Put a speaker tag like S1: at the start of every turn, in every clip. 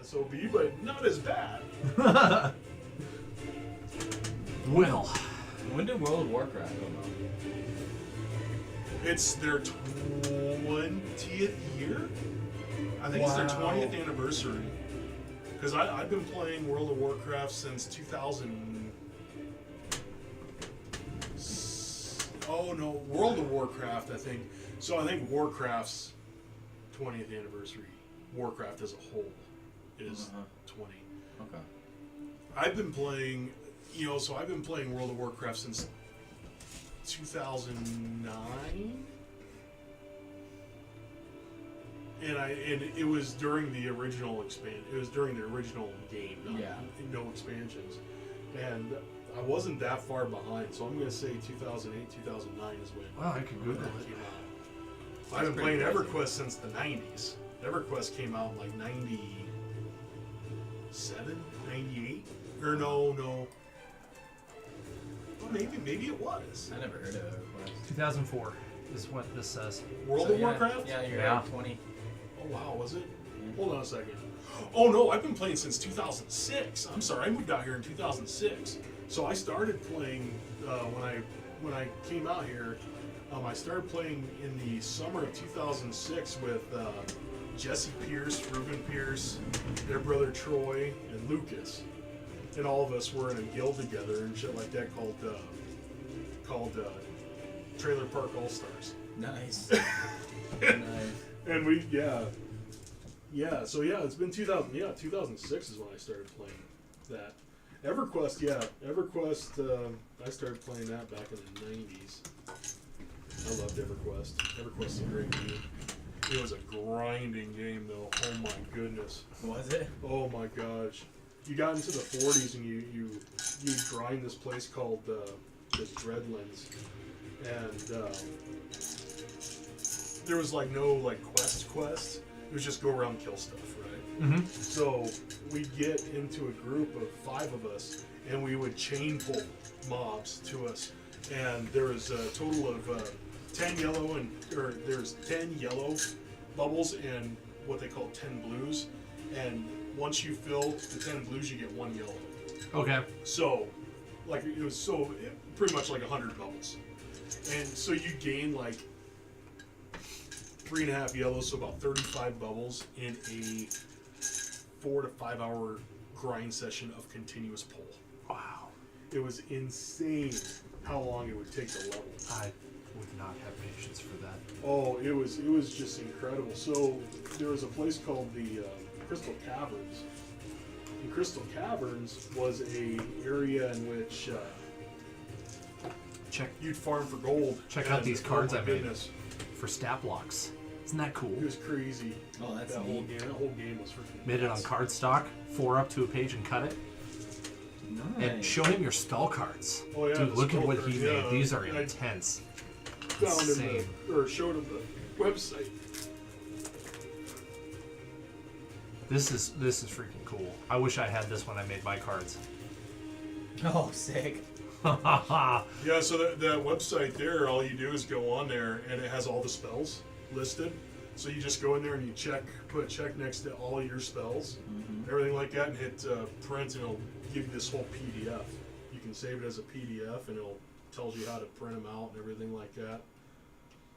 S1: SOB, but not as bad.
S2: Well,
S3: When did World of Warcraft come out?
S1: It's their 20th year? I think it's their 20th anniversary. Because I've been playing World of Warcraft since 2000. Oh no, World of Warcraft, I think. So I think Warcraft's 20th anniversary, Warcraft as a whole, is 20.
S3: Okay.
S1: I've been playing, so I've been playing World of Warcraft since 2009. And it was during the original It was during the original game, no expansions. And I wasn't that far behind, so I'm going to say 2008, 2009 is when
S2: I could Google
S1: that
S2: it.
S1: came out. I've been playing EverQuest since the 90s. EverQuest came out in like 97, 98? Or no. Well, maybe it was.
S3: I never heard of EverQuest.
S2: 2004 is what this says.
S1: World of Warcraft?
S3: Yeah, you're
S2: Yeah.
S3: 20.
S1: Oh, wow, was it? Hold on a second. Oh, no, I've been playing since 2006. I'm sorry, I moved out here in 2006. So I started playing when I came out here. I started playing in the summer of 2006 with Jesse Pierce, Ruben Pierce, their brother Troy, and Lucas. And all of us were in a guild together and shit like that called Trailer Park All-Stars.
S3: Nice.
S1: And it's been 2006 is when I started playing that. EverQuest, I started playing that back in the 90s. I loved EverQuest. EverQuest is a great game. It was a grinding game, though. Oh my goodness.
S3: Was it?
S1: Oh my gosh. You got into the 40s and you grind this place called the Dreadlands, and there was like no like quest. It was just go around and kill stuff, right?
S2: Mm-hmm.
S1: So we'd get into a group of 5 of us, and we would chain pull mobs to us. And there was a total of 10 yellow there's 10 yellow bubbles and what they call 10 blues. And once you fill the 10 blues, you get 1 yellow.
S2: Okay.
S1: So, pretty much like 100 bubbles. And so you gain like 3.5 yellows, so about 35 bubbles in a 4 to 5 hour grind session of continuous pull.
S2: Wow.
S1: It was insane how long it would take to level.
S2: I would not have patience for that.
S1: Oh, it was just incredible. So there was a place called the Crystal Caverns. And Crystal Caverns was a area in which you'd farm for gold.
S2: Check out these cards I made
S1: goodness.
S2: for stat blocks. Isn't that cool?
S1: It was crazy.
S3: Oh, that's
S1: that whole
S3: neat.
S1: game. That whole game was freaking.
S2: Made it on cardstock, 4 up to a page and cut it.
S3: Nice.
S2: And show him your spell cards.
S1: Oh yeah,
S2: Dude,
S1: the
S2: look at
S1: spell
S2: what
S1: cards,
S2: he
S1: yeah.
S2: made. These are
S1: I
S2: intense.
S1: Found
S2: Insane.
S1: showed him the website.
S2: This is freaking cool. I wish I had this when I made my cards.
S3: Oh, sick.
S1: Yeah, so that website there, all you do is go on there, and it has all the spells listed. So you just go in there and you put a check next to all your spells, everything like that, and hit print, and it'll give you this whole PDF. You can save it as a PDF, and it'll tells you how to print them out and everything like that.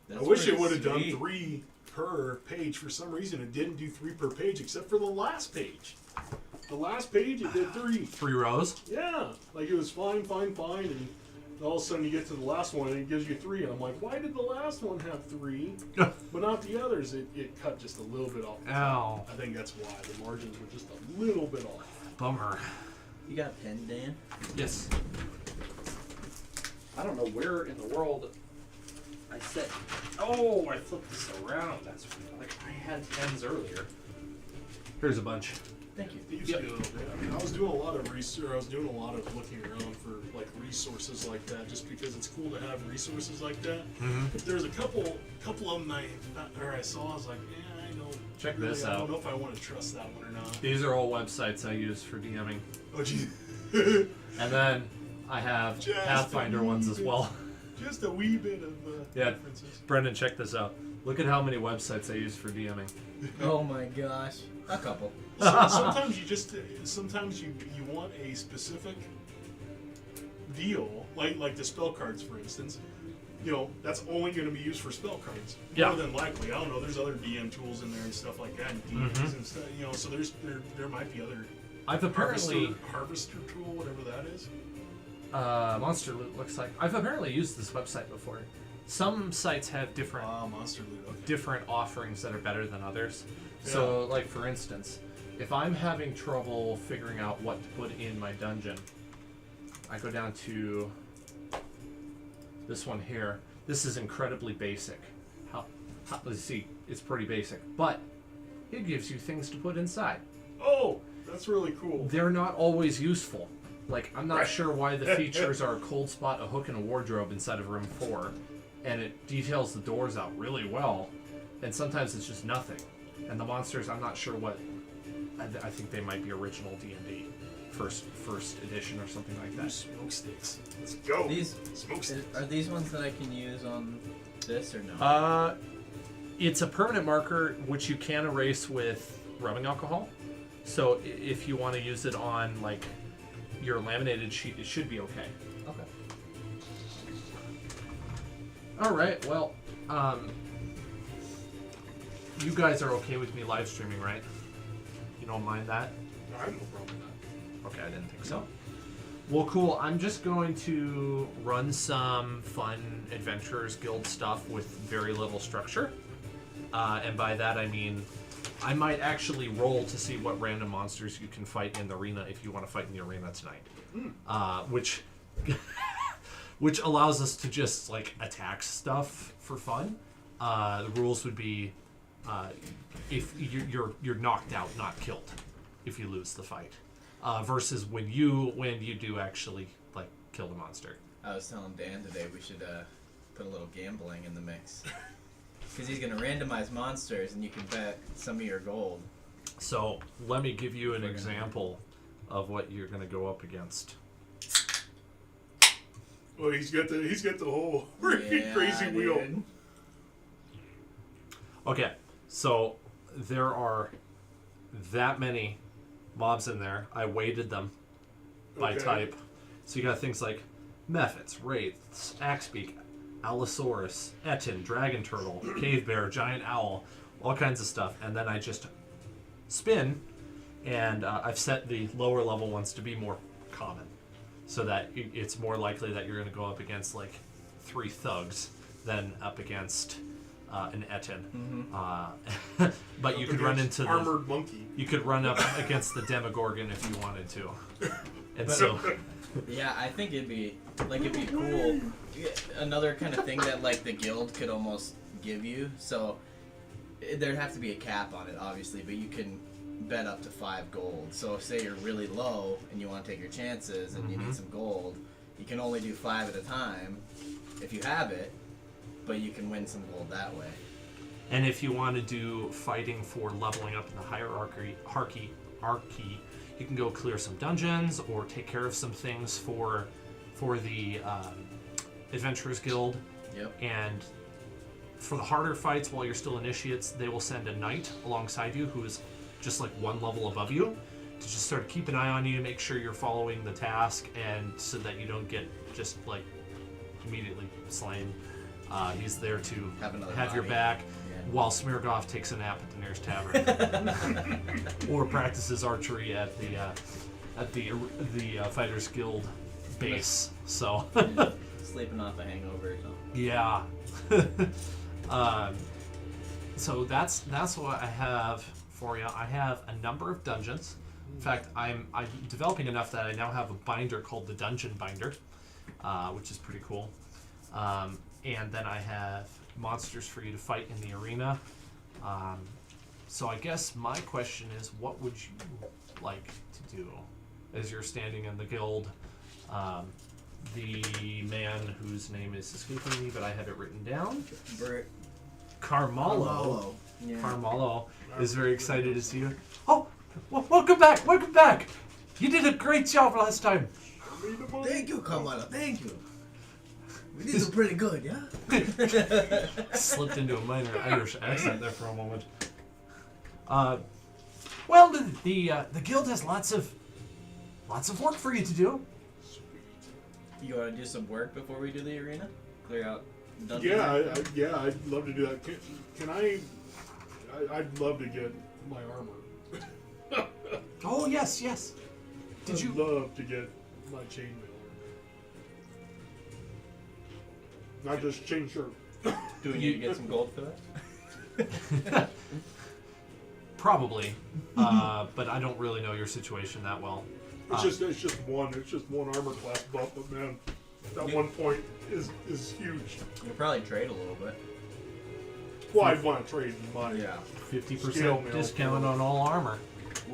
S3: That's
S1: I wish it would
S3: pretty
S1: have done
S3: sweet.
S1: 3 per page. For some reason, it didn't do 3 per page, except for the last page. The last page, it did 3.
S2: 3 rows?
S1: Yeah, like it was fine, and all of a sudden you get to the last one and it gives you 3, and I'm like, why did the last one have 3, but not the others? It cut just a little bit off.
S2: Ow.
S1: I think that's why the margins were just a little bit off.
S2: Bummer.
S3: You got a pen, Dan?
S2: Yes.
S4: I don't know where in the world I set. Oh, I flipped this around. That's like I had pens earlier.
S2: Here's a bunch.
S3: Thank you.
S1: It used to be a little bit. I mean, I was doing a lot of research. I was doing a lot of looking around for like resources like that, just because it's cool to have resources like that. There's a couple of them I saw. I was like, yeah, I know.
S2: Check
S1: really,
S2: this
S1: I
S2: out.
S1: don't know if I want to trust that one or not.
S2: These are all websites I use for DMing.
S1: Oh, gee.
S2: And then I have
S1: Just
S2: Pathfinder ones as well.
S1: Just a wee bit of
S2: Yeah.
S1: differences.
S2: Brendan, check this out. Look at how many websites I use for DMing.
S3: Oh my gosh. A couple.
S1: Sometimes you want a specific deal, like the spell cards, for instance. You know, that's only going to be used for spell cards.
S2: Yeah.
S1: More than likely, I don't know. There's other DM tools in there and stuff like that, and DMs and stuff. You know, so there might be other.
S2: I've apparently
S1: harvester tool, whatever that is.
S2: Monster Loot looks like I've apparently used this website before. Some sites have different
S1: Monster Loot. Okay.
S2: different offerings that are better than others. So, like for instance, if I'm having trouble figuring out what to put in my dungeon, I go down to this one here. This is incredibly basic. Let's see, it's pretty basic, but it gives you things to put inside.
S1: Oh, that's really cool.
S2: They're not always useful. Like, I'm not sure why the features are a cold spot, a hook, and a wardrobe inside of room 4, and it details the doors out really well, and sometimes it's just nothing. And the monsters, I'm not sure what. I think they might be original D&D, first edition or something like that.
S1: Smoke sticks. Let's go.
S3: These
S1: smoke sticks.
S3: are these ones that I can use on this or no?
S2: It's a permanent marker which you can erase with rubbing alcohol. So if you want to use it on like your laminated sheet, it should be okay.
S3: Okay.
S2: All right. Well, you guys are okay with me live streaming, right? You don't mind that?
S1: I have no problem with that.
S2: Okay, I didn't think so. Well, cool. I'm just going to run some fun Adventurers Guild stuff with very little structure. And by that, I mean I might actually roll to see what random monsters you can fight in the arena if you want to fight in the arena tonight. Which which allows us to just like attack stuff for fun. The rules would be if you're knocked out, not killed, if you lose the fight. Versus when you do actually like kill the monster.
S3: I was telling Dan today we should put a little gambling in the mix. Because he's going to randomize monsters and you can bet some of your gold.
S2: So let me give you an example of what you're going to go up against.
S1: Well, he's got the whole crazy wheel.
S3: Dude.
S2: Okay, so there are that many mobs in there. I weighted them by type. So you got things like Mephits, Wraiths, Axebeak, Allosaurus, Etin, Dragon Turtle, Cave Bear, Giant Owl, all kinds of stuff. And then I just spin, and I've set the lower level ones to be more common, so that it's more likely that you're going to go up against like 3 thugs than up against an Etin.
S3: Mm-hmm.
S2: But you could run into
S1: armored monkey.
S2: You could run up against the Demogorgon if you wanted to. And so
S3: Yeah, I think it'd be cool. Another kind of thing that like the guild could almost give you. So there'd have to be a cap on it, obviously, but you can bet up to 5 gold. So say you're really low and you want to take your chances and you need some gold, you can only do 5 at a time if you have it, but you can win some gold that way.
S2: And if you want to do fighting for leveling up in the hierarchy, you can go clear some dungeons or take care of some things for the Adventurers Guild.
S3: Yep.
S2: And for the harder fights, while you're still initiates, they will send a knight alongside you who is just like 1 level above you to just sort of keep an eye on you, make sure you're following the task, and so that you don't get just like immediately slain. He's there to have your back while Smirgoff takes a nap at the nearest tavern or practices archery at the Fighters Guild base. So
S3: Sleeping off a hangover or something.
S2: yeah. So that's what I have for you. I have a number of dungeons. In fact, I'm developing enough that I now have a binder called the Dungeon Binder, which is pretty cool. And then I have monsters for you to fight in the arena. So I guess my question is, what would you like to do as you're standing in the guild? The man whose name is escaping me, but I have it written down. Carmalo.
S3: Yeah.
S2: Carmalo is very excited to see you. Oh, welcome back! Welcome back! You did a great job last time.
S3: Thank you, Kamala. Thank you. These are pretty good, yeah?
S2: Slipped into a minor Irish accent there for a moment. Well, the guild has lots of work for you to do.
S3: You want to do some work before we do the arena? Clear out dungeon?
S1: Yeah, I'd love to do that. Can I'd love to get my armor.
S2: Oh yes. Did you?
S1: Love to get my chainmail armor. Not just chain shirt.
S3: Do we need to get some gold for that?
S2: Probably, but I don't really know your situation that well.
S1: It's just one armor class buff, but man, that 1 point is huge.
S3: You'll probably trade a little bit.
S1: Well, I'd want to trade my
S2: 50% discount on all armor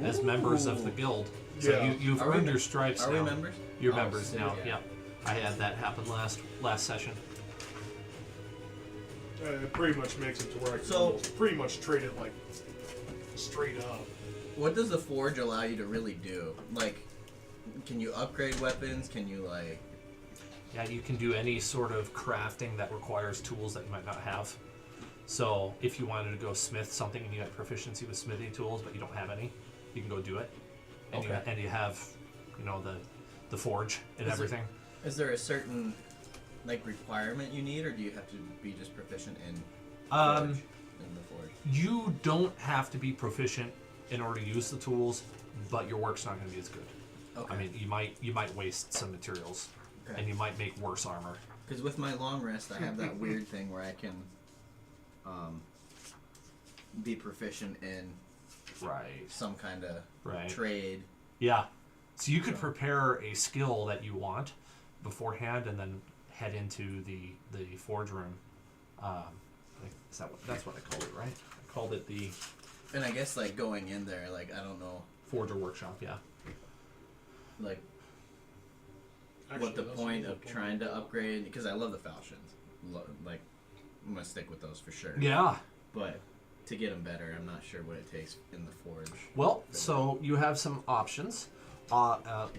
S2: as members of the guild. So
S1: Yeah.
S2: you've
S3: Are we-
S2: earned your stripes
S3: Are
S2: now.
S3: we members?
S2: You're
S3: Oh,
S2: members
S3: sick,
S2: now.
S3: yeah.
S2: Yep. I had that happen last session.
S1: It pretty much makes it to where I can
S3: So-
S1: almost pretty much trade it like straight up.
S3: What does the forge allow you to really do? Like, can you upgrade weapons? Can you, like...
S2: Yeah, you can do any sort of crafting that requires tools that you might not have. So if you wanted to go smith something and you had proficiency with smithing tools but you don't have any, you can go do it. And
S3: Okay.
S2: you have, the forge and everything.
S3: Is there a certain, like, requirement you need, or do you have to be just proficient in
S2: Um,
S3: forge? In the forge?
S2: You don't have to be proficient in order to use the tools, but your work's not going to be as good.
S3: Okay.
S2: I mean, you might waste some materials,
S3: Okay.
S2: and you might make worse armor.
S3: Because with my long rest, I have that weird thing where I can be proficient in
S2: Right.
S3: some kind of
S2: Right.
S3: trade.
S2: Yeah. So you could prepare a skill that you want beforehand, and then head into the forge room. That's what I called it, right? I called it the
S3: And I guess, like, going in there, like, I don't know,
S2: forger workshop. Yeah.
S3: like,
S1: Actually,
S3: what the
S1: that's
S3: point
S1: a
S3: of
S1: good
S3: trying to upgrade, because I love the falchions. Like, I'm going to stick with those for sure.
S2: Yeah.
S3: But to get them better, I'm not sure what it takes in the forge.
S2: Well, so you have some options. I'll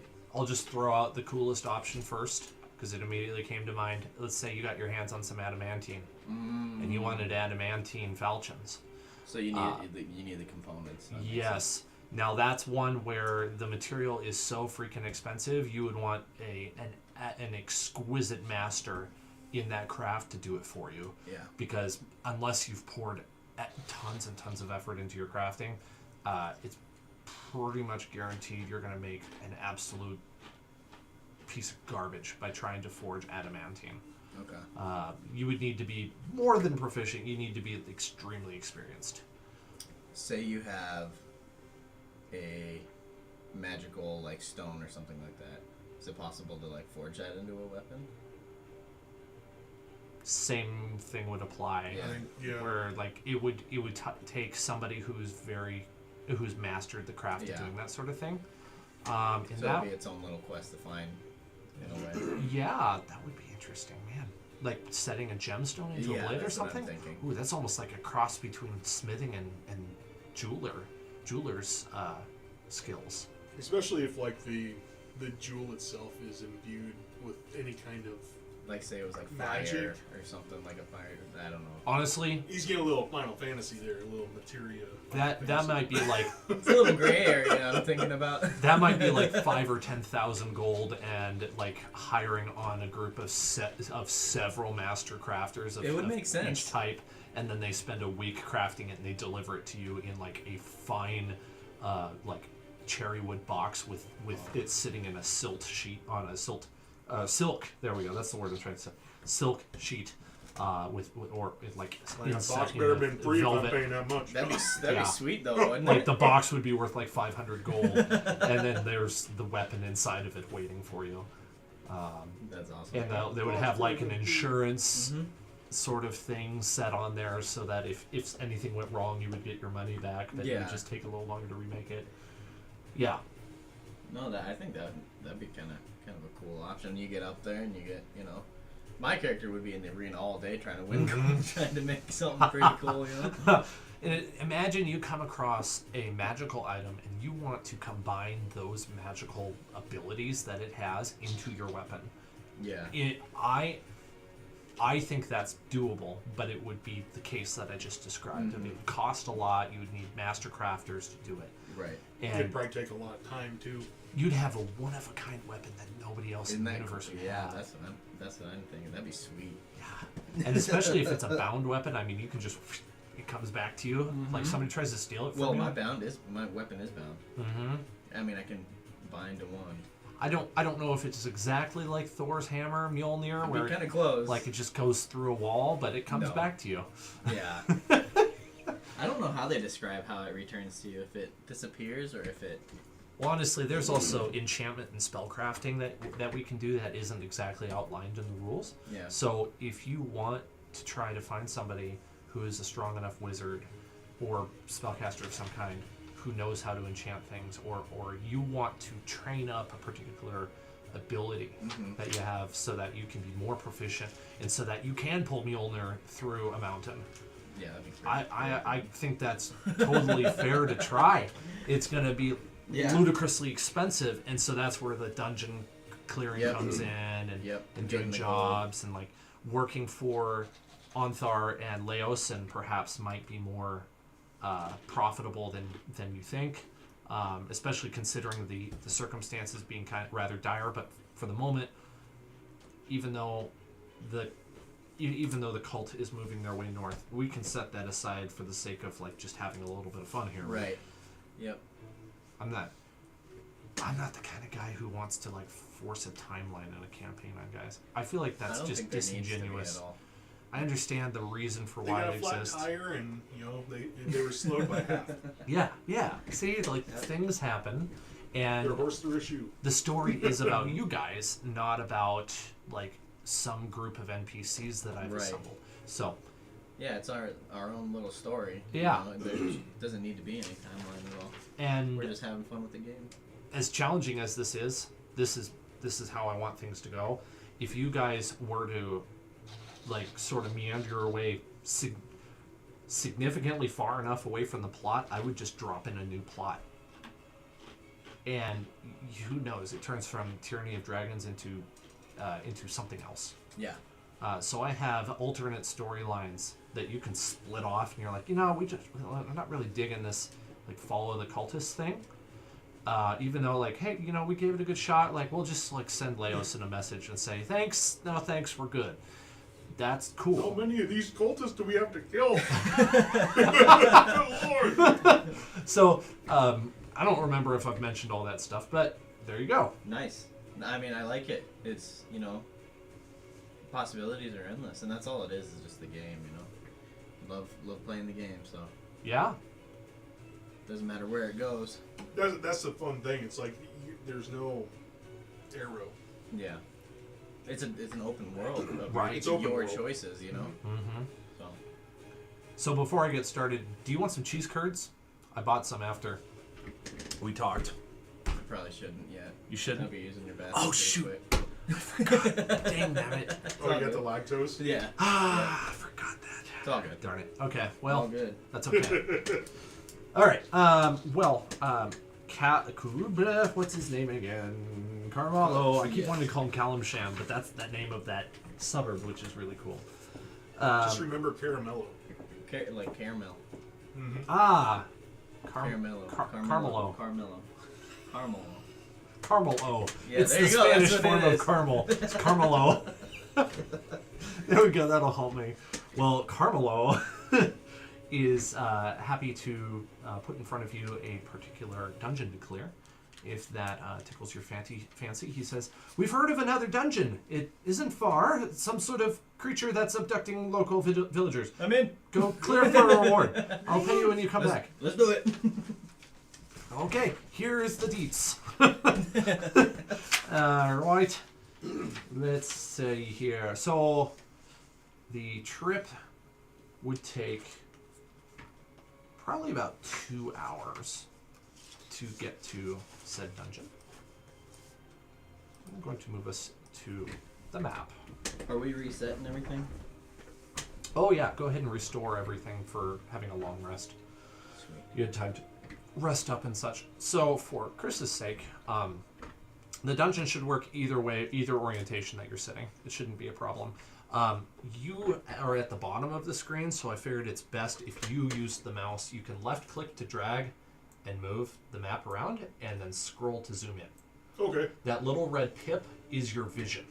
S2: just throw out the coolest option first, because it immediately came to mind. Let's say you got your hands on some adamantine, and you wanted adamantine falchions.
S3: So you need the components. That makes
S2: Yes.
S3: sense.
S2: Now that's one where the material is so freaking expensive. You would want an exquisite master in that craft to do it for you.
S3: Yeah.
S2: Because unless you've poured tons and tons of effort into your crafting, it's pretty much guaranteed you're going to make an absolute piece of garbage by trying to forge adamantine.
S3: Okay.
S2: You would need to be more than proficient. You need to be extremely experienced.
S3: Say you have a magical, like, stone or something like that. Is it possible to, like, forge that into a weapon?
S2: Same thing would apply.
S3: Yeah.
S1: I think, yeah.
S2: Where like it would take somebody who's mastered the craft of
S3: Yeah.
S2: doing that sort of thing.
S3: So
S2: And
S3: it'd
S2: that
S3: be its own little quest to find, in a way.
S2: yeah, that would be interesting, man. Like setting a gemstone into
S3: Yeah,
S2: a blade or
S3: that's what I'm
S2: something.
S3: thinking.
S2: Ooh, that's almost like a cross between smithing and jeweler's skills.
S1: Especially if like the jewel itself is imbued with any kind of.
S3: Like, say it was, like, fire
S1: Magic.
S3: or something, like a fire, I don't know.
S2: Honestly,
S1: He's getting a little Final Fantasy there, a little materia.
S2: that might be like
S3: It's a little gray area I'm thinking about.
S2: that might be like 5,000 or 10,000 gold, and like hiring on a group of several master crafters of,
S3: It would
S2: of
S3: make sense.
S2: each type, and then they spend a week crafting it and they deliver it to you in like a fine, like cherry wood box with it sitting in a silk sheet on a silk. There we go. That's the word I'm trying to say. Silk sheet, with like
S1: Like, a
S2: inset
S1: box
S2: in
S1: better
S2: a
S1: been free if I'm
S2: velvet.
S1: paying that much.
S3: That'd be
S2: Yeah.
S3: sweet, though, wouldn't
S2: Like
S3: it?
S2: the box would be worth like 500 gold, and then there's the weapon inside of it waiting for you.
S3: That's awesome.
S2: And they would have like an insurance sort of thing set on there, so that if anything went wrong, you would get your money back. But it
S3: Yeah.
S2: would just take a little longer to remake it. Yeah,
S3: No, I think that'd be kind of a cool option. You get up there and you get, my character would be in the arena all day trying to win gold, trying to make something pretty cool,
S2: And imagine you come across a magical item and you want to combine those magical abilities that it has into your weapon.
S3: Yeah.
S2: I think that's doable, but it would be the case that I just described. It would cost a lot. You would need master crafters to do it.
S3: Right.
S2: And
S1: It'd probably take a lot of time too.
S2: you'd have a one-of-a-kind weapon that nobody else in the universe would
S3: Yeah,
S2: have.
S3: that's what I'm thinking. That'd be sweet.
S2: Yeah. And especially if it's a bound weapon, I mean, you can just... It comes back to you. Like somebody tries to steal it from
S3: Well,
S2: you.
S3: my weapon is bound.
S2: Mm-hmm.
S3: I mean, I can bind a wand.
S2: I don't know if it's exactly like Thor's hammer, Mjolnir, where
S3: It'd be kind of close.
S2: like it just goes through a wall, but it comes
S3: No.
S2: back to you.
S3: Yeah. I don't know how they describe how it returns to you. If it disappears or if it.
S2: Well, honestly, there's also enchantment and spellcrafting that we can do that isn't exactly outlined in the rules.
S3: Yeah.
S2: So if you want to try to find somebody who is a strong enough wizard or spellcaster of some kind who knows how to enchant things, or you want to train up a particular ability that you have so that you can be more proficient and so that you can pull Mjolnir through a mountain.
S3: Yeah, that'd be great.
S2: I think that's totally fair to try. It's going to be ludicrously expensive, and so that's where the dungeon clearing comes in, and
S3: And
S2: doing
S3: getting the
S2: jobs and like working for Onthar and Laosin perhaps might be more profitable than you think, especially considering the circumstances being kind of rather dire. But for the moment, even though the cult is moving their way north, we can set that aside for the sake of like just having a little bit of fun here.
S3: Right. Yep.
S2: I'm not the kind of guy who wants to like force a timeline in a campaign on guys. I feel like that's
S3: I don't
S2: just
S3: think there needs to be
S2: disingenuous.
S3: at all.
S2: I understand the reason for
S1: They
S2: why
S1: got
S2: it
S1: a flat
S2: exists.
S1: tire, and they were slowed by half.
S2: Yeah. See, like things happen, and
S1: Their horse through a shoe.
S2: the story is about you guys, not about like some group of NPCs that I've
S3: Right.
S2: assembled. So
S3: Yeah, it's our own little story.
S2: Yeah.
S3: There doesn't need to be any timeline at all.
S2: and
S3: We're just having fun with the game.
S2: as challenging as this is how I want things to go. If you guys were to like sort of meander your way significantly far enough away from the plot, I would just drop in a new plot. And who knows? It turns from Tyranny of Dragons into something else.
S3: Yeah.
S2: So I have alternate storylines that you can split off, and you're like, I'm not really digging this like follow the cultist thing. Even though like, hey, we gave it a good shot. Like, we'll just like send Laosin a message and say, thanks, no thanks, we're good. That's cool.
S1: How many of these cultists do we have to kill? Good Lord.
S2: So I don't remember if I've mentioned all that stuff, but there you go.
S3: Nice. I mean, I like it. It's, possibilities are endless, and that's all it is just the game, Love playing the game, so
S2: Yeah.
S3: doesn't matter where it goes.
S1: That's the fun thing. It's like there's no arrow.
S3: Yeah. It's an open world.
S2: Right.
S3: It's
S1: It's open
S3: your
S1: world.
S3: choices,
S2: Mm-hmm.
S3: So
S2: So before I get started, do you want some cheese curds? I bought some after we talked.
S3: you probably shouldn't yet.
S2: You shouldn't?
S3: I'll be using your basket.
S2: Oh,
S3: pretty
S2: shoot.
S3: quick.
S2: Dang it.
S1: Oh, you got the lactose?
S3: Yeah.
S2: I forgot that.
S3: It's all good.
S2: Darn it. Okay,
S3: all
S2: well,
S3: good.
S2: that's okay. All right. What's his name again? Carmelo. I keep wanting to call him Calamsham, but that's the name of that suburb, which is really cool.
S1: Just remember Caramello.
S3: Like caramel.
S2: Carmelo.
S3: Carmelo.
S2: Carmelo.
S3: Yeah,
S2: It's
S3: there
S2: the
S3: you go,
S2: Spanish
S3: that's what
S2: form
S3: it
S2: of
S3: is.
S2: Carmel. It's Carmelo. There we go. That'll help me. Well, Carmelo is happy to put in front of you a particular dungeon to clear. If that tickles your fancy, he says, "We've heard of another dungeon. It isn't far. It's some sort of creature that's abducting local villagers.
S3: I'm in.
S2: Go clear it for a reward. I'll pay you when you come back."
S3: Let's do it.
S2: Okay, here's the deets. Right. Let's see here. So, the trip would take probably about 2 hours to get to said dungeon. I'm going to move us to the map.
S3: Are we resetting everything?
S2: Oh yeah, go ahead and restore everything for having a long rest.
S3: Sweet.
S2: You had time to rest up and such. So for Chris's sake, the dungeon should work either way, either orientation that you're sitting. It shouldn't be a problem. You are at the bottom of the screen, so I figured it's best if you use the mouse. You can left click to drag and move the map around, and then scroll to zoom in.
S1: Okay.
S2: That little red pip is your vision.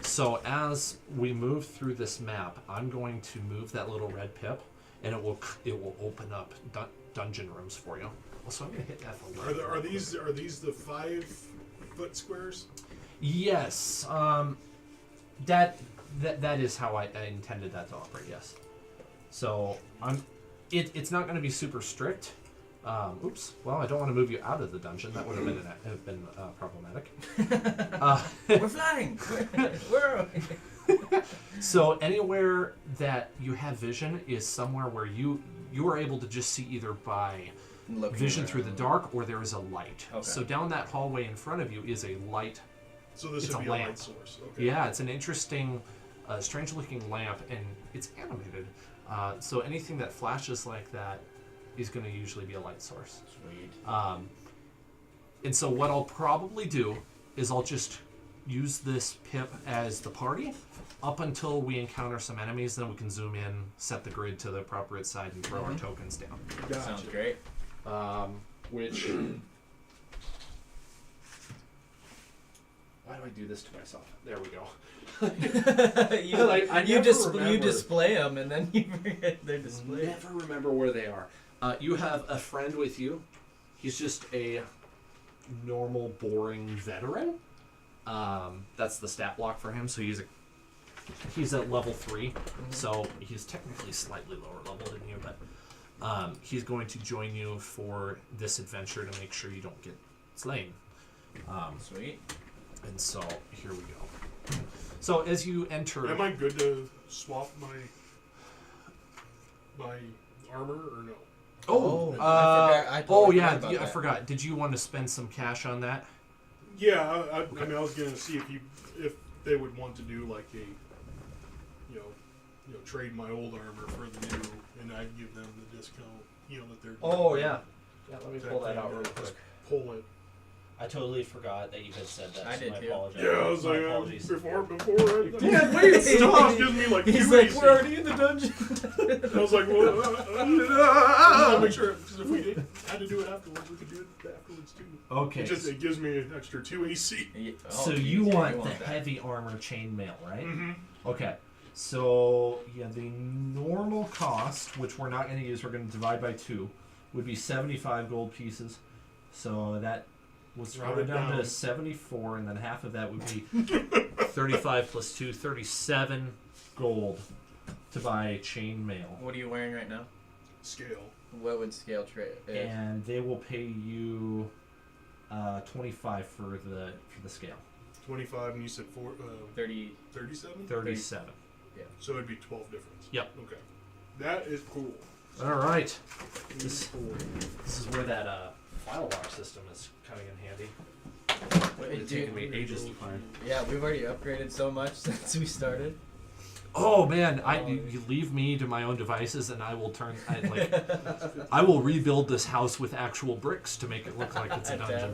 S2: So as we move through this map, I'm going to move that little red pip, and it will open up dungeon rooms for you. Also, I'm going to hit F11.
S1: Are these the 5-foot squares?
S2: Yes. That is how I intended that to operate. Yes. So it's not going to be super strict. Oops. Well, I don't want to move you out of the dungeon. That would have been problematic.
S3: We're flying. Where are we?
S2: So anywhere that you have vision is somewhere where you are able to just see either by vision through the dark or there is a light.
S3: Okay.
S2: So down that hallway in front of you is a light.
S1: So this
S2: It's
S1: would
S2: a
S1: be a
S2: lamp.
S1: light source. Okay.
S2: Yeah, it's an interesting, strange-looking lamp, and it's animated. So anything that flashes like that is going to usually be a light source.
S3: Sweet.
S2: And so what I'll probably do is I'll just use this pip as the party up until we encounter some enemies. Then we can zoom in, set the grid to the appropriate side, and throw our tokens down.
S1: Gotcha.
S3: Sounds great.
S2: Which... Why do I do this to myself? There we go. I
S3: you
S2: never
S3: you
S2: remember.
S3: display them and then you forget they're displayed.
S2: Never remember where they are. You have a friend with you. He's just a normal, boring veteran. That's the stat block for him. So he's at level 3. So he's technically slightly lower level than you, but he's going to join you for this adventure to make sure you don't get slain.
S3: Sweet.
S2: And so here we go. So as you enter,
S1: Am I good to swap my armor or no?
S3: I totally forgot about
S2: I
S3: that.
S2: forgot. Did you want to spend some cash on that?
S1: Yeah, I mean, I was gonna see if they would want to do like a, you know, trade my old armor for the new, and I'd give them the discount, that they're.
S2: Oh yeah. Yeah, let me
S1: That
S2: pull that
S1: thing,
S2: out real
S1: just
S2: quick.
S1: Pull it.
S4: I totally forgot that you had said that.
S3: I
S4: so
S3: did
S4: my
S3: too.
S4: apologies.
S1: Yeah, I was
S4: My
S1: like,
S4: apologies.
S1: before.
S2: Yeah, wait,
S1: Stop! Gives me like
S3: He's
S1: 2
S3: like,
S1: AC.
S3: we're already in the dungeon.
S1: I was like, well, make sure, because if we had to do it afterwards, we could do it afterwards too.
S2: Okay.
S1: It gives me an extra 2 AC.
S2: So you want the heavy armor chainmail, right?
S1: Mm-hmm.
S2: Okay. So yeah, the normal cost, which we're not going to use, we're going to divide by 2, would be 75 gold pieces. So that was rounded down to 74, and then half of that would be 35 plus 2, 37 gold to buy chainmail.
S3: What are you wearing right now?
S1: Scale.
S3: What would scale trade?
S2: And they will pay you 25 for the scale.
S1: 25, and you said
S3: 30.
S1: 37?
S2: 37.
S1: So it'd be 12 difference.
S2: Yep.
S1: Okay. That is cool.
S2: All right.
S1: This is cool.
S2: This is where that file lock system is coming in handy. It's taken me ages to find.
S3: Yeah, we've already upgraded so much since we started.
S2: Oh man, you leave me to my own devices, and I will I will rebuild this house with actual bricks to make it look like it's a dungeon.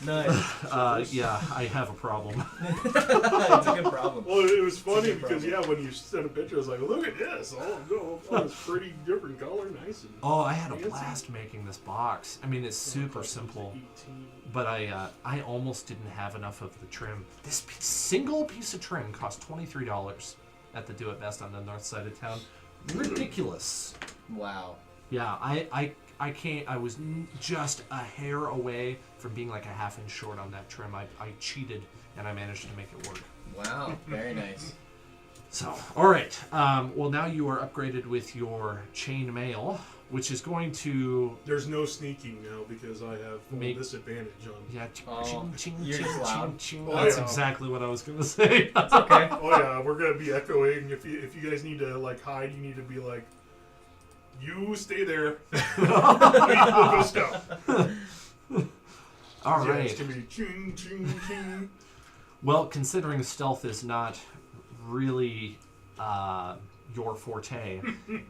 S3: Nice.
S2: Yeah, I have a problem.
S3: It's a good problem.
S1: Well, it was funny
S3: a good
S1: because, when you sent a picture, I was like, look at this. Oh, it's pretty different color. Nice. And
S2: Oh, I had a
S1: fancy.
S2: blast making this box. I mean, it's super simple,
S1: 18.
S2: but I almost didn't have enough of the trim. This single piece of trim cost $23 at the Do It Best on the north side of town. Ridiculous.
S3: Wow.
S2: Yeah, I can't. I was just a hair away from being like a half inch short on that trim. I cheated and I managed to make it work.
S3: Wow. Very nice.
S2: So, all right. Well, now you are upgraded with your chain mail, which is going to
S1: There's no sneaking now because I have full
S2: Make-
S1: disadvantage on.
S2: yeah.
S3: You're just loud.
S1: Oh,
S2: That's
S1: yeah.
S2: exactly what I was gonna say.
S3: Okay.
S1: Oh yeah, we're gonna be echoing. If you guys need to hide, you need to be like, you stay there. We'll go scout.
S2: All
S1: Yeah,
S2: right.
S1: it's gonna be ching ching ching.
S2: Well, considering stealth is not really your forte,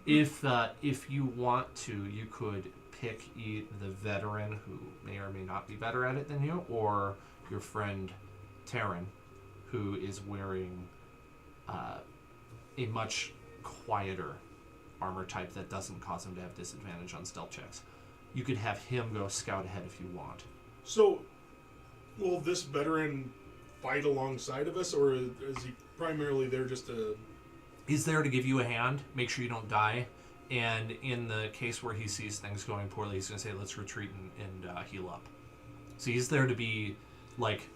S2: if you want to, you could pick the veteran who may or may not be better at it than you, or your friend Tyranny, who is wearing a much quieter armor type that doesn't cause him to have disadvantage on stealth checks. You could have him go scout ahead if you want.
S1: So, will this veteran fight alongside of us, or is he primarily there just to...
S2: He's there to give you a hand, make sure you don't die, and in the case where he sees things going poorly, he's going to say, let's retreat and heal up. So he's there to be, like,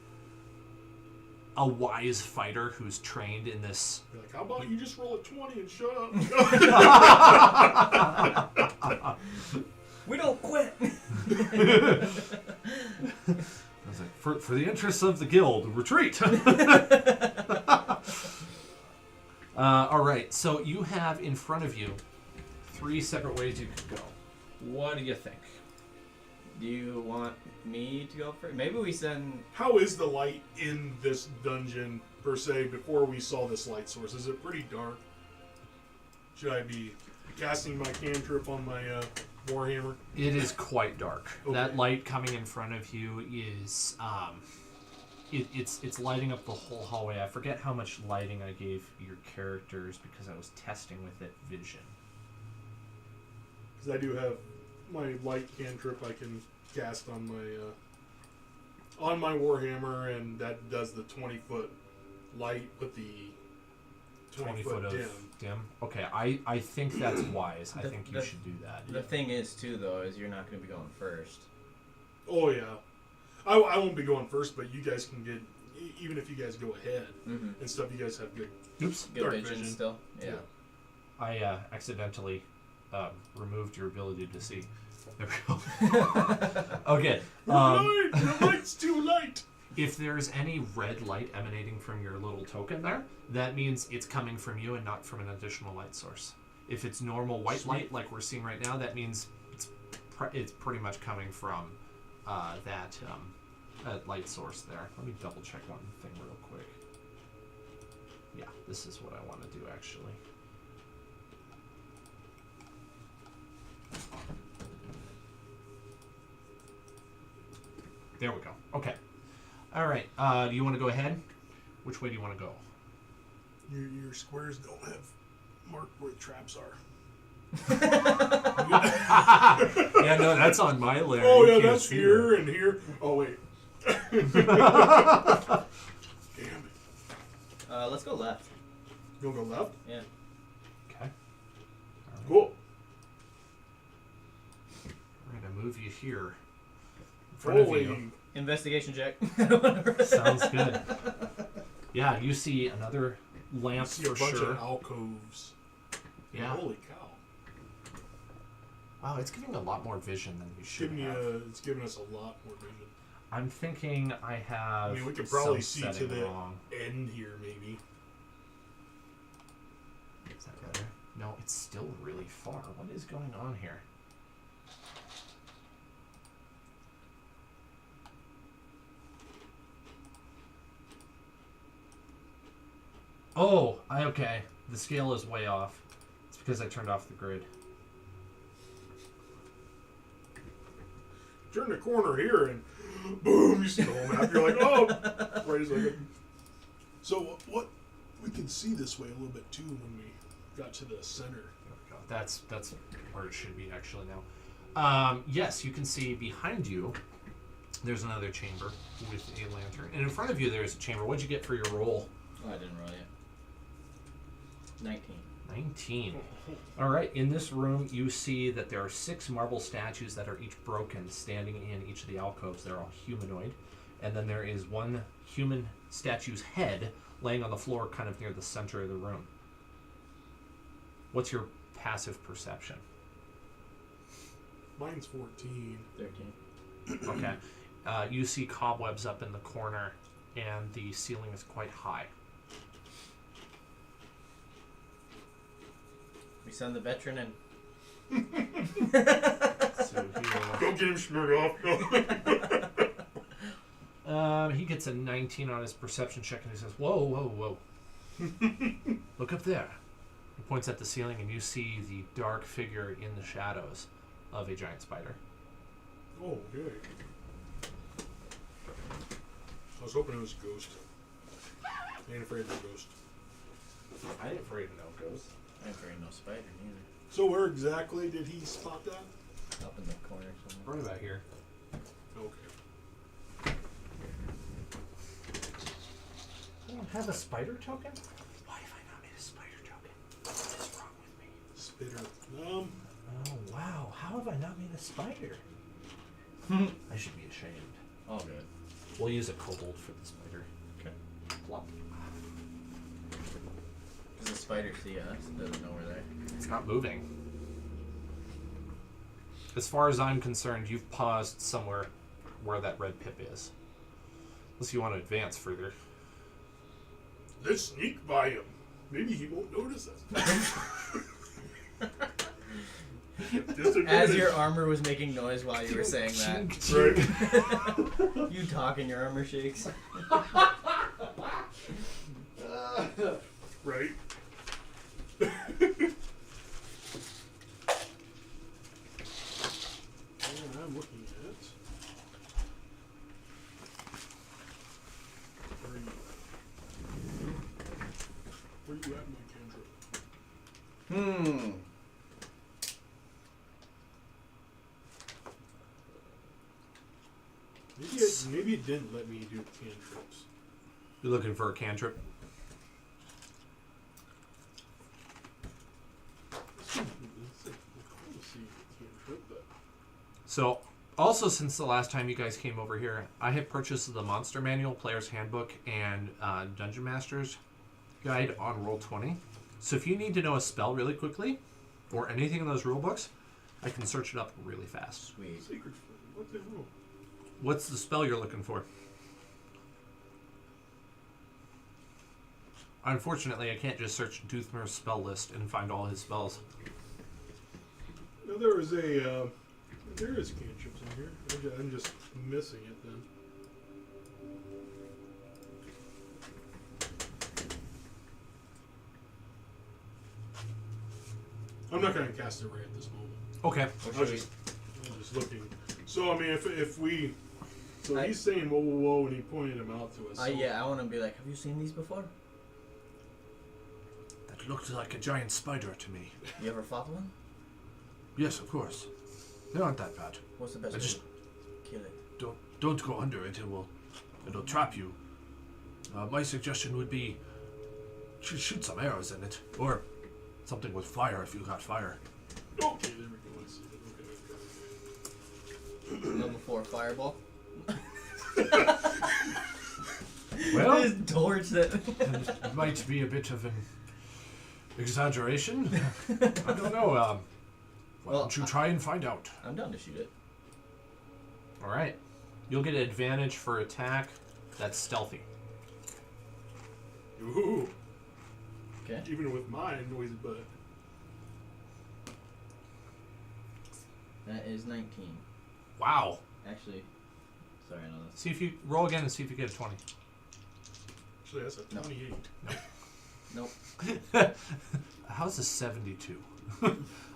S2: a wise fighter who's trained in this...
S1: Be like, how about you just roll a 20 and shut up?
S3: We don't quit.
S2: I was like, for the interests of the guild, retreat! All right, so you have in front of you 3 separate ways you could go. What do you think?
S3: Do you want me to go first? Maybe we send...
S1: How is the light in this dungeon, per se, before we saw this light source? Is it pretty dark? Should I be casting my cantrip on my Warhammer?
S2: It is quite dark.
S1: Okay.
S2: That light coming in front of you is... It's lighting up the whole hallway. I forget how much lighting I gave your characters because I was testing with it vision.
S1: Because I do have my light cantrip I can cast on my Warhammer, and that does the 20-foot light with the 20-foot dim.
S2: Okay, I think that's wise. I think you should do that.
S3: The thing is, too, though, is you're not going to be going first.
S1: Oh, yeah. I won't be going first, but you guys can get, even if you guys go ahead and stuff, you guys have good
S3: Good vision still. Yeah.
S2: I accidentally removed your ability to see. There we go. Okay.
S1: The light's too light.
S2: If there's any red light emanating from your little token there, that means it's coming from you and not from an additional light source. If it's normal white light like we're seeing right now, that means it's pretty much coming from that light source there. Let me double check one thing real quick. Yeah, this is what I want to do actually. There we go. Okay. All right. Do you want to go ahead? Which way do you want to go?
S1: Your squares don't have marked where the traps are.
S2: Yeah, no, that's on my layer.
S1: Oh,
S2: You
S1: yeah,
S2: can't
S1: that's
S2: see
S1: here
S2: that.
S1: and here. Oh, wait. Damn it.
S3: Let's go left.
S1: You want to go left?
S3: Yeah.
S2: Okay.
S1: Cool.
S2: We're going to move you here. In front of you.
S1: Holy.
S3: Investigation check.
S2: Sounds good. Yeah, you see another lamp
S1: See a
S2: for
S1: bunch
S2: sure.
S1: of alcoves.
S2: Yeah.
S1: Holy cow.
S2: Wow, it's giving a lot more vision than we should have.
S1: It's giving us a lot more vision.
S2: I'm thinking I have.
S1: I mean, we could probably
S2: some
S1: see to
S2: setting
S1: the
S2: wrong.
S1: end here, maybe.
S2: Is that better? No, it's still really far. What is going on here? Oh, okay. The scale is way off. It's because I turned off the grid.
S1: Turn the corner here and boom, you see the whole map. You're like, oh, wait a second. So what? We can see this way a little bit too when we got to the center.
S2: There we go. That's where it should be actually now. Yes, you can see behind you. There's another chamber with a lantern, and in front of you there's a chamber. What'd you get for your roll?
S3: Oh, I didn't roll yet. 19.
S2: 19. All right. In this room, you see that there are 6 marble statues that are each broken, standing in each of the alcoves. They're all humanoid, and then there is one human statue's head laying on the floor, kind of near the center of the room. What's your passive perception?
S1: Mine's 14.
S3: 13.
S2: Okay. You see cobwebs up in the corner, and the ceiling is quite high.
S3: We send the veteran in.
S2: So
S1: Go get him smeared off.
S2: he gets a 19 on his perception check, and he says, "Whoa, whoa, whoa! Look up there." He points at the ceiling, and you see the dark figure in the shadows of a giant spider.
S1: Oh, good. I was hoping it was a ghost. I ain't afraid of a ghost.
S2: I ain't afraid of no ghosts.
S3: I ain't afraid of no spider neither.
S1: So where exactly did he spot that?
S3: Up in the corner somewhere.
S2: Right about here.
S1: Okay.
S2: I don't have a spider token? Why have I not made a spider token? What is wrong with me?
S1: Spitter.
S2: Oh, wow. How have I not made a spider? I should be ashamed.
S3: All good.
S2: We'll use a kobold for the spider.
S3: Okay.
S2: Plop.
S3: Does the spider see us? Doesn't know we're there.
S2: It's not moving. As far as I'm concerned, you've paused somewhere where that red pip is. Unless you want to advance further.
S1: Let's sneak by him. Maybe he won't notice us.
S3: As your armor was making noise while you were saying that.
S1: Right.
S3: You talk and your armor shakes.
S1: Right. And I'm looking at. Where you at, my cantrip? Maybe it didn't let me do cantrips.
S2: You're looking for a cantrip? So, also since the last time you guys came over here, I have purchased the Monster Manual, Player's Handbook, and Dungeon Master's Guide on Roll20. So if you need to know a spell really quickly, or anything in those rule books, I can search it up really fast.
S3: Sweet.
S1: Secret. What the hell?
S2: What's the spell you're looking for? Unfortunately, I can't just search Doothmer's spell list and find all his spells.
S1: No, there is a. There is cantrips in here. I'm just missing it then. I'm not going to cast it right at this moment.
S2: Okay.
S1: I was just looking. So I mean, if we, so he's saying whoa, whoa, whoa, and he pointed him out to us. So.
S3: Yeah, I want to be like, have you seen these before?
S2: That looked like a giant spider to me.
S3: You ever fought one?
S2: Yes, of course. They aren't that bad.
S3: What's the best way
S2: just
S3: to kill it?
S2: don't go under it. It'll trap you. My suggestion would be shoot some arrows in it, or something with fire if you got fire.
S1: Okay, there we go. I see it. Okay.
S3: Level 4 fireball.
S2: Well,
S3: Just torch that.
S2: it might be a bit of an exaggeration. I don't know. Why don't you try and find out?
S3: I'm down to shoot it.
S2: All right. You'll get advantage for attack. That's stealthy.
S1: Ooh.
S3: Okay.
S1: Even with my noise, but
S3: That is 19.
S2: Wow.
S3: Actually, sorry, no, that's...
S2: See if you roll again and see if you get a 20.
S1: actually that's a 28.
S3: Nope.
S2: How's a 72?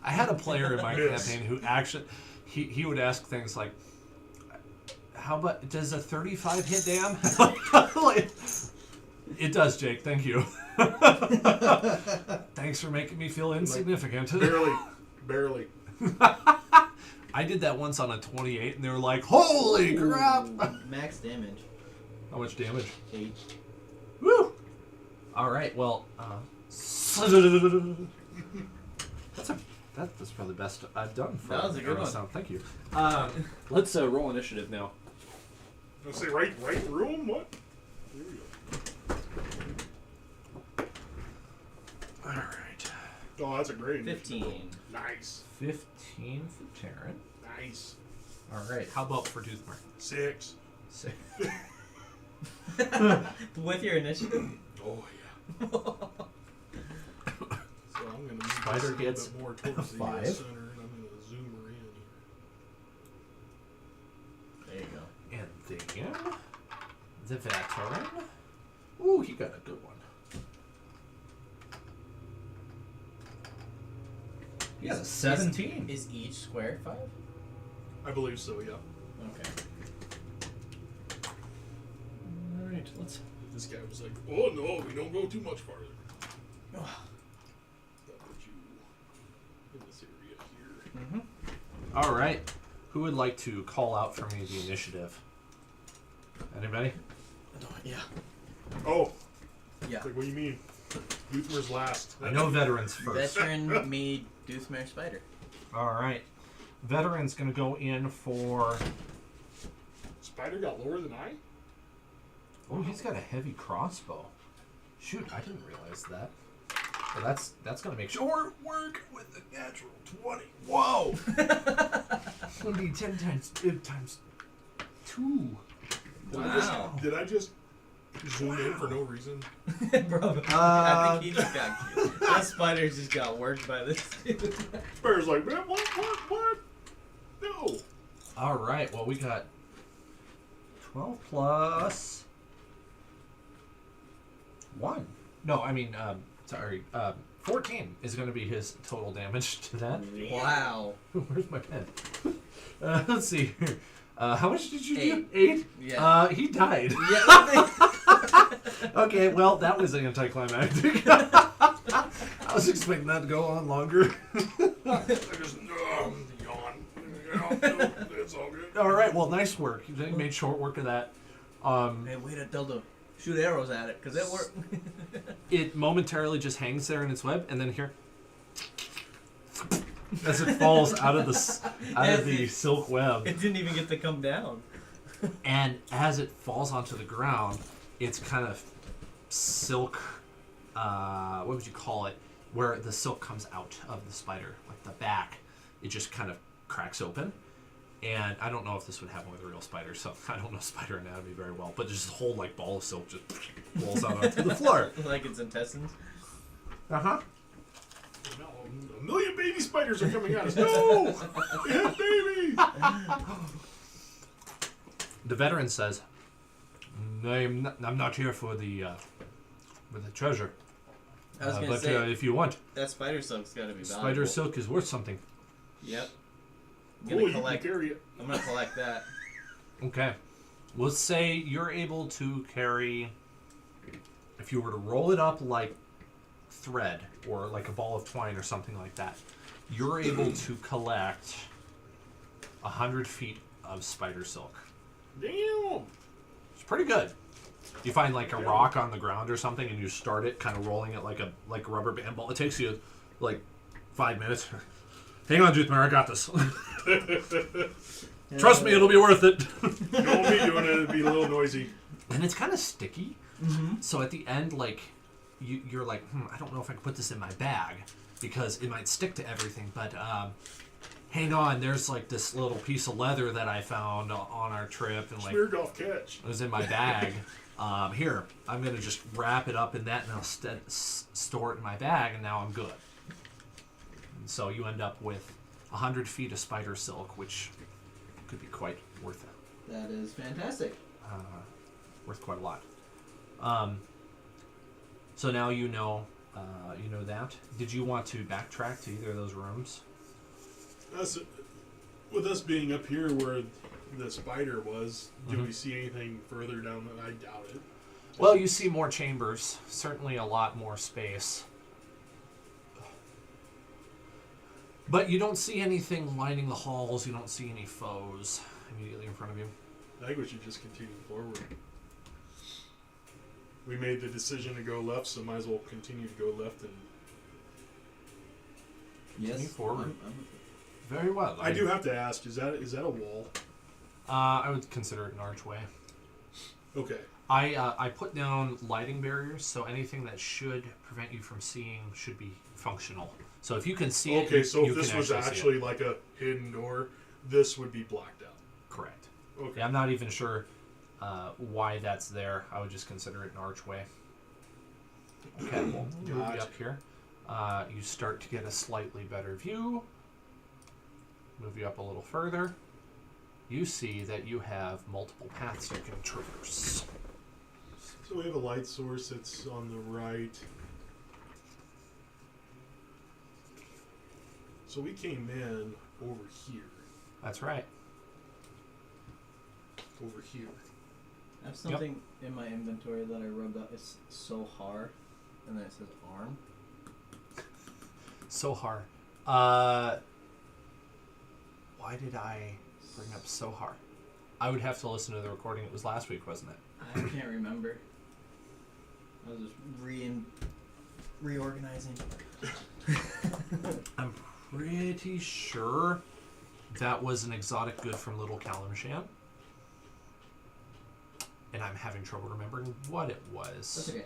S2: I had a player in my campaign who actually he would ask things like, "How about does a 35 hit damn?" Like, it does, Jake. Thank you. Thanks for making me feel insignificant.
S1: Barely.
S2: I did that once on a 28, and they were like, "Holy crap!"
S3: Max damage.
S2: How much damage?
S3: 8.
S2: Woo! All right. Well, that's probably the best I've done for
S3: That was a good
S2: Arrow
S3: one.
S2: Sound. Thank you. Let's roll initiative now.
S1: I'll say right room. What? Here we go.
S2: All right.
S1: Oh, that's a great.
S3: 15.
S1: Nice.
S2: 15 for Taryn.
S1: Nice.
S2: All right. How about for Doothmer?
S1: 6.
S3: With your initiative?
S1: Oh yeah. So I'm gonna move
S2: Spider
S1: this a little
S2: gets
S1: bit more towards the
S2: 5.
S1: center, and I'm gonna zoom her in here.
S3: There you go.
S2: And then the veteran. Ooh, he got a good one. He has a 17.
S3: Is each square 5?
S1: I believe so. Yeah.
S3: Okay.
S2: All right, let's.
S1: This guy was like, "Oh no, we don't go too much farther." That put you in this area here.
S3: Mm-hmm.
S2: All right. Who would like to call out for me the initiative? Anybody?
S3: Yeah.
S1: Oh,
S3: Yeah.
S1: like what do you mean? Youthmer's last.
S2: I know veterans first.
S3: Veteran me, Doothmare Spider.
S2: All right. Veteran's going to go in for...
S1: Spider got lower than I?
S2: Oh, he's got a heavy crossbow. Shoot, I didn't realize that. Well, that's going to make short work with a natural 20. Whoa! It's going to be 10 times 2.
S3: Wow.
S1: Did I just zoom in for no reason?
S3: Bro, I think he just got cute. That spider just got worked by this dude.
S1: Spider's like, man, what? No.
S2: All right, well, we got 12 plus 1. No, I mean, 14 is going to be his total damage to that.
S3: Wow.
S2: Where's my pen? Let's see here. How much did you do?
S3: 8.
S2: 8?
S3: Yeah.
S2: He died.
S3: Yeah.
S2: Okay, well, that was anticlimactic. I was expecting that to go on longer.
S1: I just yawn. No, it's all good.
S2: All right, well, nice work. You made short work of that.
S3: Hey, wait until to shoot arrows at it, because it worked.
S2: It momentarily just hangs there in its web, and then here, as it falls out of the silk web.
S3: It didn't even get to come down.
S2: And as it falls onto the ground, it's kind of silk, what would you call it, where the silk comes out of the spider, like the back, it just kind of cracks open. And I don't know if this would happen with a real spider, so I don't know spider anatomy very well, but just a whole like ball of silk just rolls out onto the floor.
S3: Like its intestines.
S2: Uh-huh.
S1: No, a million baby spiders are coming at us. No! We have babies!
S2: The veteran says, I'm not here for the treasure.
S3: I was gonna
S2: but
S3: say
S2: if you want,
S3: that spider silk's gotta be valuable.
S2: spider silk is worth something.
S3: Yep. I'm
S1: Boy,
S3: gonna
S1: you can
S3: collect.
S1: carry it.
S3: I'm gonna collect that.
S2: Okay. Let's say you're able to carry, if you were to roll it up like thread or like a ball of twine or something like that, you're able to collect 100 feet of spider silk.
S1: Damn!
S2: It's pretty good. You find like a rock on the ground or something and you start it kind of rolling it like a rubber band ball. It takes you like 5 minutes. Hang on, Joothmare, I got this. Trust me, it'll be worth it.
S1: You know me doing it, it'd be a little noisy.
S2: And it's kind of sticky.
S3: Mm-hmm.
S2: So at the end, like, you're like, I don't know if I can put this in my bag because it might stick to everything. But hang on, there's like this little piece of leather that I found on our trip, and like
S1: Smeared off catch.
S2: it was in my bag. Here, I'm gonna just wrap it up in that, and I'll store it in my bag, and now I'm good. And so you end up with 100 feet of spider silk, which could be quite worth it.
S3: That is fantastic.
S2: Worth quite a lot. So now you know that. Did you want to backtrack to either of those rooms?
S1: With us being up here where the spider was, do
S2: Mhm.
S1: we see anything further down the... I doubt it.
S2: Well, you see more chambers. Certainly a lot more space. But you don't see anything lining the halls. You don't see any foes immediately in front of you.
S1: I think we should just continue forward. We made the decision to go left, so might as well continue to go left. And
S3: Yes.
S2: forward. Very well.
S1: I do have to ask: is that a wall?
S2: I would consider it an archway.
S1: Okay.
S2: I put down lighting barriers, so anything that should prevent you from seeing should be functional. So if you can see it,
S1: Okay, so
S2: you
S1: if this
S2: can
S1: was
S2: see it.
S1: actually like a hidden door, this would be blacked out.
S2: Correct.
S1: Okay.
S2: Yeah, I'm not even sure why that's there. I would just consider it an archway. Okay, we'll move you
S1: Gotcha.
S2: up here. You start to get a slightly better view. Move you up a little further. You see that you have multiple paths you can traverse.
S1: So we have a light source that's on the right. So we came in over here.
S2: That's right.
S1: Over here.
S3: I have something in my inventory that I rubbed out. It's so hard, and then it says arm.
S2: Sohar. Why did I bring up Sohar? I would have to listen to the recording. It was last week, wasn't it?
S3: I can't remember. I was just reorganizing.
S2: I'm pretty sure that was an exotic good from Little Kalimshan. And I'm having trouble remembering what it was.
S3: That's okay.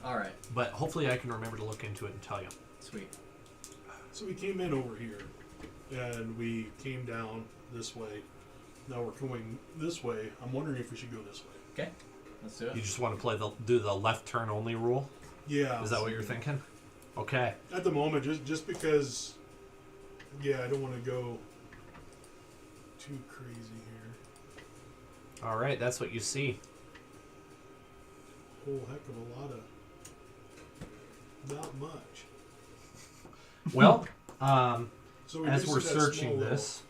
S3: Alright.
S2: But hopefully I can remember to look into it and tell you.
S3: Sweet.
S1: So we came in over here, and we came down this way. Now we're going this way. I'm wondering if we should go this way.
S3: Okay. Let's do it.
S2: You just want to do the left turn only rule?
S1: Yeah.
S2: Is that what you're thinking? Okay.
S1: At the moment, just because, yeah, I don't want to go too crazy here.
S2: All right, that's what you see.
S1: Whole heck of a lot of, not much.
S2: Well,
S1: So we
S2: as
S1: just
S2: we're
S1: see that
S2: searching
S1: small
S2: this,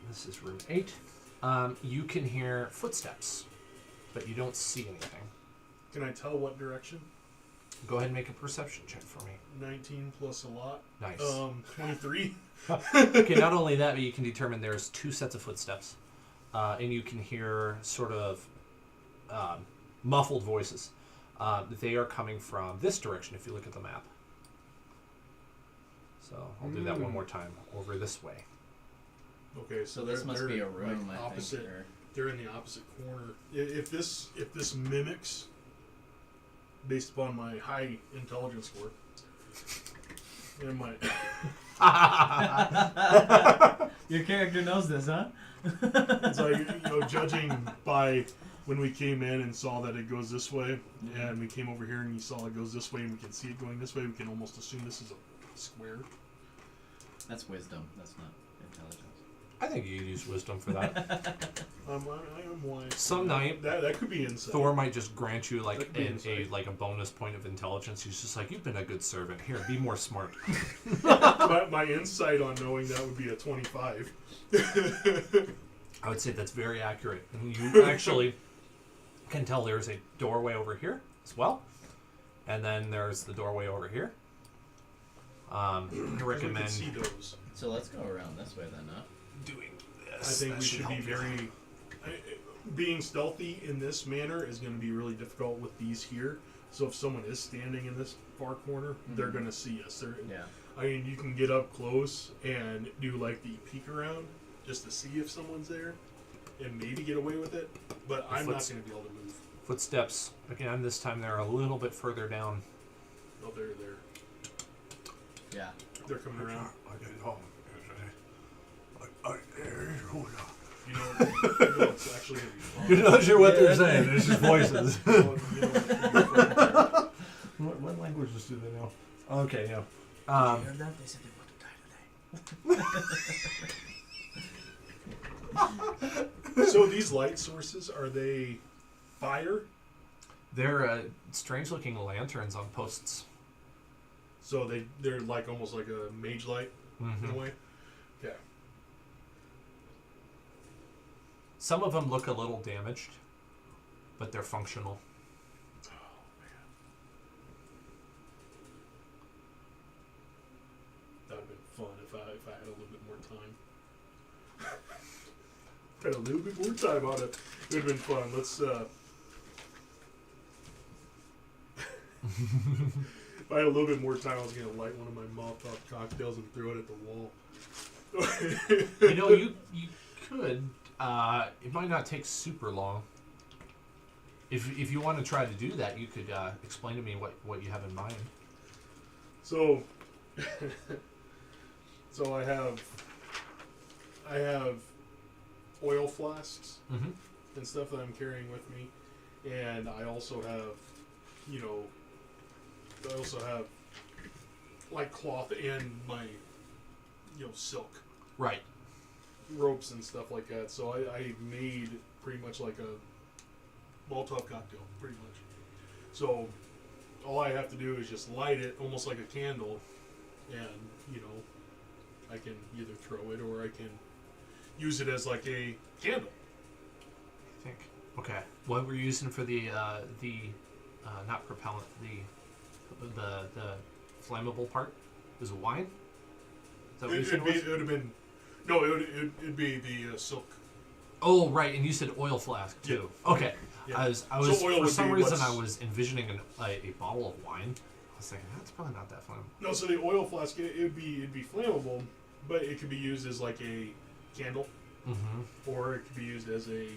S2: this is room 8. You can hear footsteps, but you don't see anything.
S1: Can I tell what direction?
S2: Go ahead and make a perception check for me.
S1: 19 plus a lot.
S2: Nice.
S1: 23.
S2: Okay, not only that, but you can determine there's 2 sets of footsteps, and you can hear sort of muffled voices. They are coming from this direction if you look at the map. So I'll do that one more time. Over this way.
S1: Okay,
S3: So this must be a room,
S1: like
S3: I
S1: opposite.
S3: think. Or...
S1: They're in the opposite corner. If this mimics, based upon my high intelligence score, and my
S3: Your character knows this, huh?
S1: so judging by when we came in and saw that it goes this way, and we came over here and you saw it goes this way, and we can see it going this way, we can almost assume this is a square.
S3: That's wisdom. That's not intelligence.
S2: I think you could use wisdom for that.
S1: I am wise.
S2: Some night,
S1: That could be insight.
S2: Thor might just grant you
S1: That could be
S2: a
S1: insight.
S2: a bonus point of intelligence. He's just like, you've been a good servant. Here, be more smart.
S1: my insight on knowing that would be a 25.
S2: I would say that's very accurate. And you actually can tell there's a doorway over here as well. And then there's the doorway over here. I
S1: We can
S2: recommend
S1: see those.
S3: So let's go around this way then, huh?
S2: doing
S1: I
S2: this.
S1: think
S2: That
S1: we should be
S2: help you.
S1: very. Being stealthy in this manner is going to be really difficult with these here. So if someone is standing in this far corner, they're going to see us.
S3: Yeah.
S1: I mean, you can get up close and do like the peek around just to see if someone's there, and maybe get away with it. But I'm not going to be able to move.
S2: Footsteps. Again, this time they're a little bit further down.
S1: Oh, they're there.
S3: Yeah.
S1: They're coming around. You know it's actually going to be fun.
S2: You're not sure what they're saying. It's just voices.
S1: You know it's gonna be fun.
S2: What languages do they know? Okay, yeah.
S3: You heard that? They said they want to die today.
S1: So these light sources, are they fire?
S2: They're strange-looking lanterns on posts.
S1: So they're like almost like a mage light in a way? Yeah.
S2: Some of them look a little damaged, but they're functional.
S1: Oh, man. That would have been fun if I had a little bit more time. If I had a little bit more time on it, it would have been fun. Let's, if I had a little bit more time, I was going to light one of my Molotov cocktails and throw it at the wall.
S2: You know, you could. It might not take super long. If you want to try to do that, you could explain to me what you have in mind.
S1: So, so I have oil flasks and stuff that I'm carrying with me, and I also have, like cloth and my, silk
S2: Right.
S1: ropes and stuff like that. So I made pretty much like a Molotov cocktail, pretty much. So all I have to do is just light it almost like a candle, and I can either throw it or I can use it as like a candle.
S2: I think. Okay. What we're using for the not propellant, the flammable part is wine. Is that what you said?
S1: It would have been. No, it'd be the silk.
S2: Oh, right, and you said oil flask too.
S1: Yeah.
S2: Okay,
S1: Yeah.
S2: I was
S1: So oil
S2: for
S1: would
S2: some
S1: be
S2: reason
S1: what's-
S2: I was envisioning a bottle of wine. I was thinking that's probably not that flammable.
S1: No, so the oil flask it'd be flammable, but it could be used as like a candle,
S2: Mm-hmm.
S1: or it could be used as a.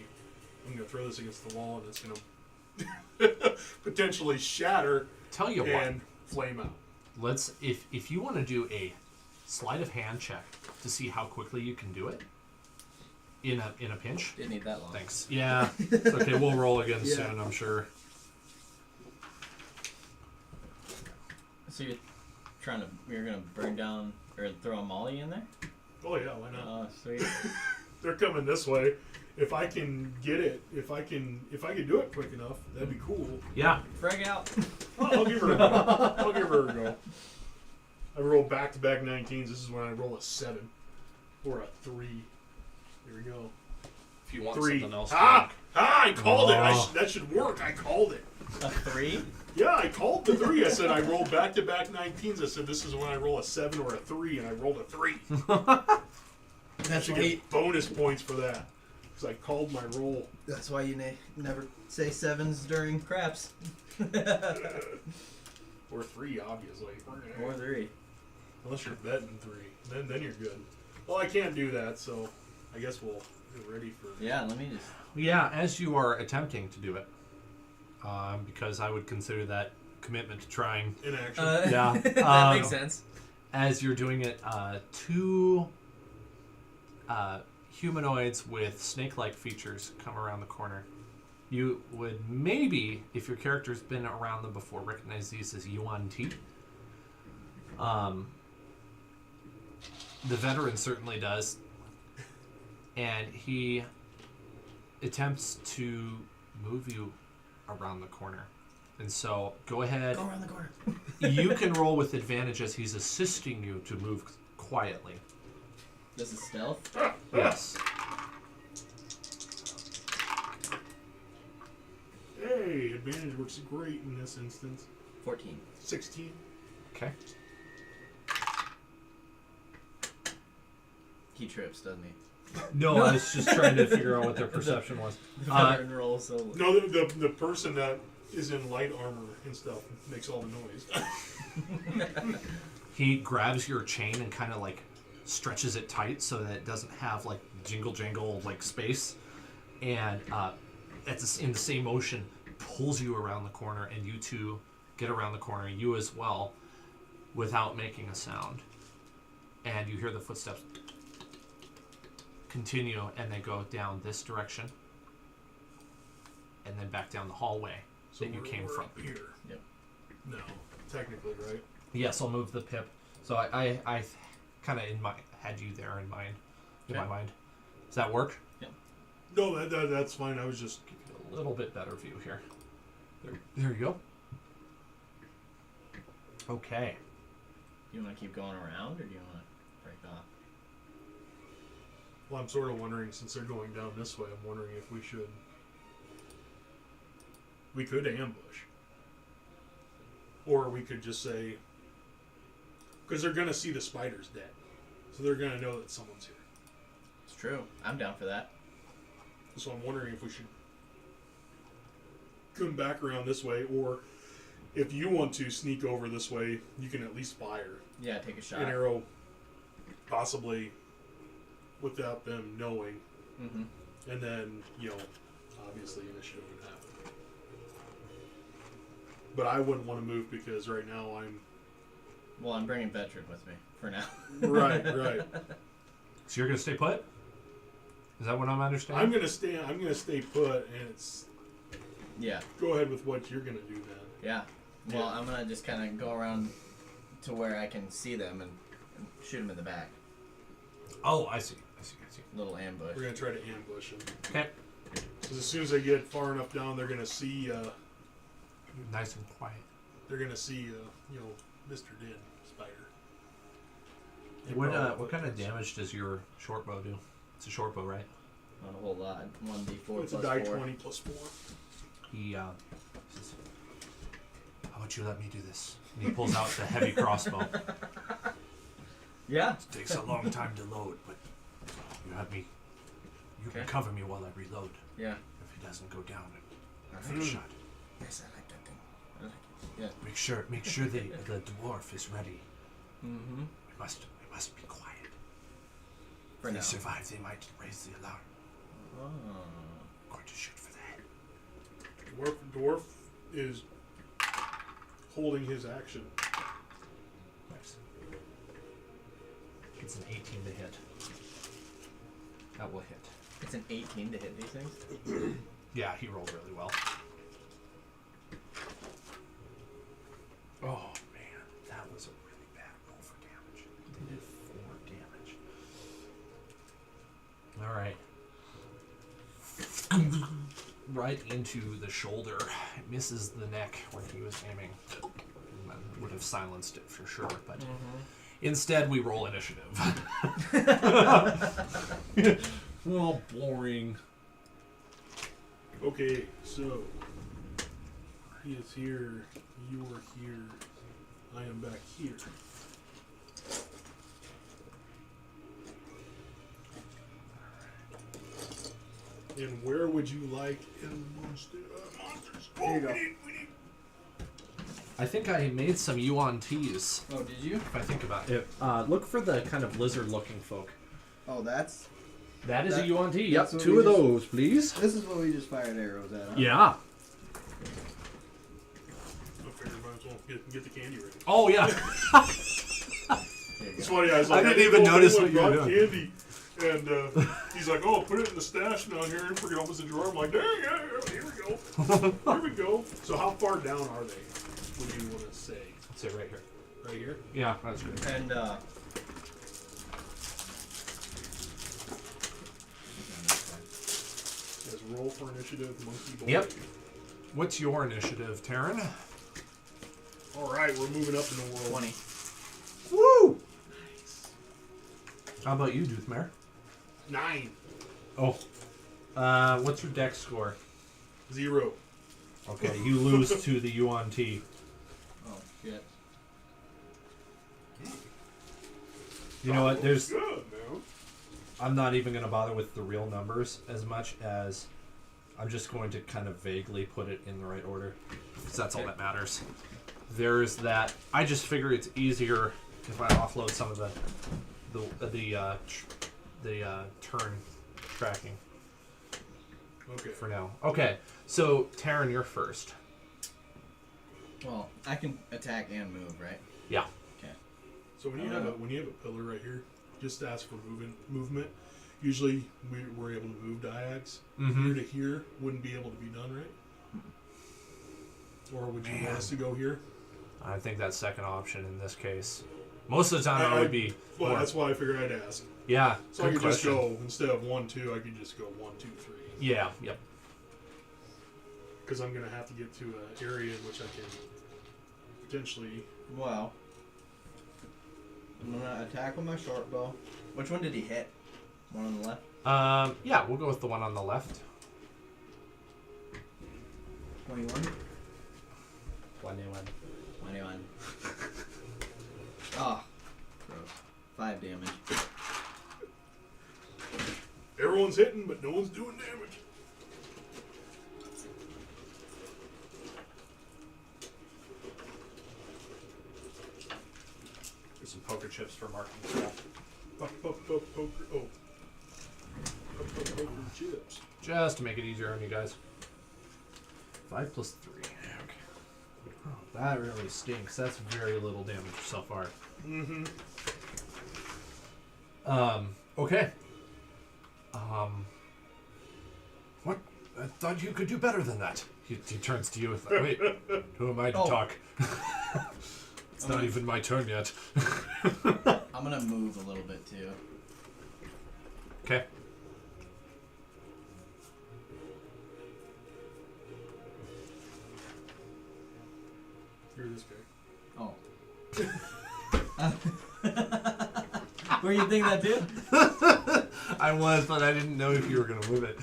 S1: I'm gonna throw this against the wall, and it's gonna potentially shatter
S2: Tell you what,
S1: and flame out.
S2: let's if you want to do a sleight of hand check to see how quickly you can do it in a pinch.
S3: Didn't need that long.
S2: Thanks. Yeah. It's okay. We'll roll again
S1: Yeah.
S2: soon, I'm sure.
S3: So you're gonna burn down or throw a molly in there?
S1: Oh yeah, why not?
S3: Oh, sweet.
S1: They're coming this way. If I can get it, if I can do it quick enough, that'd be cool.
S2: Yeah.
S3: Frag out.
S1: I'll give her a go. I'll give her a go. I roll back-to-back 19s. This is when I roll a 7 or a 3. Here we go.
S4: If you want
S1: 3.
S4: something else.
S1: I called it.
S2: Oh.
S1: That should work. I called it.
S3: A 3?
S1: Yeah, I called the 3. I said I roll back-to-back 19s. I said this is when I roll a 7 or a 3, and I rolled a 3.
S3: That's
S1: I
S3: why.
S1: get bonus points for that because I called my roll.
S3: That's why you never say 7s during craps.
S1: Or 3, obviously.
S3: Or 3.
S1: Unless you're betting 3, then you're good. Well, I can't do that, so I guess we'll get ready for.
S3: Yeah, let me just.
S2: Yeah, as you are attempting to do it, because I would consider that commitment to trying.
S1: In action.
S2: Yeah.
S3: That makes sense.
S2: As you're doing it, two humanoids with snake-like features come around the corner. You would maybe, if your character's been around them before, recognize these as Yuan Ti. The veteran certainly does. And he attempts to move you around the corner. And so, go ahead.
S3: Go around the corner.
S2: You can roll with advantage as he's assisting you to move quietly.
S3: This is stealth.
S2: Yes.
S1: Hey, advantage works great in this instance.
S3: 14.
S1: 16.
S2: Okay.
S3: He trips, doesn't he?
S2: No, I was just trying to figure out what their perception was.
S3: The veteran rolls so.
S1: No, the person that is in light armor and stuff makes all the noise.
S2: He grabs your chain and kind of like stretches it tight so that it doesn't have like jingle like space, and in the same motion pulls you around the corner, and you two get around the corner, you as well, without making a sound. And you hear the footsteps continue, and they go down this direction, and then back down the hallway that you came
S1: we're
S2: from.
S1: up here.
S3: Yep.
S1: No, technically, right?
S2: Yes, I'll move the pip. So I kind of had you there in mind, in my mind. Does that work?
S1: No, that's fine. I was just.
S2: Give you a little bit better view here. There you go. Okay.
S3: You want to keep going around, or do you want to break off?
S1: Well, I'm sort of wondering, since they're going down this way, I'm wondering if we should. We could ambush. Or we could just say. Because they're going to see the spiders dead. So they're going to know that someone's here.
S3: It's true. I'm down for that.
S1: So I'm wondering if we should come back around this way, or if you want to sneak over this way, you can at least fire
S3: Yeah, take a shot.
S1: an arrow, possibly without them knowing.
S3: Mm-hmm.
S1: And then, obviously initiative would happen. But I wouldn't want to move because right now
S3: Well, I'm bringing veteran with me for now.
S1: Right.
S2: So you're gonna stay put? Is that what I'm understanding?
S1: I'm gonna stay put, and it's.
S3: Yeah.
S1: Go ahead with what you're gonna do then.
S3: Yeah. Well,
S1: Yeah.
S3: I'm gonna just kind of go around to where I can see them and shoot them in the back.
S2: Oh, I see.
S3: Little ambush.
S1: We're gonna try to ambush them.
S2: Okay.
S1: Because as soon as they get far enough down, they're gonna see.
S2: Nice and quiet.
S1: They're gonna see, Mr. Dead Spider. And
S2: What
S1: probably
S2: kind of
S1: that's-
S2: damage does your short bow do? It's a short bow, right?
S3: Not a whole lot. 1d4
S1: It's a
S3: plus
S1: die
S3: 4.
S1: 20 plus 4.
S2: He says, about you let me do this? And he pulls out the heavy crossbow.
S3: Yeah.
S2: It takes a long time to load, but you have me. You can
S3: Okay.
S2: cover me while I reload.
S3: Yeah.
S2: If he doesn't go down in
S3: Alright.
S2: first shot.
S3: Yes, I like that thing. I like it. Yeah.
S2: Make sure the dwarf is ready.
S3: Mm-hmm.
S2: We must be quiet.
S3: For
S2: If
S3: now.
S2: they survive, they might raise the alarm.
S3: Oh.
S2: I'm going to shoot for the head.
S1: Dwarf is holding his action.
S2: Nice. It's an 18 to hit. That will hit.
S3: It's an 18 to hit these things?
S2: Yeah, he rolled really well. Oh man, that was a really bad roll for damage. They did 4 damage. Alright. Right into the shoulder. It misses the neck when he was aiming. Would have silenced it for sure, but instead we roll initiative. Oh, boring.
S1: Okay, so he is here. You are here. I am back here. And where would you like in monsters?
S3: Here you go.
S1: We need.
S2: I think I made some Yuan teas.
S3: Oh, did you?
S2: If I think about it. Look for the kind of lizard-looking folk.
S3: Oh, that's...
S2: That is a
S3: That-
S2: Yuan tea. Yep,
S3: that's what
S2: 2
S3: we
S2: of
S3: just-
S2: those, please.
S3: This is what we just fired arrows at, huh?
S2: Yeah.
S1: I figured might as well get the candy ready.
S2: Oh, yeah.
S3: There you
S1: It's
S3: go.
S1: funny. I was like,
S2: I didn't
S1: didn't
S2: even
S1: know if
S2: notice
S1: anyone
S2: what you were
S1: brought candy. And he's like, "Oh, put it in the stash down here and forget opens the drawer." I'm like, "Dang, yeah, here we go, here we go." So how far down are they? Would you want to say?
S2: Let's say right here.
S1: Right here.
S2: Yeah, that's good.
S3: And,
S1: Let's roll for initiative, monkey boy.
S2: Yep. What's your initiative, Taryn?
S1: All right, we're moving up in the world.
S3: 20.
S2: Woo! How about you, Doothmare?
S1: 9.
S2: Oh. What's your dex score?
S1: 0.
S2: Okay, you lose to the Yuan tea.
S3: Oh, shit.
S2: You know what? There's.
S1: Good, man.
S2: I'm not even going to bother with the real numbers as much as I'm just going to kind of vaguely put it in the right order. Because that's all that matters. There's that. I just figure it's easier if I offload some of the turn tracking
S1: Okay.
S2: for now. Okay, so Taryn, you're first.
S3: Well, I can attack and move, right?
S2: Yeah.
S3: Okay.
S1: So when you have a pillar right here, just ask for movement. Usually we're able to move diags. Here to here wouldn't be able to be done, right? Or would you want us to go here?
S2: I think that second option in this case. Most of the time, it would be.
S1: Well,
S2: more-
S1: that's why I figured I'd ask.
S2: Yeah.
S1: So I
S2: good
S1: could just
S2: question.
S1: go instead of 1, 2. I could just go 1, 2, 3.
S2: Yeah. Yep.
S1: Because I'm gonna have to get to an area in which I can potentially.
S3: Well, I'm gonna attack with my short bow. Which one did he hit? One on the left?
S2: Yeah, we'll go with the one on the left.
S3: 21?
S2: 21.
S3: 21. Oh, gross. 5 damage.
S1: Everyone's hitting, but no one's doing damage.
S2: There's some poker chips for marking stuff.
S1: Poker. Oh. Poker chips.
S2: Just to make it easier on you guys. 5 plus 3. Okay. Oh, that really stinks. That's very little damage so far.
S1: Mm-hmm.
S2: Okay. What? I thought you could do better than that. He turns to you with, wait, who am I to talk? It's not even my turn yet.
S3: I'm gonna move a little bit too.
S2: Okay.
S1: You're this guy.
S3: Oh. Were you thinking that too?
S2: I was, but I didn't know if you were going to move it.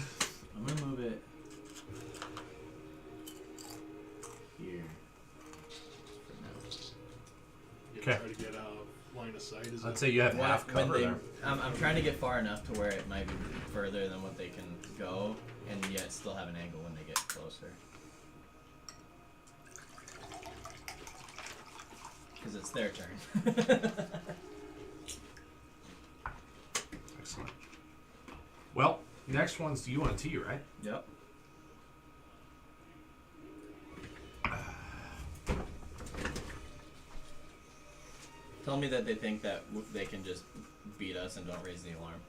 S3: I'm gonna move it here.
S2: Okay.
S1: Try to get out of line of sight. Is
S2: I'd
S1: that
S2: say you have half
S3: When
S2: cover
S3: they,
S2: there.
S3: I'm trying to get far enough to where it might be further than what they can go, and yet still have an angle when they get closer. Because it's their turn.
S2: Excellent. Well, next one's UNT, right?
S3: Yep. Tell me that they think that they can just beat us and don't raise the alarm.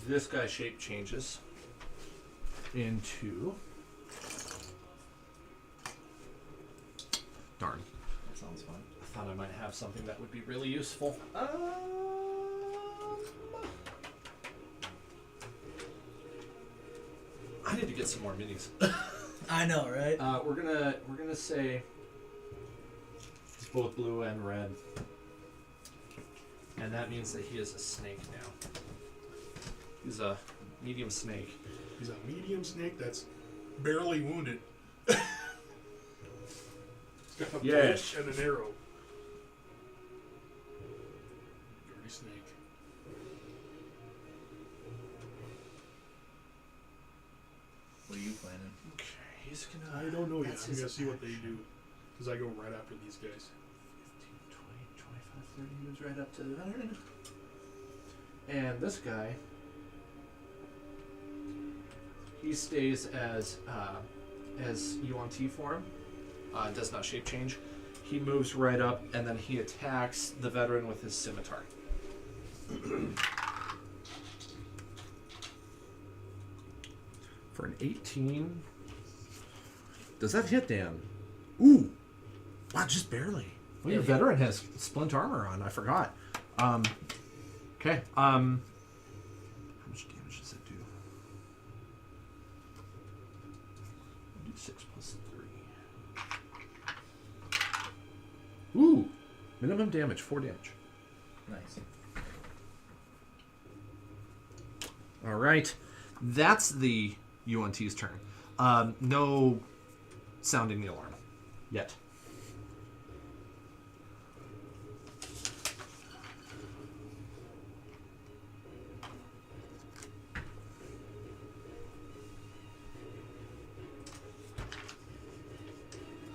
S2: This guy's shape changes into... Darn.
S3: That sounds fun.
S2: I thought I might have something that would be really useful. I need to get some more minis.
S3: I know, right?
S2: We're gonna say it's both blue and red, and that means that he is a snake now. He's a medium snake.
S1: He's a medium snake that's barely wounded. He's got a
S2: Yes.
S1: bush and an arrow. Dirty snake.
S3: What are you planning?
S2: Okay, he's gonna.
S1: I don't know yet.
S2: That's
S1: I'm
S2: his
S1: gonna see what they
S2: action.
S1: do. Because I go right after these guys.
S2: 15, 20, 25, 30 moves right up to the 100. And this guy, he stays as UNT form, does not shape change. He moves right up, and then he attacks the veteran with his scimitar. For an 18. Does that hit, Dan? Ooh! Wow, just barely. Well, your veteran has splint armor on. I forgot. Okay. How much damage does that do? 6 plus 3. Ooh! Minimum damage, 4 damage.
S3: Nice.
S2: All right. That's the UNT's turn. No sounding the alarm yet.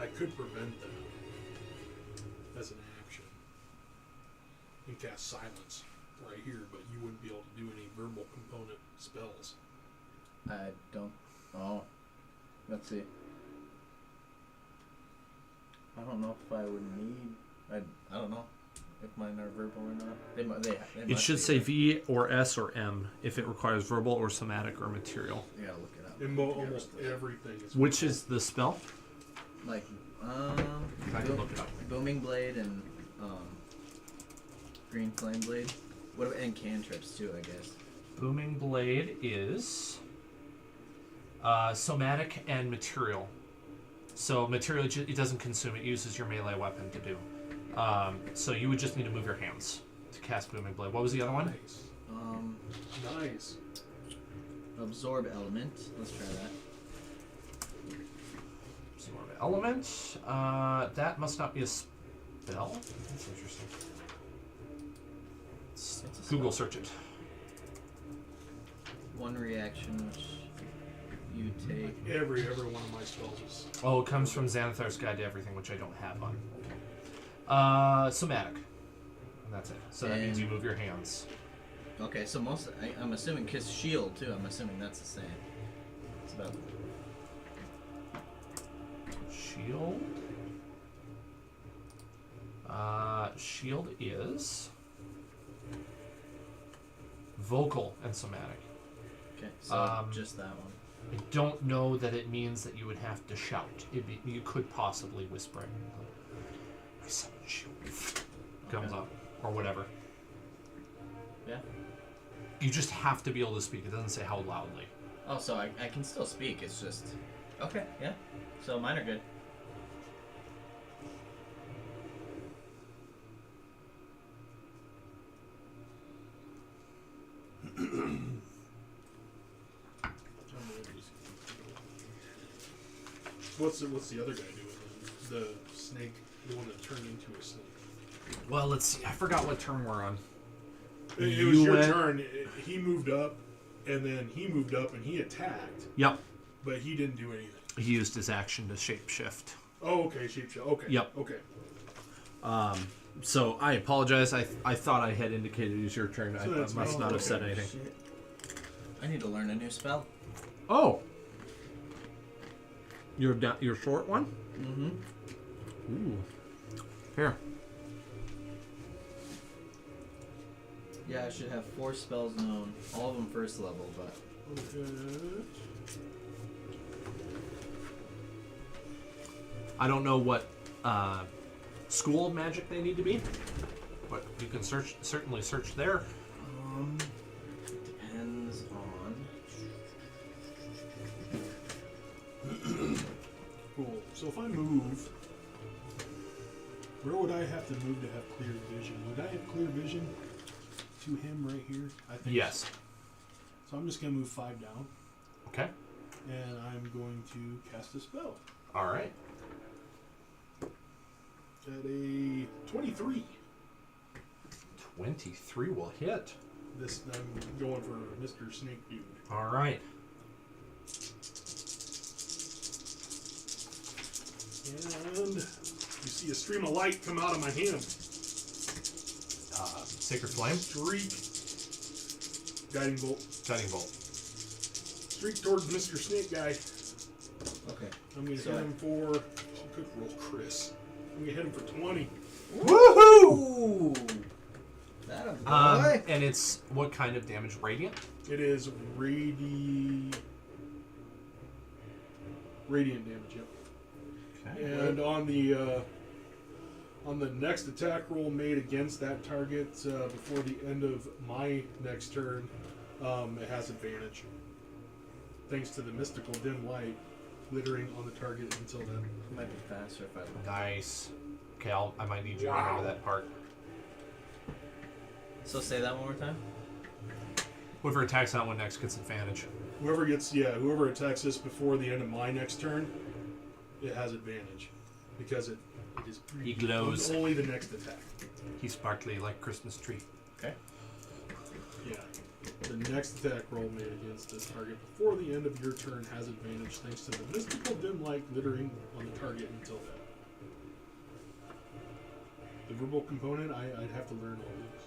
S1: I could prevent that as an action. You can cast silence right here, but you wouldn't be able to do any verbal component spells.
S3: I don't. Oh. Let's see. I don't know if I would need. I don't know if mine are verbal or not. They
S2: It
S3: must
S2: should
S3: be,
S2: say
S3: right?
S2: V or S or M if it requires verbal or somatic or material.
S3: You gotta look it up.
S1: And almost everything is.
S2: Which is the spell?
S3: Like,
S2: I can look it up.
S3: Booming Blade and Green Flame Blade. What about, and cantrips too, I guess.
S2: Booming Blade is somatic and material. So material, it doesn't consume. It uses your melee weapon to do. So you would just need to move your hands to cast Booming Blade. What was the other one?
S1: Nice. Nice.
S3: Absorb Element. Let's try that.
S2: Absorb Element. That must not be a spell. That's interesting.
S3: It's a
S2: Google
S3: spell.
S2: search it.
S3: One reaction which you take.
S1: Every one of my spells is.
S2: Oh, it comes from Xanathar's Guide to Everything, which I don't have on. Somatic. And that's it. So that means you move your hands.
S3: Okay, so I'm assuming kiss shield too. I'm assuming that's the same. It's about.
S2: Shield. Shield is vocal and somatic.
S3: Okay, so just that one.
S2: I don't know that it means that you would have to shout. You could possibly whisper it. I summon shield. Comes
S3: Okay.
S2: up. Or whatever.
S3: Yeah.
S2: You just have to be able to speak. It doesn't say how loudly.
S3: Oh, so I can still speak. It's just. Okay, yeah. So mine are good.
S1: What's the other guy doing? The snake, the one that turned into a snake.
S2: Well, let's see. I forgot what turn we're on.
S1: It was your turn. He moved up, and then he moved up, and he attacked.
S2: Yep.
S1: But he didn't do anything.
S2: He used his action to shapeshift.
S1: Oh, okay, shapeshift. Okay.
S2: Yep.
S1: Okay.
S2: So I apologize. I thought I had indicated it was your turn.
S1: So
S2: I must not have said anything.
S3: Shit. I need to learn a new spell.
S2: Oh. Your short one?
S3: Mm-hmm.
S2: Ooh. Here.
S3: Yeah, I should have 4 spells known. All of them first level, but...
S1: Okay.
S2: I don't know what school of magic they need to be, but you can certainly search there.
S3: Depends on...
S1: Cool. So if I move, where would I have to move to have clear vision? Would I have clear vision to him right here? I think.
S2: Yes.
S1: So I'm just going to move 5 down,
S2: Okay.
S1: and I'm going to cast a spell
S2: All right.
S1: at a 23.
S2: 23 will hit.
S1: This I'm going for Mr. Snake Dude.
S2: All right.
S1: And you see a stream of light come out of my hand.
S2: Sacred Flame.
S1: Streak. Guiding bolt.
S2: Guiding Bolt.
S1: Streak towards Mr. Snake Guy.
S3: Okay.
S1: I'm going to hit him for... Good roll, Chris. I'm going to hit him for 20.
S2: Woohoo!
S3: Ooh! That a boy!
S2: And it's what kind of damage? Radiant?
S1: It is radiant damage, yep.
S2: Okay.
S1: And on the next attack roll made against that target before the end of my next turn, it has advantage. Thanks to the mystical dim light glittering on the target until then.
S3: It might be faster if I...
S2: Nice. Okay, I might need you to remember that part.
S3: So say that one more time?
S2: Whoever attacks that one next gets advantage.
S1: Whoever attacks this before the end of my next turn, it has advantage. Because it is
S2: He glows.
S1: only the next attack.
S2: He's sparkly like Christmas tree.
S3: Okay.
S1: Yeah. The next attack roll made against this target before the end of your turn has advantage thanks to the mystical dim light glittering on the target until then. The verbal component, I'd have to learn all these.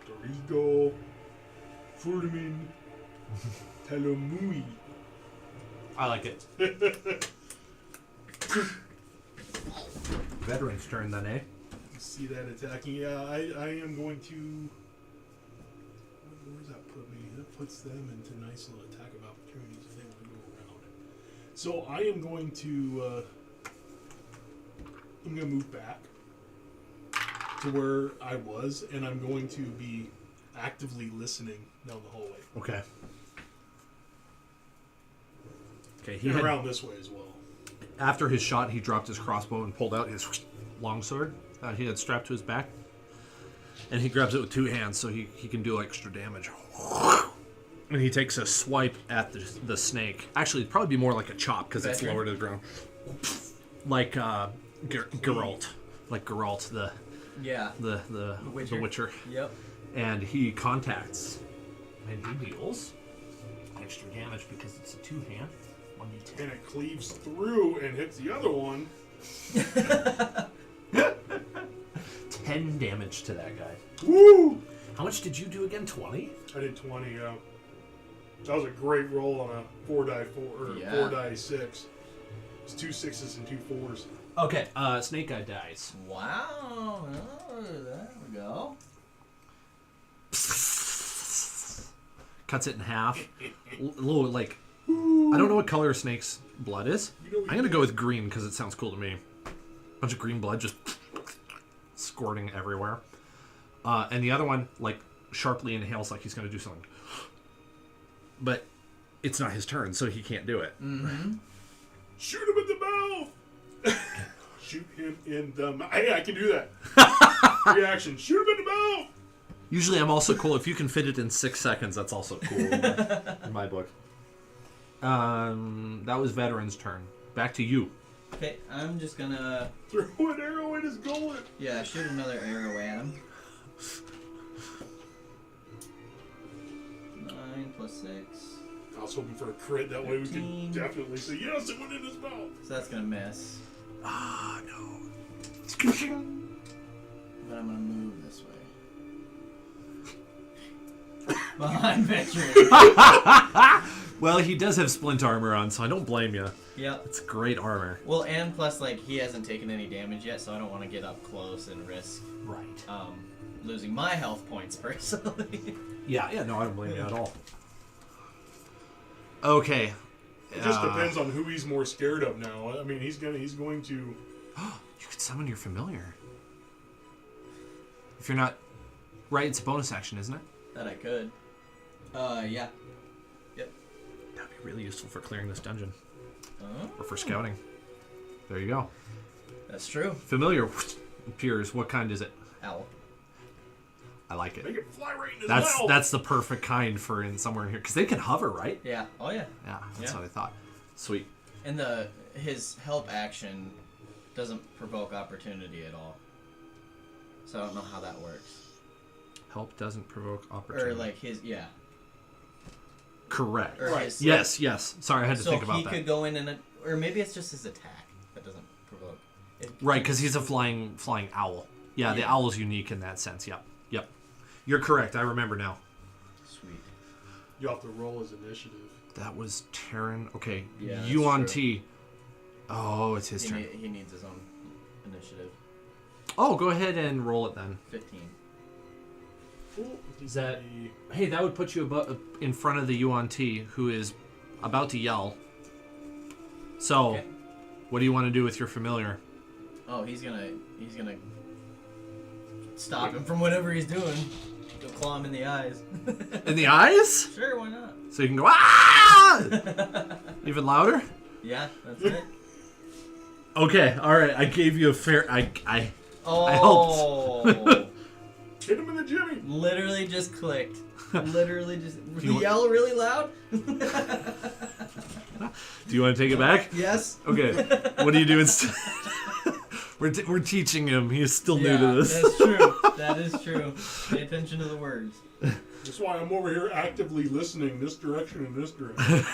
S1: Dorigo, Furmin, Telomui.
S2: I like it. Veteran's turn then, eh?
S1: See that attacking? Yeah, I am going to... Where does that put me? That puts them into nice little attack of opportunities if they want to go around. So I am going to... I'm going to move back to where I was, and I'm going to be actively listening down the hallway.
S2: Okay. Okay,
S1: And around this way as well.
S2: After his shot, he dropped his crossbow and pulled out his longsword. He had strapped to his back. And he grabs it with 2 hands so he can do extra damage. And he takes a swipe at the snake. Actually, it'd probably be more like a chop because it's lower to the ground. Like Geralt. Like Geralt, the Witcher.
S3: Yep.
S2: And he contacts. And he deals extra damage because it's a 2-hand. 1d10.
S1: And it cleaves through and hits the other one.
S2: 10 damage to that guy.
S1: Woo!
S2: How much did you do again? 20?
S1: I did 20, yeah. That was a great roll on a 4-die-6. It's 2 6s and 2 4s.
S2: Okay, Snake Guy dies.
S3: Wow. Oh, there we go.
S2: Cuts it in half. Little, like, I don't know what color a snake's blood is. I'm going to go with green because it sounds cool to me. Bunch of green blood just squirting everywhere. And the other one, like, sharply inhales like he's going to do something. But it's not his turn, so he can't do it.
S3: Mm-hmm.
S1: Shoot him in the mouth! Shoot him in the mouth. Hey, I can do that. Reaction. Shoot him in the mouth!
S2: Usually I'm also cool. If you can fit it in 6 seconds, that's also cool in my book. That was Veteran's turn. Back to you.
S3: Okay, I'm just gonna
S1: Throw an arrow in his gullet.
S3: shoot another arrow at him. 9 plus 6.
S1: I was hoping for a crit. That way we
S3: 15.
S1: could definitely say, yes, it went in his mouth.
S3: So that's gonna miss.
S2: Ah, no.
S3: But I'm gonna move this way. Behind Veteran.
S2: Well, he does have splint armor on, so I don't blame you.
S3: Yep.
S2: It's great armor.
S3: Well, and plus, like, he hasn't taken any damage yet, so I don't want to get up close and risk
S2: Right.
S3: losing my health points personally.
S2: Yeah, no, I don't blame you at all. Okay.
S1: It just depends on who he's more scared of now. I mean, he's going to.
S2: You could summon your familiar. If you're not... Right, it's a bonus action, isn't it?
S3: That I could. Yeah. Yep.
S2: That'd be really useful for clearing this dungeon.
S3: Oh.
S2: Or for scouting. There you go.
S3: That's true.
S2: Familiar appears. What kind is it?
S3: Owl.
S1: I like it. Make it fly right in his
S2: That's
S1: mouth.
S2: that's the perfect kind for in somewhere in here because they can hover, right?
S3: Yeah. Oh yeah.
S2: Yeah, that's what I thought. Sweet.
S3: And his help action doesn't provoke opportunity at all. So I don't know how that works.
S2: Help doesn't provoke opportunity.
S3: Or like his
S2: Correct.
S3: Or
S1: Right.
S3: his,
S2: Yes. Sorry, I had to
S3: so
S2: think about
S3: he
S2: that.
S3: could go in and or maybe it's just his attack that doesn't provoke.
S2: Right, because he's a flying owl. Yeah, the owl's unique in that sense. Yep. You're correct. I remember now.
S3: Sweet.
S1: You have to roll his initiative.
S2: That was Terran. Okay.
S3: Yeah,
S2: you
S3: that's
S2: on
S3: true.
S2: T. Oh, it's his turn.
S3: He needs his own initiative.
S2: Oh, go ahead and roll it then.
S3: 15.
S2: Is that... Hey, that would put you in front of the Yuan T, who is about to yell. So,
S3: Okay.
S2: what do you want to do with your familiar?
S3: Oh, he's gonna stop him from whatever he's doing. Go claw him in the eyes.
S2: In the eyes?
S3: Sure, why not?
S2: So you can go, ah! Even louder?
S3: Yeah, that's it.
S2: Okay, alright, I gave you a fair... I
S3: Oh!
S1: Hit him in the jimmy.
S3: Literally just clicked. Literally just...
S2: You want-
S3: yell really loud?
S2: Do you want to take it back?
S3: Yes.
S2: Okay, what do you do instead? We're teaching him. He's still new to this.
S3: That's true. That is true. Pay attention to the words.
S1: That's why I'm over here actively listening this direction and this direction.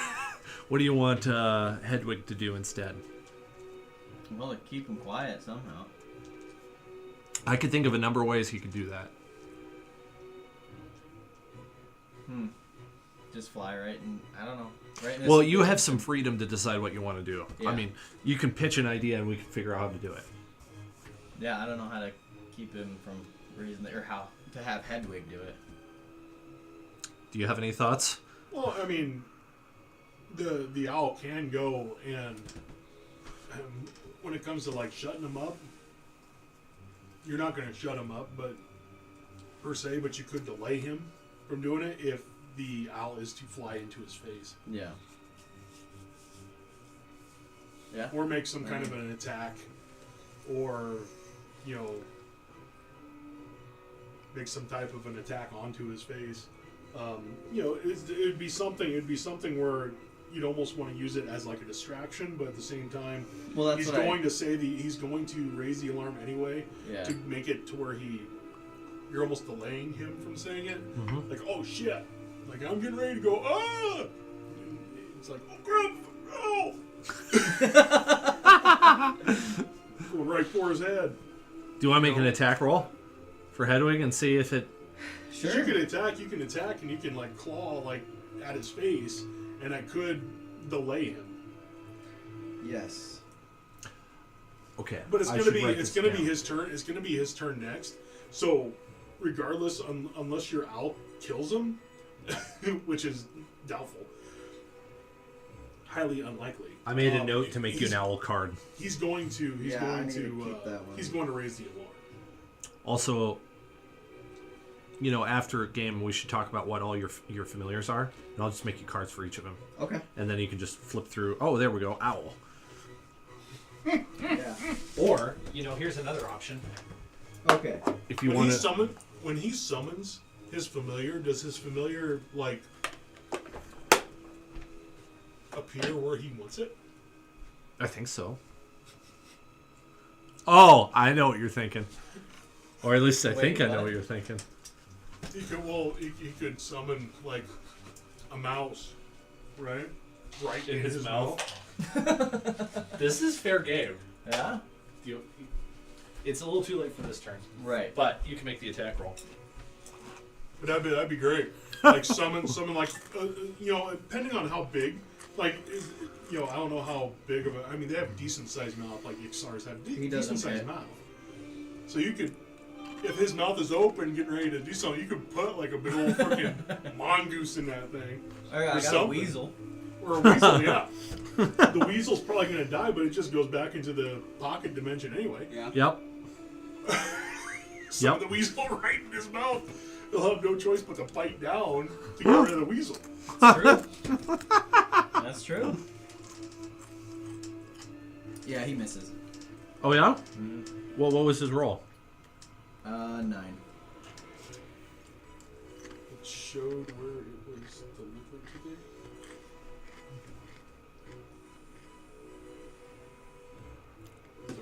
S2: What do you want Hedwig to do instead?
S3: Well, to keep him quiet somehow.
S2: I could think of a number of ways he could do that.
S3: Just fly right and I don't know. Right. In
S2: Well, you have some freedom to decide what you want to do.
S3: Yeah.
S2: I mean, you can pitch an idea and we can figure out how to do it.
S3: Yeah, I don't know how to keep him from reason or how to have Hedwig do it.
S2: Do you have any thoughts?
S1: Well, I mean, the owl can go and when it comes to like shutting him up, you're not going to shut him up, but per se, but you could delay him from doing it if the owl is to fly into his face.
S3: Yeah. Yeah.
S1: Or make some kind of an attack, or, you know, make some type of an attack onto his face. You know, it'd be something where you'd almost want to use it as like a distraction, but at the same time,
S3: Well, that's
S1: he's
S3: what
S1: going to say he's going to raise the alarm anyway
S3: Yeah.
S1: to make it to where you're almost delaying him from saying it.
S2: Mm-hmm.
S1: Like, oh shit, like I'm getting ready to go. Ah, and it's like, oh crap, oh. Going right for his head.
S2: Do you want to make an attack roll for Hedwig and see if it...
S1: Sure. You can attack, and you can like claw like at his face, and I could delay him.
S3: Yes.
S2: Okay.
S1: But it's
S2: I
S1: gonna
S2: should
S1: be
S2: write
S1: it's
S2: this
S1: gonna be
S2: down.
S1: his turn. It's gonna be his turn next. So, regardless, unless your owl kills him, which is doubtful, highly unlikely.
S2: I made a note to make you an owl card.
S1: He's going to. He's
S3: Yeah, I
S1: going
S3: need to
S1: to.
S3: keep that one.
S1: He's going to raise the alarm.
S2: Also, you know, after a game, we should talk about what all your familiars are, and I'll just make you cards for each of them,
S3: Okay.
S2: and then you can just flip through. Oh, there we go, owl.
S3: Yeah.
S4: Or, you know, here's another option.
S3: Okay.
S2: If you
S1: When
S2: want
S1: he
S2: to,
S1: when he summons his familiar, does his familiar like appear where he wants it?
S2: I think so. Oh, I know what you're thinking. Or at least I think I know what you're thinking.
S1: He could summon, like, a mouse, right? Right
S4: In his mouth. This is fair game.
S3: Yeah?
S4: It's a little too late for this turn.
S3: Right.
S4: But you can make the attack roll.
S1: But that'd be great. Like, summon like, depending on how big, like, I don't know how big of I mean, they have a decent-sized mouth, like Ixars have decent-sized mouth. So you could, if his mouth is open, getting ready to do something, you could put, like, a big old freaking mongoose in that thing.
S3: I got a weasel.
S1: Or a weasel, yeah. The weasel's probably going to die, but it just goes back into the pocket dimension anyway.
S3: Yeah.
S2: Yep.
S1: The weasel right in his mouth. He'll have no choice but to bite down to get rid of the weasel.
S3: That's true. That's true. Yeah, he misses.
S2: Oh, yeah?
S3: Mm-hmm.
S2: Well, what was his roll?
S3: 9.
S1: It showed where it was delivered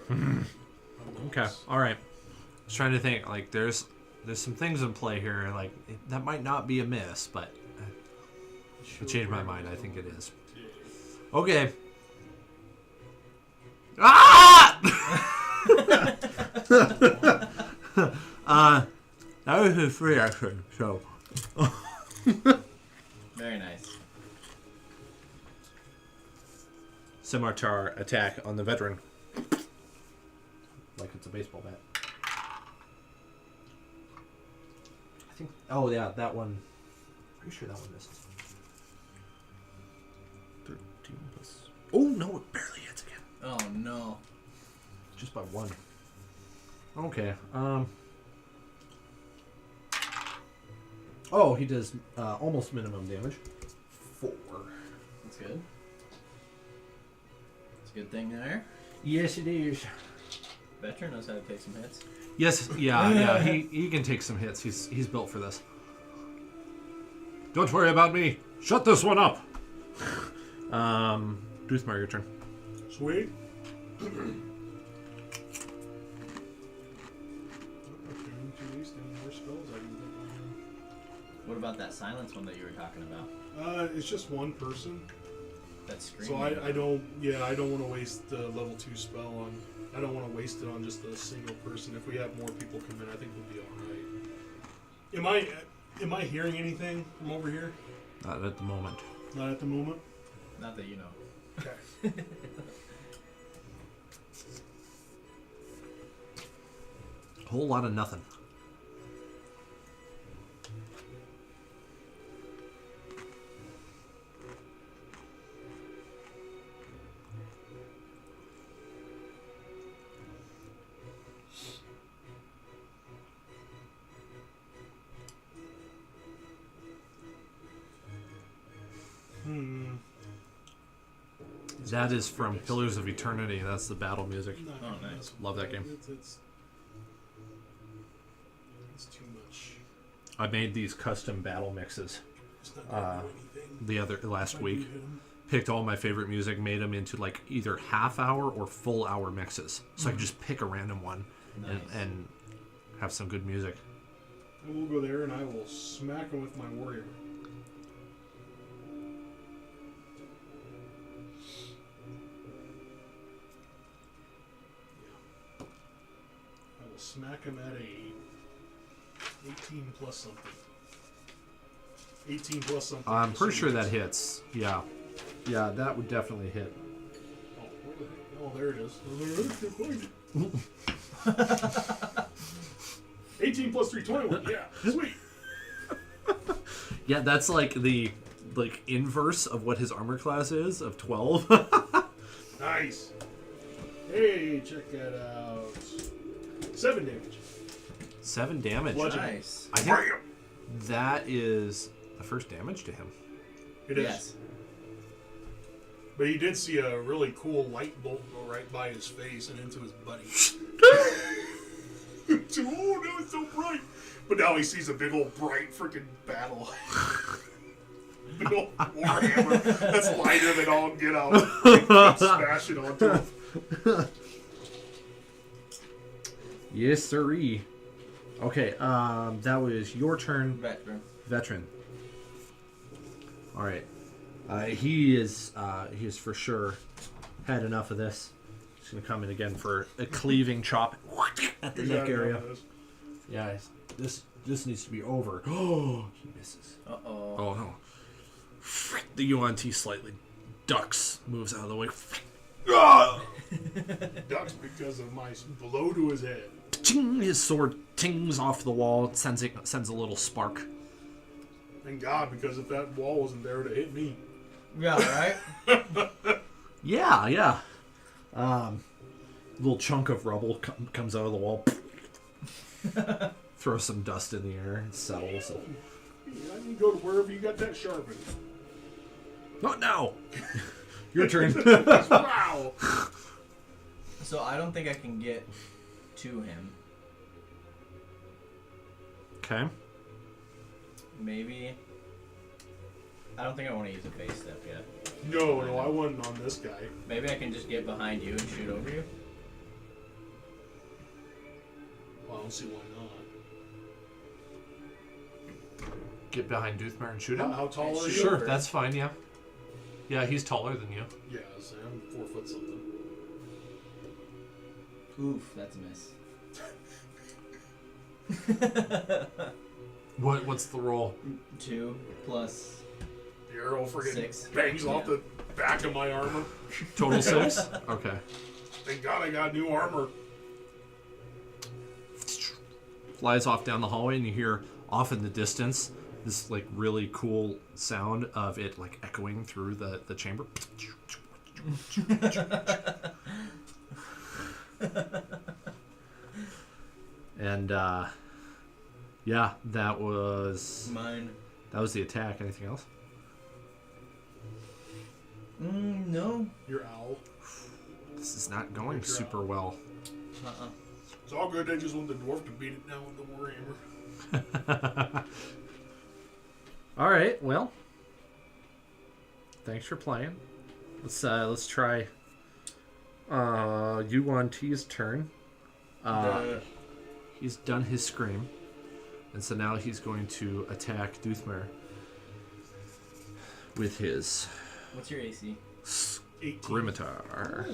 S1: today.
S2: Okay, alright. I was trying to think, like, there's some things in play here, like, that might not be a miss, but I changed my mind, I think it is. Okay. Ah! That was his free action, so.
S3: Very nice.
S2: Scimitar attack on the veteran. Like it's a baseball bat. I think. Oh, yeah, that one. Pretty sure that one misses. 13 plus. Oh, no, it barely hits again.
S3: Oh, no.
S2: Just by 1. Okay, Oh, he does almost minimum damage. 4.
S3: That's good. That's a good thing there.
S2: Yes, it is.
S3: Veteran knows how to take some hits.
S2: Yes, yeah. He can take some hits. He's built for this. Don't worry about me. Shut this one up. Doothmar, your turn.
S1: Sweet.
S3: What about that silence one that you were talking about?
S1: It's just one person.
S3: That scream.
S1: So I don't want to waste the level 2 spell on. I don't want to waste it on just a single person. If we have more people come in, I think we'll be all right. Am I hearing anything from over here?
S2: Not at the moment.
S1: Not at the moment.
S3: Not that you know.
S1: Okay.
S2: A whole lot of nothing. That is from Pillars of Eternity. That's the battle music.
S3: Oh, nice.
S2: Love that game.
S1: It's too much.
S2: I made these custom battle mixes
S1: It's not gonna do anything.
S2: last week.
S1: Hit 'em.
S2: Picked all my favorite music, made them into like either half hour or full hour mixes. So I could just pick a random one and have some good music.
S1: I will go there and I will smack him with my warrior. I will smack him at a 18 plus something. 18 plus something.
S2: I'm pretty sure that hits. Yeah. Yeah, that would definitely hit.
S1: Oh, where the heck? Oh, there it is. I can't find it. 18 plus 321. Yeah, sweet.
S2: Yeah, that's like the inverse of what his armor class is of 12.
S1: Nice. Hey, check that out. 7 damage.
S2: 7 damage.
S1: Bludgeoning.
S3: Nice.
S2: I think that is the first damage to him.
S1: It is.
S3: Yes.
S1: But he did see a really cool light bolt go right by his face and into his buddy. Oh, that was so bright. But now he sees a big old bright freaking battle. big old warhammer that's lighter than all get out. Smash it onto him.
S2: Yes, sirree. Okay, that was your turn, veteran. All right, he is for sure had enough of this. He's gonna come in again for a cleaving chop at the neck area. Yeah, this needs to be over. Oh, he misses.
S3: Uh-oh.
S2: Oh no. The UNT slightly ducks, moves out of the way.
S1: Ducks because of my blow to his head.
S2: Ting, his sword tings off the wall, sends a little spark.
S1: Thank God, because if that wall wasn't there, it would have hit me.
S3: Yeah, right?
S2: Yeah. Little chunk of rubble comes out of the wall. Throw some dust in the air. It settles.
S1: I can go to wherever you got that sharpened.
S2: Not now. Your turn.
S1: Wow.
S3: So I don't think I can get to him.
S2: Okay.
S3: Maybe. I don't think I want to use a face step yet.
S1: No, I wasn't on this guy.
S3: Maybe I can just get behind you and shoot over you.
S1: Well, I don't see why not.
S2: Get behind Doothmare and shoot him?
S1: How tall are you?
S2: Sure, that's fine, yeah. Yeah, he's taller than you.
S1: Yeah, so I'm 4 foot something.
S3: Oof, that's a miss.
S2: What's the roll?
S3: 2 plus
S1: The arrow friggin'
S3: 6.
S1: bangs off the back of my armor.
S2: Total 6? Okay.
S1: Thank God I got new armor.
S2: Flies off down the hallway, and you hear off in the distance this like really cool sound of it like echoing through the chamber. And yeah, that was
S3: Mine.
S2: That was the attack. Anything else?
S3: No.
S1: Your owl.
S2: This is not going super well.
S1: It's all good. I just want the dwarf to beat it down with the warhammer.
S2: All right. Well, thanks for playing. Let's try UNT's turn. He's done his scream, and so now he's going to attack Doothmare with his
S3: What's your AC?
S1: 18.
S2: Scimitar.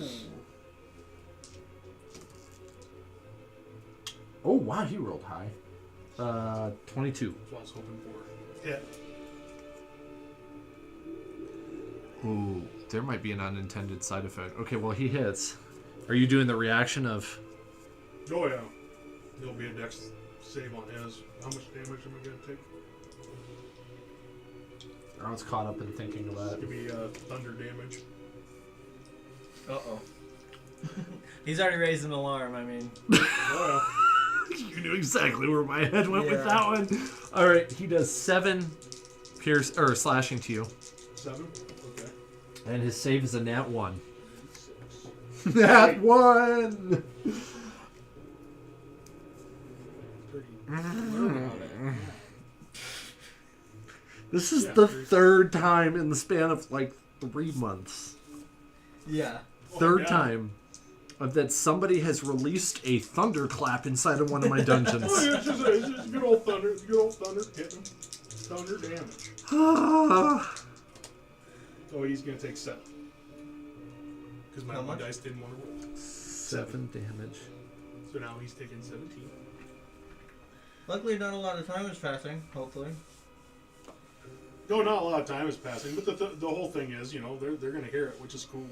S2: Oh wow, he rolled high. 22.
S1: That's what I was hoping for. Hit.
S2: Ooh, there might be an unintended side effect. Okay, well he hits. Are you doing the reaction of?
S1: Oh yeah. There'll be a dex save on his. How much damage am I gonna take?
S2: I was caught up in thinking about
S1: It
S2: it.
S1: could be thunder damage.
S3: Uh-oh. He's already raised an alarm, I mean.
S1: Oh
S2: You knew exactly where my head went with
S3: Yeah.
S2: that one. All right, he does 7 pierce or slashing to you,
S1: yeah. 7? Okay.
S2: and his save is a nat 1.
S1: 6.
S2: Nat 1.
S1: 30.
S2: This is
S1: Yeah,
S2: the
S1: there's-
S2: third time in the span of like 3 months.
S3: Yeah.
S2: Third
S1: yeah.
S2: time that somebody has released a thunderclap inside of one of my dungeons.
S1: Oh, yeah, it's just good old thunder. Good old thunder hitting him. Thunder damage. Oh, he's gonna take 7. Because my
S3: How
S1: one
S3: much?
S1: dice didn't want to roll.
S2: 7 damage.
S1: So now he's taking 17.
S3: Luckily, not a lot of time is passing, hopefully.
S1: No, not a lot of time is passing, but the whole thing is, you know, they're gonna hear it, which is cool.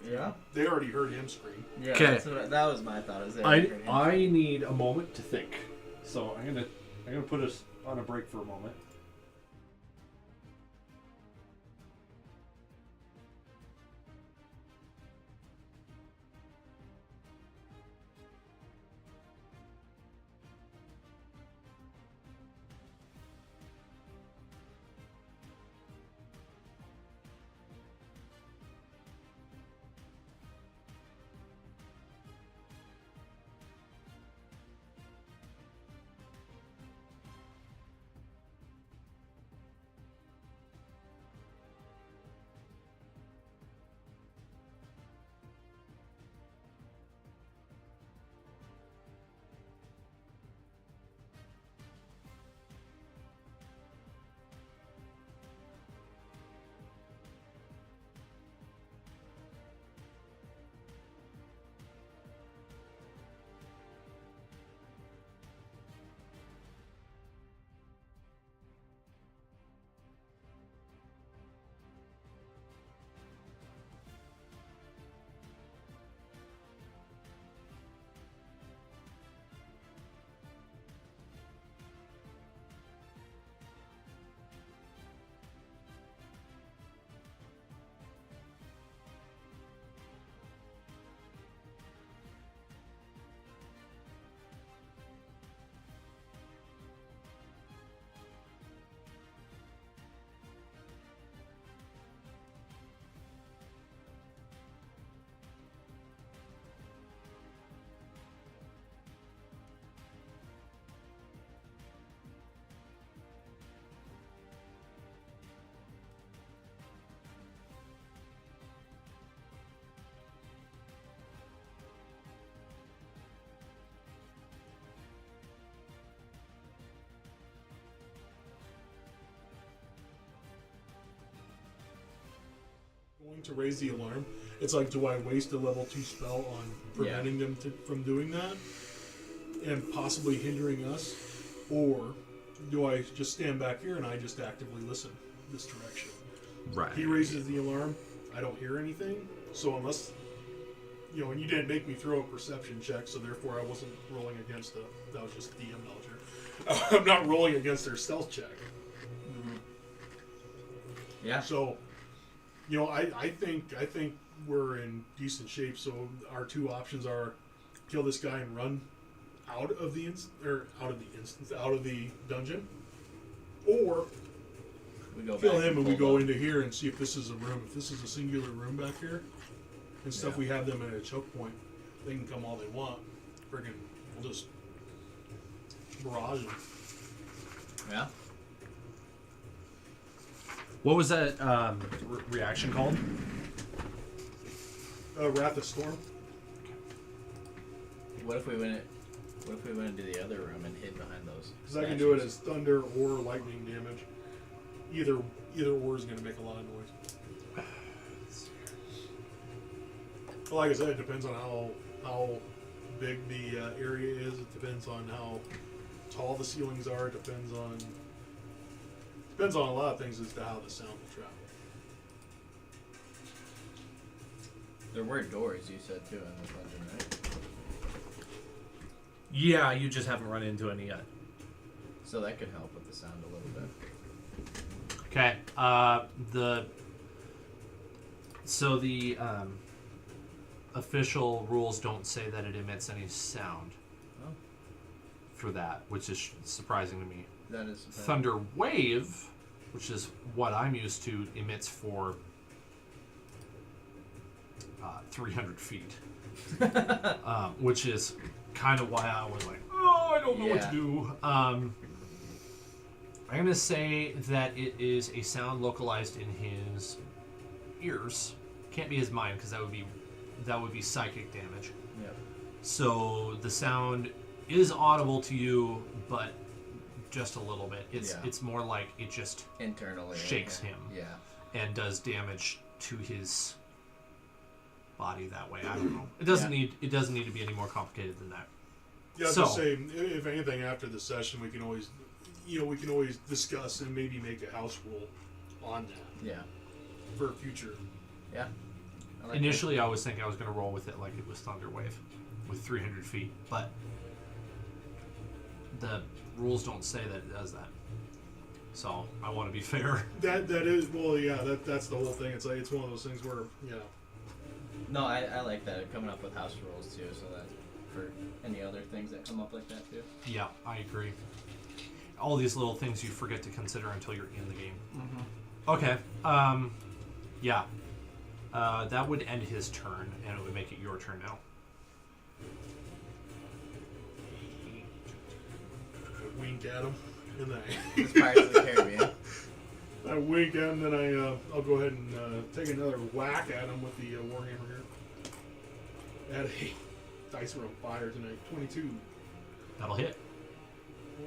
S3: Yeah?
S1: They already heard him scream.
S3: Yeah,
S2: 'Kay.
S3: that was my thought. Is that
S2: I need a moment to think. So I'm gonna put us on a break for a moment.
S1: to raise the alarm. It's like, do I waste a level 2 spell on preventing them from doing that and possibly hindering us, or do I just stand back here and I just actively listen this direction?
S2: Right.
S1: He raises the alarm. I don't hear anything. So unless, and you didn't make me throw a perception check, so therefore I wasn't rolling against that was just DM knowledge. I'm not rolling against their stealth check.
S3: Mm-hmm. Yeah.
S1: So, I think we're in decent shape. So our two options are kill this guy and run out of the dungeon, or
S3: we go
S1: kill
S3: back
S1: him and we go
S3: up.
S1: into here and see if this is a room. If this is a singular room back here and stuff, we have them at a choke point. They can come all they want. Friggin', we'll just barrage them.
S3: Yeah.
S2: What was that reaction called?
S1: Wrath of Storm.
S3: What if we went into the other room and hid behind those?
S1: Because I can do it as thunder or lightning damage. Either or is going to make a lot of noise. Well, like I said, it depends on how big the area is. It depends on how tall the ceilings are. It depends on a lot of things as to how the sound will travel.
S3: There were doors, you said, too, in the dungeon, right?
S2: Yeah, you just haven't run into any yet.
S3: So that could help with the sound a little bit.
S2: Okay. The official rules don't say that it emits any sound for that, which is surprising to me.
S3: That is surprising.
S2: Thunder Wave, which is what I'm used to, emits for 300 feet, which is kind of why I was like, oh, I don't know what to do. I'm going to say that it is a sound localized in his ears. Can't be his mind, because that would be psychic damage.
S3: Yep.
S2: So the sound is audible to you, but just a little bit. It's more like it just
S3: internally
S2: shakes him.
S3: Yeah.
S2: And does damage to his body that way. I don't know. It doesn't need to be any more complicated than that.
S1: Yeah, I was just saying, if anything, after the session, we can always discuss and maybe make a house rule on that.
S3: Yeah.
S1: For future.
S3: Yeah.
S2: Initially, I was thinking I was going to roll with it like it was Thunder Wave, with 300 feet, but the rules don't say that it does that. So I want to be fair.
S1: That's the whole thing. It's like it's one of those things where
S3: No, I like that, coming up with house rules too, so that for any other things that come up like that too.
S2: Yeah, I agree. All these little things you forget to consider until you're in the game.
S3: Mm-hmm.
S2: Okay. Yeah. That would end his turn, and it would make it your turn now.
S1: I wink at him, and
S3: It's Pirates of the Caribbean.
S1: I wink at him, then I'll go ahead and take another whack at him with the Warhammer here. Add a dice are on fire tonight. 22.
S2: That'll hit.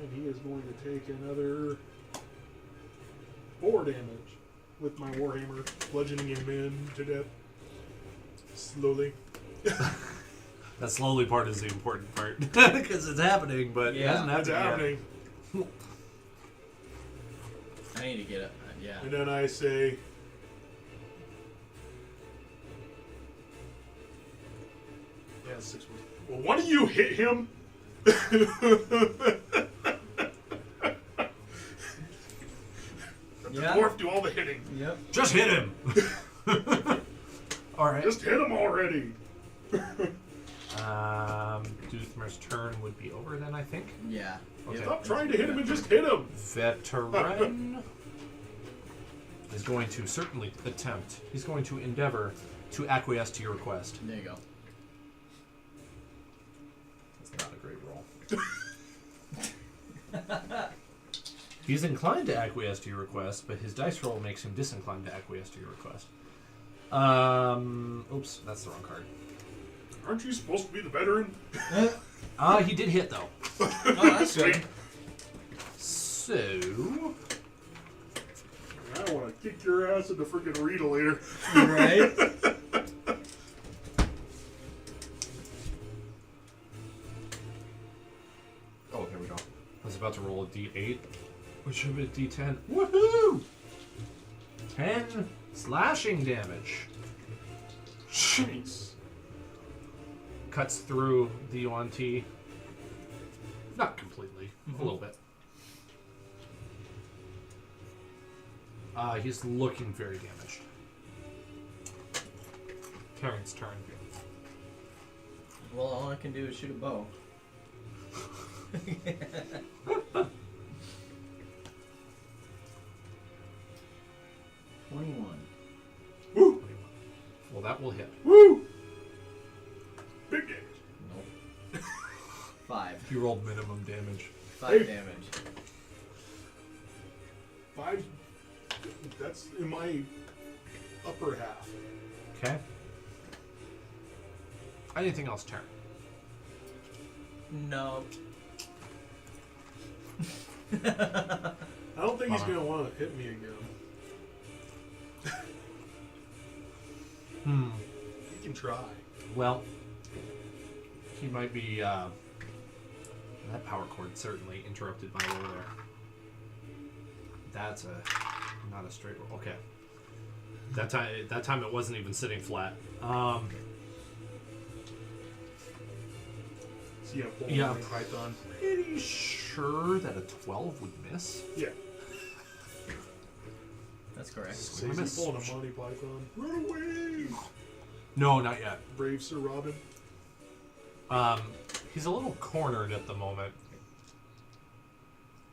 S1: And he is going to take another 4 damage with my Warhammer, bludgeoning him in to death. Slowly.
S2: That slowly part is the important part. Because it's happening, but it hasn't happened
S1: It's happening.
S2: yet.
S3: I need to get it. Yeah.
S1: And then I say... Yeah, 6 was... Well, why don't you hit him? The dwarf do all the hitting.
S3: Yep.
S2: Just hit him! Alright.
S1: Just hit him already.
S2: Doothmer's turn would be over then, I think.
S3: Yeah.
S2: Okay.
S1: Stop trying to hit him and just hit him.
S2: Veteran is going to certainly attempt. He's going to endeavor to acquiesce to your request.
S3: There you go.
S2: That's not a great roll. He's inclined to acquiesce to your request, but his dice roll makes him disinclined to acquiesce to your request. Oops, that's the wrong card.
S1: Aren't you supposed to be the veteran?
S2: He did hit though.
S3: Oh, that's good.
S2: So,
S1: I want to kick your ass into freaking Rita later.
S3: Right?
S2: Oh, there we go. I was about to roll a d8, which should be a d10. Woohoo! 10 slashing damage.
S1: Jeez.
S2: Cuts through the Yuan-Ti. Not completely, a little bit. He's looking very damaged. Karen's turn.
S3: Well, all I can do is shoot a bow. 21.
S1: Woo!
S2: Well, that will hit.
S1: Woo! Big damage.
S3: Nope. 5.
S2: You rolled minimum damage.
S3: 5
S1: Hey.
S3: damage.
S1: 5. That's in my upper half.
S2: Okay. Anything else, Taryn?
S3: No.
S1: I don't think he's going to want to hit me again. He can try.
S2: Well, he might be. That power cord certainly interrupted my roll there. That's not a straight roll. Okay. That time it wasn't even sitting flat.
S1: So yeah, pull
S2: Yeah.
S1: my python.
S2: Pretty sure that a 12 would miss.
S1: Yeah.
S3: That's correct.
S1: So he's pulling a Monty Python. Run away!
S2: No, not yet.
S1: Brave Sir Robin.
S2: He's a little cornered at the moment.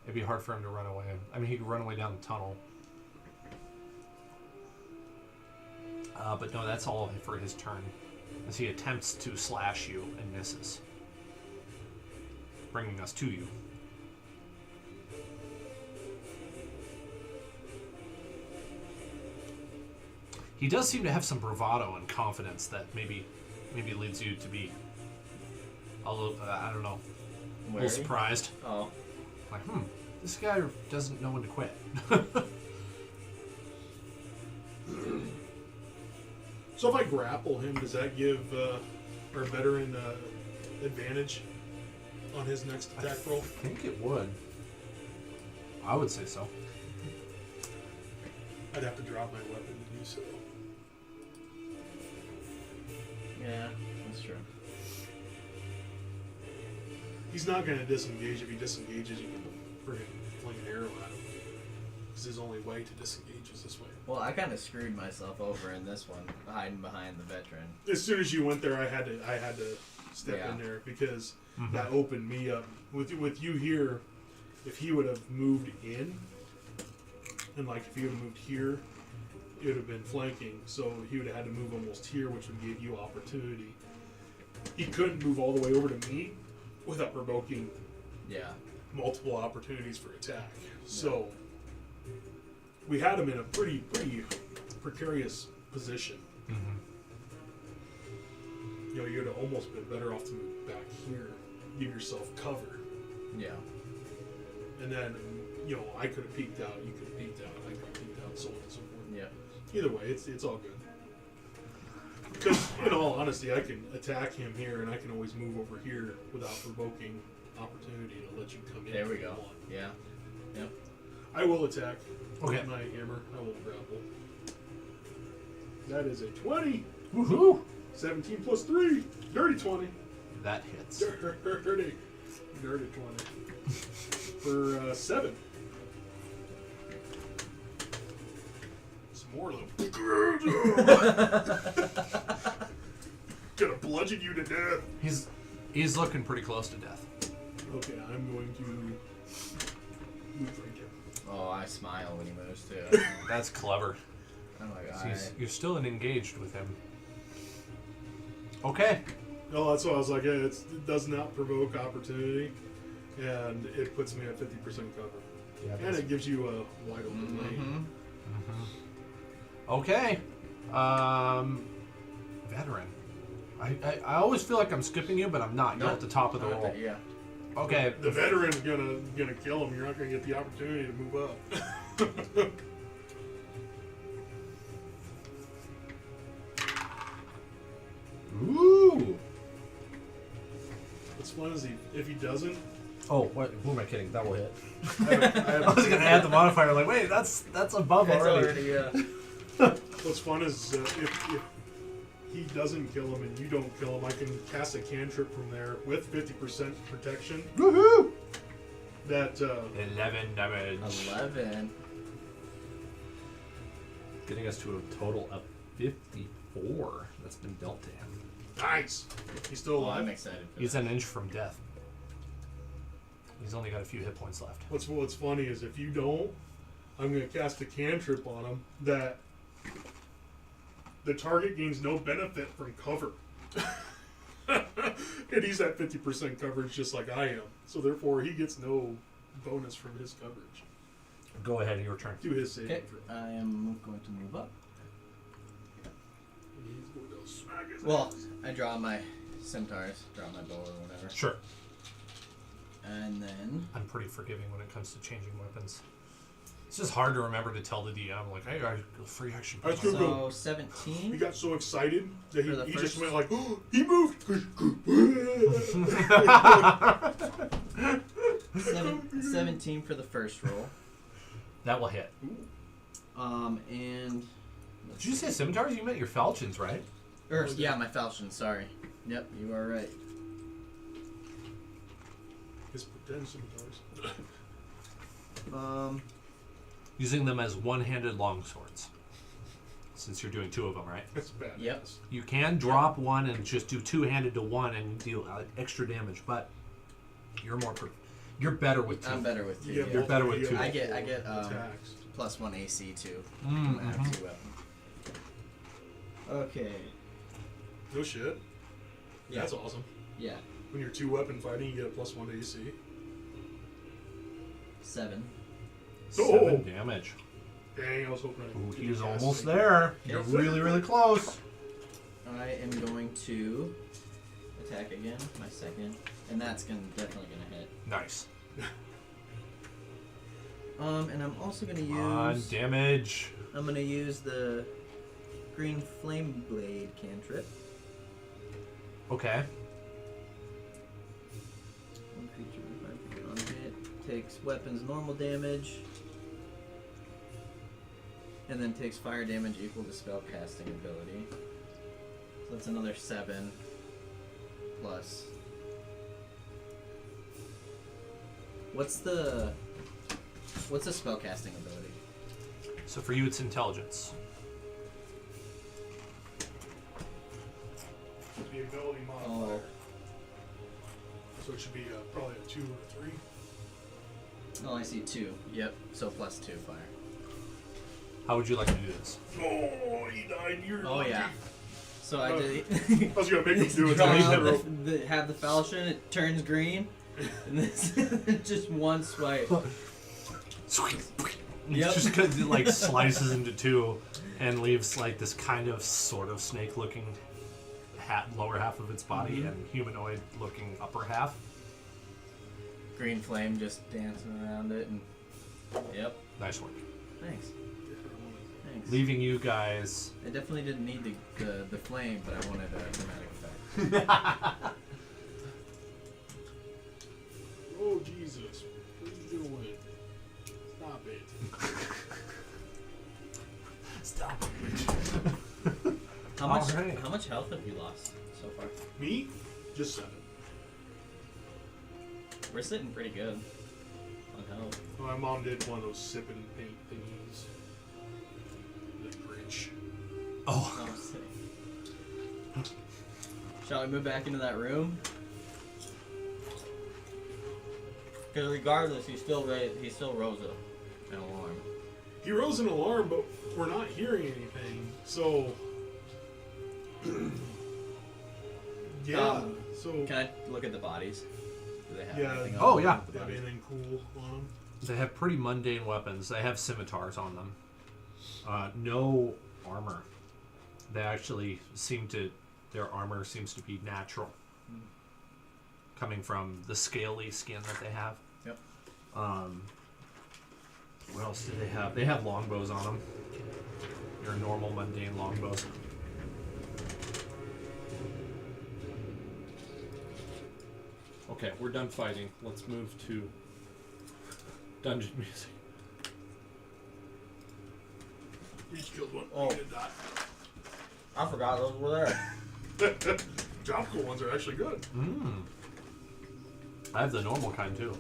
S2: It'd be hard for him to run away. I mean, he could run away down the tunnel. But no, that's all for his turn. As he attempts to slash you and misses. Bringing us to you. He does seem to have some bravado and confidence that maybe leads you to be a little, I don't know, a little surprised.
S3: Oh.
S2: Like, this guy doesn't know when to quit.
S1: So if I grapple him, does that give our veteran advantage on his next attack roll?
S2: I think it would. I would say so.
S1: I'd have to drop my weapon to do so.
S3: Yeah, that's true.
S1: He's not going to disengage. If he disengages, you can friggin' fling an arrow at him. Because his only way to disengage is this way.
S3: Well, I kind of screwed myself over in this one, hiding behind the veteran.
S1: As soon as you went there, I had to step in there because that opened me up. With you here, if he would have moved in, and like if he would have moved here, it would have been flanking. So he would have had to move almost here, which would give you opportunity. He couldn't move all the way over to me without provoking multiple opportunities for attack. So we had him in a pretty precarious position. You know, you'd have almost been better off to move back here, give yourself cover.
S3: Yeah.
S1: And then, you know, I could have peeked out, you could have peeked out, I could have peeked out, so on and so forth.
S3: Yeah.
S1: Either way, it's all good. Because, in all honesty, I can attack him here, and I can always move over here without provoking opportunity to let you come in.
S3: There we
S1: if you
S3: go.
S1: want.
S3: Yeah. Yep.
S1: I will attack
S2: Okay.
S1: with my hammer. I will grapple. That is a 20.
S2: Woohoo!
S1: 17 plus 3. Dirty 20.
S2: That hits.
S1: Dirty 20. For 7. Some more of them. Gonna bludgeon you to death.
S2: He's looking pretty close to death.
S1: Okay, I'm going to move right here.
S3: Oh, I smile when he moves too.
S2: That's clever.
S3: I'm like,
S2: You're still engaged with him. Okay.
S1: No, that's why I was like, it does not provoke opportunity, and it puts me at 50% cover.
S2: Yeah,
S1: And it gives you a wide open lane.
S2: Okay. Veteran. I always feel like I'm skipping you, but I'm not. You're at the top of the roll.
S3: Yeah.
S2: Okay.
S1: The veteran's gonna kill him. You're not gonna get the opportunity to move up. fun is if he doesn't.
S2: Oh, what? Who am I kidding? That will hit.
S1: I
S2: I was gonna add the modifier. Like, wait, that's above
S3: It's
S2: already.
S3: yeah.
S1: What's fun is if he doesn't kill him and you don't kill him, I can cast a cantrip from there with 50% protection.
S2: Woohoo!
S1: That
S2: 11 damage.
S3: 11.
S2: Getting us to a total of 54 that's been dealt to him.
S1: nice. He's still
S3: Oh,
S1: alive.
S3: I'm excited for
S2: He's
S3: that.
S2: an inch from death. He's only got a few hit points left.
S1: What's funny is if you don't, I'm gonna cast a cantrip on him that the target gains no benefit from cover. And he's at 50% coverage just like I am. So therefore he gets no bonus from his coverage.
S2: Go ahead, your turn.
S1: Do his save.
S3: Okay, I am going to move up.
S1: He's going to smack his
S3: Well,
S1: ass.
S3: I draw my centaurs, draw my bow or whatever.
S2: Sure.
S3: And then
S2: I'm pretty forgiving when it comes to changing weapons. It's just hard to remember to tell the DM, like, hey, I free action.
S1: I was gonna go.
S3: so 17.
S1: He got so excited that
S3: For the
S1: he just
S3: first-
S1: went like, oh, he moved.
S3: 17 for the first roll.
S2: That will hit.
S3: And
S2: Did you say scimitars? You meant your falchions, right?
S3: or yeah, my falchion. Sorry. Yep, you are right.
S1: His pretend scimitars.
S2: Using them as one-handed longswords. Since you're doing two of them, right?
S1: That's bad.
S3: Yep.
S2: You can drop one and just do two-handed to one and deal extra damage, but you're you're better with two.
S3: I'm better with two.
S1: You get
S3: Yeah.
S2: You're better
S1: multiple-
S2: with
S1: you
S2: two.
S3: I get
S1: multiple attacks.
S3: +1 AC too.
S2: Mm,
S3: I have 2 weapons. Okay.
S1: No shit.
S3: Yeah.
S1: That's awesome.
S3: Yeah.
S1: When you're 2-weapon fighting, you get a +1 AC.
S3: 7.
S2: 7 damage.
S1: Dang, I was hoping I
S2: Ooh,
S1: didn't
S2: he's
S1: cast
S2: almost
S1: anything.
S2: there. You're really, really close.
S3: I am going to attack again, my second, and that's definitely gonna hit.
S2: Nice.
S3: And I'm also gonna
S2: On
S3: use
S2: damage.
S3: I'm gonna use the green flame blade cantrip.
S2: Okay.
S3: One creature with 5 on hit takes weapons normal damage, and then takes fire damage equal to spell casting ability. So that's another 7 plus. What's the spell casting ability?
S2: So for you, it's intelligence.
S1: The ability modifier.
S3: Oh,
S1: So it should be probably a 2 or a 3.
S3: oh, I see 2. Yep. So +2 fire.
S2: How would you like to do this?
S1: Oh, he died. You're
S3: Oh
S1: lucky.
S3: yeah. So I did.
S1: I was gonna make him do it.
S3: Draw
S1: till he
S3: out
S1: hit
S3: have the falchion. It turns green, and this just one swipe. Yep.
S2: Just because it like slices into two and leaves like this kind of sort of snake looking lower half of its body and humanoid looking upper half.
S3: Green flame just dancing around it, and yep.
S2: Nice work.
S3: Thanks. Thanks.
S2: Leaving you guys.
S3: I definitely didn't need the flame, but I wanted a dramatic effect.
S1: Oh Jesus! What are you doing? Stop it!
S2: Stop it. Alright.
S3: How much health have you lost so far?
S1: Me? Just 7.
S3: We're sitting pretty good on health.
S1: My mom did one of those sip and paint thingies. The Grinch.
S2: Oh.
S3: Oh, sick. Shall we move back into that room? Because regardless, he still rose an alarm.
S1: He rose an alarm, but we're not hearing anything. So, yeah. So
S3: Can I look at the bodies? Do they have
S1: Yeah.
S3: anything
S2: Oh,
S3: on
S2: yeah.
S3: the
S1: do you have
S3: bodies?
S1: anything cool on him?
S2: They have pretty mundane weapons. They have scimitars on them. No armor. They actually their armor seems to be natural. Coming from the scaly skin that they have.
S3: Yep.
S2: What else do they have? They have longbows on them. Your normal mundane longbows. Okay, we're done fighting. Let's move to dungeon music.
S1: Each killed one.
S3: Oh.
S1: You get a dot.
S3: I forgot those were there.
S1: Tropical ones are actually good.
S2: I have the normal kind too.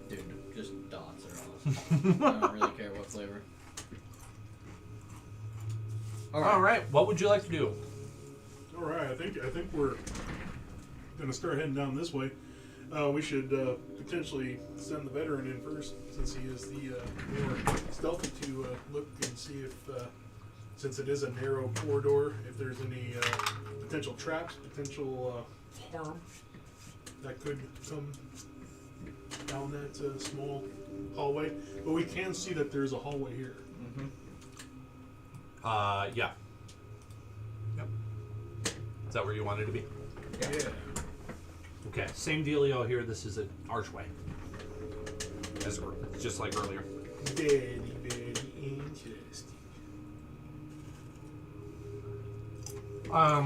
S3: Dude, just dots are awesome. I don't really care what flavor.
S2: All right. What would you like to do?
S1: All right, I think we're gonna start heading down this way. We should potentially send the veteran in first, since he is the more stealthy, to look and see if, since it is a narrow corridor, if there's any potential traps, potential harm that could come down that small hallway. But we can see that there's a hallway here.
S2: Yeah. Yep. Is that where you wanted to be?
S1: Yeah.
S2: Okay, same dealio here. This is an archway. It's just like earlier.
S1: Very, very interesting.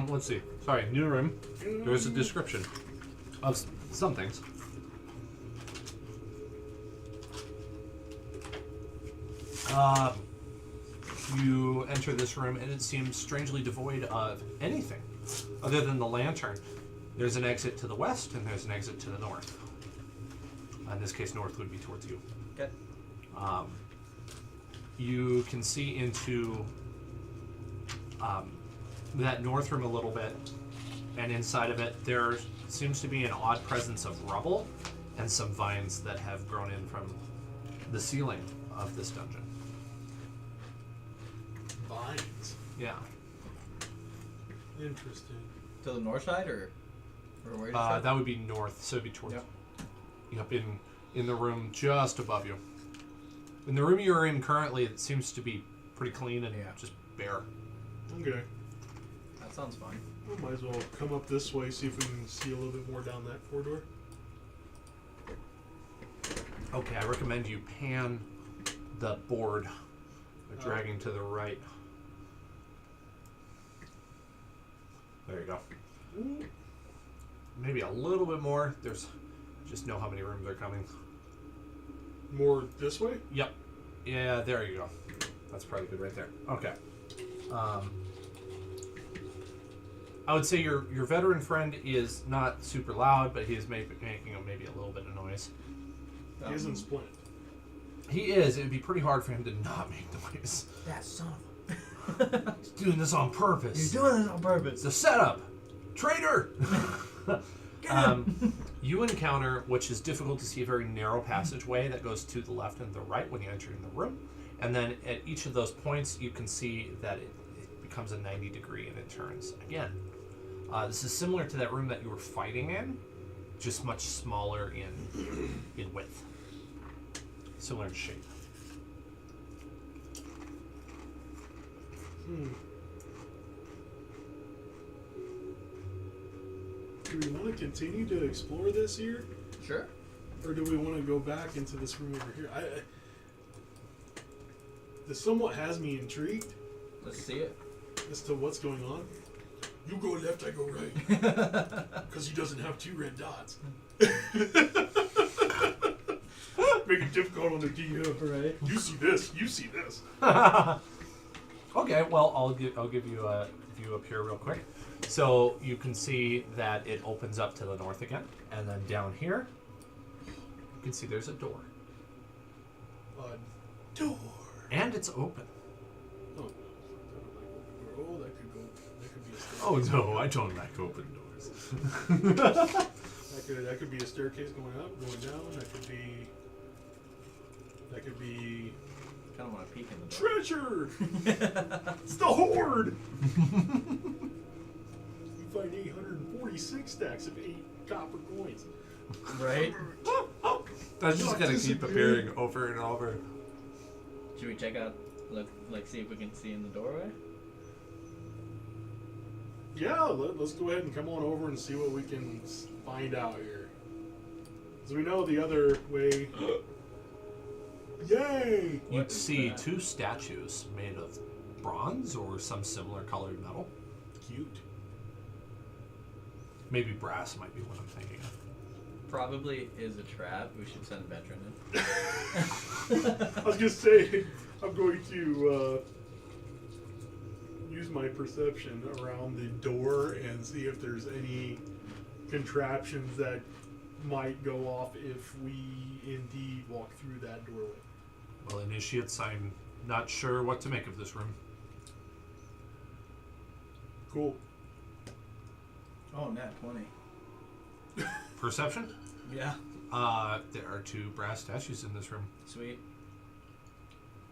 S2: Let's see. Sorry, new room. There's a description of some things. You enter this room and it seems strangely devoid of anything other than the lantern. There's an exit to the west and there's an exit to the north. In this case, north would be towards you.
S3: Okay.
S2: You can see into that north room a little bit, and inside of it there seems to be an odd presence of rubble and some vines that have grown in from the ceiling of this dungeon.
S1: Vines.
S2: Yeah.
S1: Interesting.
S3: To the north side, or where did you say?
S2: That would be north, so it'd be towards.
S3: Yep.
S2: Yep, in the room just above you. In the room you're in currently, it seems to be pretty clean and just bare.
S1: Okay.
S3: That sounds fun.
S1: We might as well come up this way, see if we can see a little bit more down that corridor.
S2: Okay, I recommend you pan the board by dragging to the right. There you go. Maybe a little bit more. There's just know how many rooms are coming.
S1: More this way?
S2: Yep. Yeah, there you go. That's probably good right there. Okay. I would say your veteran friend is not super loud, but he is making maybe a little bit of noise.
S1: He isn't Splint.
S2: He is. It would be pretty hard for him to not make noise.
S3: That son of
S2: He's doing this on purpose.
S3: You're doing this on
S2: It's
S3: purpose.
S2: a setup. Traitor! You encounter, which is difficult to see, a very narrow passageway that goes to the left and the right when you enter in the room. And then at each of those points, you can see that it becomes a 90 degree and it turns again. This is similar to that room that you were fighting in, just much smaller in width. Similar in shape.
S1: Do we want to continue to explore this here?
S3: Sure.
S1: Or do we want to go back into this room over here? This somewhat has me intrigued
S3: Let's see it.
S1: as to what's going on. You go left, I go right. Because he doesn't have 2 red dots. Make it difficult on the DM.
S3: Right.
S1: You see this, you see this.
S2: Okay, well, I'll give you a view up here real quick. So you can see that it opens up to the north again, and then down here, you can see there's a door.
S1: A door.
S2: And it's open.
S1: Oh, that could go. That could be a staircase.
S2: Oh no, I don't like open doors.
S1: That could be a staircase going up, going down. That could be.
S3: Kind of want to peek in the door.
S1: Treasure! It's the Horde! You find 846 stacks of 8 copper coins.
S3: Right?
S2: That's just gonna keep appearing over and over.
S3: Should we check out, see if we can see in the doorway?
S1: Yeah, let's go ahead and come on over and see what we can find out here. So we know the other way. Yay!
S2: You
S3: What is
S2: see
S3: that?
S2: 2 statues made of bronze or some similar colored metal.
S1: Cute.
S2: Maybe brass might be what I'm thinking of.
S3: Probably is a trap. We should send a veteran
S1: I was gonna say, I'm going to use my perception around the door and see if there's any contraptions that might go off if we indeed walk through that doorway.
S2: Well, initiates, I'm not sure what to make of this room.
S1: Cool.
S3: Oh, nat 20.
S2: Perception?
S3: Yeah.
S2: There are 2 brass statues in this room.
S3: Sweet.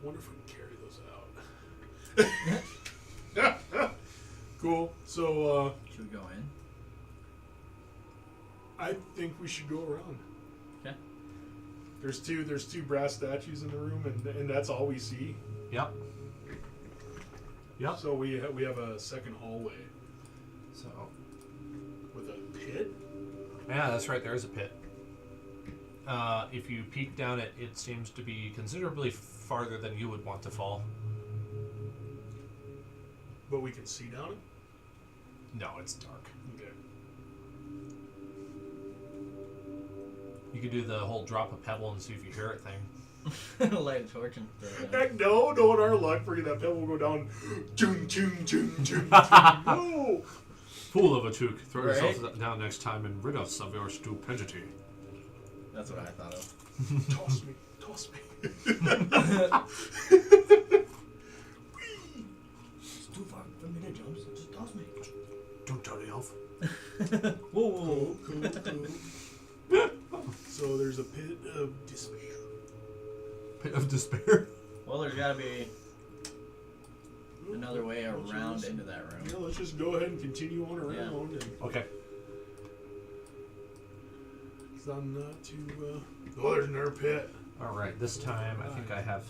S1: Wonder if we can carry those out. Cool. So,
S3: Should we go in?
S1: I think we should go around.
S3: Okay.
S1: There's two brass statues in the room, and that's all we see.
S2: Yep. Yep.
S1: So we have a second hallway
S2: So,
S1: with a pit.
S2: yeah, that's right. There is a pit. If you peek down it, it seems to be considerably farther than you would want to fall.
S1: But we can see down it?
S2: No, it's dark.
S1: Okay.
S2: You could do the whole drop a pebble and see if you hear it thing.
S3: Light a torch and throw it in.
S1: Heck no, on our luck, freaking that pebble will go down. Choom, choom, choom, choom, choom. No!
S2: Fool of a toque, throw
S3: Right?
S2: yourself down next time and rid us of your stupidity.
S3: That's what I thought of.
S1: Toss me, toss me.
S3: It's too far for me to jump, so just toss me.
S2: Don't tell the elf.
S3: Whoa,
S1: Cool, cool, cool. So there's a pit of despair.
S2: Pit of despair.
S3: Well, there's gotta be another way around into that room.
S1: Yeah, let's just go ahead and continue on around.
S3: Yeah.
S1: And
S2: Okay.
S1: so I'm not too. Oh, there's another pit.
S2: All right. This time, I think I have.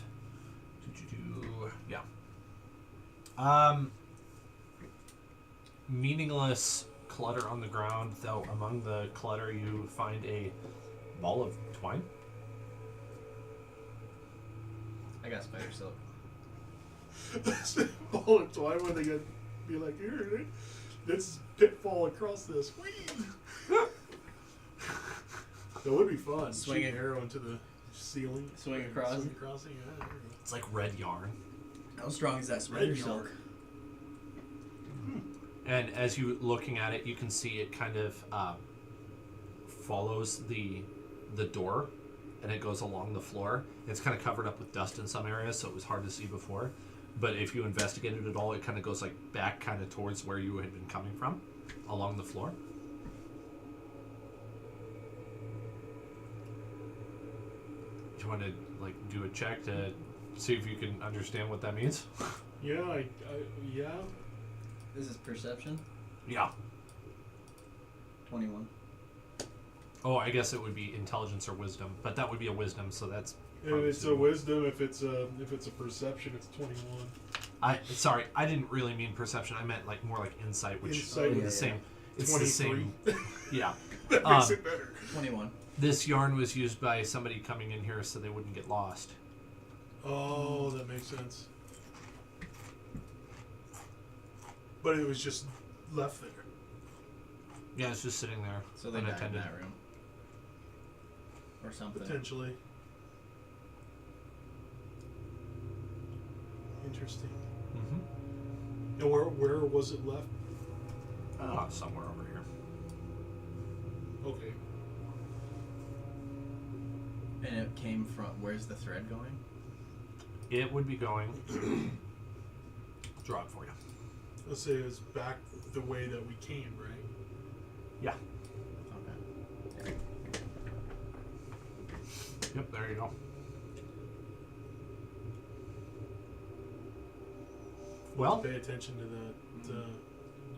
S2: Yeah. Meaningless clutter on the ground. Though among the clutter, you find a ball of twine.
S3: I got spider silk.
S1: Ball of twine when they get be like, here, this pitfall across this. Whee! That would be fun.
S3: Swing
S1: Shoot an
S3: it.
S1: arrow into the ceiling.
S3: Swing across.
S1: Swing across it, yeah. There you
S2: It's like red yarn.
S3: How strong is that
S1: go.
S3: spider
S1: Red
S3: silk?
S1: yarn.
S2: And as you looking at it, you can see it kind of follows the door, and it goes along the floor. It's kind of covered up with dust in some areas, so it was hard to see before. But if you investigated it all, it kind of goes like back, kind of towards where you had been coming from, along the floor. Do you want to like do a check to see if you can understand what that means?
S1: Yeah, yeah.
S3: This is perception.
S2: Yeah.
S3: 21.
S2: Oh, I guess it would be intelligence or wisdom, but that would be a wisdom, so that's.
S1: If it's a wisdom, if it's a perception, it's 21.
S2: Sorry, I didn't really mean perception. I meant like more like insight, which
S1: Insight,
S2: is
S3: yeah,
S2: the same.
S3: yeah.
S2: It's
S1: 23.
S2: the same. Yeah.
S1: That makes it better.
S3: 21.
S2: This yarn was used by somebody coming in here so they wouldn't get lost.
S1: Oh, that makes sense. But it was just left there.
S2: Yeah, it's just sitting there
S3: So they died in
S2: unattended.
S3: that room. Or something.
S1: Potentially. Interesting.
S2: Mm-hmm.
S1: And where was it left?
S2: Somewhere over here.
S1: Okay.
S3: And it came from, where's the thread going?
S2: It would be going. Draw it for you.
S1: Let's say it's back the way that we came, right?
S2: Yeah.
S3: Okay.
S2: Yep. There you go. Well,
S1: Pay attention to that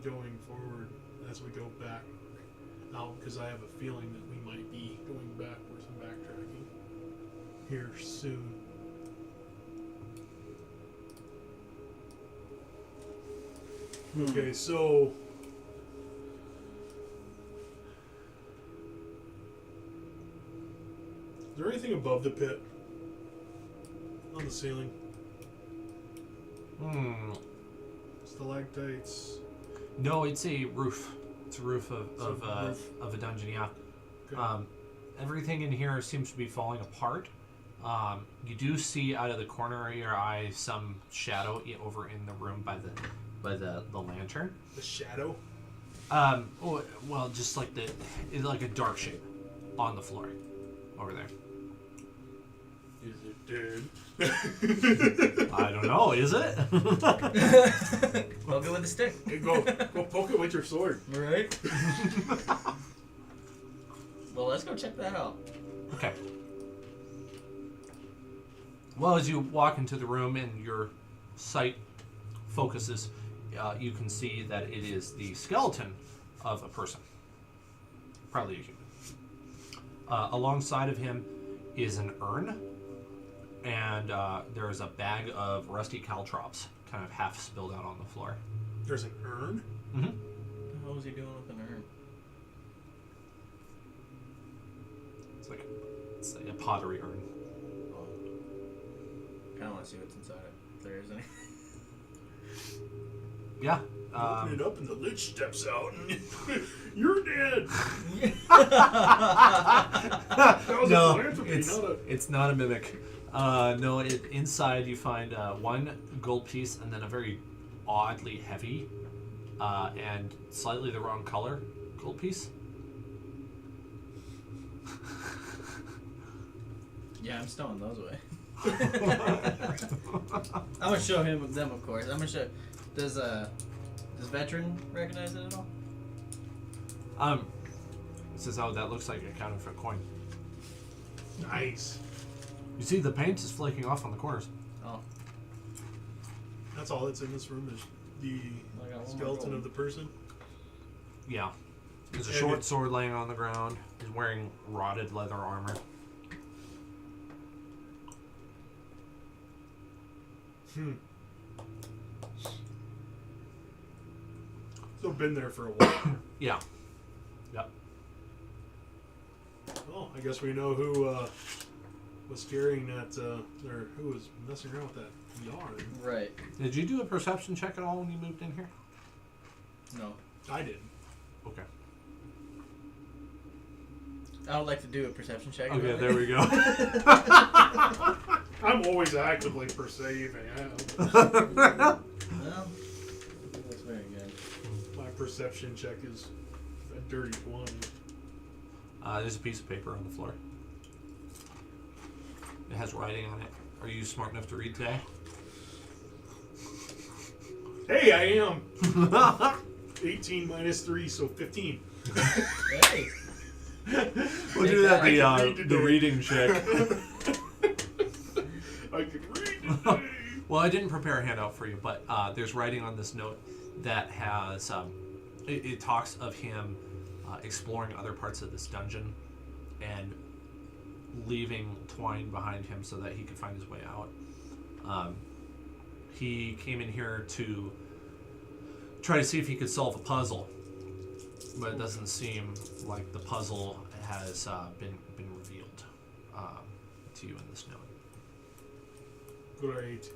S1: going forward as we go back out, because I have a feeling that we might be going backwards and backtracking here soon. Okay, so is there anything above the pit on the ceiling?
S2: hmm.
S1: Stalactites.
S2: No, it's a roof. It's a roof of a dungeon, yeah.
S1: Okay.
S2: Everything in here seems to be falling apart. You do see out of the corner of your eye some shadow over in the room by the lantern.
S1: The shadow?
S2: Well, just like like a dark shape on the floor over there.
S1: Is it dead?
S2: I don't know. Is it?
S3: Poke it with a stick.
S1: Hey, go poke it with your sword.
S3: Right? Well, let's go check that out.
S2: Okay. Well, as you walk into the room and your sight focuses, you can see that it is the skeleton of a person. Probably a human. Alongside of him is an urn, and there is a bag of rusty caltrops kind of half spilled out on the floor.
S1: There's an urn?
S2: Mm-hmm.
S3: What was he doing with an urn?
S2: It's like a pottery urn.
S3: Kind of want to see what's inside it. If there is any.
S2: Yeah.
S1: Open it up and the lich steps out and you're dead. That was a philanthropy,
S2: it's not a mimic. No, inside you find one gold piece and then a very oddly heavy and slightly the wrong color gold piece.
S3: Yeah, I'm stowing those away. I'm gonna show him them, of course. I'm gonna show. Does veteran recognize it at all?
S2: It says, "Oh, that looks like a counterfeit coin."
S1: Nice.
S2: You see, the paint is flaking off on the corners.
S3: Oh,
S1: That's all that's in this room is the
S3: I got one more
S1: skeleton
S3: gold.
S1: of the person.
S2: Yeah. There's a
S1: And
S2: short
S1: it-
S2: sword laying on the ground. He's wearing rotted leather armor.
S1: So been there for a while.
S2: Yeah. Yep.
S1: Oh, I guess we know who was carrying that, or who was messing around with that yarn.
S3: right.
S2: Did you do a perception check at all when you moved in here?
S3: No,
S1: I didn't.
S2: Okay.
S3: I would like to do a perception check.
S2: Okay, there we go.
S1: I'm always actively perceiving.
S3: Well, that's very good.
S1: My perception check is a dirty 20.
S2: There's a piece of paper on the floor. It has writing on it. Are you smart enough to read today?
S1: Hey, I am. 18 minus 3, so 15.
S3: Hey.
S2: We'll do that.
S1: I can read
S2: The
S1: today.
S2: reading check.
S1: I can read today.
S2: Well, I didn't prepare a handout for you, but there's writing on this note that has. It talks of him exploring other parts of this dungeon and leaving twine behind him so that he could find his way out. He came in here to try to see if he could solve a puzzle, but it doesn't seem like the puzzle has been revealed to you in this note.
S1: Great.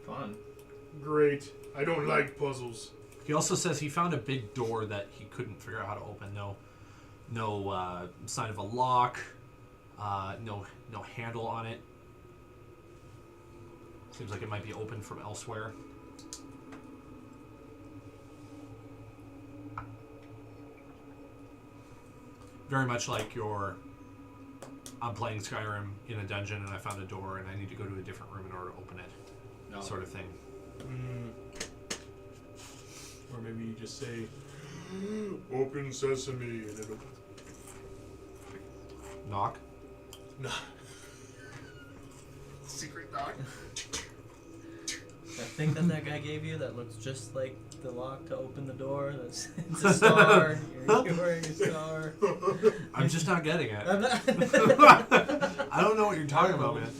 S3: Fun.
S1: Great. I don't like puzzles.
S2: He also says he found a big door that he couldn't figure out how to open. No sign of a lock. No handle on it. Seems like it might be open from elsewhere. Very much like I'm playing Skyrim in a dungeon and I found a door and I need to go to a different room in order to open it.
S3: No.
S2: Sort of thing.
S1: Or maybe you just say, open sesame, and it'll...
S2: Knock.
S1: No. Secret knock.
S3: That thing that guy gave you that looks just like the lock to open the door. It's a star. You're wearing a star.
S2: I'm just not getting it.
S3: I'm not
S2: I don't know what you're talking about, man.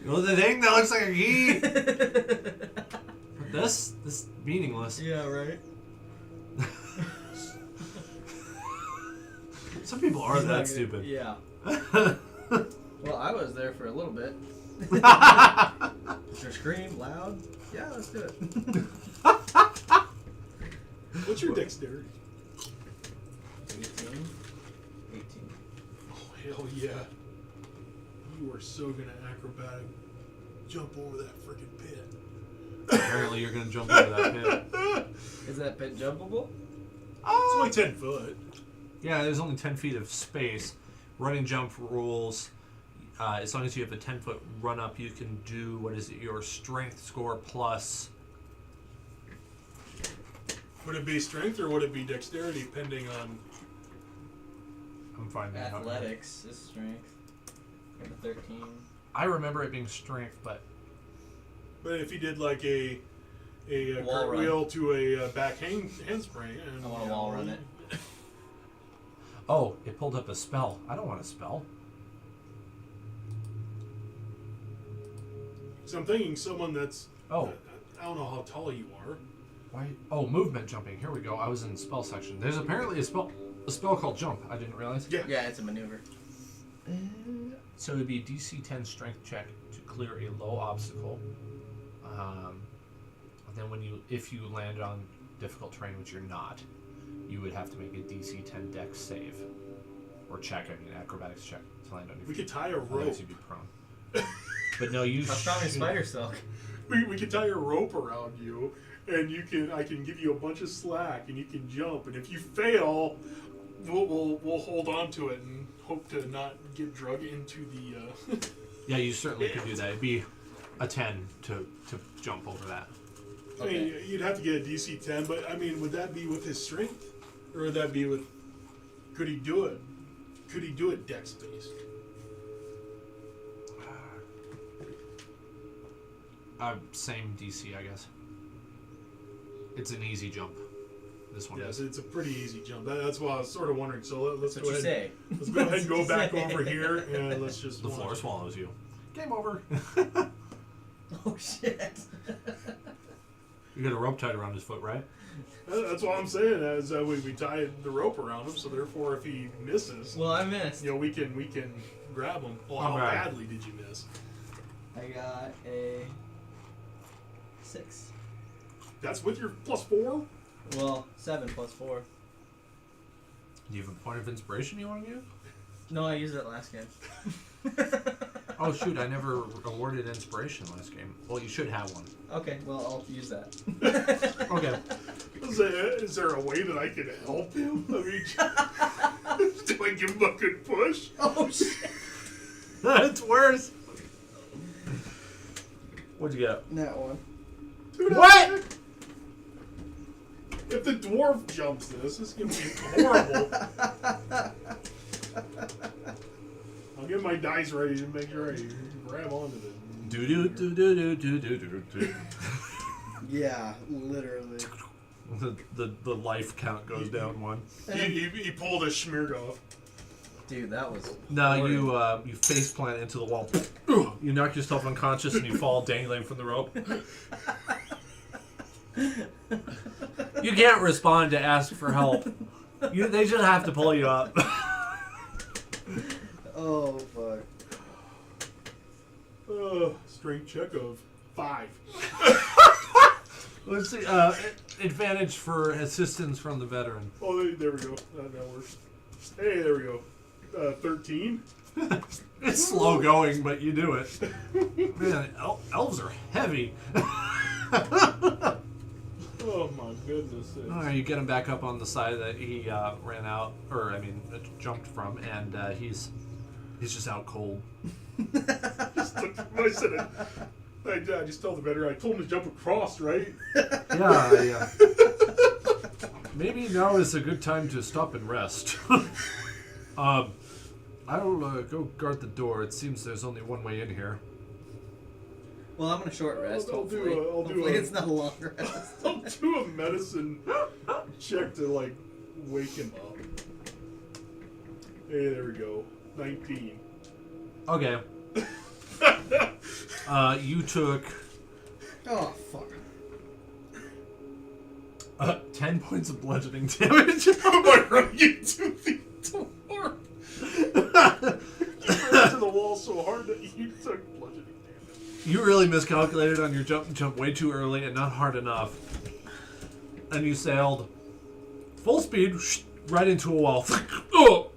S2: You know the thing that looks like a key? This meaningless.
S3: Yeah, right.
S2: Some people are that stupid.
S3: Yeah. Well, I was there for a little bit. Is your scream loud? Yeah, let's do it.
S1: What's your dexterity?
S3: 18.
S1: Oh, hell yeah. You are so gonna acrobatic jump over that freaking pit.
S2: Apparently you're going to jump over that pit.
S3: Is that pit jumpable?
S1: It's only 10 foot.
S2: Yeah, there's only 10 feet of space. Running jump rules, as long as you have a 10-foot run up, you can do, what is it, your strength score plus...
S1: Would it be strength or would it be dexterity, depending on...
S2: I'm finding out.
S3: Athletics is strength. Got a 13.
S2: I remember it being strength, but...
S1: But if you did like a
S3: Wall
S1: cartwheel to a back handspring... And,
S3: I want to wall run it.
S2: Oh, it pulled up a spell. I don't want a spell.
S1: So I'm thinking someone that's...
S2: Oh.
S1: I don't know how tall you are.
S2: Why? Oh, movement jumping. Here we go. I was in the spell section. There's apparently a spell called jump. I didn't realize.
S1: Yeah.
S3: Yeah, it's a maneuver.
S2: So it'd be DC 10 strength check to clear a low obstacle. And then if you land on difficult terrain, which you're not, you would have to make a DC 10 dex save. Or check, I mean acrobatics check to land on your feet.
S1: We could tie a rope.
S2: Otherwise you'd be prone. But no, you
S3: How strong is spider silk?
S1: We could tie a rope around you, and I can give you a bunch of slack, and you can jump. And if you fail, we'll hold on to it and hope to not get drug into the.
S2: Yeah, you certainly could do that. It'd be a 10 to jump over that.
S1: I mean, you'd have to get a DC 10, but I mean, would that be with his strength, or would that be with? Could he do it? Could he do it dex based?
S2: Same DC, I guess. It's an easy jump. This one
S1: Yes,
S2: is.
S1: it's a pretty easy jump. That's why I was sort of wondering. So let's
S3: That's
S1: go
S3: what you
S1: ahead.
S3: say.
S1: Let's go ahead and go
S3: That's what
S1: back
S3: you say.
S1: over here, and let's just.
S2: The floor swallows you. Game over.
S3: Oh shit.
S2: You got a rope tied around his foot, right?
S1: That's what I'm saying. Is we tie the rope around him, so therefore, if he misses,
S3: Well, I missed.
S1: you know, we can grab him. Well, how
S2: Alright.
S1: badly did you miss?
S3: I got a 6.
S1: That's with your +4.
S3: Well, 7 plus 4.
S2: Do you have a point of inspiration you want to use?
S3: No, I used it last game.
S2: Oh shoot, I never awarded inspiration last game. Well, you should have one.
S3: Okay, well, I'll use that.
S2: Okay.
S1: Is there a way that I can help him? I mean, do I give him a good push?
S3: Oh shit.
S2: That's worse. What'd you get?
S3: That one.
S1: Dude,
S2: What?
S1: If the dwarf jumps this is gonna be horrible. I'll get my dice ready to make sure I grab onto it.
S2: Do do do do do do do do.
S3: Yeah, literally.
S2: The life count goes down one.
S1: He pulled a Schmirgoff.
S3: Dude, that was.
S2: Now
S3: horrid.
S2: you face plant into the wall. You knock yourself unconscious and you fall dangling from the rope. You can't respond to ask for help. They just have to pull you up.
S3: Oh fuck.
S1: Strength check of 5.
S2: Let's see. Advantage for assistance from the veteran.
S1: Oh, there we go. That works. Hey, there we go. 13.
S2: It's slow going, but you do it. Man, elves are heavy.
S1: Oh my goodness.
S2: All right, you get him back up on the side that he ran out, jumped from, and he's just out cold.
S1: I said it. I just told the veteran. I told him to jump across, right?
S2: Yeah. Maybe now is a good time to stop and rest. I'll go guard the door. It seems there's only one way in here.
S3: Well, I'm gonna short rest.
S1: I'll do
S3: Hopefully,
S1: a- I'll do
S3: hopefully
S1: a-
S3: it's not a long rest.
S1: I'll do a medicine check to like wake him up. Hey, there we go. 19.
S2: Okay. You took
S3: Oh fuck.
S2: 10 points of bludgeoning damage.
S1: I'm like running into the door. You ran into the wall so hard that you took bludgeoning damage.
S2: You really miscalculated on your jump way too early and not hard enough. And you sailed full speed, right into a wall. Oh!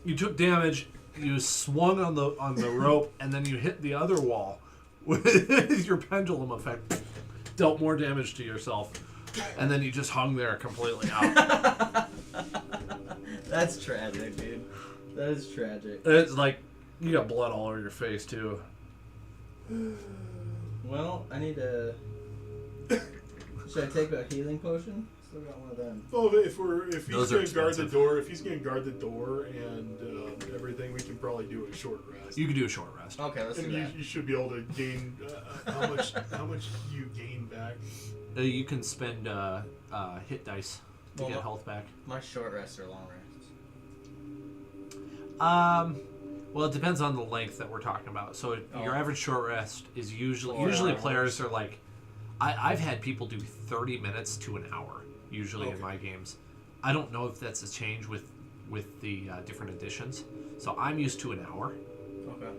S2: You took damage. You swung on the rope, and then you hit the other wall with your pendulum effect. Dealt more damage to yourself, and then you just hung there completely out.
S3: That's tragic, dude. That is tragic.
S2: It's like you got blood all over your face too.
S3: Well, I need to. Should I take a healing potion? Still got one of them.
S1: Well, if he's
S2: Those are
S1: going to guard the
S2: expensive.
S1: door, if he's going to guard the door and everything, we can probably do a short rest.
S2: You can do a short rest.
S3: Okay, let's
S1: And
S3: do that.
S1: you should be able to gain how much do you gain back?
S2: You can spend hit dice to
S3: Well,
S2: get health back.
S3: My short rests or long rests?
S2: Well, it depends on the length that we're talking about. So your
S3: Oh.
S2: average short rest is usually
S3: 4 hours.
S2: players are like, I've had people do 30 minutes to an hour usually in
S1: Okay.
S2: my games. I don't know if that's a change with the different editions. So I'm used to an hour.
S3: Okay.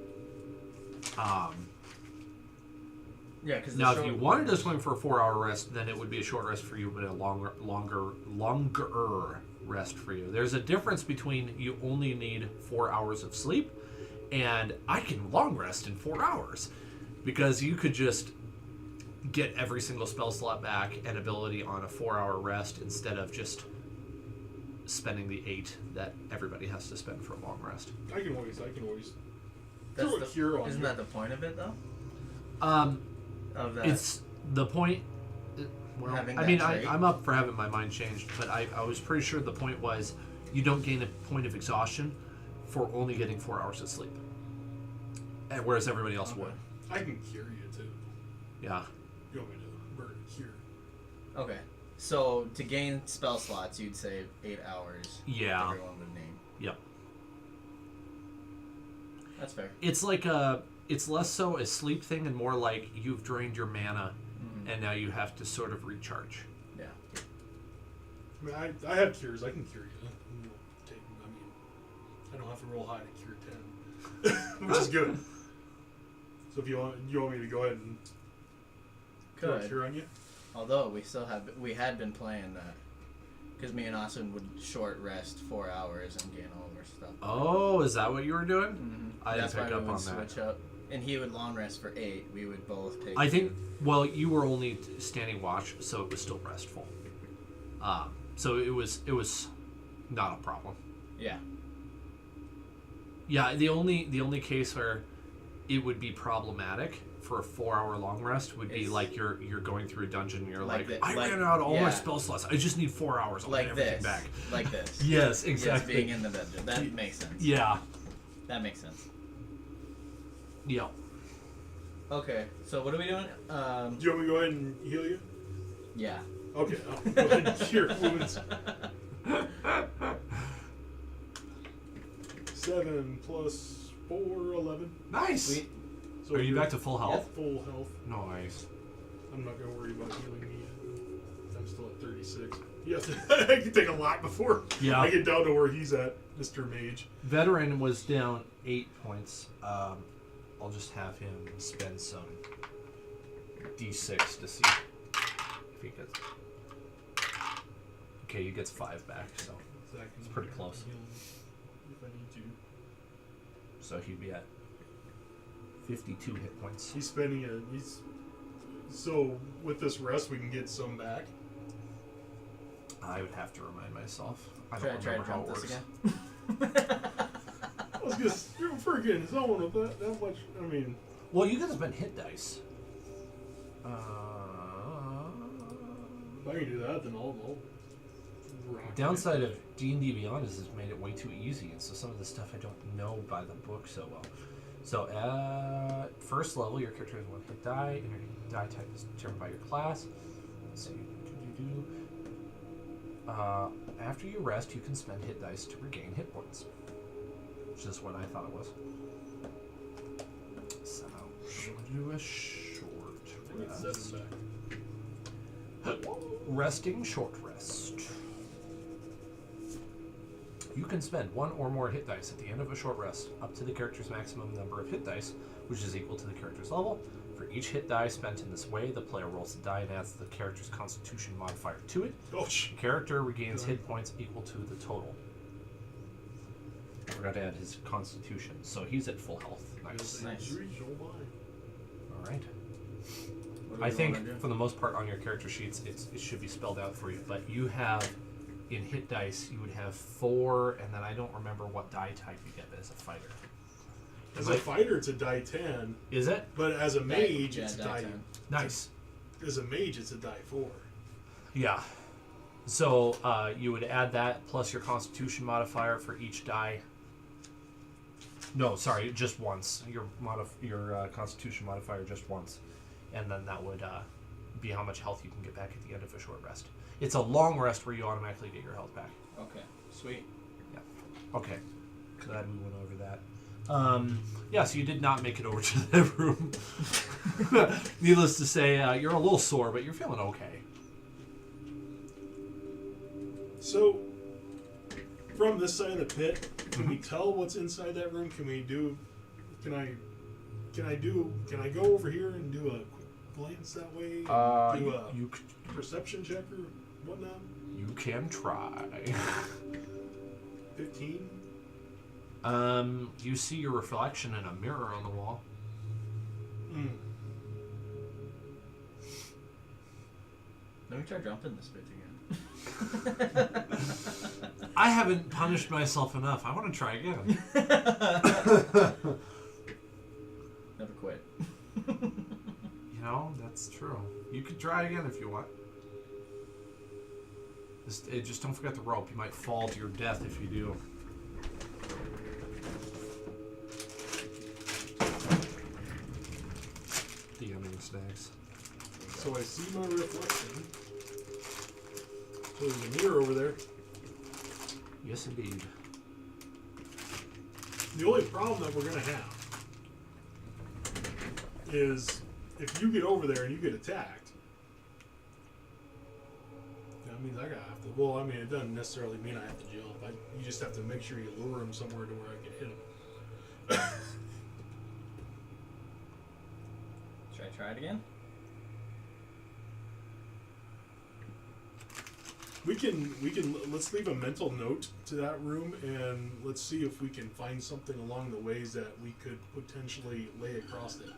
S3: Yeah, because
S2: Now, if you wanted to swing for a 4-hour rest, then it would be a short rest for you, but a longer rest for you. There's a difference between you only need 4 hours of sleep, and I can long rest in 4 hours, because you could just get every single spell slot back and ability on a 4-hour rest instead of just spending the 8 that everybody has to spend for a long rest.
S1: I can always
S3: That's
S1: throw a cure on
S3: isn't
S1: you.
S3: that the point of it, though? Of that.
S2: It's the point. Well,
S3: Having
S2: I
S3: that
S2: mean,
S3: trait?
S2: I'm up for having my mind changed, but I was pretty sure the point was you don't gain a point of exhaustion for only getting 4 hours of sleep, and whereas everybody else would.
S1: I can cure you too.
S2: Yeah.
S1: You want me to burn a cure?
S3: Okay. So to gain spell slots, you'd save 8 hours.
S2: Yeah.
S3: Everyone would name.
S2: Yep.
S3: That's fair.
S2: It's like it's less so a sleep thing and more like you've drained your mana, and now you have to sort of recharge.
S3: Yeah.
S1: I mean, I have cures. I can cure you. I don't have to roll high to cure 10, which is good. So if you want me to go ahead and throw a
S3: Could.
S1: cure on you?
S3: Although we had been playing that because me and Austin would short rest 4 hours and gain all of our stuff.
S2: Oh, is that what you were doing?
S3: Mm-hmm.
S2: I didn't
S3: That's why
S2: pick
S3: we
S2: up
S3: would
S2: on that.
S3: switch up, and he would long rest for 8. We would both take.
S2: I think. Well, you were only standing watch, so it was still restful. So it was not a problem.
S3: Yeah.
S2: Yeah, the only case where it would be problematic for a 4-hour long rest would be
S3: It's-
S2: like you're going through a dungeon and you're
S3: Like
S2: like,
S3: the-
S2: I
S3: like-
S2: ran out all my
S3: yeah.
S2: spell slots. I just need 4 hours. I'll
S3: Like
S2: get everything
S3: this.
S2: back.
S3: Like this.
S2: Yes,
S3: Yes,
S2: exactly.
S3: being in the dungeon. That makes sense.
S2: Yeah.
S3: That makes sense.
S2: Yeah.
S3: Okay. So what are we doing?
S1: Do you want me to go ahead and heal you?
S3: Yeah.
S1: Okay, I'll go ahead and cure wounds. 7 plus 4, 11.
S2: Nice.
S3: Sweet.
S1: So
S2: Are you
S1: you're
S2: back to full health?
S1: Full health.
S2: Nice.
S1: I'm not going to worry about healing me yet. I'm still at 36. Yes, I can take a lot before
S2: Yeah.
S1: I get down to where he's at, Mr. Mage.
S2: Veteran was down 8 points. I'll just have him spend some d6 to see if he gets. Okay, he gets 5 back, so
S1: It's
S2: pretty close.
S1: If I need to.
S2: so he'd be at 52 hit points.
S1: He's spending it. So with this rest, we can get some back.
S2: I would have to remind myself. I
S3: Try
S2: don't
S3: to
S2: remember how
S3: jump
S2: it
S3: this
S2: works.
S3: again.
S1: I was just for getting someone with that much. I mean,
S2: Well, you can spend hit dice.
S1: if I can do that, then I'll rock
S2: Downside
S1: it.
S2: of D&D Beyond is it's made it way too easy, and so some of the stuff I don't know by the book so well. So at first level, your character has 1 hit die, and your die type is determined by your class. Let's see. After you rest, you can spend hit dice to regain hit points. Which is what I thought it was. So, we'll do a short
S1: I need
S2: rest.
S1: 7 back.
S2: Resting short rest. You can spend 1 or more hit dice at the end of a short rest, up to the character's maximum number of hit dice, which is equal to the character's level. For each hit die spent in this way, the player rolls the die and adds the character's Constitution modifier to it.
S1: Oh,
S2: The character regains hit points equal to the total. I forgot to add his Constitution, so he's at full health. Nice.
S3: Nice.
S2: All right.
S3: What do
S2: I
S3: we
S2: think
S3: wanna do?
S2: for the most part on your character sheets, it should be spelled out for you. But you have, in hit dice, you would have 4, and then I don't remember what die type you get as a fighter.
S1: As a fighter, it's a die 10.
S2: Is it?
S1: But as a mage,
S3: Yeah,
S1: it's a
S3: die
S1: die.
S3: 10.
S2: Nice.
S1: As a mage, it's a die 4.
S2: Yeah. So you would add that plus your Constitution modifier for each die. No, sorry, just once. Your Constitution modifier just once, and then that would be how much health you can get back at the end of a short rest. It's a long rest where you automatically get your health back.
S3: Okay, sweet.
S2: Yeah. Okay. Glad we went over that. Yeah, so you did not make it over to that room. Needless to say, you're a little sore, but you're feeling okay.
S1: So, from this side of the pit, can we tell what's inside that room? Can I go over here and do a quick glance that way? Do a perception check or whatnot?
S2: You can try.
S1: 15?
S2: You see your reflection in a mirror on the wall.
S3: Let me try jumping this bitch again.
S2: I haven't punished myself enough. I want to try again.
S3: Never quit.
S2: You know, that's true. You could try again if you want. Just don't forget the rope. You might fall to your death if you do. DMing snacks.
S1: So I see my reflection. So there's a mirror over there.
S2: Yes, indeed.
S1: The only problem that we're going to have is if you get over there and you get attacked, that means I gotta have to. Well, I mean, it doesn't necessarily mean I have to jump. You just have to make sure you lure him somewhere to where I can hit him.
S3: Should I try it again?
S1: We can let's leave a mental note to that room and let's see if we can find something along the ways that we could potentially lay across it.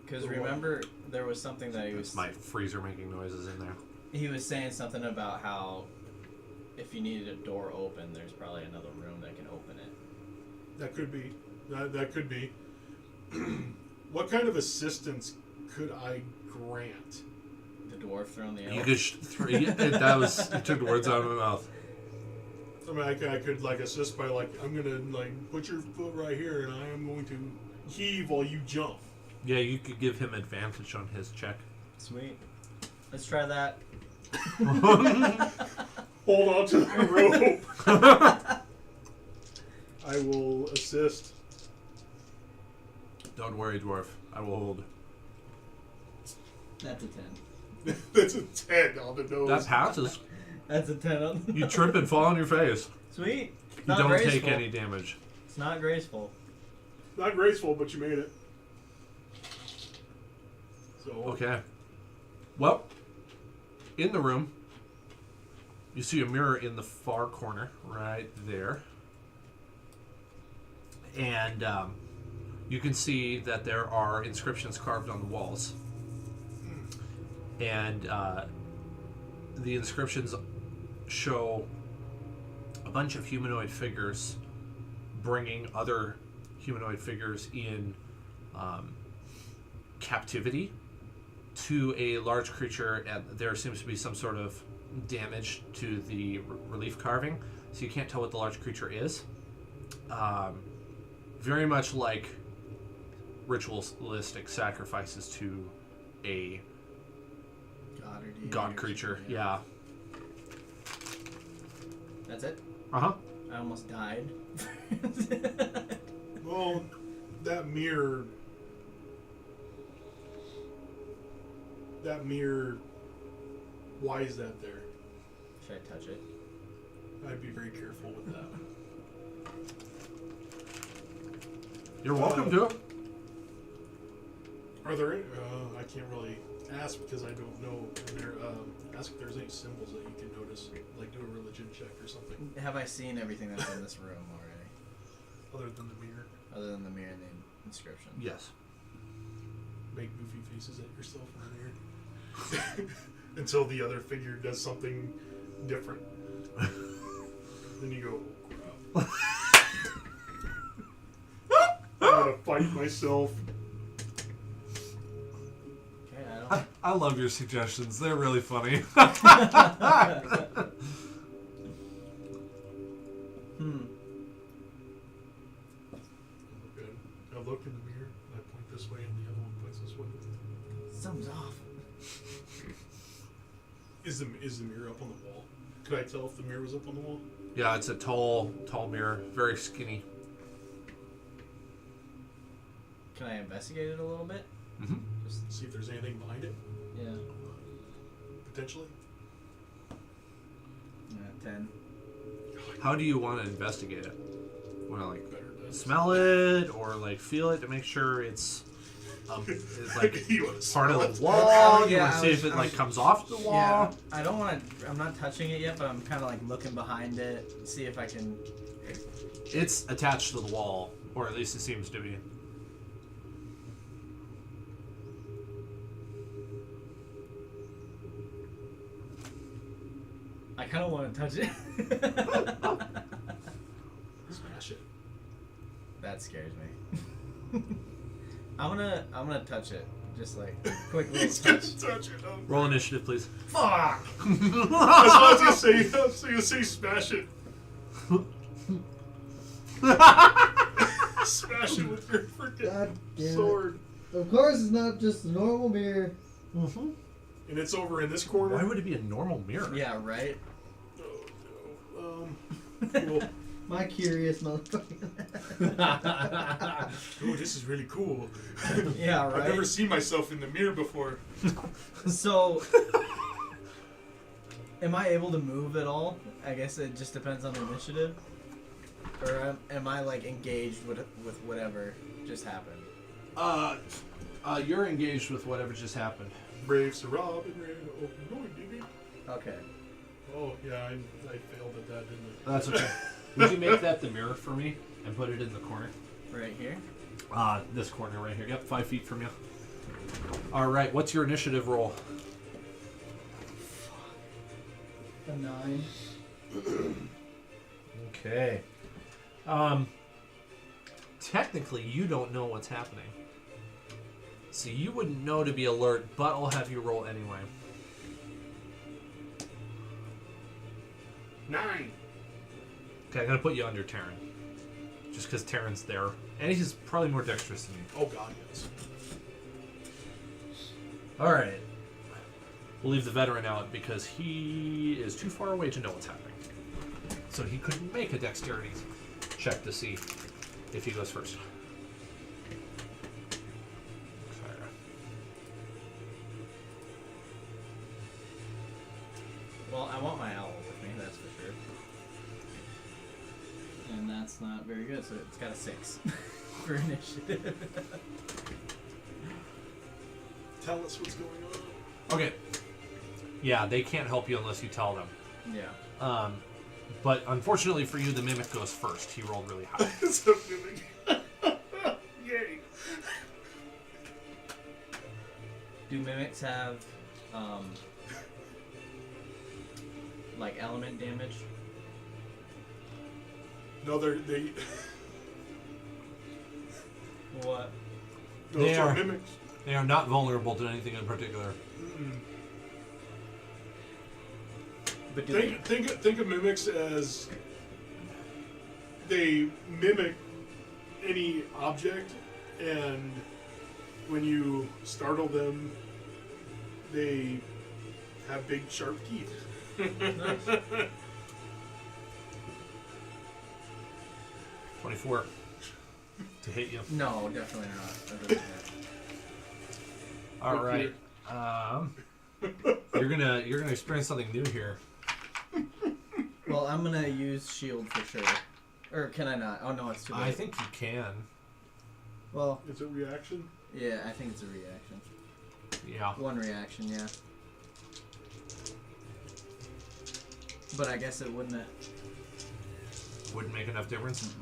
S3: Because remember, there was something that he was.
S2: That's my freezer making noises in there.
S3: He was saying something about how if you needed a door open, there's probably another room that can open it.
S1: That could be. That could be. What kind of assistance could I grant?
S3: The dwarf throwing the
S2: You
S3: elf.
S2: could. That was. You took the words out of my mouth.
S1: I mean, I could like assist by like I'm gonna like put your foot right here and I am going to heave while you jump.
S2: Yeah, you could give him advantage on his check.
S3: Sweet. Let's try that.
S1: Hold on to the rope. I will assist.
S2: Don't worry, dwarf. I will hold.
S3: That's a 10.
S1: That's a 10 on the nose.
S2: That passes.
S3: That's a 10 on the
S2: You trip and fall on your face.
S3: Sweet.
S2: You
S3: Not
S2: don't
S3: graceful.
S2: take any damage.
S3: It's not graceful.
S1: Not graceful, but you made it. So
S2: Okay. Well, in the room, you see a mirror in the far corner, right there. And you can see that there are inscriptions carved on the walls. And the inscriptions show a bunch of humanoid figures bringing other humanoid figures in captivity to a large creature, and there seems to be some sort of damage to the relief carving, so you can't tell what the large creature is. Very much like ritualistic sacrifices to a
S3: God or deity
S2: god
S3: or
S2: creature.
S3: something,
S2: Yeah.
S3: That's it?
S2: Uh-huh.
S3: I almost died.
S1: well, that mirror. That mirror. Why is that there?
S3: Should I touch it?
S1: I'd be very careful with that.
S2: You're welcome to it.
S1: Are there? I can't really ask because I don't know. Ask if there's any symbols that you can notice, like do a religion check or something.
S3: Have I seen everything that's in this room already?
S1: Other than the mirror,
S3: Other than the mirror and the inscription.
S2: Yes.
S1: make goofy faces at yourself in the mirror until the other figure does something different. Then you go, oh, crap. I'm gonna fight myself.
S3: Okay, I don't.
S2: I love your suggestions. They're really funny.
S1: Good. I look in the mirror and I point this way and the other one points this way.
S3: Something's off.
S1: Is the mirror up on the wall? Could I tell if the mirror was up on the wall?
S2: Yeah, it's a tall mirror. Very skinny.
S3: Can I investigate it a little bit?
S2: Mm-hmm.
S3: Just
S1: See if there's anything behind it,
S3: yeah.
S1: potentially.
S3: 10.
S2: How do you want to investigate it? Want to like
S1: Better than
S2: smell it or like feel it to make sure it's like
S1: You wanna
S2: part
S1: smell
S2: of
S1: it?
S2: the wall? You
S3: Yeah,
S2: want to see if it like comes off the wall?
S3: Yeah, I don't want to. I'm not touching it yet, but I'm kind of like looking behind it, see if I can.
S2: It's attached to the wall, or at least it seems to be.
S3: I kind of want to touch it.
S1: Smash it.
S3: That scares me. I'm gonna touch it, just like quick little
S1: He's gonna
S3: touch.
S1: touch it. Oh,
S2: Roll initiative, please.
S3: Fuck!
S1: that's what I was gonna say. I was gonna say smash it. Smash it with your freaking
S5: God damn
S1: sword.
S5: it. Of course, it's not just a normal mirror.
S2: Mm-hmm.
S1: And it's over in this corner.
S2: Why would it be a normal mirror?
S3: Yeah, right.
S1: Oh, no. Cool.
S5: My curious motherfucker.
S1: Oh, this is really cool.
S3: Yeah,
S1: I've
S3: right.
S1: never seen myself in the mirror before.
S3: So, am I able to move at all? I guess it just depends on the initiative. Or am I like engaged with whatever just happened?
S2: You're engaged with whatever just happened.
S1: Brave Sir Robin ran open door, did he?
S3: Okay.
S1: Oh, yeah, I failed at that, didn't I?
S2: That's okay. Would you make that the mirror for me and put it in the corner?
S3: Right here.
S2: This corner right here. Yep, 5 feet from you. All right. What's your initiative roll?
S5: A 9.
S2: Okay. Technically, you don't know what's happening. So you wouldn't know to be alert, but I'll have you roll anyway.
S1: 9.
S2: Okay, I'm going to put you under Terran. Just because Terran's there. And he's probably more dexterous than you.
S1: Oh, God, yes.
S2: Alright. We'll leave the veteran out because he is too far away to know what's happening. So he couldn't make a dexterity check to see if he goes first. Okay.
S3: Well, I want my owl with me, that's for sure. And that's not very good, so it's got a 6 for initiative.
S1: Tell us what's going on.
S2: Okay. Yeah, they can't help you unless you tell them.
S3: Yeah.
S2: But unfortunately for you, the mimic goes first. He rolled really high.
S1: It's a mimic. Yay.
S3: Do mimics have, like element damage?
S1: No, they
S3: What?
S1: those
S2: They
S1: are
S2: are-
S1: mimics.
S2: They are not vulnerable to anything in particular.
S1: Mm-mm.
S3: But do they?
S1: Think of mimics as they mimic any object, and when you startle them, they have big sharp teeth.
S2: 24 to hit you.
S3: No, definitely not. That doesn't hit.
S2: All right. You're gonna experience something new here.
S3: Well, I'm gonna use shield for sure. Or can I not? Oh no, it's too late.
S2: I think you can.
S3: Well,
S1: Is it reaction?
S3: Yeah, I think it's a reaction.
S2: Yeah.
S3: One reaction, yeah. But I guess it wouldn't.
S2: Wouldn't make enough difference.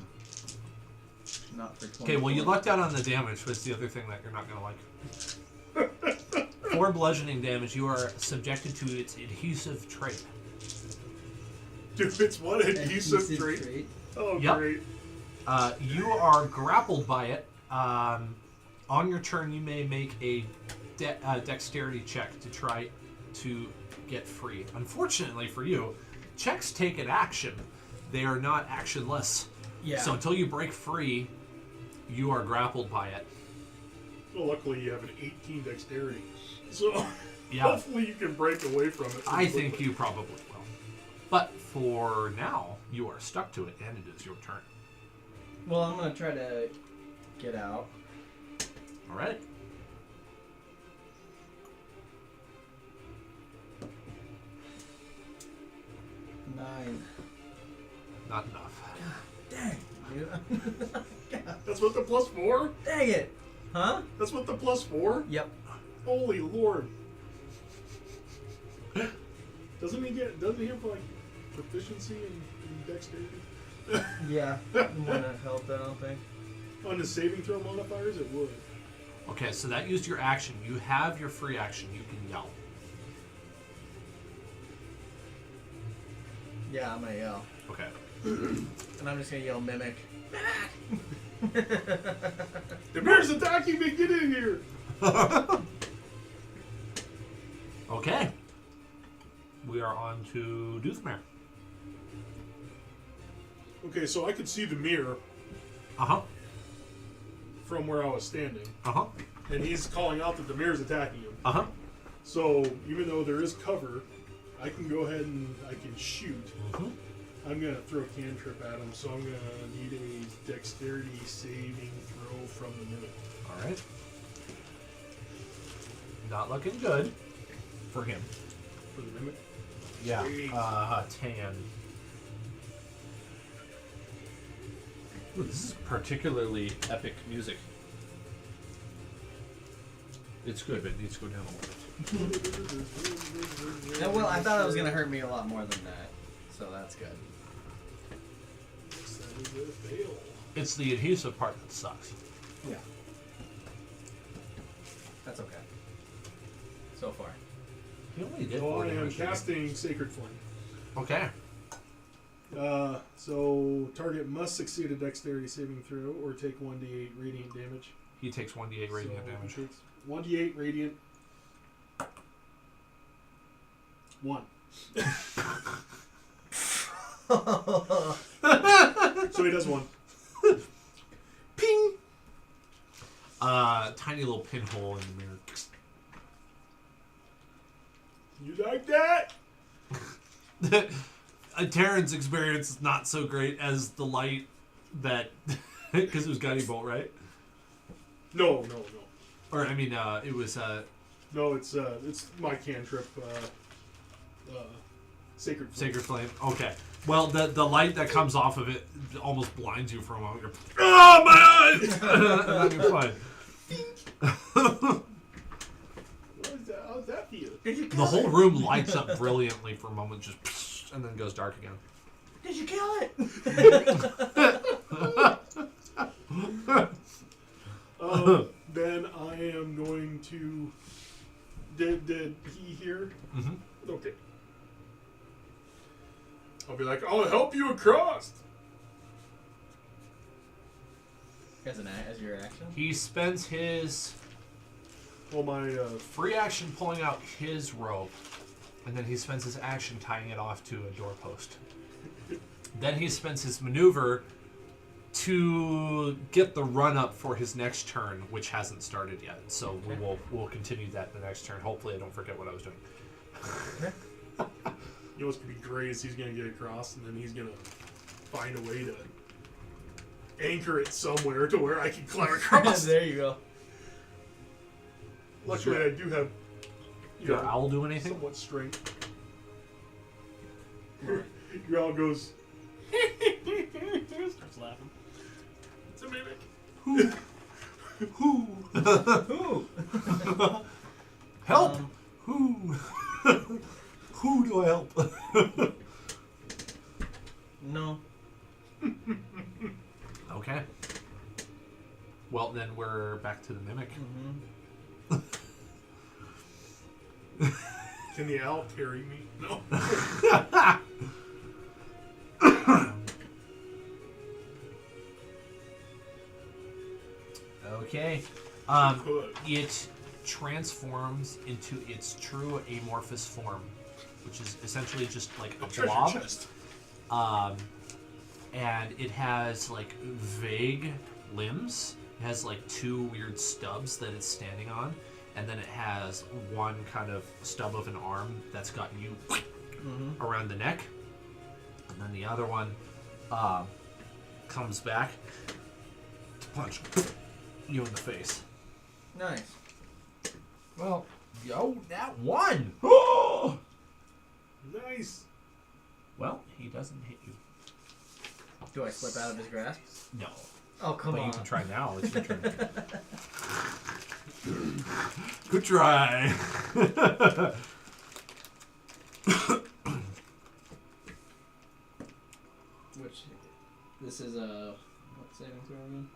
S3: Not for 20.
S2: Okay, well, you lucked out on the damage, but it's the other thing that you're not going to like. For bludgeoning damage, you are subjected to its adhesive trait.
S1: Dude, it's what adhesive trait?
S5: trait.
S1: Oh,
S2: Yep.
S1: great.
S2: You are grappled by it. On your turn, you may make a dexterity check to try to get free. Unfortunately for you, checks take an action. They are not actionless.
S3: Yeah.
S2: So until you break free, you are grappled by it.
S1: Well, luckily you have an 18 dexterity. So
S2: Yeah.
S1: hopefully you can break away from it.
S2: I think you probably will. But for now, you are stuck to it, and it is your turn.
S3: Well, I'm gonna try to get out.
S2: All right.
S3: Nine.
S2: Not enough.
S3: Dang.
S1: That's what the +4?
S3: Dang it. Huh?
S1: That's what the +4?
S3: Yep.
S1: Holy Lord. Doesn't he have like proficiency in dexterity?
S3: Yeah. Wouldn't help, I don't think.
S1: On the saving throw modifiers, it would.
S2: Okay, so that used your action. You have your free action. You can yell.
S3: Yeah, I'm gonna yell.
S2: Okay.
S3: And I'm just gonna yell mimic.
S1: The bear's attacking me! Get in here!
S2: Okay. We are on to Doothmare.
S1: Okay, so I could see the mirror
S2: Uh-huh.
S1: from where I was standing,
S2: Uh-huh.
S1: and he's calling out that the mirror's attacking him.
S2: Uh-huh.
S1: So even though there is cover, I can go ahead and I can shoot.
S2: Mm-hmm.
S1: I'm gonna throw a cantrip at him, so I'm gonna need a dexterity saving throw from the mimic.
S2: All right. Not looking good for him.
S1: For the mimic.
S2: Yeah.
S1: Sweet.
S2: 10. Ooh, this is particularly epic music. It's good, but it needs to go down a little bit.
S3: Yeah, well, I thought it was gonna hurt me a lot more than that. So that's good.
S1: That is a fail.
S2: It's the adhesive part that sucks.
S3: Yeah. That's okay. So far.
S2: He only did
S1: So
S2: 4
S1: I am
S2: damage.
S1: casting Sacred Flame.
S2: Okay.
S1: So target must succeed a dexterity saving throw or take 1d8 radiant damage.
S2: He takes 1d8 radiant
S1: So
S2: damage.
S1: he takes 1d8 radiant. 1. So he does 1.
S2: Ping! Tiny little pinhole in the mirror.
S1: You like that?
S2: Terran's experience is not so great as the light that... Because it was Guiding Bolt, right?
S1: No.
S2: Or, I mean, it was...
S1: No, it's my cantrip, Sacred Flame.
S2: Sacred Flame. Okay. Well, the light that comes off of it almost blinds you for a moment. You're, oh, my eyes! And then you're fine.
S1: How's that feel?
S2: The whole room lights up brilliantly for a moment, just and then goes dark again.
S3: Did you kill it?
S1: Then I am going to... Did he hear?
S2: Mm-hmm.
S1: Okay. I'll be like, I'll help you across.
S3: As your action?
S2: He spends his
S1: Well, my
S2: free action pulling out his rope, and then he spends his action tying it off to a doorpost. Then he spends his maneuver to get the run up for his next turn, which hasn't started yet. So we'll continue that the next turn. Hopefully, I don't forget what I was doing.
S1: You know what's gonna be great is he's gonna get across, and then he's gonna find a way to anchor it somewhere to where I can climb across.
S3: There you go.
S1: Luckily, I do have
S2: Your owl do anything?
S1: somewhat strength. Your owl goes. Starts laughing. It's a mimic.
S2: Who?
S3: Who?
S2: Help! Who? Who do I help?
S3: No.
S2: Okay. Well, then we're back to the mimic.
S1: Can the owl carry me? No.
S2: Okay.
S1: Could.
S2: It transforms into its true amorphous form, which is essentially just like a
S1: Treasure
S2: blob.
S1: chest.
S2: And it has like vague limbs. It has like 2 weird stubs that it's standing on, and then it has one kind of stub of an arm that's got you around the neck, and then the other one comes back to punch you in the face.
S3: Nice.
S2: Well, yo, that one.
S1: Nice.
S2: Well, he doesn't hit you.
S3: Do I slip out of his grasp?
S2: No.
S3: Oh, come
S2: But
S3: on.
S2: you can try now. It's your turn. Good try.
S3: Which, this is a, what saving throw again?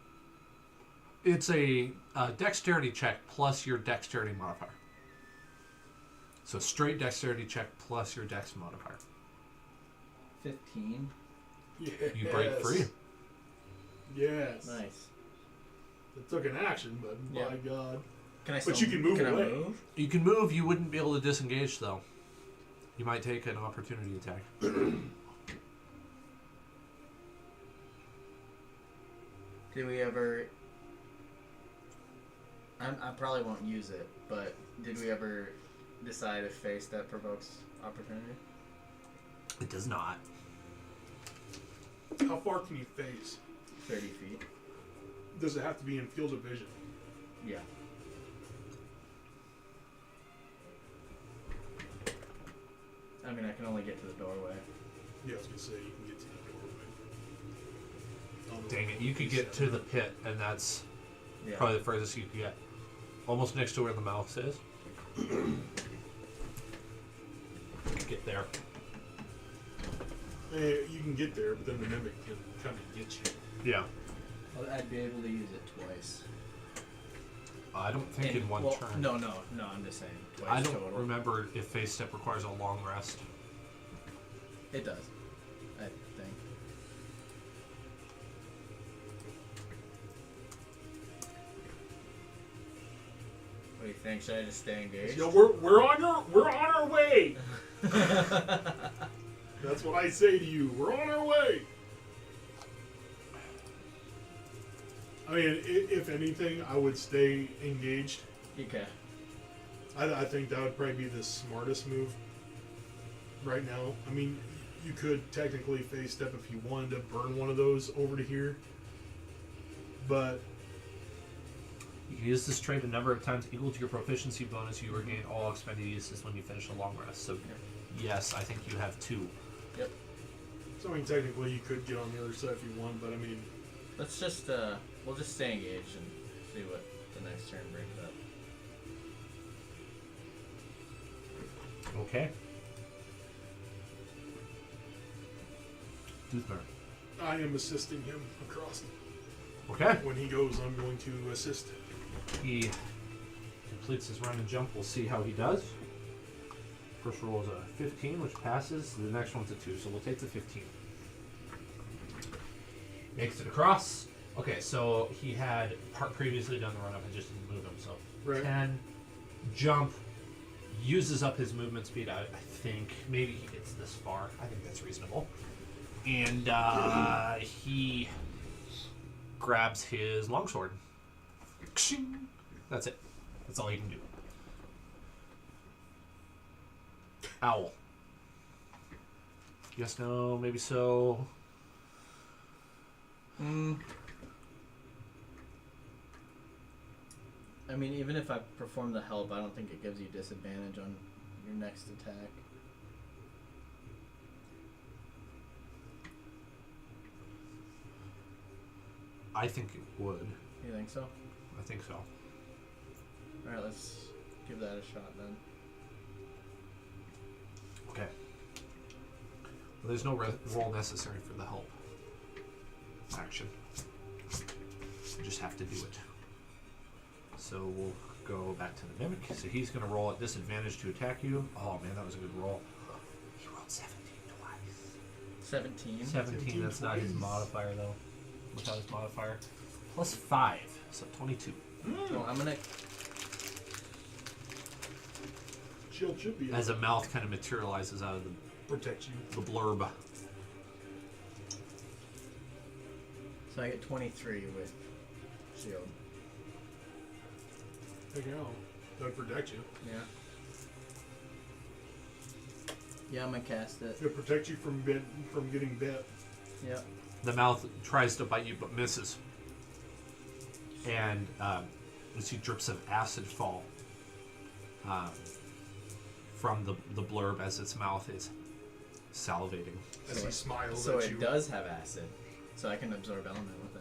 S2: It's a dexterity check plus your dexterity modifier. So straight dexterity check plus your dex modifier.
S3: 15.
S1: Yes.
S2: You break free.
S1: Yes.
S3: Nice.
S1: It took an action, but
S3: Yeah.
S1: my God.
S3: Can I
S1: But
S3: still,
S1: you can move
S3: can
S1: away.
S3: I move?
S2: You can move. You wouldn't be able to disengage, though. You might take an opportunity attack.
S3: Did we ever... I probably won't use it, but did we ever decide if face step provokes opportunity?
S2: It does not.
S1: How far can you face?
S3: 30 feet.
S1: Does it have to be in field of vision?
S3: Yeah. I mean, I can only get to the doorway.
S1: Yeah, I was gonna say you can get to the doorway.
S2: Dang it. You could get to the pit, and that's
S3: Yeah.
S2: probably the furthest you could get. Almost next to where the mouse is. Get there.
S1: You can get there, but then the mimic can come and get you.
S2: Yeah.
S3: Well, I'd be able to use it twice.
S2: I don't think in one
S3: well,
S2: turn.
S3: No, I'm just saying. Twice
S2: I don't
S3: total.
S2: remember if face step requires a long rest.
S3: It does. I think. What do you think? Should I just stay engaged?
S1: Yo, we're on our way. That's what I say to you. We're on our way. I mean, if anything, I would stay engaged.
S3: Okay.
S1: I think that would probably be the smartest move right now. I mean, you could technically face step if you wanted to burn one of those over to here. But
S2: You can use this trait a number of times equal to your proficiency bonus. You regain all expended uses when you finish a long rest. So, yes, I think you have 2.
S3: Yep.
S1: so I mean, technically you could get on the other side if you want. But I mean,
S3: Let's just we'll just stay engaged and see what the next turn brings up.
S2: Okay. Duthmer.
S1: I am assisting him across.
S2: Okay.
S1: When he goes, I'm going to assist.
S2: He completes his run and jump. We'll see how he does. First roll is a 15, which passes. The next one's a 2, so we'll take the 15. Makes it across. Okay, so he had previously done the run up and just didn't move him. So
S1: Right.
S2: 10, jump, uses up his movement speed. I think maybe he gets this far. I think that's reasonable. And he grabs his longsword. That's it. That's all he can do. Owl. Yes, no, maybe so.
S3: I mean, even if I perform the help, I don't think it gives you disadvantage on your next attack.
S2: I think it would.
S3: You think so?
S2: I think so.
S3: Alright, let's give that a shot then.
S2: Okay. Well, there's no roll necessary for the help action. You just have to do it. So we'll go back to the mimic. So he's going to roll at disadvantage to attack you. Oh man, that was a good roll. He rolled 17 twice.
S3: 17.
S2: 17, that's not his modifier though. Without his modifier. Plus 5, so 22.
S3: So I'm gonna.
S1: Shield should be
S2: As a mouth kind of materializes out of
S1: protect you.
S2: the blurb.
S3: So I get 23 with shield.
S1: There you go. That would protect you.
S3: Yeah. Yeah, I'm gonna cast it.
S1: It'll protect you from getting bit.
S3: Yep.
S2: The mouth tries to bite you but misses. And you see drips of acid fall from the blurb as its mouth is salivating.
S1: As he smiles
S3: So
S1: at
S3: it
S1: you.
S3: does have acid. So I can absorb element with that.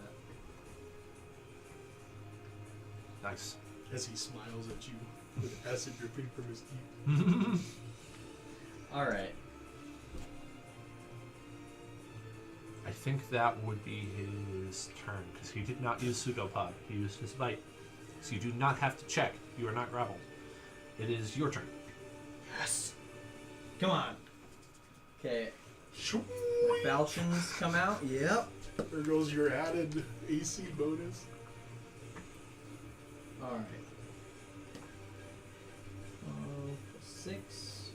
S2: Nice.
S1: As he smiles at you with acid dripping from his teeth.
S3: Alright.
S2: I think that would be his turn because he did not use pseudopod. He used his bite. So you do not have to check. You are not grappled. It is your turn.
S3: Yes! Come on. Okay.
S1: Shoo-
S3: My falchions come out. Yep.
S1: There goes your added AC bonus.
S3: Alright. 6.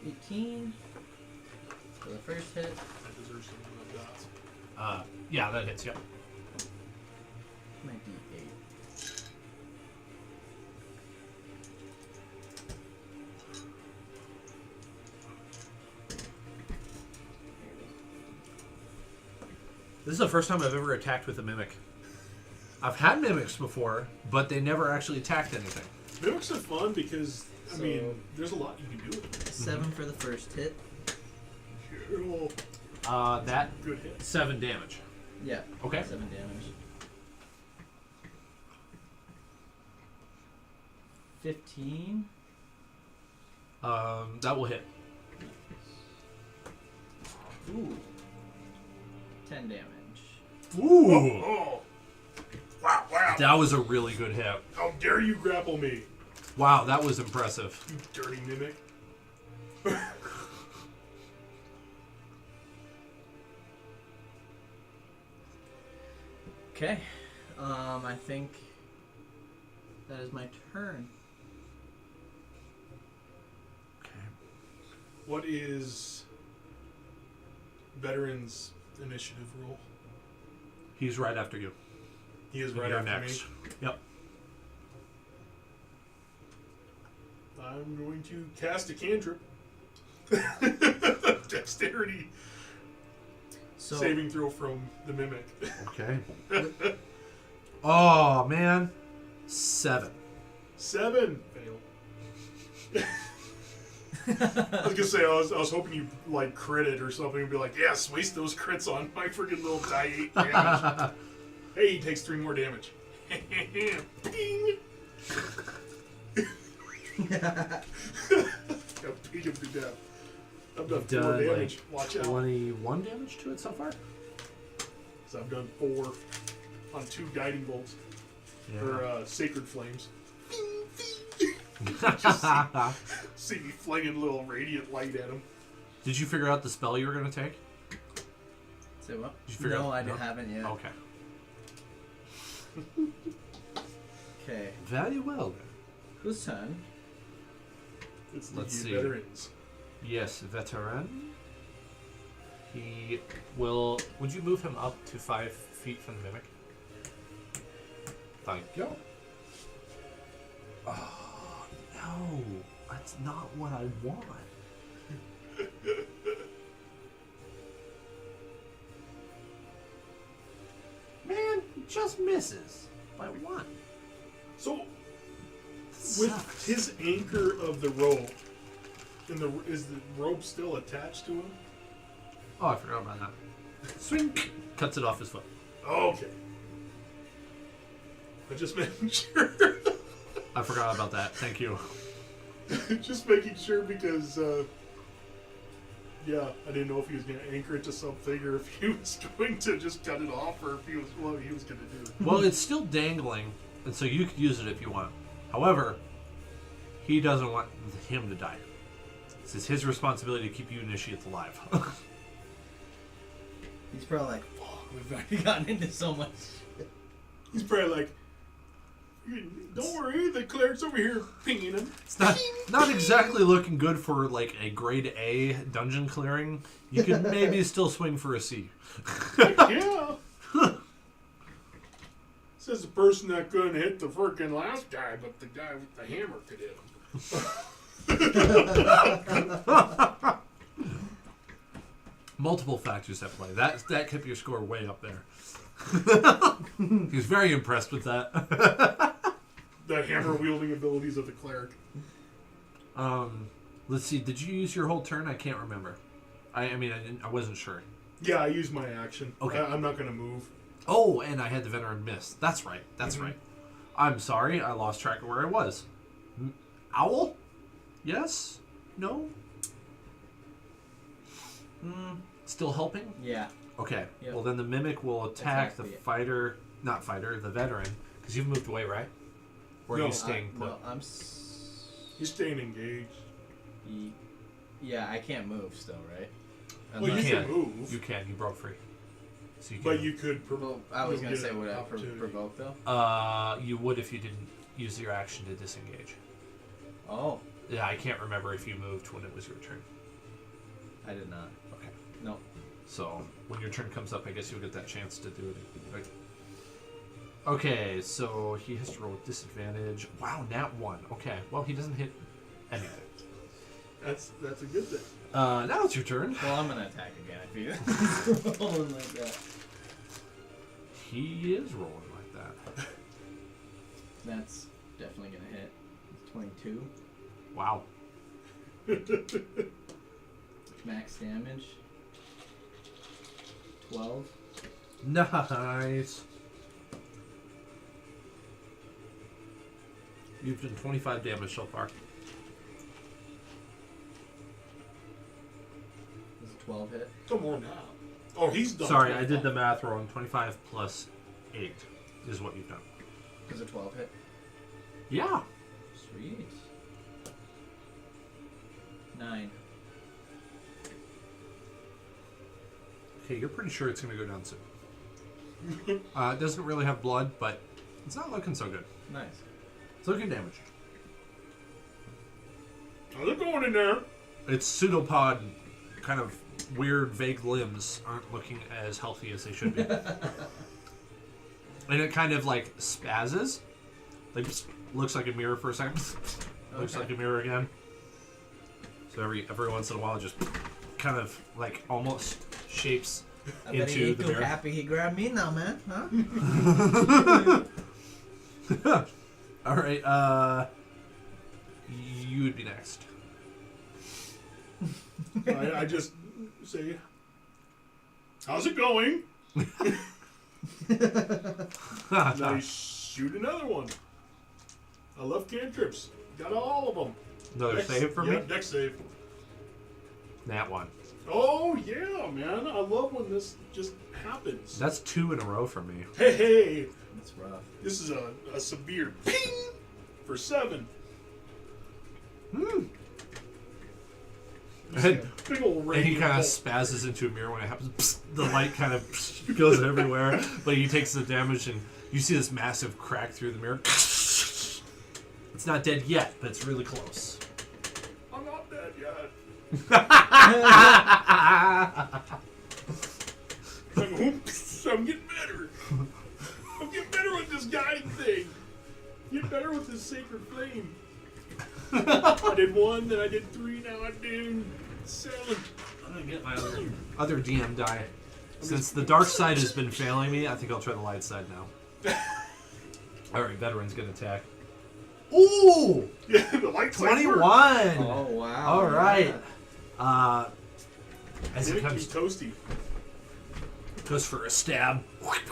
S3: 18. For the first hit.
S1: That deserves some of that.
S2: Yeah, that hits. Yep.
S3: My D8.
S2: This is the first time I've ever attacked with a mimic. I've had mimics before, but they never actually attacked anything.
S1: Mimics are fun because, I
S3: So-
S1: mean, there's a lot you can do with it.
S3: 7 for the first hit.
S1: Oh,
S2: That
S1: good hit.
S2: 7 damage.
S3: Yeah.
S2: Okay.
S3: 7 damage. 15.
S2: That will hit.
S3: Ooh. 10 damage.
S2: Ooh.
S1: Oh. Wow, wow.
S2: That was a really good hit.
S1: How dare you grapple me,
S2: Wow, that was impressive.
S1: you dirty mimic.
S3: Okay. I think that is my turn.
S2: Okay.
S1: What is veterans initiative roll?
S2: He's right after you.
S1: He is right
S2: You're
S1: after
S2: next.
S1: me.
S2: Yep.
S1: I'm going to cast a cantrip. Dexterity
S3: So
S1: saving throw from the mimic.
S2: Okay. Oh, man. 7.
S1: 7. Fail. I was gonna say I was hoping you like crit it or something and be like, yes, waste those crits on my freaking little die 8 damage. Hey, he takes 3 more damage. Ping! Got ping him to death. I've done 4
S2: Done,
S1: damage. Watch out.
S2: 21 damage to it so far?
S1: So I've done 4 on 2 guiding bolts. Or sacred flames. Just see me flinging a little radiant light at him.
S2: Did you figure out the spell you were going to take?
S3: Say what?
S2: Did you figure
S3: No,
S2: out?
S3: I haven't yet.
S2: Okay.
S3: Okay.
S2: Very well then.
S3: Whose turn?
S1: It's the
S2: Let's see.
S1: veterans.
S2: Yes, veteran. He will. Would you move him up to 5 feet from the mimic? Thank you. Oh, no. That's not what I want. Man, he just misses by 1.
S1: So,
S2: Sucks.
S1: with his anchor of the rope, is the rope still attached to him?
S2: Oh, I forgot about that. Swing! Cuts it off his foot.
S1: Okay. I just making sure.
S2: I forgot about that. Thank you.
S1: Just making sure because, yeah, I didn't know if he was going to anchor it to something or if he was going to just cut it off or if he was what he was going to do.
S2: Well, it's still dangling, and so you could use it if you want. However, he doesn't want him to die. It's his responsibility to keep you initiates alive.
S3: He's probably like, fuck, we've already gotten into so much.
S1: He's probably like, don't worry, the cleric's over here pinging him.
S2: It's not exactly looking good for like a grade A dungeon clearing. You could maybe still swing for a C.
S1: Yeah. Says the person that couldn't hit the freaking last guy, but the guy with the hammer could hit him.
S2: Multiple factors at play. That kept your score way up there. He was very impressed with that.
S1: The hammer wielding abilities of the cleric.
S2: Let's see. Did you use your whole turn? I can't remember. I mean, I wasn't sure.
S1: Yeah, I used my action.
S2: Okay.
S1: I'm not going to move.
S2: Oh, and I had the veteran miss. That's right. That's right. I'm sorry. I lost track of where I was. Owl? Yes? No? Still helping?
S3: Yeah.
S2: Okay.
S3: Yep.
S2: Well, then the mimic will attack the
S3: Exactly.
S2: fighter. Not fighter, the veteran. Because you've moved away, right? Or are
S1: No,
S2: you staying put?
S3: No, I'm.
S1: He's staying engaged.
S3: Yeah, I can't move still, right?
S1: Well, you
S2: Unless-
S1: can move.
S2: You can. You broke free. So you can.
S1: But you could.
S3: Well, I was
S1: you'll
S3: gonna
S1: get
S3: say
S1: an
S3: would I
S1: opportunity.
S3: provoke though?
S2: You would if you didn't use your action to disengage.
S3: Oh,
S2: Yeah, I can't remember if you moved when it was your turn.
S3: I did not.
S2: Okay.
S3: No.
S2: So when your turn comes up, I guess you'll get that chance to do it. Right? Okay, so he has to roll with disadvantage. Wow, nat 1. Okay, well he doesn't hit anything.
S1: That's a good thing.
S2: Now it's your turn.
S3: Well, I'm gonna attack again if you rolling like that.
S2: He is rolling like that.
S3: That's definitely gonna hit. 22
S2: Wow.
S3: max damage. 12.
S2: Nice. You've done 25 damage so far.
S3: Does a 12 hit?
S1: Come on now. Oh, he's done.
S2: Sorry,
S1: 25.
S2: I did the math wrong. 25 plus 8 is what you've done.
S3: Does a 12 hit?
S2: Yeah.
S3: Sweet. 9.
S2: Okay, you're pretty sure it's going to go down soon. It doesn't really have blood, but it's not looking so good.
S3: Nice.
S2: It's looking damaged.
S1: Oh, they're going in there.
S2: Its pseudopod, kind of weird, vague limbs aren't looking as healthy as they should be. And it kind of like spazzes. Like, looks like a mirror for a second. Looks like a mirror again. So every once in a while, it just kind of like almost shapes
S3: I bet he
S2: into
S3: ain't
S2: the
S3: too
S2: mirror.
S3: happy he grabbed me now, man. Huh?
S2: All right, you would be next.
S1: I just say, how's it going? And I shoot another one. I love cantrips. Got all of them.
S2: Another save for me?
S1: Dex save.
S2: Nat 1.
S1: Oh, yeah, man. I love when this just happens.
S2: That's 2 in a row for me.
S1: Hey,
S3: That's rough.
S1: this is a severe ping for 7.
S2: And
S1: Big old
S2: he
S1: radiant
S2: kind of
S1: bolt.
S2: spazzes into a mirror when it happens. Psst, the light kind of goes everywhere, but he takes the damage, and you see this massive crack through the mirror. It's not dead yet, but it's really close.
S1: I'm not dead yet. I'm getting better. I'm getting better with this guiding thing. Get better with this sacred flame. I did 1, then I did 3, now I'm doing 7.
S2: I'm gonna get my other DM die. Since the dark side has been failing me, I think I'll try the light side now. Alright, veteran's gonna attack. Ooh!
S1: Yeah, the light side
S2: 21!
S1: worked.
S3: Oh, wow.
S2: Alright. As
S1: Did
S2: it
S1: it
S2: comes,
S1: keep toasty?
S2: goes for a stab.
S1: Oh,
S2: 8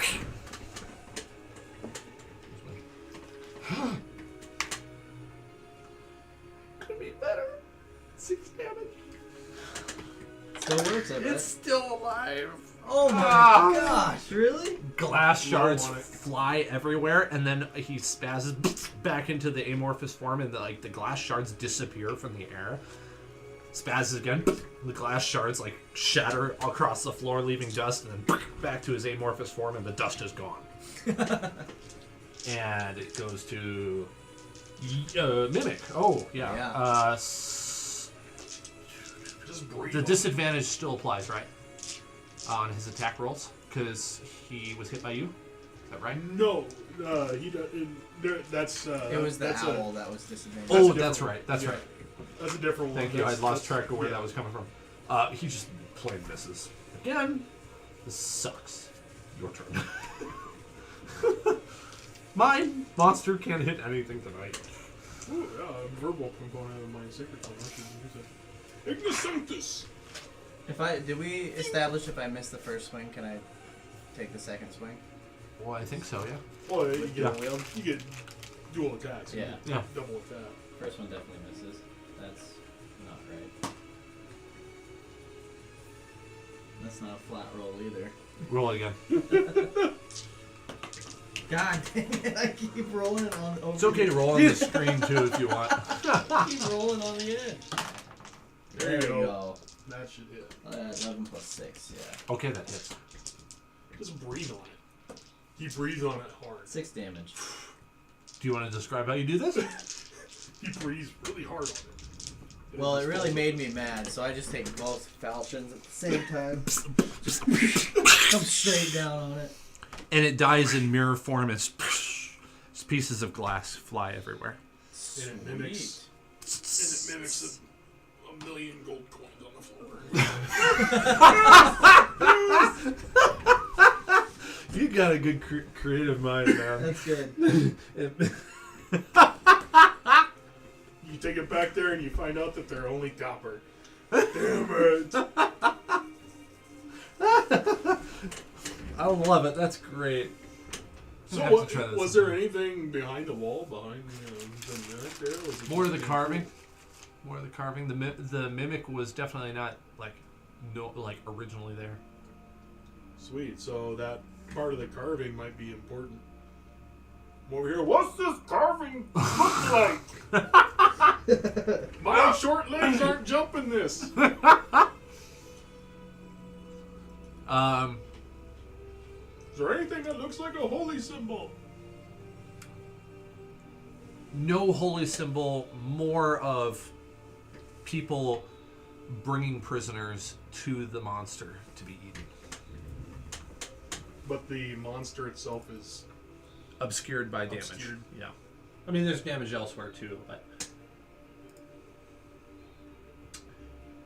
S3: still works, I bet.
S2: It's still alive.
S3: Oh my
S2: Ah.
S3: gosh, really?
S2: Glass shards
S1: on it.
S2: fly everywhere, and then he spazzes back into the amorphous form, and the glass shards disappear from the air. Spazzes again. The glass shards shatter across the floor, leaving dust, and then back to his amorphous form, and the dust is gone. And it goes to Mimic. Oh yeah.
S3: Yeah.
S1: Just breathe.
S2: The disadvantage still applies, right? On his attack rolls, because he was hit by you. Is that right?
S1: No, he does. That's.
S3: It was the
S1: that's
S3: owl that was disadvantaged.
S1: a
S2: Oh,
S1: different
S2: that's
S1: one.
S2: right. That's
S1: Yeah.
S2: right.
S1: That's a different one.
S2: Thank you. I
S1: That's-
S2: lost
S1: that's-
S2: track of where
S1: yeah.
S2: that was coming from. He just plain misses. Again, this sucks. Your turn. Mine monster can't hit anything tonight.
S1: Ooh, verbal component of my secret one. I should use it. Ignisanctus!
S3: Did we establish if I miss the first swing, can I take the second swing?
S2: Well, I think so. Yeah.
S1: Oh, you
S3: With
S1: get,
S3: dual wield?
S1: you get dual attacks.
S3: Yeah.
S2: Yeah.
S1: Double attack.
S3: First one definitely misses. That's not right. That's not a flat roll either.
S2: Roll it again.
S3: God dang it, I keep rolling it on over.
S2: It's okay to roll on the screen too if you want.
S3: Keep rolling on the edge. There you go.
S1: That should hit.
S3: 11 plus 6, yeah.
S2: Okay, that hits.
S1: Just breathe on it. He breathes on it hard.
S3: 6 damage.
S2: Do you want to describe how you do this?
S1: He breathes really hard on it.
S3: Well, it really made me mad, so I just take both falchions at the same time. Just come straight down on it.
S2: And it dies in mirror form as pieces of glass fly everywhere.
S1: And it mimics. And it mimics a million gold coins on the floor.
S2: You got a good creative mind, man.
S3: That's good.
S1: You take it back there and you find out that they're only copper. Damn it!
S2: I love it. That's great.
S1: So,
S2: have to try this
S1: was there anything behind the wall, behind the mimic there? Was it
S2: More of
S1: just
S2: the carving. More of the carving. The mimic was definitely not originally there.
S1: Sweet. So that part of the carving might be important. Over here, what's this carving look like? My short legs aren't jumping this. Is there anything that looks like a holy symbol?
S2: No holy symbol. More of people bringing prisoners to the monster to be eaten.
S1: But the monster itself is
S2: Obscured by damage.
S1: Obscured.
S2: Yeah. I mean, there's damage elsewhere too, but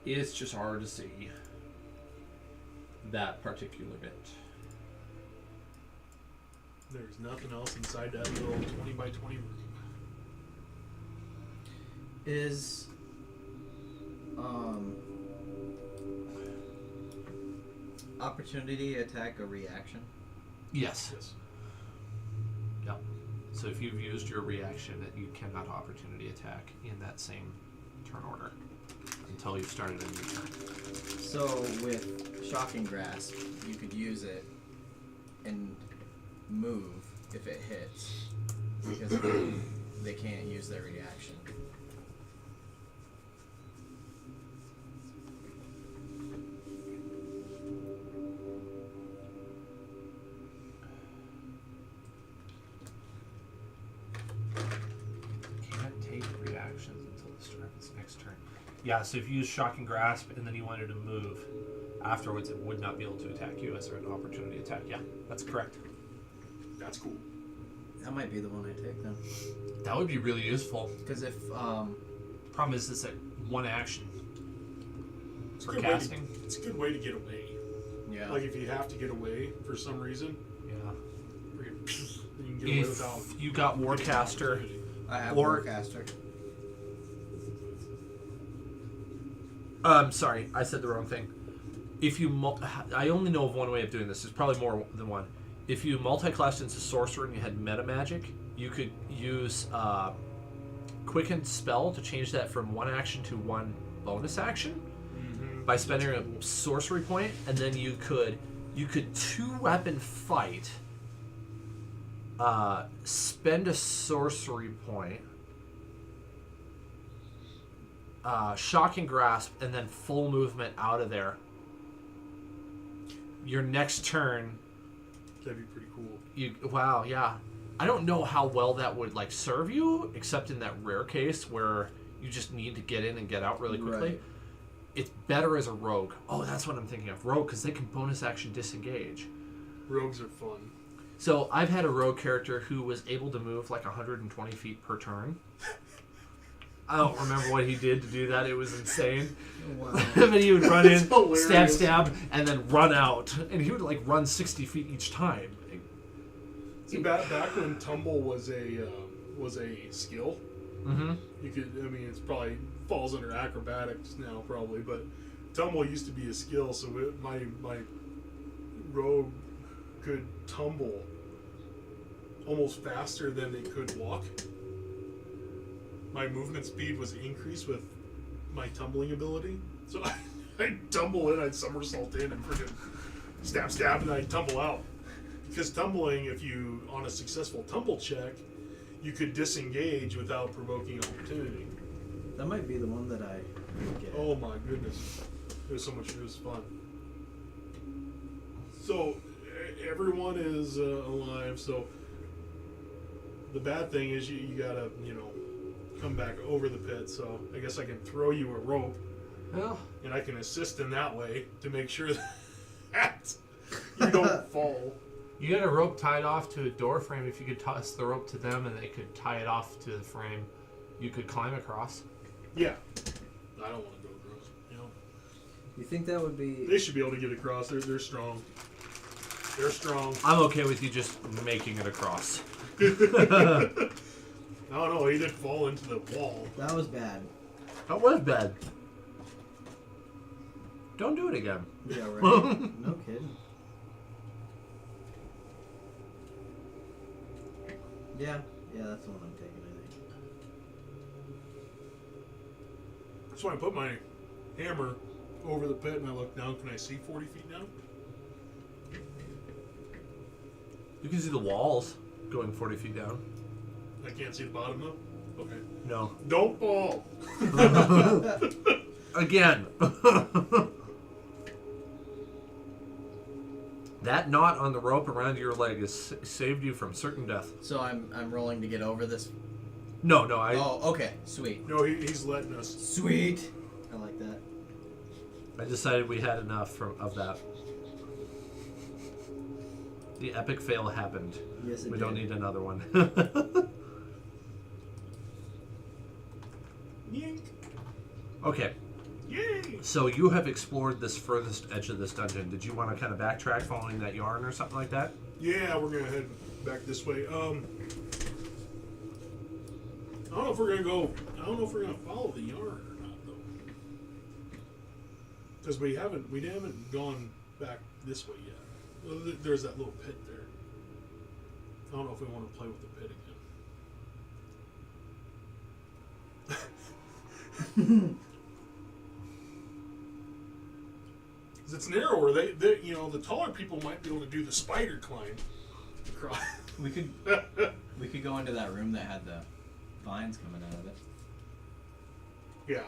S2: it's just hard to see that particular bit.
S1: there's nothing else inside that little 20 by 20 room.
S3: Is opportunity attack a reaction?
S2: Yes.
S1: Yes.
S2: Yep. So if you've used your reaction, you cannot opportunity attack in that same turn order until you've started a new turn.
S3: So with Shocking Grasp, you could use it and move if it hits, because they can't use their reaction.
S2: Can't take reactions until the start of its next turn. Yeah, so if you use Shocking Grasp and then you wanted to move, afterwards it would not be able to attack you as an opportunity attack. Yeah, that's correct.
S1: That's cool.
S3: That might be the one I take then.
S2: That would be really useful.
S3: Because if
S2: Problem is, it's a one action
S1: It's a
S2: for
S1: good
S2: casting.
S1: it's a good way to get away.
S3: yeah,
S1: Like if you have to get away for some reason,
S2: Yeah.
S1: you can get away without.
S2: If you got Warcaster,
S3: I have
S2: or-
S3: Warcaster.
S2: sorry, I said the wrong thing. If you, I only know of one way of doing this. There's probably more than one. If you multi-classed into sorcerer and you had meta magic, you could use Quicken Spell to change that from one action to one bonus action.
S1: Mm-hmm.
S2: by spending a sorcery point, and then you could 2-weapon fight. Spend a sorcery point. Shocking grasp, and then full movement out of there. Your next turn,
S1: That'd be pretty cool.
S2: wow, yeah. I don't know how well that would like serve you, except in that rare case where you just need to get in and get out really quickly.
S5: Right.
S2: It's better as a rogue. Oh, that's what I'm thinking of. Rogue, because they can bonus action disengage.
S1: Rogues are fun.
S2: So I've had a rogue character who was able to move like 120 feet per turn. I don't remember what he did to do that. It was insane.
S5: Oh, wow.
S2: But he would run in,
S1: That's hilarious.
S2: stab, and then run out. And he would like run 60 feet each time.
S1: See, back when tumble was a skill,
S2: Mm-hmm.
S1: you could. I mean, it's probably falls under acrobatics now, probably, but tumble used to be a skill. So my rogue could tumble almost faster than they could walk. My movement speed was increased with my tumbling ability. So I'd tumble in, I'd somersault in, and freaking stab, and I'd tumble out. Because tumbling, if you, on a successful tumble check, you could disengage without provoking opportunity.
S3: That might be the one that I get.
S1: Oh my goodness. It was fun. So, everyone is alive, so the bad thing is you gotta, come back over the pit, so I guess I can throw you a rope,
S2: Well,
S1: and I can assist in that way to make sure that you don't fall.
S2: you got a rope tied off to a door frame. If you could toss the rope to them and they could tie it off to the frame, you could climb across.
S1: Yeah. I don't want to go across,
S3: You think that would be?
S1: They should be able to get across. They're strong. They're strong.
S2: I'm okay with you just making it across.
S1: I don't know, he did fall into the wall.
S3: That was bad.
S2: That was bad. Don't do it again.
S3: Yeah, right. No kidding. Yeah, that's the one I'm taking, I think.
S1: So I put my hammer over the pit and I look down. Can I see 40 feet down?
S2: You can see the walls going 40 feet down.
S1: I can't see the bottom though? Okay.
S2: No.
S1: Don't fall!
S2: Again. That knot on the rope around your leg has saved you from certain death.
S3: So I'm rolling to get over this.
S2: No,
S3: Oh, okay, sweet.
S1: No, he's letting us.
S3: Sweet. I like that.
S2: I decided we had enough of that. The epic fail happened.
S3: Yes,
S2: We don't need another one.
S1: Yink!
S2: Okay,
S1: Yay!
S2: so you have explored this furthest edge of this dungeon. Did you want to kind of backtrack following that yarn or something like that?
S1: Yeah, we're gonna head back this way. I don't know if we're gonna follow the yarn or not though. Because we haven't gone back this way yet. Well, there's that little pit there. I don't know if we want to play with the pit again. Because it's narrower. They the taller people might be able to do the spider climb across.
S3: We could go into that room that had the vines coming out of it.
S1: Yeah.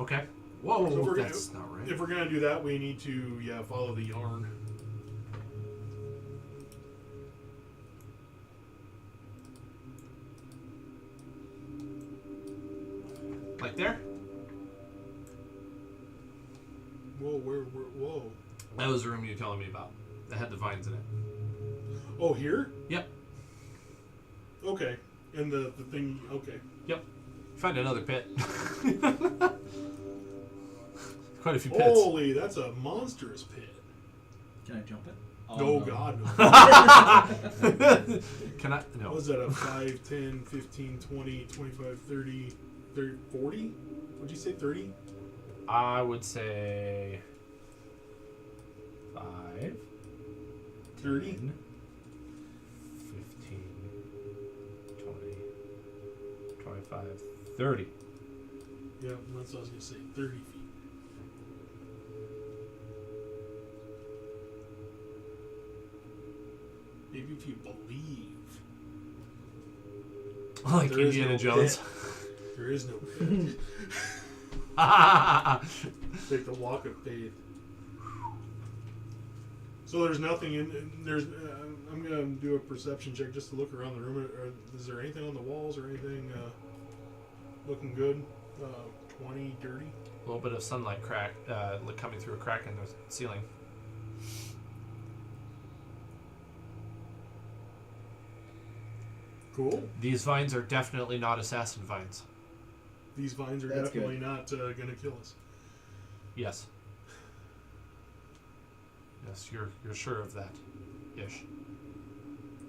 S2: Okay. Whoa,
S1: So if we're
S2: that's
S1: gonna,
S2: not right.
S1: If we're gonna do that, we need to follow the yarn.
S2: Like there?
S1: Whoa.
S2: That was the room you were telling me about. That had the vines in it.
S1: Oh, here?
S2: Yep.
S1: Okay. And the thing. Okay.
S2: Yep. Find another pit. Quite a few pits.
S1: Holy, that's a monstrous pit.
S3: Can I jump it?
S1: No, God, no.
S2: Can I?
S1: What
S2: No.
S1: was that? A 5, 10, 15, 20, 25, 30, 40? Would you say 30?
S2: I would say 5,
S1: 30?
S2: 10, 15, 20, 25, 30.
S1: Yeah, that's what I was going to say. 30 feet. maybe if you believe.
S2: Like
S1: There is
S2: Indiana
S1: no
S2: Jones.
S1: pit. There is no pit. Take the walk of faith. So there's nothing there's. I'm gonna do a perception check just to look around the room. Is there anything on the walls or anything looking good? 20, dirty.
S2: A little bit of sunlight coming through a crack in the ceiling.
S1: Cool.
S2: These vines are definitely not assassin vines.
S1: These vines are
S5: That's
S1: definitely not gonna kill us.
S2: Yes. Yes, you're sure of that. Ish.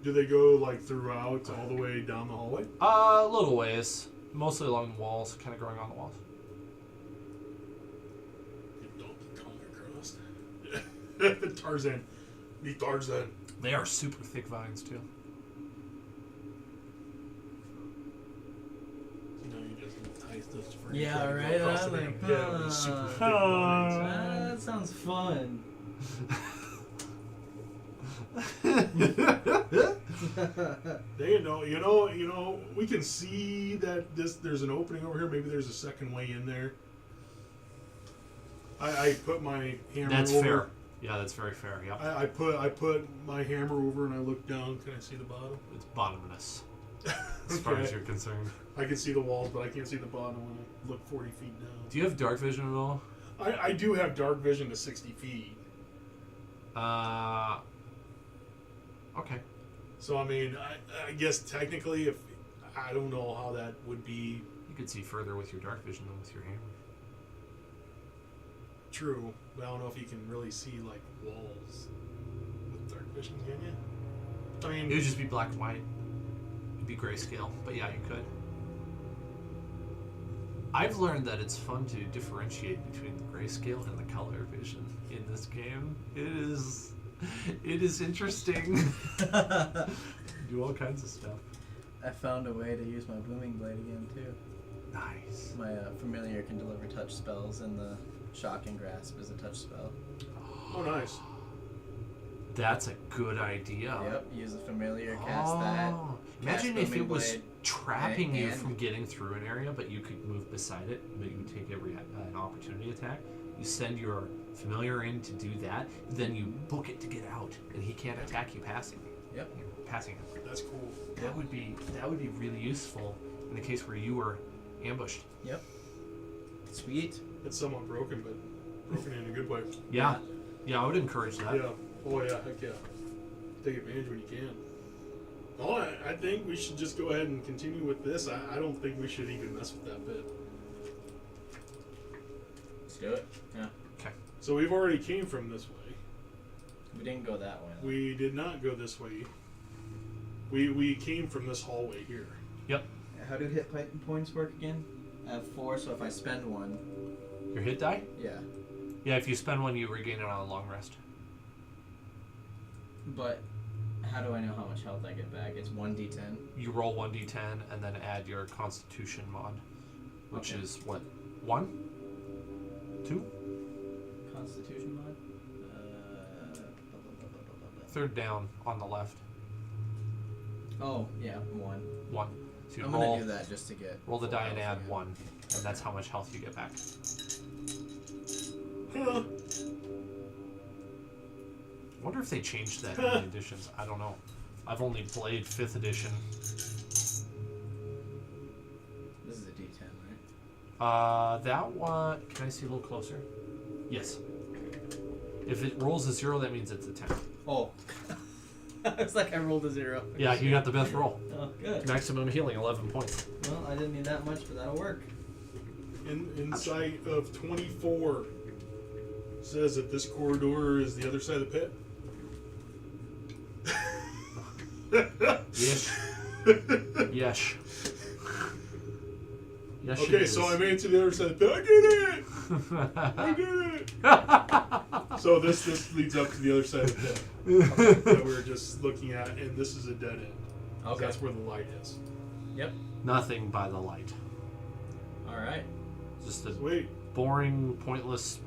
S1: Do they go like throughout all the way down the hallway?
S2: Little ways. Mostly along the walls, kind of growing on the walls.
S1: Don't come across. Tarzan. The Tarzan.
S2: They are super thick vines too.
S1: You know, you just entice this for
S3: Yeah,
S1: you.
S3: right,
S1: Across
S3: I'm
S1: the
S3: like,
S1: damn pit with super thick vines.
S3: That sounds fun.
S1: They you know, we can see that there's an opening over here. Maybe there's a second way in there. I put my hammer
S2: That's
S1: over.
S2: fair. Yeah, that's very fair. Yep.
S1: I put my hammer over and I look down. Can I see the bottom?
S2: It's bottomless, as far as you're concerned.
S1: I can see the walls, but I can't see the bottom when I look 40 feet down.
S2: Do you have dark vision at all?
S1: I do have dark vision to 60 feet.
S2: Okay.
S1: So, I mean, I guess technically, if I don't know how that would be
S2: You could see further with your dark vision than with your hammer.
S1: true, but I don't know if you can really see, like, walls with dark vision, can you? I
S2: It
S1: mean,
S2: would just be black and white. It'd be grayscale, but yeah, you could. I've learned that it's fun to differentiate between the grayscale and the color vision in this game. It is interesting. Do all kinds of stuff.
S3: I found a way to use my booming blade again too.
S2: Nice.
S3: My familiar can deliver touch spells, and the shocking grasp is a touch spell.
S1: oh, nice.
S2: That's a good idea.
S3: Yep, use a familiar, cast that.
S2: Imagine
S3: cast
S2: if it
S3: booming
S2: was
S3: blade,
S2: trapping you
S3: and-
S2: from getting through an area, but you could move beside it, but you take an opportunity attack. You send your familiar in to do that, then you book it to get out, and he can't attack you passing.
S3: Yep.
S2: Passing him.
S1: That's cool.
S2: That would be really useful in the case where you were ambushed.
S3: Yep. Sweet.
S1: It's somewhat broken, but broken in a good way.
S2: Yeah. Yeah, I would encourage that.
S1: Yeah. Oh, yeah. Heck yeah. Take advantage when you can. Oh, I think we should just go ahead and continue with this. I don't think we should even mess with that bit.
S3: Let's do it. Yeah.
S1: So we've already came from this way.
S3: We didn't go that way.
S1: We did not go this way. We came from this hallway here.
S2: Yep.
S3: How do hit points work again? I have 4, so if I spend 1,
S2: Your hit die?
S3: yeah.
S2: Yeah, if you spend one, you regain it on a long rest.
S3: But how do I know how much health I get back? It's 1d10.
S2: You roll 1d10 and then add your Constitution mod, which
S3: Okay.
S2: is what? 1? 2?
S3: Constitution mod?
S2: Third down on the left.
S3: Oh, yeah, 1.
S2: 1. So you
S3: I'm
S2: roll,
S3: gonna do that just to get.
S2: roll the
S3: full
S2: die and
S3: health
S2: add
S3: again.
S2: 1, and that's how much health you get back.
S1: Huh.
S2: I wonder if they changed that in the editions. I don't know. I've only played 5th edition.
S3: This is a d10, right?
S2: That one... Can I see a little closer? Yes. If it rolls a 0, that means it's a 10.
S3: Oh. It's like I rolled a 0.
S2: Yeah, you got the best roll.
S3: Oh, good.
S2: Maximum healing, 11 points.
S3: Well, I didn't need that much, but that'll work.
S1: Insight of 24 says that this corridor is the other side of the pit.
S2: Yes. Yes. Yes,
S1: Okay,
S2: it
S1: so
S2: is.
S1: I made it to the other side of the pit. I did it! So this leads up to the other side of the pit that we were just looking at, and this is a dead end.
S3: Okay.
S1: That's where the light is.
S3: Yep.
S2: Nothing by the light.
S3: All right.
S2: Just a
S1: Sweet.
S2: boring, pointless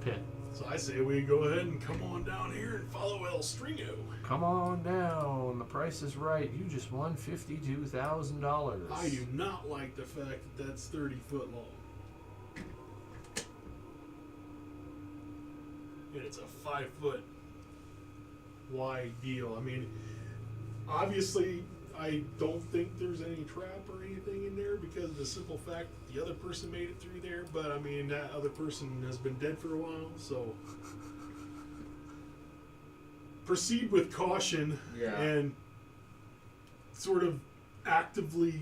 S2: pit.
S1: So I say we go ahead and come on down here and follow El Stringo.
S2: Come on down. The price is right. You just won $52,000.
S1: I do not like the fact that that's 30 foot long. And it's a 5 foot wide deal. I mean, obviously, I don't think there's any trap or anything in there because of the simple fact that the other person made it through there. But I mean, that other person has been dead for a while, so proceed with caution and sort of actively,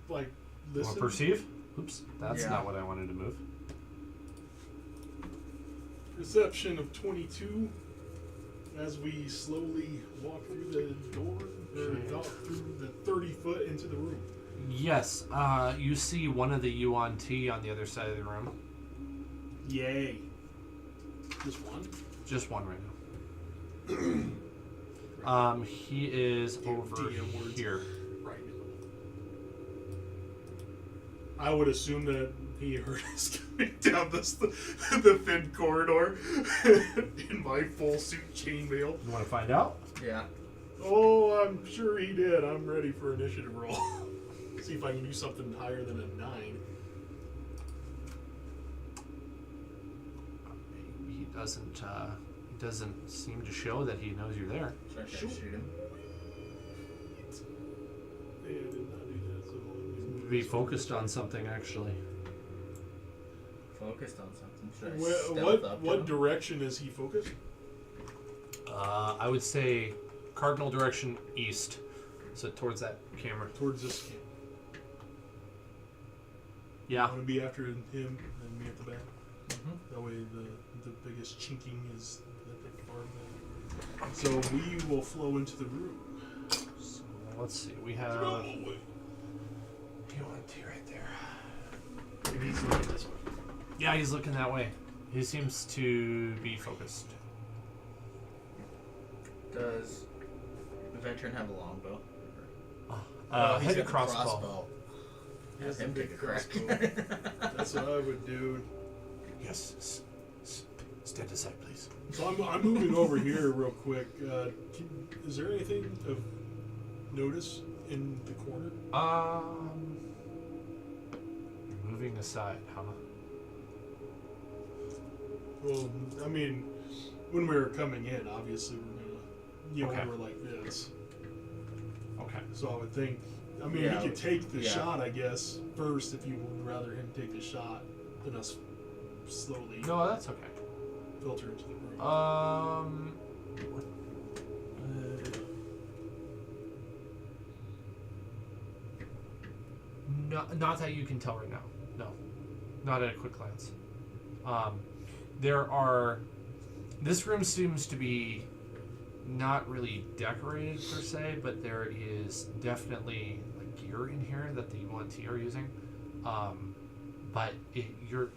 S1: like, listen.
S2: Want to perceive? Oops, that's
S3: Yeah.
S2: not what I wanted to move.
S1: Perception of 22 as we slowly walk through the door, or walk through the 30 foot into the room.
S2: Yes, you see one of the Yuan T on the other side of the room.
S1: Yay. Just one?
S2: Just one right now. He is over
S1: DM words.
S2: here.
S1: Right now. I would assume that he heard us coming down the thin corridor in my full suit chainmail.
S2: You want to find out?
S3: Yeah.
S1: Oh, I'm sure he did. I'm ready for initiative roll. See if I can do something higher than a 9.
S2: He doesn't seem to show that he knows you're there.
S3: Should I try to shoot him?
S1: Yeah, I did not do that. So
S2: Be focused on something, actually.
S3: Focused on something. Should I
S1: What
S3: stealth up to
S1: what
S3: him?
S1: direction is he focused?
S2: I would say cardinal direction east, so towards that camera.
S1: Towards this camp.
S2: Yeah.
S1: I'm gonna be after him and me at the back.
S2: Mm-hmm.
S1: That way the biggest chinking is at the far back. So we will flow into the room.
S2: So let's see. We have
S1: Yuan
S2: T right there.
S1: And he's looking this way.
S2: Yeah, he's looking that way. He seems to be focused.
S3: Does the veteran have a longbow?
S2: He's
S3: got
S2: a
S3: the
S2: crossbow.
S1: He has
S3: Have him
S1: a big
S3: take a crack.
S1: crossbow. That's what I would do.
S2: Yes. Stand aside, please.
S1: So I'm moving over here real quick. Is there anything of notice in the corner?
S2: You're moving aside, huh?
S1: Well, I mean, when we were coming in, obviously we're gonna,
S2: Okay.
S1: we're like this.
S2: Okay.
S1: So I would think, I mean,
S3: Yeah,
S1: he could take the
S3: yeah.
S1: shot, I guess, first if you would rather him take the shot than us slowly
S2: No, that's okay.
S1: filter into the room.
S2: Not that you can tell right now. No, not at a quick glance. There are. This room seems to be not really decorated per se, but there is definitely like gear in here that the UNT are using. But you're.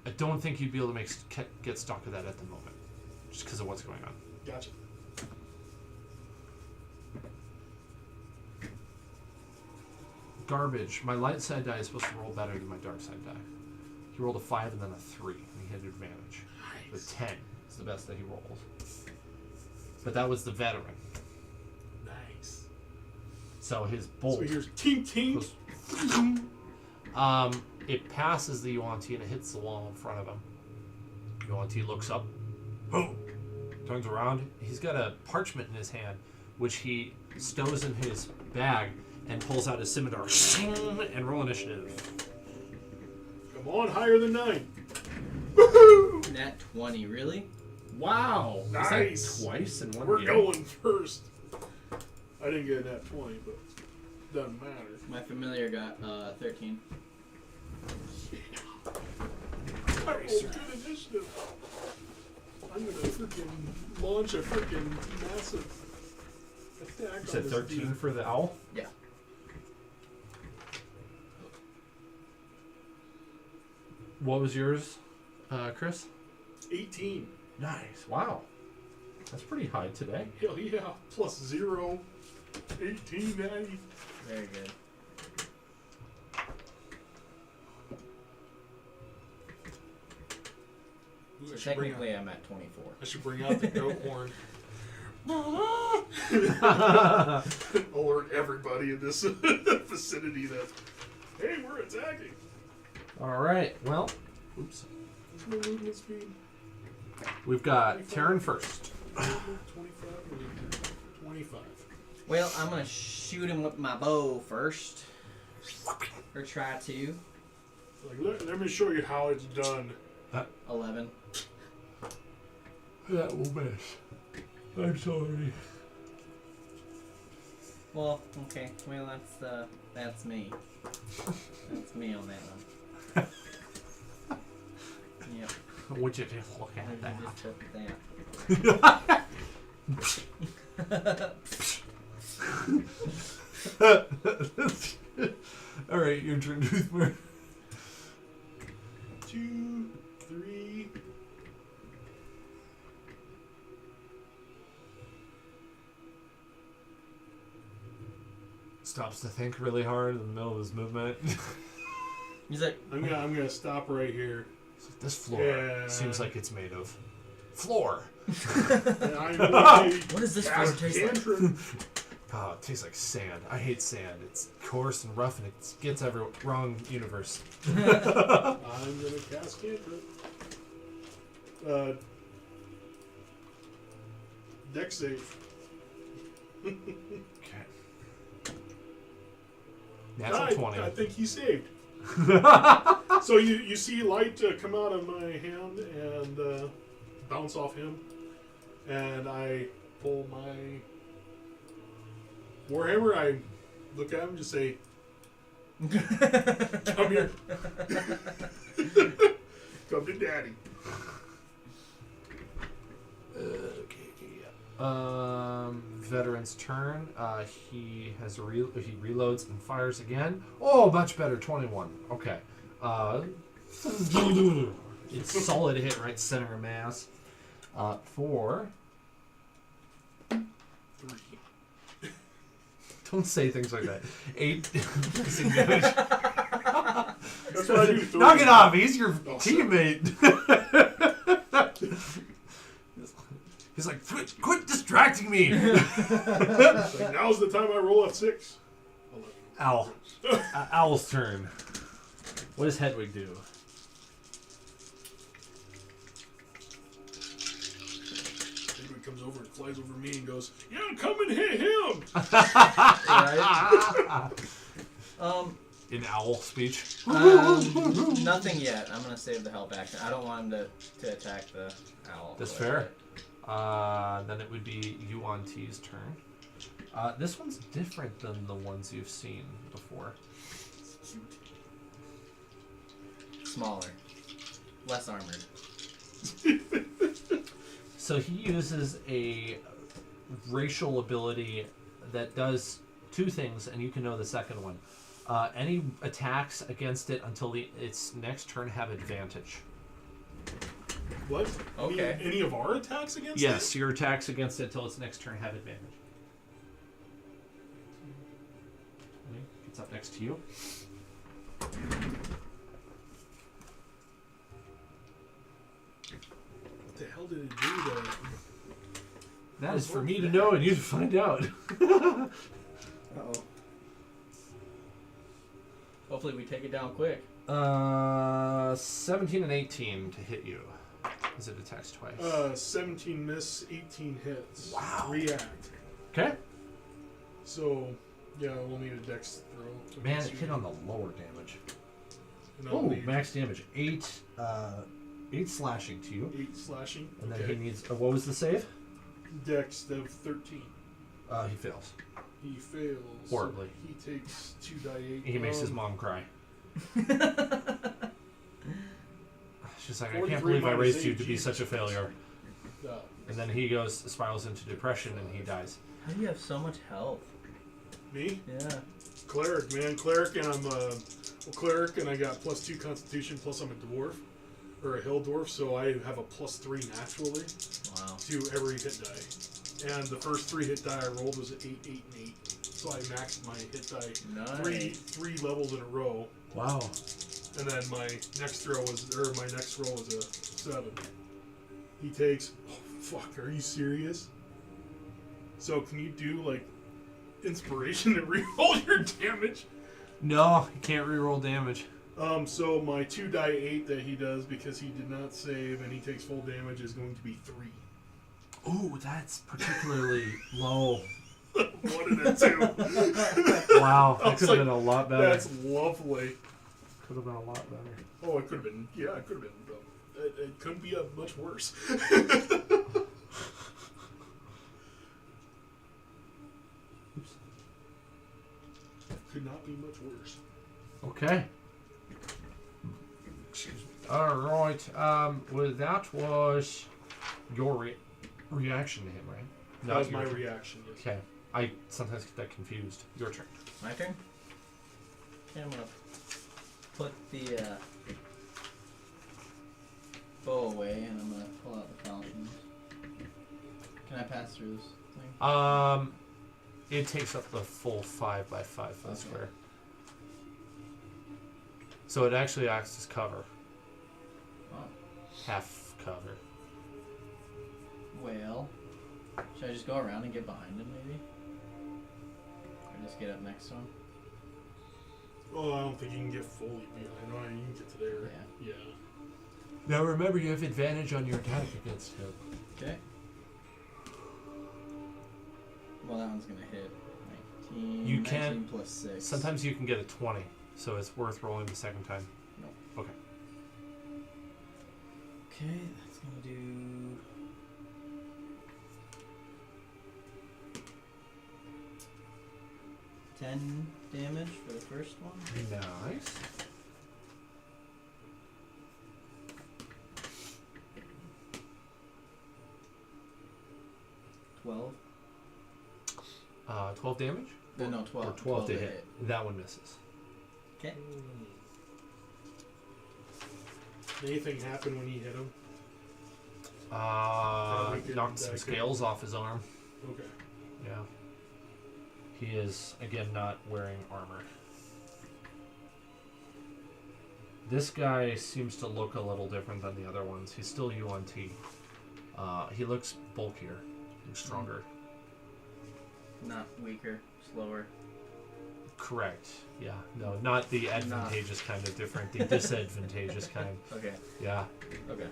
S2: I don't think you'd be able to get stock of that at the moment, just because of what's going on.
S1: Gotcha.
S2: Garbage. My light side die is supposed to roll better than my dark side die. He rolled a 5 and then a 3, and he had advantage. The 10 is the best that he rolls. But that was the veteran.
S1: Nice.
S2: So his bolt
S1: So here's tink tink.
S2: goes, it passes the UNT and it hits the wall in front of him. UNT looks up, boom, turns around. He's got a parchment in his hand, which he stows in his bag and pulls out his scimitar and roll initiative.
S1: Come on, higher than 9.
S3: Nat 20, really?
S2: Wow!
S1: Nice.
S2: Is that twice in one
S1: We're
S2: year?
S1: going first. I didn't get a nat 20, but doesn't matter.
S3: My familiar got 13.
S1: I rolled good initiative. I'm gonna freaking launch a freaking massive attack.
S2: You said
S1: on this
S2: 13
S1: dude.
S2: for the owl?
S3: Yeah.
S2: What was yours, Chris?
S1: 18.
S2: Nice. Wow. That's pretty high today.
S1: Hell yeah. Plus 0. 18, 90.
S3: Very good.
S1: Ooh,
S3: Technically, I'm at 24.
S1: I should bring out the goat horn. Alert everybody in this vicinity that, hey, we're attacking.
S2: All right. Well, oops.
S1: What's my movement speed?
S2: We've got Terran first.
S1: 25.
S3: Well, I'm gonna shoot him with my bow first. Or try to.
S1: Like, let me show you how it's done.
S3: 11.
S2: That will miss. I'm sorry.
S3: Well, okay. Well, that's me. That's me on that one. Yep.
S2: Would you just look at that?
S3: Just look at that.
S2: All right, your turn, Toothmer.
S1: 2, 3.
S2: Stops to think really hard in the middle of his movement.
S3: He's like,
S1: I'm gonna stop right here.
S2: This floor seems like it's made of floor.
S1: And I'm going to
S3: what does this
S1: cast
S3: floor taste like?
S1: cantrip.
S2: Oh, it tastes like sand. I hate sand. It's coarse and rough, and it gets every wrong universe.
S1: I'm gonna cast cantrip. Deck save.
S2: Okay. Natural 20.
S1: I think he saved. So you see light come out of my hand and bounce off him, and I pull my warhammer. I look at him and just say, "Come here, come to daddy."
S2: Veteran's turn. He has he reloads and fires again. Oh, much better. 21. Okay. It's a solid hit right center of mass. For
S1: 3.
S2: don't say things like that. 8 piercing damage.
S1: That's what I do. 3.
S2: Knock it off. He's your
S1: Oh,
S2: teammate. He's like, quit distracting me.
S1: Like, now's the time I roll F6.
S2: Owl. Owl's turn. What does Hedwig do?
S1: Hedwig comes over and flies over me and goes, "Yeah, come and hit him."
S3: Right.
S2: In owl speech.
S3: Nothing yet. I'm gonna save the help action. I don't want him to attack the owl.
S2: That's fair. Then it would be Yuan T's turn. This one's different than the ones you've seen before.
S1: It's cute.
S3: Smaller, less armored.
S2: So he uses a racial ability that does 2 things, and you can know the second one. Any attacks against it until its next turn have advantage.
S1: What?
S3: Okay.
S1: Any of our attacks against
S2: Yes, your attacks against it until its next turn have advantage. Okay, it's up next to you.
S1: What the hell did it do there?
S2: That is for me to know and you to find out.
S3: Uh-oh. Hopefully we take it down quick.
S2: 17 and 18 to hit you. As it attacks twice.
S1: 17 miss, 18 hits.
S2: Wow.
S1: React.
S2: Okay.
S1: So, yeah, we'll need a dex throw.
S2: Man, it hit on the lower damage.
S1: And I'll
S2: Oh,
S1: need
S2: max damage. 8 slashing to you.
S1: 8 slashing.
S2: And then
S1: Okay.
S2: he needs... what was the save?
S1: Dex of 13.
S2: He fails.
S1: He fails.
S2: Horribly.
S1: So he takes 2d8.
S2: He makes his mom cry. She's like, I can't
S1: 43
S2: believe I
S1: minus
S2: raised you
S1: 8,
S2: to be
S1: Jesus.
S2: such a failure. And then he spirals into depression and he dies.
S3: How do you have so much health?
S1: Me?
S3: Yeah.
S1: Cleric, man. Cleric, and I'm cleric, and I got +2 constitution, plus I'm a dwarf. Or a hill dwarf, so I have a +3 naturally
S3: Wow.
S1: to every hit die. And the first 3 hit die I rolled was an 8, 8, and 8. So I maxed my hit die
S3: Nice.
S1: three levels in a row.
S2: Wow.
S1: And then my next roll was a 7. he takes. Oh, fuck, are you serious? So can you do like inspiration to reroll your damage?
S2: No, you can't reroll damage.
S1: So my 2 die 8 that he does because he did not save and he takes full damage is going to be 3.
S2: Ooh, that's particularly low.
S1: 1 and a 2.
S2: Wow,
S1: I
S2: that
S1: was
S2: could have
S1: like,
S2: been a lot better.
S1: That's lovely.
S2: Could have been a lot better.
S1: Oh, it could have been. Yeah, it could have been. It couldn't be much worse.
S2: Oops.
S1: Could not be much worse.
S2: Okay. Excuse me. All right. Well, that was your reaction to him, right?
S1: That was
S2: your
S1: my
S2: turn.
S1: reaction. Yes.
S2: Okay. I sometimes get that confused. Your turn.
S3: My turn? Okay, I'm gonna put the bow away and I'm gonna pull out the falchions. Can I pass through this thing?
S2: It takes up the full 5 by 5 foot
S3: Okay.
S2: square. So it actually acts as cover.
S3: Oh.
S2: Half cover.
S3: Well, should I just go around and get behind him maybe? Or just get up next to him?
S1: Oh, I don't think you can get fully behind. No, you can get to there.
S3: Yeah.
S1: Yeah.
S2: Now remember, you have advantage on your attack against him.
S3: Okay. Well, that one's gonna hit 19.
S2: You
S3: 19
S2: can-
S3: plus 6.
S2: Sometimes you can get a 20, so it's worth rolling the second time.
S3: No.
S2: Okay.
S3: Okay, that's gonna do. $10 damage for the first one.
S2: Nice.
S3: $12.
S2: 12 damage?
S3: No, 12.
S2: Or 12 to hit. That one misses.
S3: Okay.
S1: Anything happen when he hit him? we
S2: Knocked
S1: could-
S2: some
S1: could-
S2: scales off his arm.
S1: Okay.
S2: Yeah. He is, again, not wearing armor. This guy seems to look a little different than the other ones. He's still UNT. He looks bulkier, looks stronger.
S3: Not weaker, slower.
S2: Correct. Yeah. No, not the advantageous kind of different. The disadvantageous kind.
S3: Okay.
S2: Yeah.
S3: Okay.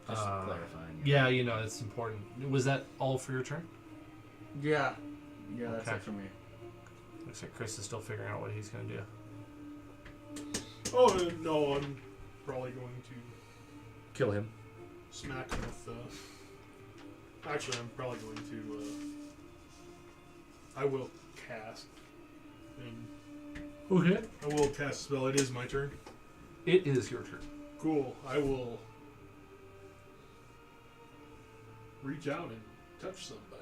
S3: Just clarifying.
S2: Yeah, you know, it's important. Was that all for your turn?
S3: Yeah. Yeah, that's
S2: Okay.
S3: it for me.
S2: Looks like Chris is still figuring out what he's going to do.
S1: Oh, no, I'm probably going to
S2: Kill him.
S1: smack him with. Actually, I'm probably going to. I will cast. And
S2: Okay.
S1: I will cast a spell. It is my turn.
S2: It is your turn.
S1: Cool. I will reach out and touch somebody.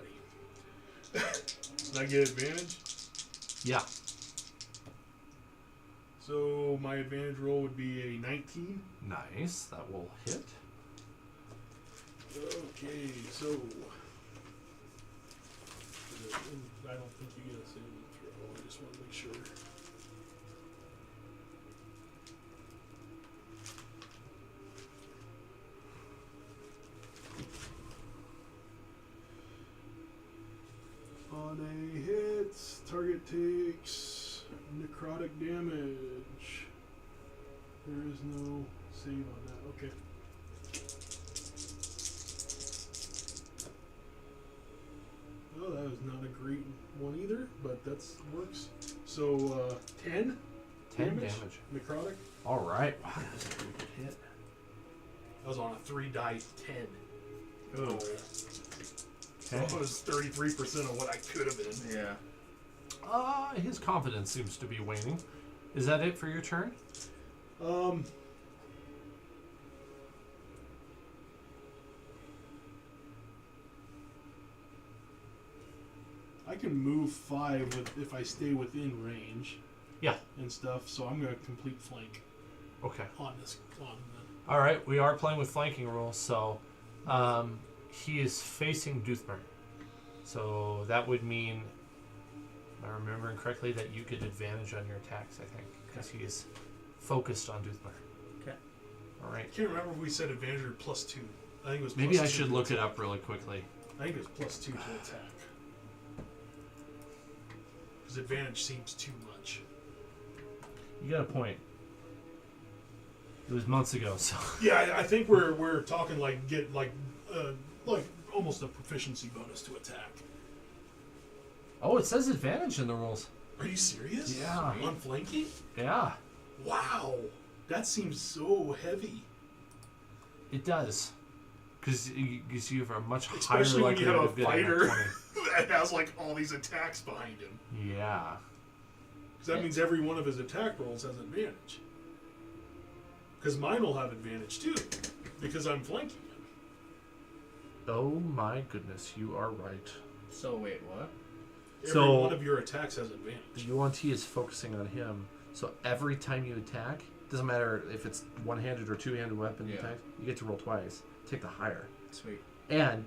S1: Can I get advantage?
S2: Yeah.
S1: So my advantage roll would be a 19.
S2: Nice. That will hit.
S1: Okay, so I don't think you get a saving throw. I just want to make sure. On a hit, target takes necrotic damage. There is no save on that. Okay. Oh, that was not a great one either, but that works. So, 10?
S2: 10 damage.
S1: Necrotic.
S2: All right. Wow, that was a pretty good hit.
S1: That was on a 3 dice 10. Oh. So
S2: Okay.
S1: it was 33% of what I could have been.
S3: Yeah.
S2: His confidence seems to be waning. Is that it for your turn?
S1: I can move 5 if I stay within range.
S2: Yeah.
S1: And stuff, so I'm going to complete flank
S2: Okay.
S1: on this.
S2: All right. We are playing with flanking rules, so he is facing Doothburn. So that would mean, if I'm remembering correctly, that you get advantage on your attacks, I think, because he is focused on Doothburn.
S3: Okay.
S2: All right.
S1: I can't remember if we said advantage or +2. I think it was.
S2: Maybe I
S1: +2
S2: should
S1: to
S2: look it
S1: attack.
S2: up really quickly.
S1: I think it was +2 to attack. Because advantage seems too much.
S2: You got a point. It was months ago, so.
S1: Yeah, I think we're talking like get like almost a proficiency bonus to attack.
S2: Oh, it says advantage in the rules.
S1: Are you serious?
S2: Yeah.
S1: On flanking?
S2: Yeah,
S1: Wow, that seems so heavy.
S2: it does. Because you have a much
S1: Especially
S2: higher
S1: when you have
S2: likelihood
S1: a
S2: of getting
S1: fighter
S2: a 20.
S1: that has like all these attacks behind him.
S2: Yeah.
S1: Because that means every one of his attack rolls has advantage. Because mine will have advantage too, because I'm flanking him.
S2: Oh my goodness, you are right.
S3: So wait, what?
S1: Every
S2: So-
S1: one of your attacks has advantage.
S2: The UNT is focusing on him, so every time you attack, doesn't matter if it's one-handed or two-handed weapon
S3: Yeah.
S2: attack, you get to roll twice. Take the higher.
S3: Sweet.
S2: And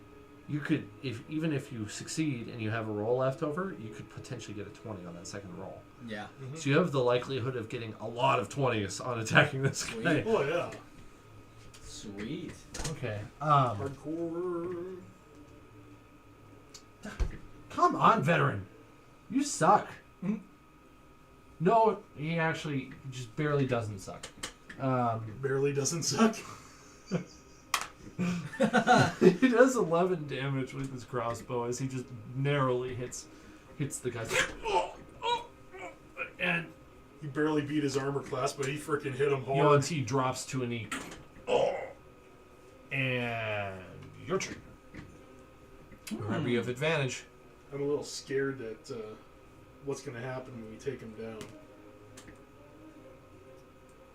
S2: you could, even if you succeed and you have a roll left over, you could potentially get a 20 on that second roll.
S3: Yeah.
S2: So you have the likelihood of getting a lot of 20s on attacking this
S3: Sweet.
S2: guy.
S1: Oh yeah.
S3: Sweet.
S2: Okay.
S1: Hardcore.
S2: Come on, veteran. You suck. No, he actually just barely doesn't suck.
S1: Barely doesn't suck.
S2: He does 11 damage with his crossbow as he just narrowly hits the guy. And
S1: He barely beat his armor class, but he freaking hit him hard.
S2: UNT drops to a knee. And your turn. Remember, you have advantage.
S1: I'm a little scared that what's going to happen when we take him down.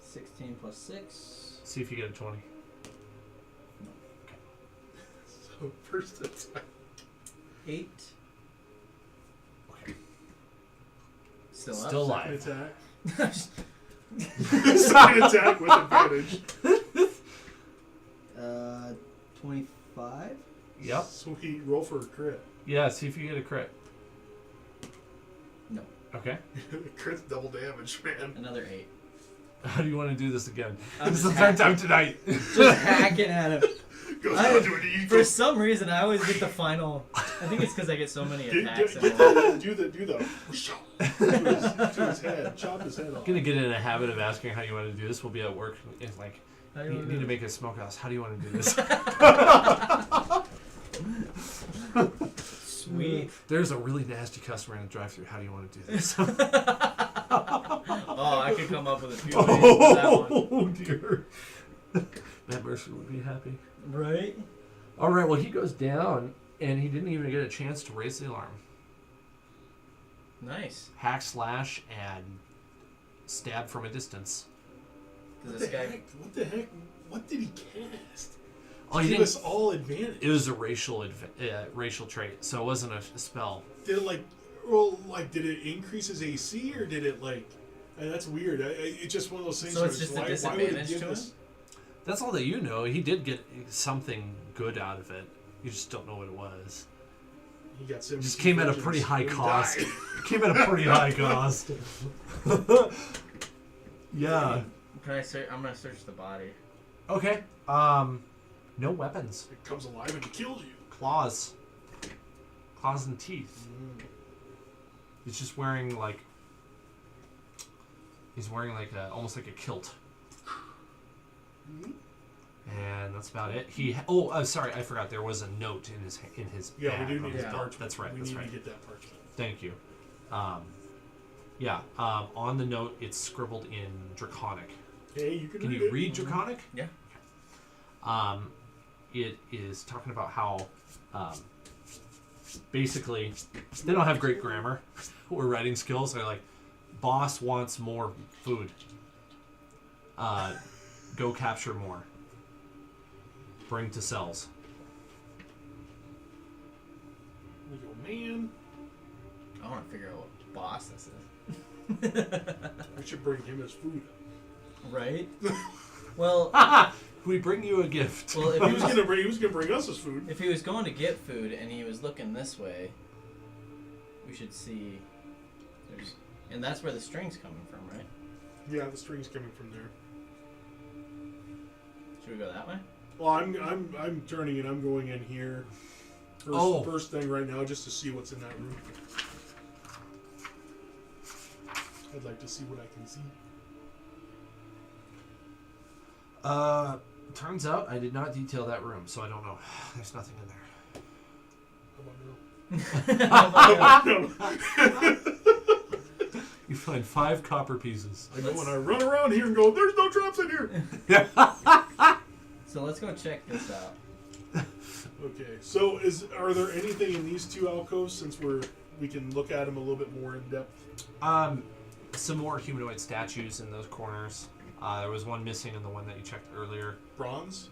S3: 16 plus 6.
S2: See if you get a 20.
S1: So first attack.
S3: 8.
S2: Okay.
S3: Still
S2: Still
S3: up.
S2: alive.
S1: Second attack. Second attack with advantage.
S3: 25.
S2: Yep.
S1: Sweet. Roll for a crit.
S2: Yeah, see if you get a crit.
S3: No.
S2: Okay.
S1: Crit's double damage, man.
S3: Another 8.
S2: How do you want to do this again?
S3: I'm
S2: This is the
S3: just
S2: third time tonight.
S3: Just hacking at him.
S1: Goes down to an eagle.
S3: For some reason, I always get the final. I think it's because I get so many attacks.
S1: Do the to his head. Chop his head off.
S2: I'm gonna get in a habit of asking how you want to do this. We'll be at work. It's like,
S3: How do
S2: you
S3: you
S2: need
S3: wanna
S2: to
S3: do
S2: make a smokehouse. How do you want to do this?
S3: Sweet.
S2: There's a really nasty customer in the drive-thru. How do you want to do this?
S3: Oh, I could come up with a few ways for that one.
S2: Oh dear. Matt Mercer would be happy.
S3: Right?
S2: All right. Well, he goes down, and he didn't even get a chance to raise the alarm.
S3: Nice.
S2: Hack, slash, and stab from a distance.
S3: Does
S1: What
S3: this
S1: the
S3: guy?
S1: heck? What the heck? What did he cast?
S2: Oh, he
S1: Give
S2: didn't.
S1: us all advantage.
S2: It was a racial trait, so it wasn't a spell.
S1: Did it did it increase his AC or did it like? That's weird. It's just one of those things.
S3: So
S1: where
S3: it's just a
S1: why would it
S3: disadvantage
S1: give
S3: to
S1: us-
S3: him?
S2: That's all that you know. He did get something good out of it. You just don't know what it was.
S1: He got
S2: It
S1: 17
S2: just came at a
S1: virgins
S2: pretty high
S1: when he
S2: cost.
S1: died.
S2: It came at a pretty high cost. Yeah.
S3: Can I search? I'm gonna search the body.
S2: Okay. No weapons.
S1: It comes alive and kills you.
S2: Claws. Claws and teeth. He's just wearing like. He's wearing like almost like a kilt. And that's about it. Sorry, I forgot. There was a note in his
S1: Yeah,
S2: bag
S1: we do
S2: on
S1: need
S2: his
S1: his
S2: belt.
S1: parchment.
S2: That's right.
S1: We
S2: That's
S1: need
S2: right.
S1: to get that parchment.
S2: Thank you. On the note, it's scribbled in Draconic.
S1: Hey, you can
S2: Can
S1: read
S2: you
S1: it.
S2: read Draconic?
S3: Yeah.
S2: It is talking about how basically they don't have great grammar or writing skills. They're like, boss wants more food. Go capture more. Bring to cells.
S1: We go, man.
S3: I want to figure out what boss this is.
S1: We should bring him his food.
S3: Right? Well,
S2: We bring you a gift.
S3: well,
S1: He was gonna bring us his food.
S3: if he was going to get food and he was looking this way, we should see. And that's where the string's coming from, right?
S1: Yeah, the string's coming from there.
S3: Should we go that way?
S1: Well, I'm turning and I'm going in here. First thing right now, just to see what's in that room. I'd like to see what I can see.
S2: Turns out I did not detail that room, so I don't know. There's nothing in there.
S1: How about no?
S2: You find 5 copper pieces.
S1: I go and I run around here and go, there's no traps in here.
S3: So let's go check this out.
S1: Okay, so are there anything in these 2 alcoves since we can look at them a little bit more in depth?
S2: Some more humanoid statues in those corners. There was one missing in the one that you checked earlier.
S1: Bronze?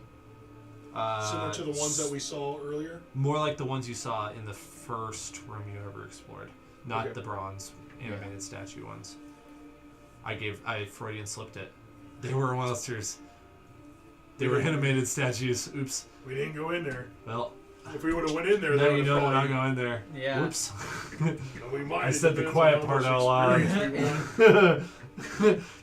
S1: Similar to the ones that we saw earlier?
S2: More like the ones you saw in the first room you ever explored. Not
S1: Okay.
S2: the bronze animated statue ones. I Freudian slipped it. They were monsters. They were animated statues. Oops.
S1: We didn't go in there.
S2: Well,
S1: If we would have went in there,
S2: now
S1: they
S2: you
S1: would
S2: know
S1: have
S2: we're not
S1: probably...
S2: going there.
S3: Yeah.
S2: Oops.
S1: We might.
S2: I
S1: It
S2: said the
S1: depends
S2: quiet
S1: on how
S2: part
S1: much
S2: out loud.
S1: experience we want.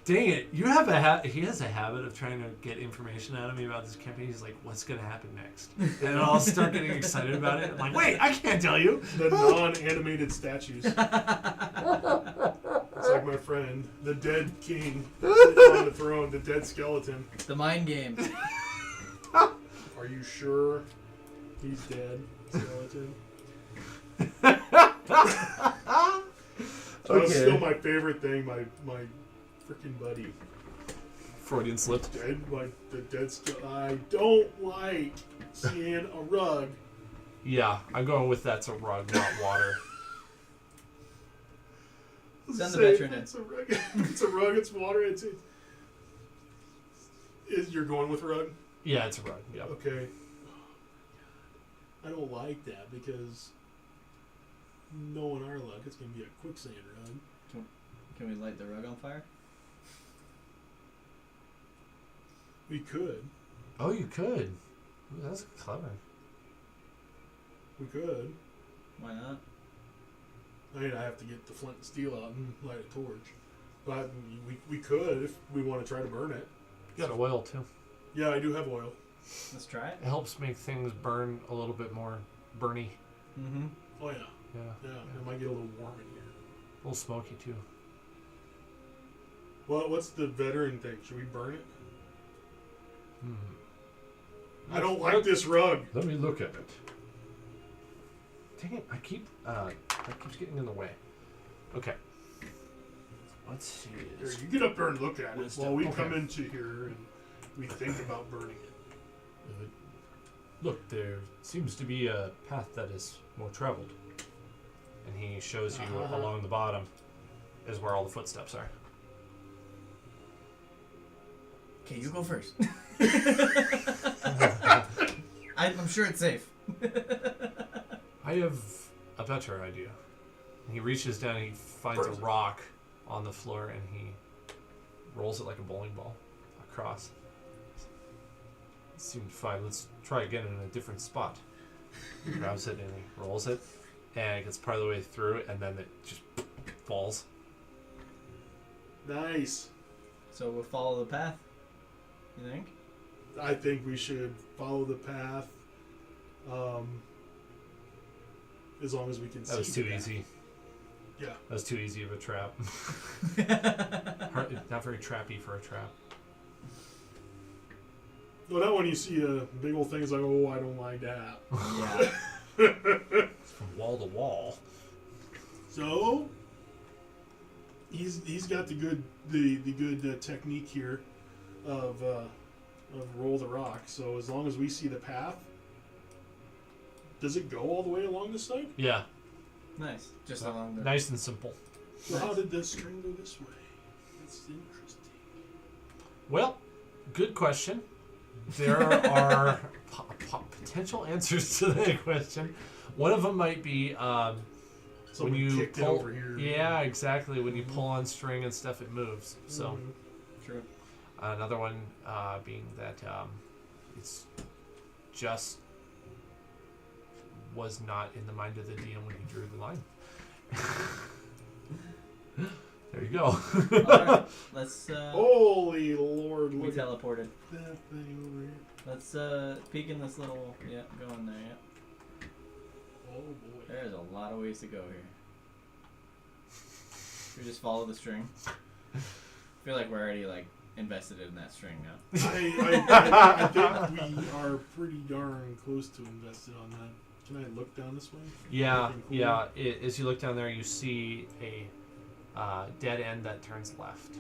S2: Dang it! You have he has a habit of trying to get information out of me about this campaign. He's like, "What's gonna happen next?" And I'll start getting excited about it. I'm like, "Wait, I can't tell you."
S1: The non-animated statues. It's like my friend, the dead king sitting on the throne, the dead skeleton.
S3: The mind games.
S1: Are you sure he's dead, skeleton? That's still my favorite thing. My freaking buddy.
S2: Freudian slipped.
S1: The dead skeleton. I don't like seeing a rug.
S2: Yeah, I'm going with that's a rug, not water.
S3: Send the veteran in.
S1: It's a rug. It's a rug. It's water. You're going with rug?
S2: Yeah, it's a rug. Yeah.
S1: Okay. I don't like that because knowing our luck, it's going to be a quicksand rug.
S3: Can we light the rug on fire?
S1: We could.
S2: Oh, you could. Ooh, that's clever.
S1: We could.
S3: Why not?
S1: I mean, I have to get the flint and steel out and light a torch. But we could if we want to try to burn it.
S2: You got oil too.
S1: Yeah, I do have oil.
S3: Let's try it.
S2: It helps make things burn a little bit more burny.
S3: Mm-hmm.
S1: Oh, yeah.
S2: Yeah.
S1: Yeah, it might get a little warm in here.
S2: A little smoky too.
S1: Well, what's the veteran thing? Should we burn it?
S2: Hmm.
S1: I don't like this rug.
S6: Let me look at it.
S2: Dang it! That keeps getting in the way. Okay. Let's see.
S1: Here, you get up there and look at it
S2: Wisdom.
S1: while we
S2: Okay.
S1: come into here and we think about burning it.
S2: Look, there seems to be a path that is more traveled. And he shows you along the bottom is where all the footsteps are.
S3: Okay, you go first. I'm sure it's safe.
S2: I have a better idea. And he reaches down and he finds a rock on the floor and he rolls it like a bowling ball across. It seemed fine. Let's try again in a different spot. He grabs it and he rolls it and it gets part of the way through and then it just falls.
S1: Nice.
S3: So we'll follow the path. You think?
S1: I think we should follow the path. As long as we can see.
S2: That was too
S1: the path.
S2: easy.
S1: Yeah.
S2: That was too easy of a trap. Not very trappy for a trap.
S1: Well, that when you see a big old thing, it's like, oh, I don't like that.
S3: Yeah.
S2: It's from wall to wall.
S1: So he's got the good technique here of roll the rock. So as long as we see the path, does it go all the way along this side?
S2: Yeah.
S3: Nice. Just along the.
S2: Nice and simple.
S1: So how did the string go this way? That's interesting.
S2: Well, good question. There are potential answers to that question. One of them might be when
S1: Someone
S2: you
S1: kicked it
S2: pull.
S1: over here.
S2: Yeah, exactly. When you pull on string and stuff, it moves. So
S3: True.
S2: another one being that it's just was not in the mind of the DM when he drew the line. There you go.
S3: Alright, let's
S1: Holy Lord!
S3: we
S1: Look at
S3: teleported.
S1: that thing over here.
S3: Let's peek in this little go in there,
S1: Oh boy.
S3: There's a lot of ways to go here. We just follow the string. I feel like we're already like invested in that string now.
S1: I think we are pretty darn close to invested on that. Can I look down this way?
S2: Yeah,
S1: Looking cool?
S2: yeah. As you look down there, you see a dead end that turns left.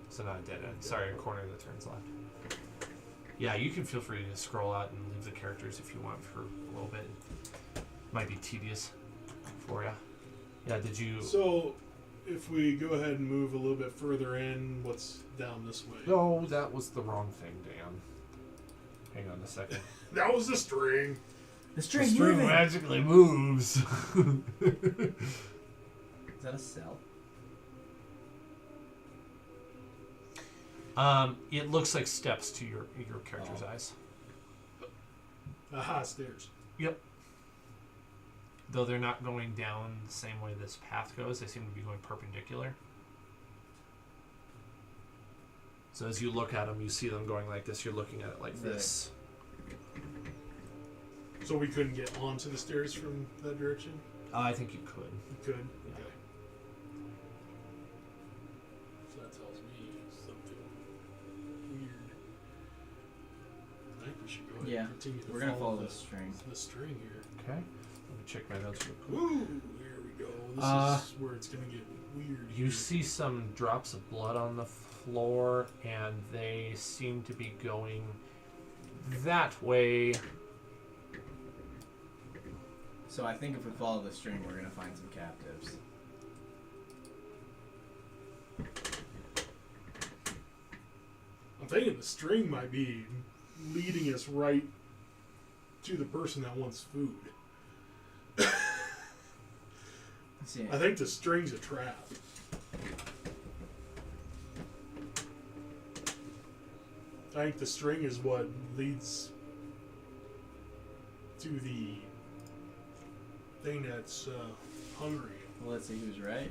S2: So not a dead end. Sorry, a corner that turns left. Yeah, you can feel free to scroll out and leave the characters if you want for a little bit. Might be tedious for you. Yeah, did you...
S1: So, if we go ahead and move a little bit further in, what's down this way?
S2: No, that was the wrong thing, Dan. Hang on a second.
S1: That was the string.
S3: The
S2: The
S3: string
S2: string
S3: moving.
S2: magically moves.
S3: Is that a cell?
S2: It looks like steps to your character's eyes.
S1: Aha, stairs.
S2: Yep. Though they're not going down the same way this path goes, they seem to be going perpendicular. So as you look at them, you see them going like this. You're looking at it like this.
S1: So we couldn't get onto the stairs from that direction?
S2: I think you could.
S1: We could? Okay. So that tells me something weird. I think we should go ahead
S3: Yeah,
S1: and continue to
S3: we're gonna follow
S1: the
S3: this string.
S1: The string here.
S2: Okay. Let me check my notes real quick.
S1: Woo! There we go. This is where it's gonna get weird.
S2: You
S1: here.
S2: see some drops of blood on the floor, and they seem to be going that way.
S3: So I think if we follow the string, we're gonna find some captives.
S1: I'm thinking the string might be leading us right to the person that wants food.
S3: Let's see.
S1: I think the string's a trap. I think the string is what leads to the thing that's hungry.
S3: Well, let's see who's right.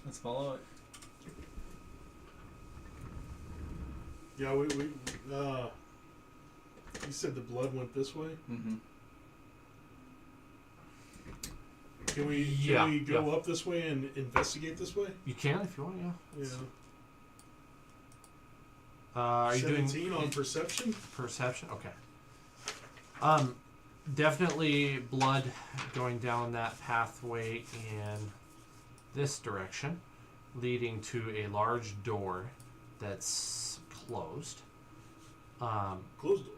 S3: Let's follow it.
S1: Yeah, you said the blood went this way.
S3: Mm-hmm.
S1: Can we go up this way and investigate this way?
S2: You can if you want, yeah.
S1: Yeah.
S2: Are you doing
S1: 17 on perception?
S2: perception? Okay. Definitely blood going down that pathway in this direction, leading to a large door that's closed.
S1: Closed door.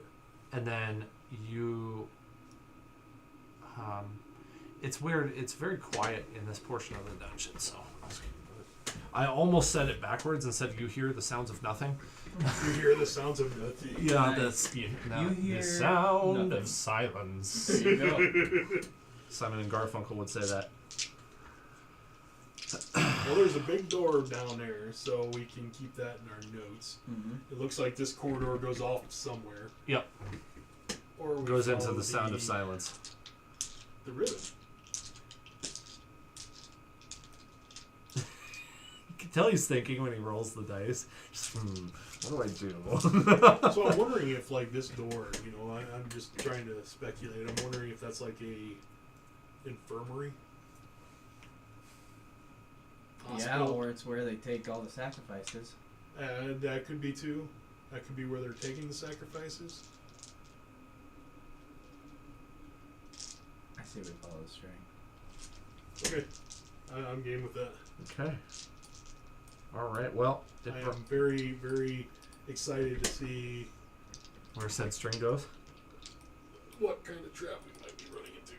S2: And then you... it's weird. It's very quiet in this portion of the dungeon, so... I almost said it backwards and said you hear the sounds of nothing.
S1: You hear the sounds of nothing.
S2: Yeah,
S3: Nice.
S2: that's...
S3: You
S2: the
S3: hear
S2: sound
S3: nothing.
S2: of silence.
S3: There you go.
S2: Simon and Garfunkel would say that.
S1: Well, there's a big door down there, so we can keep that in our notes.
S3: Mm-hmm.
S1: It looks like this corridor goes off somewhere.
S2: Yep.
S1: Or we
S2: Goes into
S1: follow
S2: the sound of silence.
S1: The ribbon.
S2: You can tell he's thinking when he rolls the dice. Just, what do I do?
S1: So I'm wondering if, like, this door, you know, I'm just trying to speculate. I'm wondering if that's like a infirmary.
S3: Yeah,
S1: Hospital.
S3: or it's where they take all the sacrifices.
S1: That could be too. That could be where they're taking the sacrifices.
S3: I say we follow the string.
S1: Okay. I'm game with that.
S2: Okay. All right. Well,
S1: I am very, very excited to see
S2: where said string goes.
S1: what kind of trap we might be running into.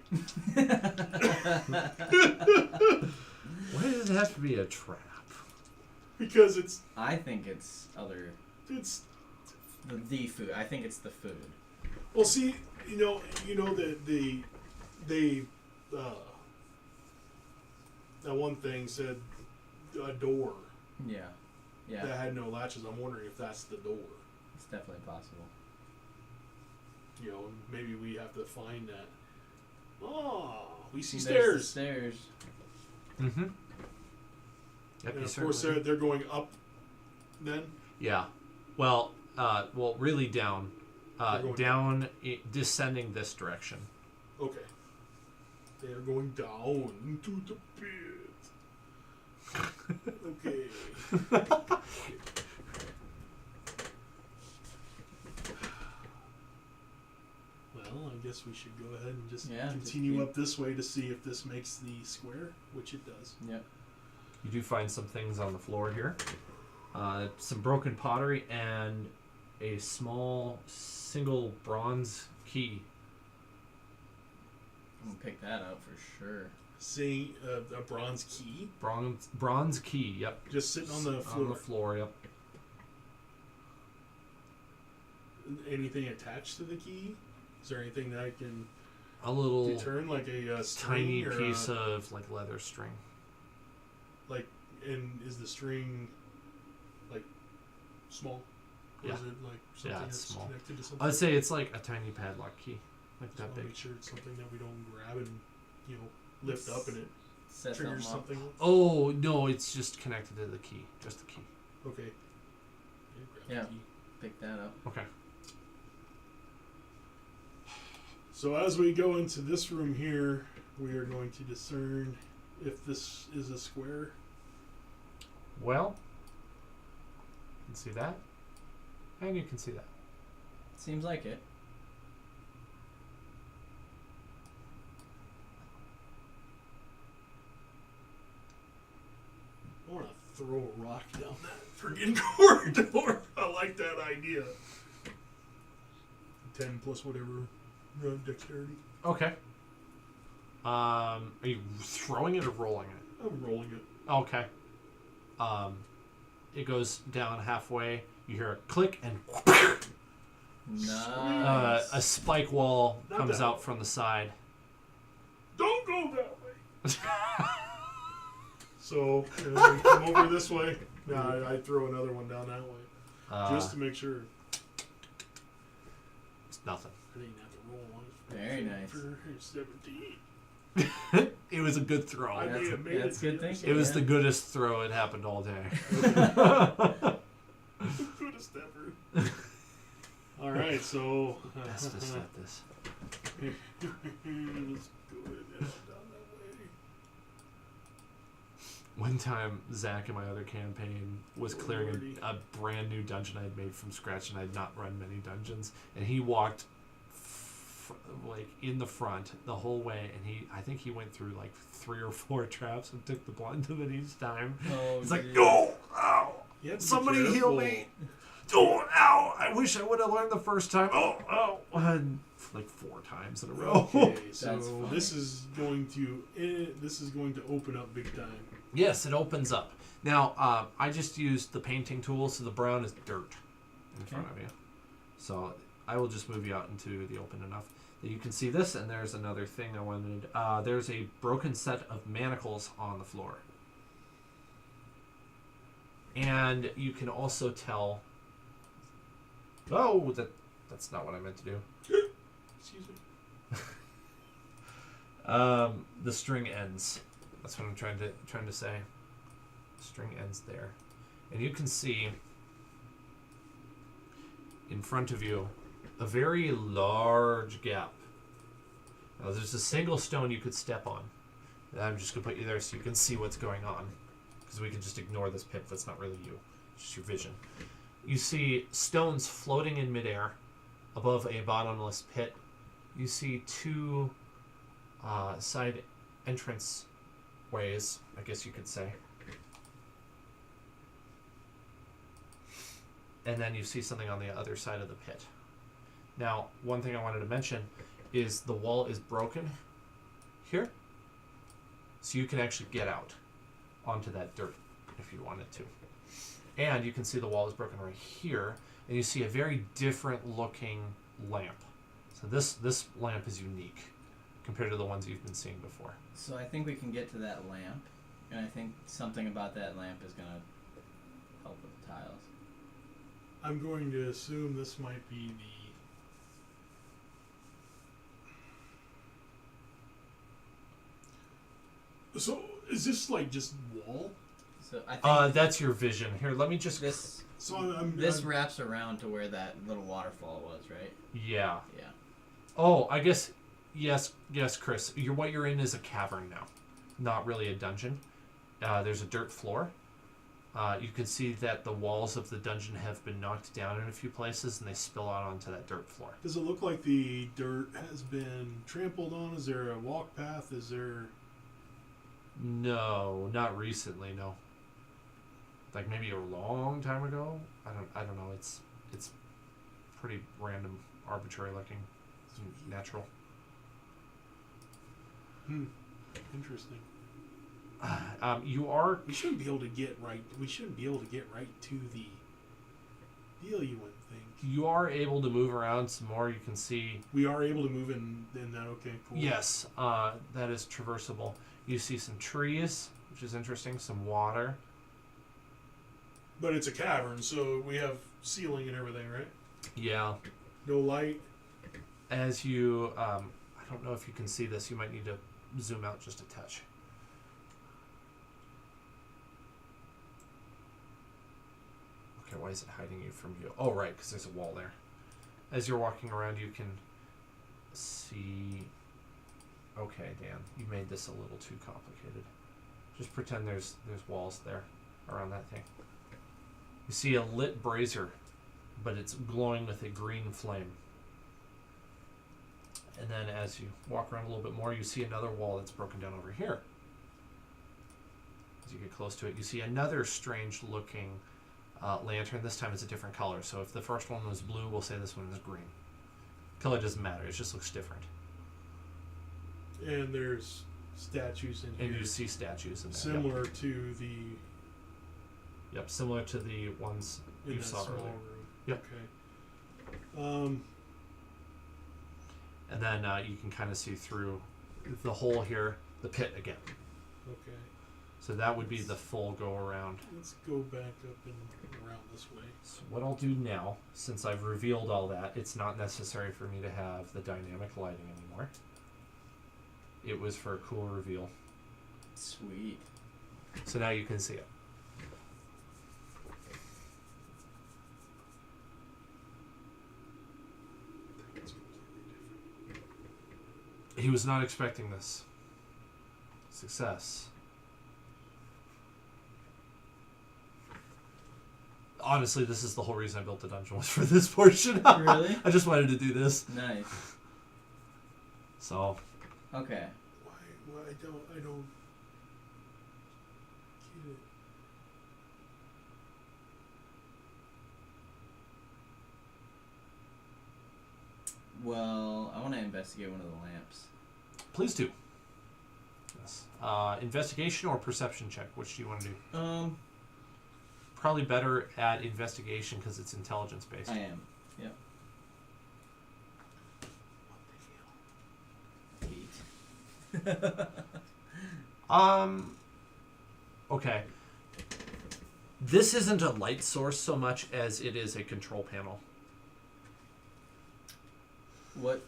S2: Why does it have to be a trap?
S1: Because it's
S3: I think it's other the food. I think it's the food.
S1: well. See, you know that they that one thing said a door
S3: Yeah. Yeah.
S1: that had no latches. I'm wondering if that's the door.
S3: It's definitely possible.
S1: You know, maybe we have to find that. Oh, we see
S3: There's the
S1: stairs.
S3: stairs.
S2: Mm-hmm. Yep,
S1: And
S2: you
S1: of course,
S2: certainly
S1: they're going up then?
S2: Yeah. Well, really down.
S1: They're going
S2: Descending this direction.
S1: Okay. They are going down into the pit. Okay. Well, I guess we should go ahead and just continue
S3: keep-
S1: up this way to see if this makes the square, which it does.
S3: Yep.
S2: You do find some things on the floor here. Some broken pottery and a small single bronze key.
S3: I'm gonna pick that up for sure.
S1: See a bronze key
S2: Bronze key, yep.
S1: just sitting on the floor.
S2: On the floor, yep.
S1: Anything attached to the key? Is there anything that I can
S2: A little
S1: deturn, like a string
S2: tiny
S1: or
S2: piece of like leather string.
S1: like? And is the string like small? Or
S2: Yeah.
S1: is it like something
S2: Yeah, it's
S1: that's
S2: small.
S1: connected to something?
S2: I'd say it's like a tiny padlock key, like
S1: Just
S2: that
S1: wanna
S2: big.
S1: make sure it's something that we don't grab and lift up and it
S3: Set
S1: triggers
S3: something up.
S1: something.
S2: Oh no, it's just connected to the key, just the key.
S1: Okay. Grab the
S3: Yeah.
S1: key.
S3: Pick that up.
S2: Okay.
S1: So as we go into this room here, we are going to discern if this is a square.
S2: Well, you can see that, and you can see that.
S3: Seems like it.
S1: I want to throw a rock down that friggin' corridor. I like that idea. 10 plus whatever dexterity.
S2: Okay. Are you throwing it or rolling it?
S1: I'm rolling it.
S2: Okay. It goes down halfway. You hear a click, and
S3: Nice.
S2: a spike wall
S1: Not
S2: comes
S1: that
S2: out
S1: way.
S2: from the side.
S1: Don't go that way. So we come over this way. No, I throw another one down that way just to make sure.
S2: It's nothing.
S1: I didn't have to roll one.
S3: Very nice.
S1: For 17.
S2: It was a good throw.
S1: I
S3: That's,
S1: made it.
S3: that's good thinking.
S2: It was
S3: yeah.
S2: the goodest throw. It happened all day.
S1: Goodest ever. All right, so
S2: Best to set this.
S1: let's go ahead and down that way.
S2: One time, Zach in my other campaign was clearing
S1: Lordy.
S2: a brand new dungeon I'd made from scratch, and I'd not run many dungeons. And he walked like in the front the whole way, and I think he went through like 3 or 4 traps and took the blunt of it each time.
S3: Oh,
S2: He's like,
S3: geez.
S2: no, ow,
S1: You have to be
S2: somebody heal
S1: careful.
S2: me. Oh, ow, I wish I would have learned the first time. Oh, and like 4 times in a row.
S1: Okay,
S3: That's
S1: so
S3: funny.
S1: this is going to open up big time.
S2: Yes, it opens up. Now, I just used the painting tool, so the brown is dirt in front of you. So I will just move you out into the open enough that you can see this, and there's another thing I wanted. There's a broken set of manacles on the floor. And you can also tell... Oh, that's not what I meant to do.
S1: Excuse me.
S2: The string ends. That's what I'm trying to say. String ends there, and you can see in front of you a very large gap. Now, there's a single stone you could step on. And I'm just gonna put you there so you can see what's going on, because we can just ignore this pip. That's not really you; it's just your vision. You see stones floating in midair above a bottomless pit. You see 2 side entrance ways, I guess you could say. And then you see something on the other side of the pit. Now, one thing I wanted to mention is the wall is broken here. So you can actually get out onto that dirt if you wanted to. And you can see the wall is broken right here, and you see a very different looking lamp. So this lamp is unique compared to the ones you've been seeing before.
S3: So I think we can get to that lamp, and I think something about that lamp is gonna help with the tiles.
S1: I'm going to assume this might be the. So is this like just wall?
S3: So I think
S2: That's your vision. Here, let me just.
S3: this
S1: So I'm
S3: wraps around to where that little waterfall was, right?
S2: Yeah.
S3: Yeah.
S2: Oh, I guess. Yes, Chris. What you're in is a cavern now, not really a dungeon. There's a dirt floor. You can see that the walls of the dungeon have been knocked down in a few places, and they spill out onto that dirt floor.
S1: Does it look like the dirt has been trampled on? Is there a walk path? Is there?
S2: No, not recently. No. Like maybe a long time ago. I don't know. It's pretty random, arbitrary looking, it's natural.
S1: Interesting.
S2: You are.
S1: We shouldn't be able to get right. We shouldn't be able to get right to the deal. You wouldn't think.
S2: You are able to move around some more. You can see.
S1: We are able to move in that. Okay, cool.
S2: Yes, that is traversable. You see some trees, which is interesting. Some water.
S1: But it's a cavern, so we have ceiling and everything, right?
S2: Yeah.
S1: No light.
S2: As you, I don't know if you can see this. You might need to zoom out just a touch. Okay, why is it hiding you from view? Oh, right, because there's a wall there. As you're walking around, you can see... Okay, Dan, you made this a little too complicated. Just pretend there's walls there around that thing. You see a lit brazier, but it's glowing with a green flame. And then as you walk around a little bit more, you see another wall that's broken down over here. As you get close to it, you see another strange-looking lantern. This time it's a different color. So if the first one was blue, we'll say this one is green. Color doesn't matter. It just looks different.
S1: And there's statues in here.
S2: And you see statues in there.
S1: Similar to the...
S2: Yep, similar to the ones
S1: in
S2: you
S1: that
S2: saw
S1: small
S2: earlier.
S1: room.
S2: Yep.
S1: Okay.
S2: And then you can kind of see through the hole here, the pit again.
S1: Okay.
S2: So that would be the full go around.
S1: Let's go back up and around this way.
S2: So what I'll do now, since I've revealed all that, it's not necessary for me to have the dynamic lighting anymore. It was for a cool reveal.
S3: Sweet.
S2: So now you can see it. He was not expecting this. Success. Honestly, this is the whole reason I built the dungeon, was for this portion.
S3: Really?
S2: I just wanted to do this.
S3: Nice.
S2: So.
S3: Okay.
S1: Why I don't get it.
S3: Well, I want to investigate one of the lamps.
S2: Please do. Yes. Investigation or perception check? Which do you want to do? Probably better at investigation because it's intelligence based.
S3: I am. Yep. 8.
S2: Okay. This isn't a light source so much as it is a control panel.
S3: What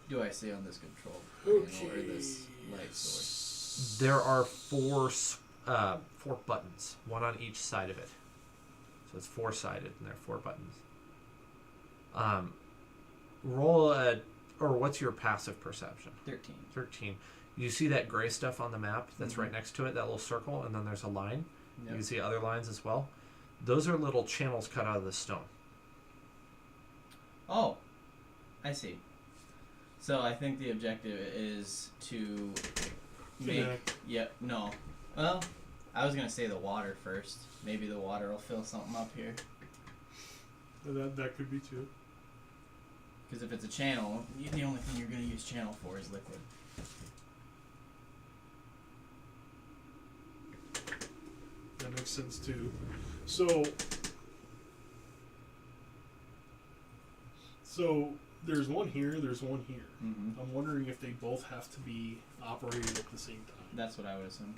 S3: do I see on this control panel or
S1: Okay.
S3: this light source?
S2: There are four buttons, one on each side of it. So it's four-sided, and there are 4 buttons. Roll a, or what's your passive perception?
S3: 13.
S2: 13. You see that gray stuff on the map that's right next to it, that little circle, and then there's a line.
S3: Yep.
S2: You can see other lines as well. Those are little channels cut out of the stone.
S3: Oh, I see. So I think the objective is to make...
S1: Connect.
S3: Yep, no. Well, I was going to say the water first. Maybe the water will fill something up here.
S1: That could be too.
S3: Because if it's a channel, the only thing you're going to use channel for is liquid.
S1: That makes sense too. So there's one here, there's one here.
S3: Mm-hmm.
S1: I'm wondering if they both have to be operated at the same time.
S3: That's what I would assume.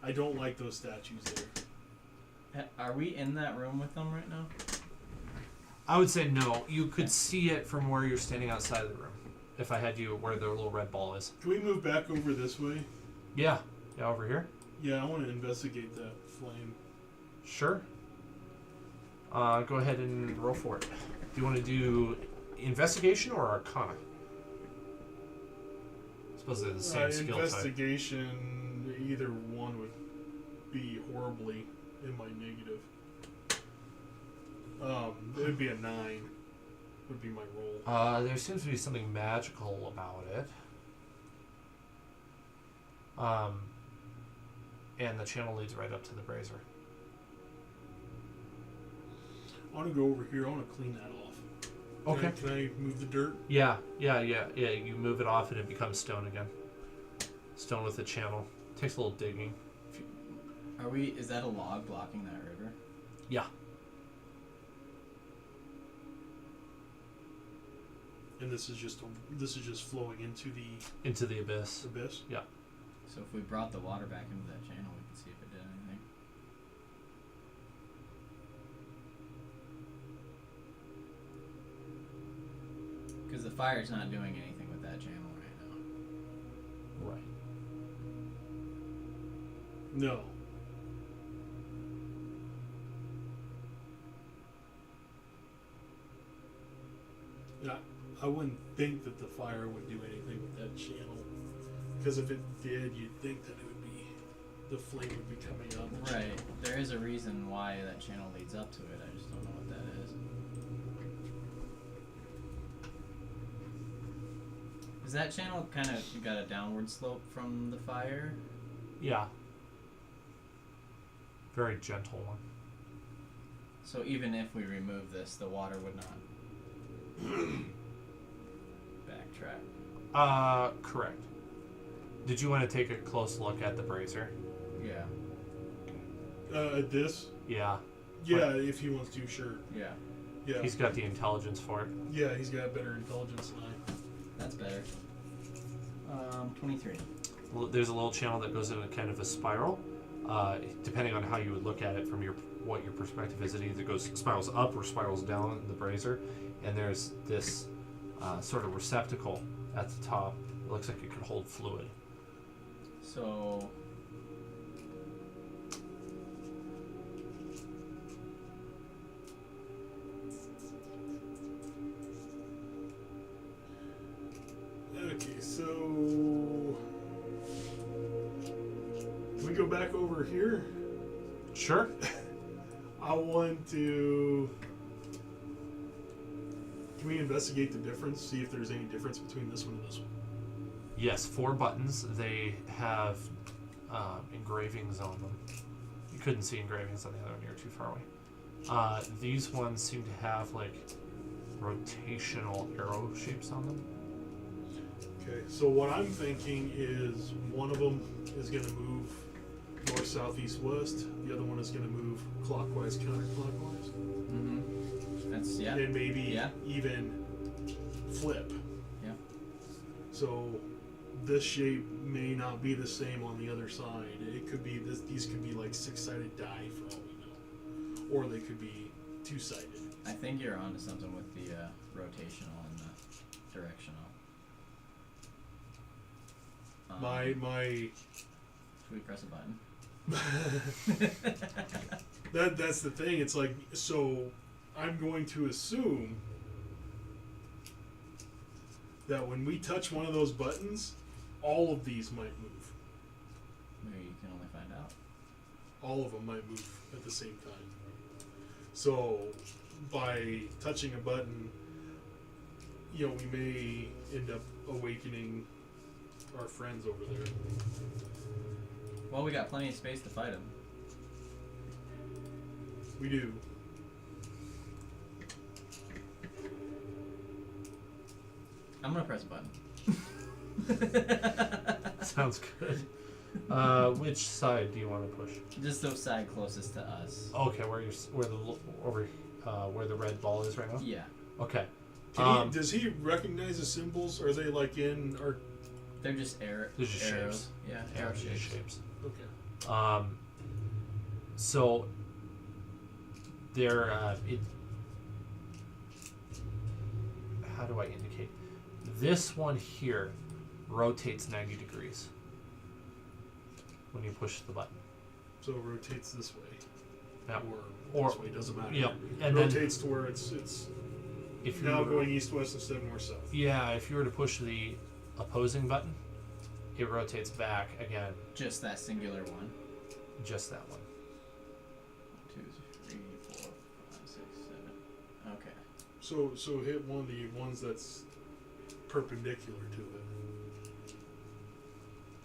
S1: I don't like those statues there.
S3: Are we in that room with them right now?
S2: I would say no. You could see it from where you're standing outside of the room. If I had you where the little red ball is.
S1: Can we move back over this way?
S2: Yeah. Yeah, over here.
S1: Yeah, I want to investigate that flame.
S2: Sure. Go ahead and roll for it. Do you want to do investigation or arcana? I suppose they're the same skill type.
S1: Investigation, either one would be horribly in my negative. It would be a 9. Would be my roll.
S2: There seems to be something magical about it. And the channel leads right up to the brazier.
S1: I want to go over here. I want to clean that off.
S2: Okay.
S1: Can I move the dirt?
S2: Yeah. You move it off and it becomes stone again. Stone with a channel. Takes a little digging.
S3: Is that a log blocking that river?
S2: Yeah.
S1: And this is just flowing into the
S2: abyss.
S1: abyss.
S2: Yeah.
S3: So if we brought the water back into that channel, we could see if it did anything. Because the fire's not doing anything with that channel right now.
S2: Right.
S1: No. Yeah, I wouldn't think that the fire would do anything with that channel. Because if it did, you'd think that it would be, the flame would be coming out of the
S3: Right.
S1: channel.
S3: There is a reason why that channel leads up to it. I just don't know what that is. Is that channel kind of got a downward slope from the fire?
S2: Yeah. Very gentle one.
S3: So even if we remove this, the water would not backtrack.
S2: Correct. Did you want to take a close look at the brazier?
S3: Yeah.
S1: This?
S2: Yeah.
S1: Yeah, if he wants to, sure.
S3: Yeah.
S1: Yeah.
S2: He's got the intelligence for it.
S1: Yeah, he's got better intelligence than I.
S3: That's better. 23.
S2: There's a little channel that goes in a kind of a spiral. Depending on how you would look at it from what your perspective is, it either spirals up or spirals down in the brazier. And there's this sort of receptacle at the top. It looks like it could hold fluid.
S3: So
S1: Okay, so can we go back over here?
S2: Sure.
S1: I want to. Can we investigate the difference? See if there's any difference between this one and this one.
S2: Yes, 4 buttons. They have engravings on them. You couldn't see engravings on the other one. You're too far away. These ones seem to have like rotational arrow shapes on them.
S1: Okay, so what I'm thinking is one of them is going to move north, south, east, west. The other one is going to move clockwise, counterclockwise.
S3: mm-hmm. That's
S1: And maybe
S3: Yeah.
S1: even flip.
S3: Yeah.
S1: So this shape may not be the same on the other side. It could be this. These could be like 6-sided die for all we know, or they could be 2-sided.
S3: I think you're onto something with the rotational and the directional.
S1: My
S3: Should we press a button?
S1: that's the thing. It's like, so I'm going to assume that when we touch one of those buttons, all of these might move.
S3: Maybe you can only find out.
S1: All of them might move at the same time. So by touching a button, we may end up awakening our friends over there.
S3: Well, we got plenty of space to fight them.
S1: We do.
S3: I'm gonna press a button.
S2: Sounds good. Which side do you want to push?
S3: Just the side closest to us.
S2: Okay, where the red ball is right now.
S3: Yeah.
S2: Okay.
S1: Does he recognize the symbols? Are they like in our?
S3: They're just arrows.
S2: They're just
S3: arrows.
S2: shapes.
S3: Yeah,
S2: Yeah,
S3: arrow
S2: they're just
S3: shapes.
S2: shapes.
S1: Okay.
S2: So they're how do I indicate? This one here rotates 90 degrees. when you push the button.
S1: So it rotates this way.
S2: Yeah.
S1: Or this way, doesn't matter.
S2: Yep.
S1: It
S2: And then
S1: rotates to where it's
S2: if you
S1: now going east-west instead of north-south.
S2: yeah, if you were to push the opposing button, it rotates back again.
S3: Just that singular one.
S2: Just that one.
S3: 1, 2, 3, 4, 5, 6, 7. Okay.
S1: So hit one of the ones that's perpendicular to it.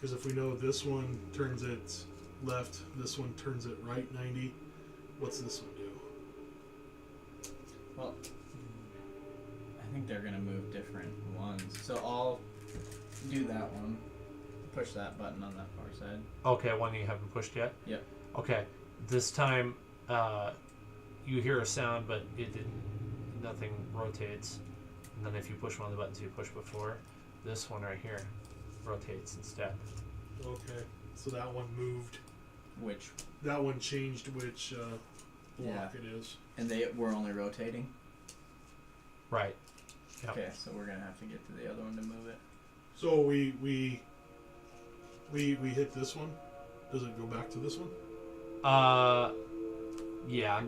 S1: Because if we know this one turns it left, this one turns it right 90, what's this one do?
S3: Well, I think they're gonna move different ones. So I'll do that one. Push that button on that far side.
S2: Okay, one you haven't pushed yet?
S3: Yep.
S2: Okay. This time you hear a sound but nothing rotates. And then if you push one of the buttons you pushed before, this one right here rotates instead.
S1: Okay, so that one moved.
S3: Which?
S1: That one changed which block
S3: Yeah.
S1: it is.
S3: And they were only rotating?
S2: Right. Yep.
S3: Okay, so we're gonna have to get to the other one to move it.
S1: So we hit this one. Does it go back to this one?
S2: Yeah.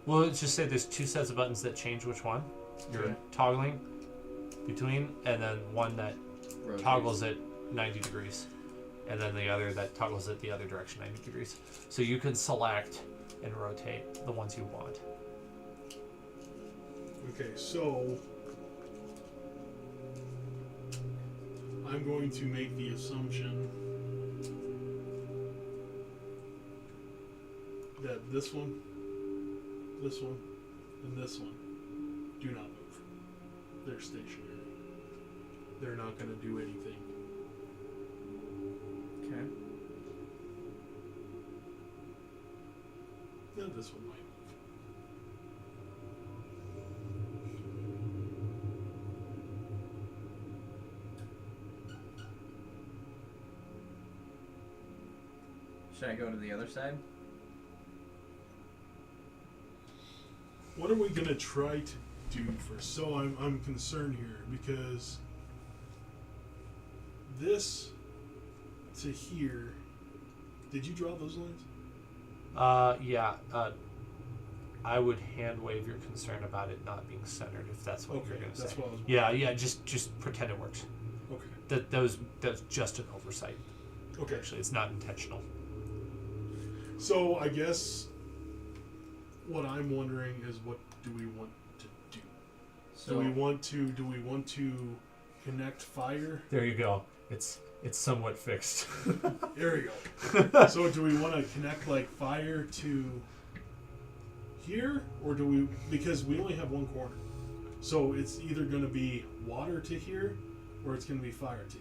S2: Well, let's just say there's two sets of buttons that change which one you're
S1: Okay.
S2: toggling between, and then one that
S3: Rotates.
S2: toggles it 90 degrees, and then the other that toggles it the other direction 90 degrees. So you can select and rotate the ones you want.
S1: Okay, so I'm going to make the assumption that this one, and this one do not move. They're stationary. They're not going to do anything.
S3: Okay.
S1: Yeah, this one might move.
S3: Should I go to the other side?
S1: What are we going to try to do first? So I'm concerned here because this to here, did you draw those lines?
S2: Yeah. I would hand wave your concern about it not being centered if that's what you're
S1: Okay,
S2: going to
S1: that's
S2: say.
S1: what I was.
S2: Yeah. Just pretend it works.
S1: Okay.
S2: That's just an oversight.
S1: Okay.
S2: Actually, it's not intentional.
S1: So I guess what I'm wondering is, what do we want to do?
S3: So
S1: Do we want to connect fire?
S2: There you go. It's somewhat fixed.
S1: There we go. So do we want to connect like fire to here, or do we? Because we only have one corner, so it's either going to be water to here, or it's going to be fire to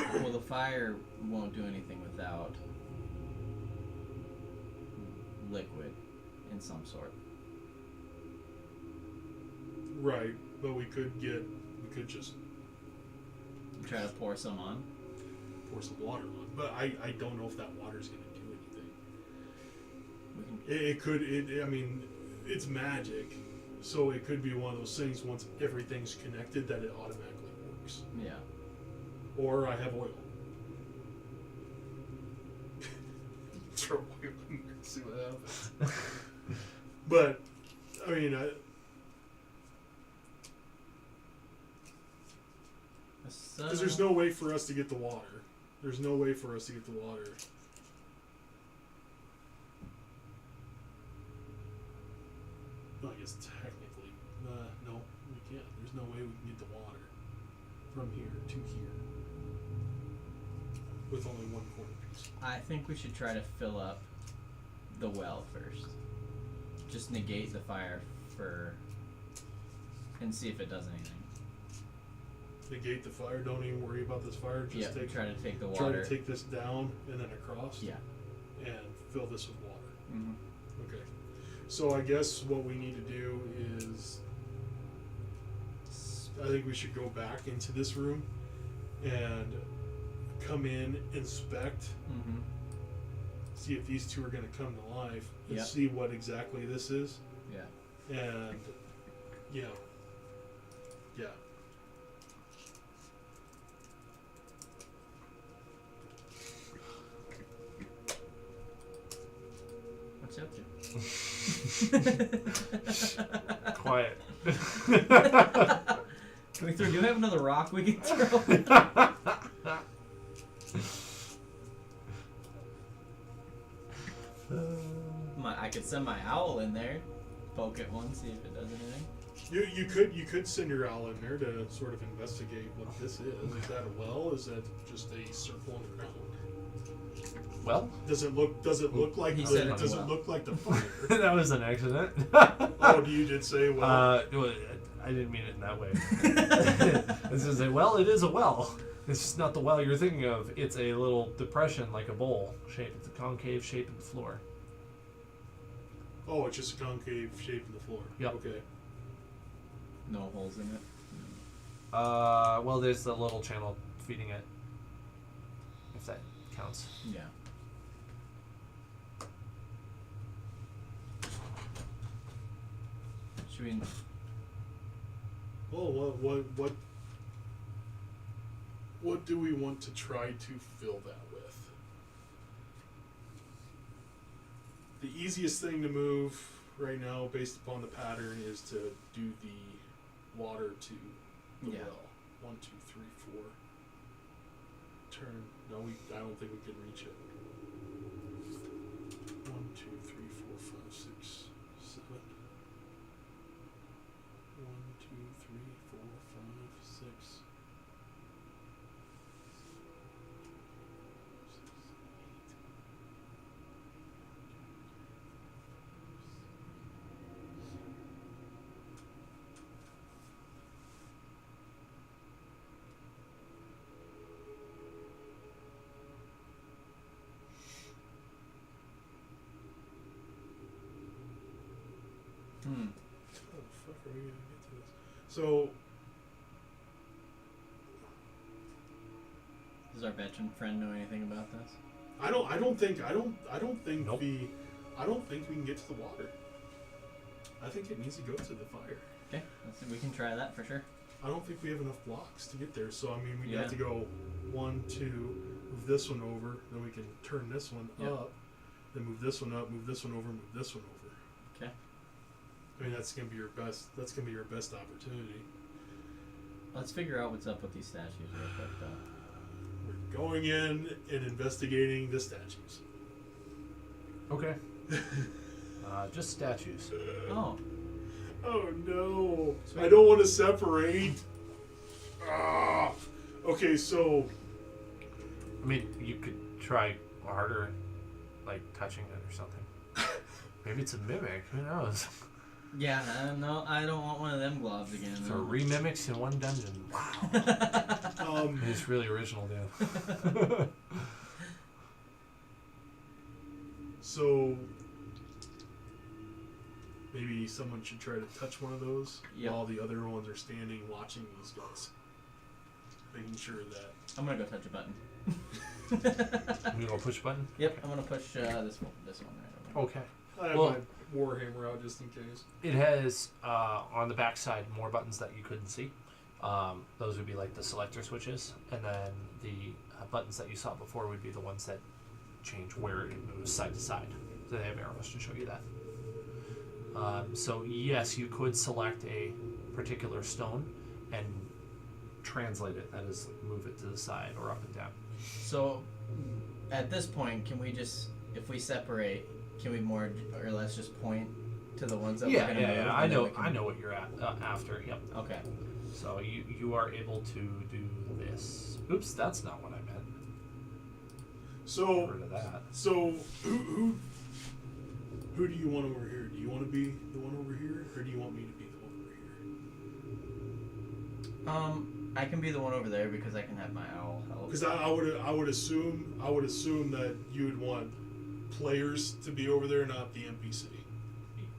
S1: here.
S3: well, the fire won't do anything without liquid in some sort.
S1: Right, but we could just
S3: Try to pour some on.
S1: pour some water on. But I don't know if that water's going to do anything.
S3: We can.
S1: It could. I mean, it's magic, so it could be one of those things. Once everything's connected, that it automatically works.
S3: Yeah.
S1: Or I have oil. Throw oil in there and see what happens. But I mean, because there's no way for us to get the water. There's no way for us to get the water. No, I guess technically, no, we can't. There's no way we can get the water from here to here with only one corner piece.
S3: I think we should try to fill up the well first. Just negate the fire and see if it does anything.
S1: Negate the fire. Don't even worry about this fire. Just
S3: Yeah, try to take the
S1: try
S3: water.
S1: to take this down and then across.
S3: Yeah.
S1: And fill this with water.
S3: Mm-hmm.
S1: Okay. So I guess what we need to do is, I think we should go back into this room and come in, inspect,
S3: Mm-hmm.
S1: see if these two are going to come to life, and
S3: Yep.
S1: see what exactly this is.
S3: Yeah.
S1: And yeah.
S2: Quiet.
S3: Can we throw? Do you have another rock we can throw? I could send my owl in there, poke it once, see if it does anything.
S1: You could send your owl in there to sort of investigate what this is. Is that a well? Is that just a circle on the ground?
S2: Well,
S1: Does it look like
S3: He
S1: the,
S3: said it's
S1: does
S3: a
S1: it
S3: well.
S1: look like the fire?
S2: that was an accident.
S1: Oh, you did say well.
S2: I didn't mean it in that way. This is a well. It is a well. It's just not the well you're thinking of. It's a little depression, like a bowl shape. It's a concave shape in the floor.
S1: Oh, it's just a concave shape in the floor.
S2: Yep.
S1: Okay.
S3: No holes in it.
S2: Well, there's the little channel feeding it. If that counts.
S3: Yeah. Should we?
S1: Well, what do we want to try to fill that with? The easiest thing to move right now, based upon the pattern, is to do the water to the
S3: Yeah.
S1: well. 1, 2, 3, 4. Turn. No, I don't think we can reach it. 1, 2, 3, 4, 5, 6, 7. 1, 2, 3, 4, 5, 6. 8. How the fuck are we gonna get to this? So,
S3: Does our veteran friend know anything about this?
S1: I don't think
S2: Nope.
S1: we can get to the water. I think it needs to go to the fire.
S3: Okay, we can try that for sure.
S1: I don't think we have enough blocks to get there. So I mean, we'd
S3: Yeah.
S1: have to go 1, 2, move this one over, then we can turn this one
S3: Yep.
S1: up, then move this one up, move this one over, move this one over.
S3: Okay.
S1: I mean, that's gonna be your best. That's gonna be your best opportunity.
S3: Let's figure out what's up with these statues real quick, though.
S1: We're going in and investigating the statues.
S2: Okay. Just statues.
S3: Oh,
S1: Oh no!
S3: Sweet.
S1: I don't want to separate. Ah. Okay, so
S2: I mean, you could try harder, like touching it or something. Maybe it's a mimic. Who knows?
S3: yeah. No, I don't want one of them globs again.
S2: So
S3: though.
S2: 3 mimics in one dungeon. Wow. It's really original, Dan.
S1: So maybe someone should try to touch one of those
S3: Yep.
S1: while the other ones are standing watching these guys, making sure that.
S3: I'm gonna go touch a button.
S2: You go push button?
S3: Yep, I'm gonna push this one right over.
S2: Okay.
S1: I have
S2: Well-
S1: my Warhammer out just in case.
S2: It has, on the back side, more buttons that you couldn't see. Those would be like the selector switches. And then the buttons that you saw before would be the ones that change where it moves side to side. So they have arrows to show you that. So yes, you could select a particular stone and translate it. That is, move it to the side or up and down.
S3: So, at this point, can we just, if we separate, can we more or less just point to the ones that we're gonna move?
S2: I
S3: and then
S2: know.
S3: we can-
S2: I know what you're at after. Yep.
S3: Okay.
S2: So you are able to do this. Oops, that's not what I meant. Get
S1: So
S2: rid of that.
S1: who do you want over here? Do you want to be the one over here, or do you want me to be the one over here?
S3: I can be the one over there because I can have my owl help.
S1: Because I would assume that you would want players to be over there, not the NPC.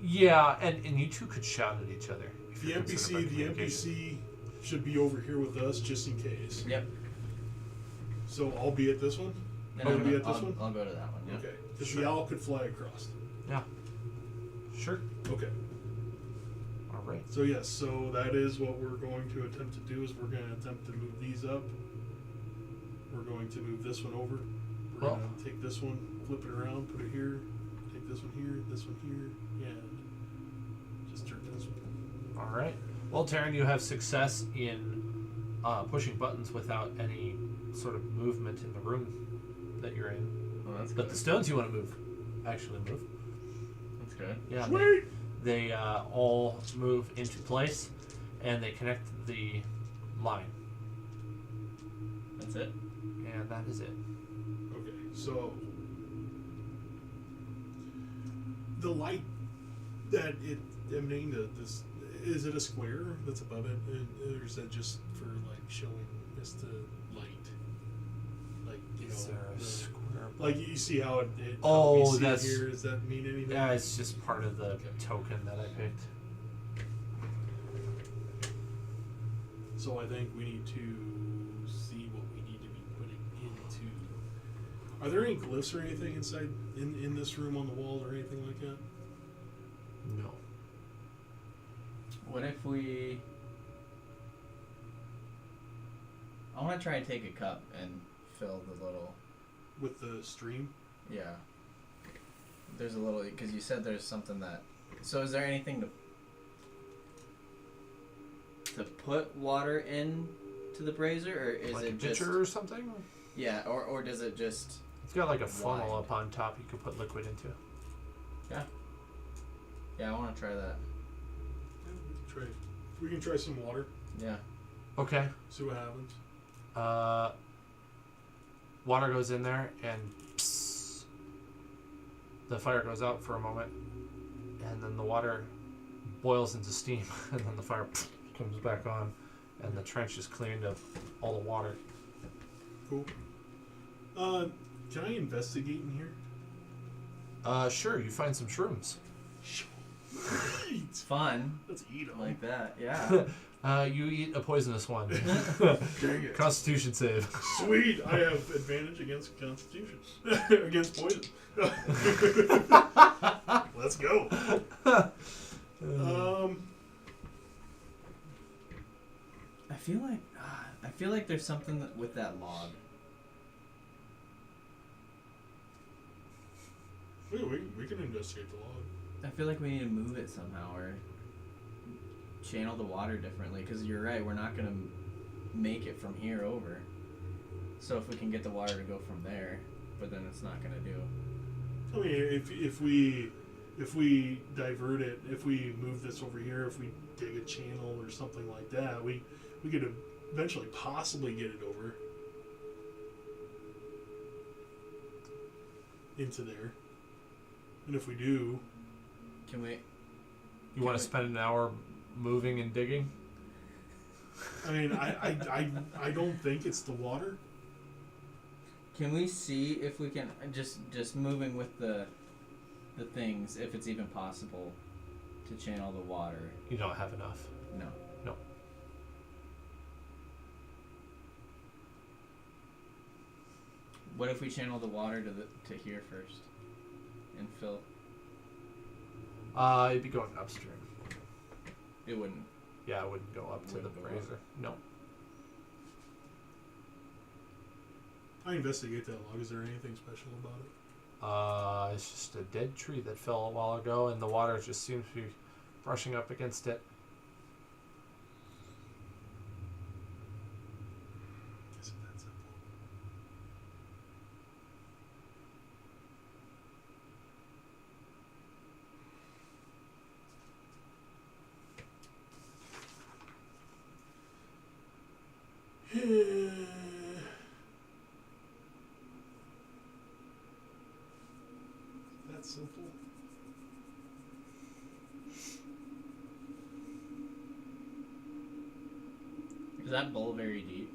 S2: Yeah, and you two could shout at each other. If
S1: The
S2: you're concerned about
S1: NPC
S2: communication.
S1: should be over here with us just in case.
S3: Yep.
S1: So I'll be at this one.
S3: And
S1: You'll
S3: I'm
S1: be
S3: gonna-
S1: at this
S3: I'll,
S1: one.
S3: I'll go to that one. Yeah.
S1: Okay. Because
S2: Sure.
S1: the owl could fly across.
S2: Yeah. Sure.
S1: Okay.
S2: All right.
S1: So yes, so that is what we're going to attempt to do. Is we're going to attempt to move these up. We're going to move this one over. We're
S2: Well-
S1: going to take this one, flip it around, put it here. Take this one here, and
S2: All right. Well, Taryn, you have success in pushing buttons without any sort of movement in the room that you're in.
S3: Oh, that's
S2: But
S3: good.
S2: the stones you want to move actually move.
S3: That's good.
S2: Yeah.
S1: Sweet.
S2: They all move into place, and they connect the line.
S3: That's it.
S2: And that is it.
S1: Okay, so the light that it emanating this, is it a square that's above it, or is that just for like showing us the light? Like, you
S2: Is
S1: know,
S2: there a square?
S1: like you see how it
S2: Oh,
S1: how we see
S2: that's-
S1: it here. Does that mean anything?
S2: Yeah, it's just part of the
S1: Okay.
S2: token that I picked.
S1: So I think we need to see what we need to be putting into. Are there any glyphs or anything inside in this room on the wall or anything like that?
S2: No.
S3: What if we? I want to try and take a cup and fill the little.
S1: With the stream?
S3: Yeah. There's a little because you said there's something that. So is there anything to put water in to the brazier, or is
S2: Like a
S3: it just
S2: pitcher or something?
S3: yeah, or does it just
S2: It's got like a funnel
S3: Wide.
S2: up on top you could put liquid into.
S3: yeah? I want to try that.
S1: Try. We can try some water.
S3: Yeah.
S2: Okay.
S1: See what happens.
S2: Water goes in there and psst, the fire goes out for a moment, and then the water boils into steam, and then the fire comes back on, and the trench is cleaned of all the water.
S1: Cool. Can I investigate in here?
S2: Sure, you find some shrooms.
S3: It's fun
S1: Let's eat them.
S3: like that. Yeah.
S2: You eat a poisonous one.
S1: Dang it.
S2: Constitution save.
S1: Sweet. I have advantage against Constitution. Against poison. Let's go.
S3: I feel like there's something with that log.
S1: We can investigate the log.
S3: I feel like we need to move it somehow or channel the water differently. Because you're right, we're not gonna make it from here over. So if we can get the water to go from there, but then it's not gonna do.
S1: I mean, if we divert it, if we move this over here, if we dig a channel or something like that, we could eventually possibly get it over into there. And if we do,
S3: Can we?
S2: You want to spend an hour moving and digging?
S1: I mean, I don't think it's the water.
S3: Can we see if we can just moving with the things, if it's even possible to channel the water?
S2: You don't have enough.
S3: No.
S2: No.
S3: What if we channel the water to here first and fill?
S2: It'd be going upstream.
S3: It wouldn't.
S2: Yeah, I wouldn't go up to the
S3: Wouldn't go up.
S2: brazier. No.
S1: I investigate that log. Is there anything special about it?
S2: It's just a dead tree that fell a while ago, and the water just seems to be brushing up against it.
S1: Is it that simple? That simple?
S3: Is that bowl very deep?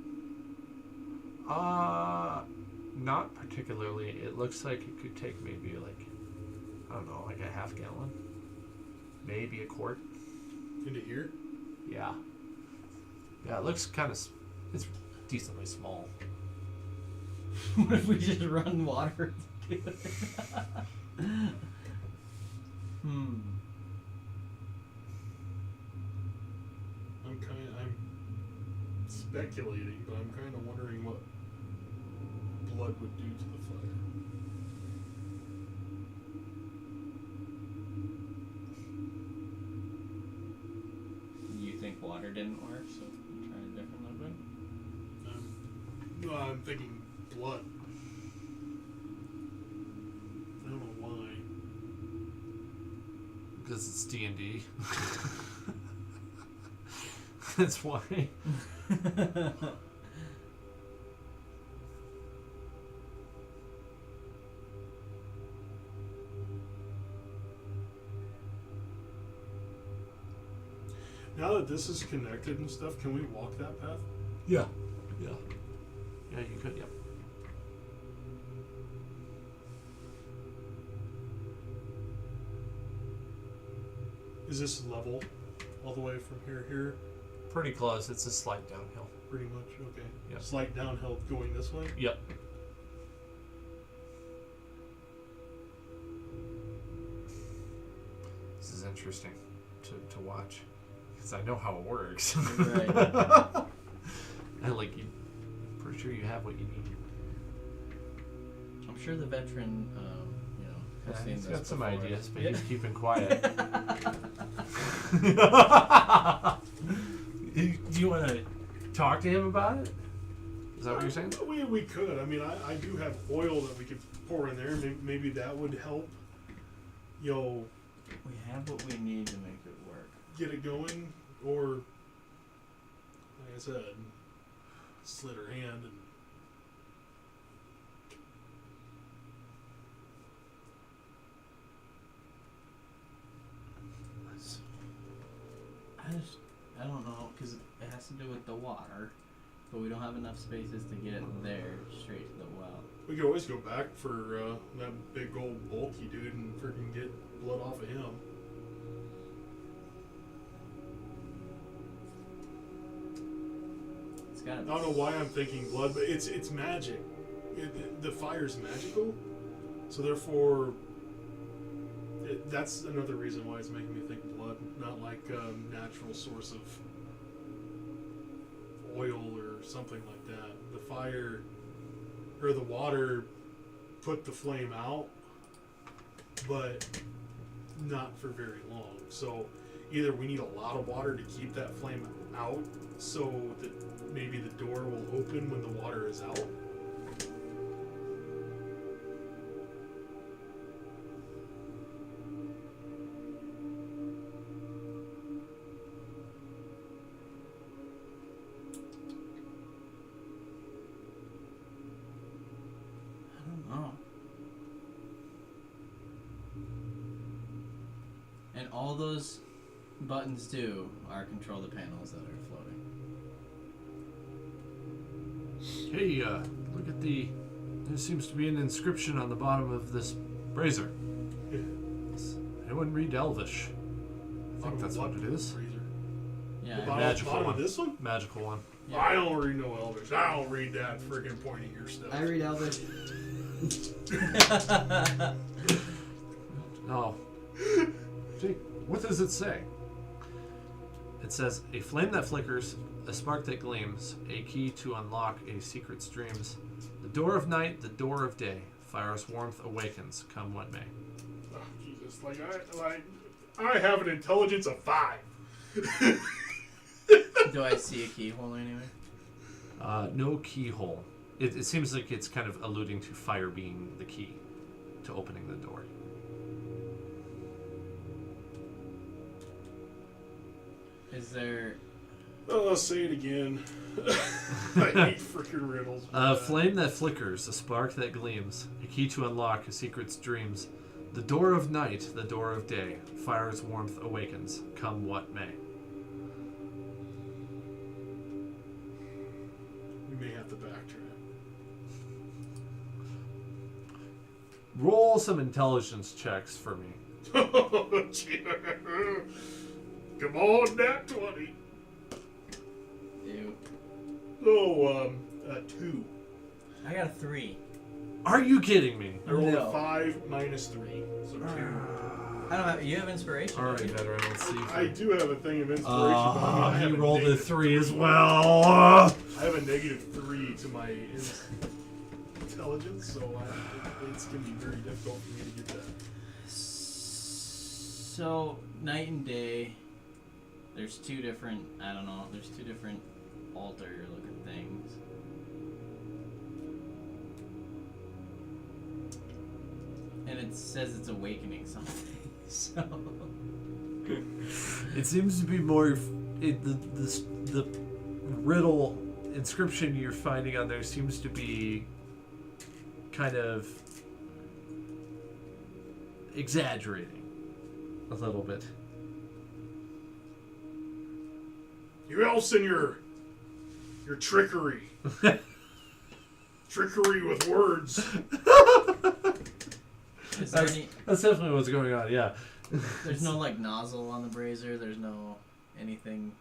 S2: Not particularly. It looks like it could take maybe like, I don't know, like a half gallon. Maybe a quart.
S1: Into here?
S2: Yeah. Yeah, it looks kind of, it's decently small.
S3: What if we just run water to it?
S1: I'm speculating, but I'm kind of wondering what blood would do to the fire.
S3: water didn't work, so you tried a different liquid?
S1: No, I'm thinking blood. I don't know why.
S2: Because it's D&D. That's why.
S1: Now that this is connected and stuff, can we walk that path?
S2: Yeah. Yeah. Yeah, you could, yep.
S1: Is this level all the way from here to here?
S2: Pretty close. It's a slight downhill.
S1: Pretty much, okay.
S2: Yep.
S1: Slight downhill going this way?
S2: Yep. This is interesting to watch. Because I know how it works.
S3: Right.
S2: And like, pretty sure you have what you need.
S3: I'm sure the veteran, has seen
S2: He's
S3: this
S2: got some
S3: before.
S2: ideas, but
S3: Yeah.
S2: he's keeping quiet. Do you want to talk to him about it? Is that what you're saying?
S1: We could. I mean, I do have oil that we could pour in there. Maybe that would help. Yo,
S3: We have what we need to make it work.
S1: get it going, or like I said, slit her hand and.
S3: I don't know, because it has to do with the water, but we don't have enough spaces to get it there straight to the well.
S1: We could always go back for that big old bulky dude and freaking get blood off of him.
S3: It's gotta
S1: I
S3: be.
S1: don't know why I'm thinking blood, but it's magic. The fire's magical, so therefore, that's another reason why it's making me think blood, not like a natural source of oil or something like that. The fire or the water put the flame out, but not for very long. So either we need a lot of water to keep that flame out, so that maybe the door will open when the water is out.
S3: I don't know. And all those buttons do are control the panels that are floating.
S2: Hey, look at there seems to be an inscription on the bottom of this brazier. Anyone read Elvish? I think that's what it is.
S1: Freezer.
S3: Yeah.
S1: The
S3: I-
S1: bottom,
S2: Magical
S1: bottom
S2: one.
S1: of this one?
S2: Magical one.
S3: yeah.
S1: I don't read no Elvish. I don't read that friggin' pointy ear stuff.
S3: I read Elvish.
S2: Oh. See, what does it say? It says, a flame that flickers, a spark that gleams, a key to unlock a secret's dreams. The door of night, the door of day. Fire's warmth awakens, come what may.
S1: Oh, Jesus, I have an intelligence of 5.
S3: Do I see a keyhole anyway?
S2: No keyhole. It seems like it's kind of alluding to fire being the key to opening the door.
S3: Is there...
S1: Oh, say it again. I hate freaking riddles.
S2: A flame that flickers, a spark that gleams, a key to unlock a secret's dreams. The door of night, the door of day. Fire's warmth awakens, come what may.
S1: We may have to backtrack.
S2: Roll some intelligence checks for me.
S1: Oh, come on, nat 20.
S3: Ew.
S1: Oh, 2.
S3: I got a 3.
S2: Are you kidding me?
S1: I rolled
S3: No.
S1: a 5 minus 3, so 2.
S3: I don't have... You have inspiration,
S2: All
S3: don't
S2: right,
S3: you?
S2: veteran. Let's see.
S1: I do have a thing of inspiration, but I
S2: He
S1: have
S2: rolled a
S1: negative
S2: 3 as well.
S1: I have a negative 3 to my intelligence, so it's going to be very difficult for me to get that.
S3: So, night and day, There's two different, I don't know, there's two different altar looking things. And it says it's awakening something, so...
S2: It seems to be more... The riddle inscription you're finding on there seems to be kind of exaggerating a little bit.
S1: You elves and your trickery. Trickery with words.
S3: Is there any,
S2: That's definitely what's going on, yeah.
S3: there's no, like, nozzle on the brazier? There's no anything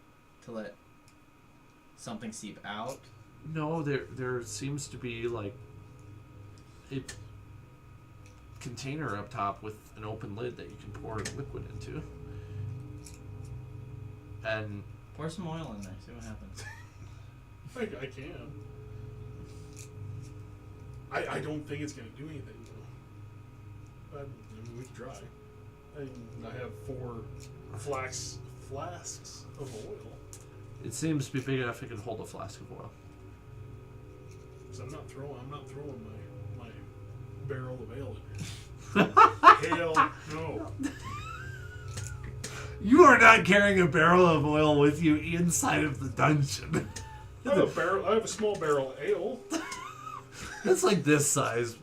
S3: to let something seep out?
S2: No, there seems to be, like, a container up top with an open lid that you can pour liquid into. And...
S3: Pour some oil in there, see what happens.
S1: I can. I don't think it's going to do anything, though. I mean, we can try. I have 4 flasks of oil.
S2: It seems to be big enough it can hold a flask of oil.
S1: So I'm not throwing my barrel of ale in here. Hell no.
S2: You are not carrying a barrel of oil with you inside of the dungeon.
S1: I have a small barrel of ale.
S2: It's like this size.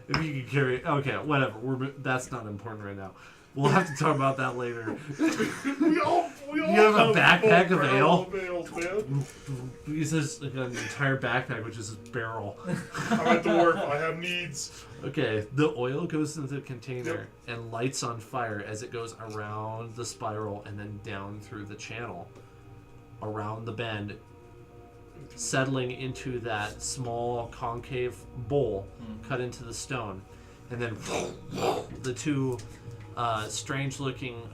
S2: If you can carry... Okay, whatever. That's not important right now. We'll have to talk about that later.
S1: we all
S2: You have a backpack of ale?
S1: Man.
S2: He says like an entire backpack, which is a barrel.
S1: I'm a dwarf. I have needs.
S2: Okay, the oil goes into the container and lights on fire as it goes around the spiral and then down through the channel, around the bend, settling into that small concave bowl cut into the stone. And then the two strange-looking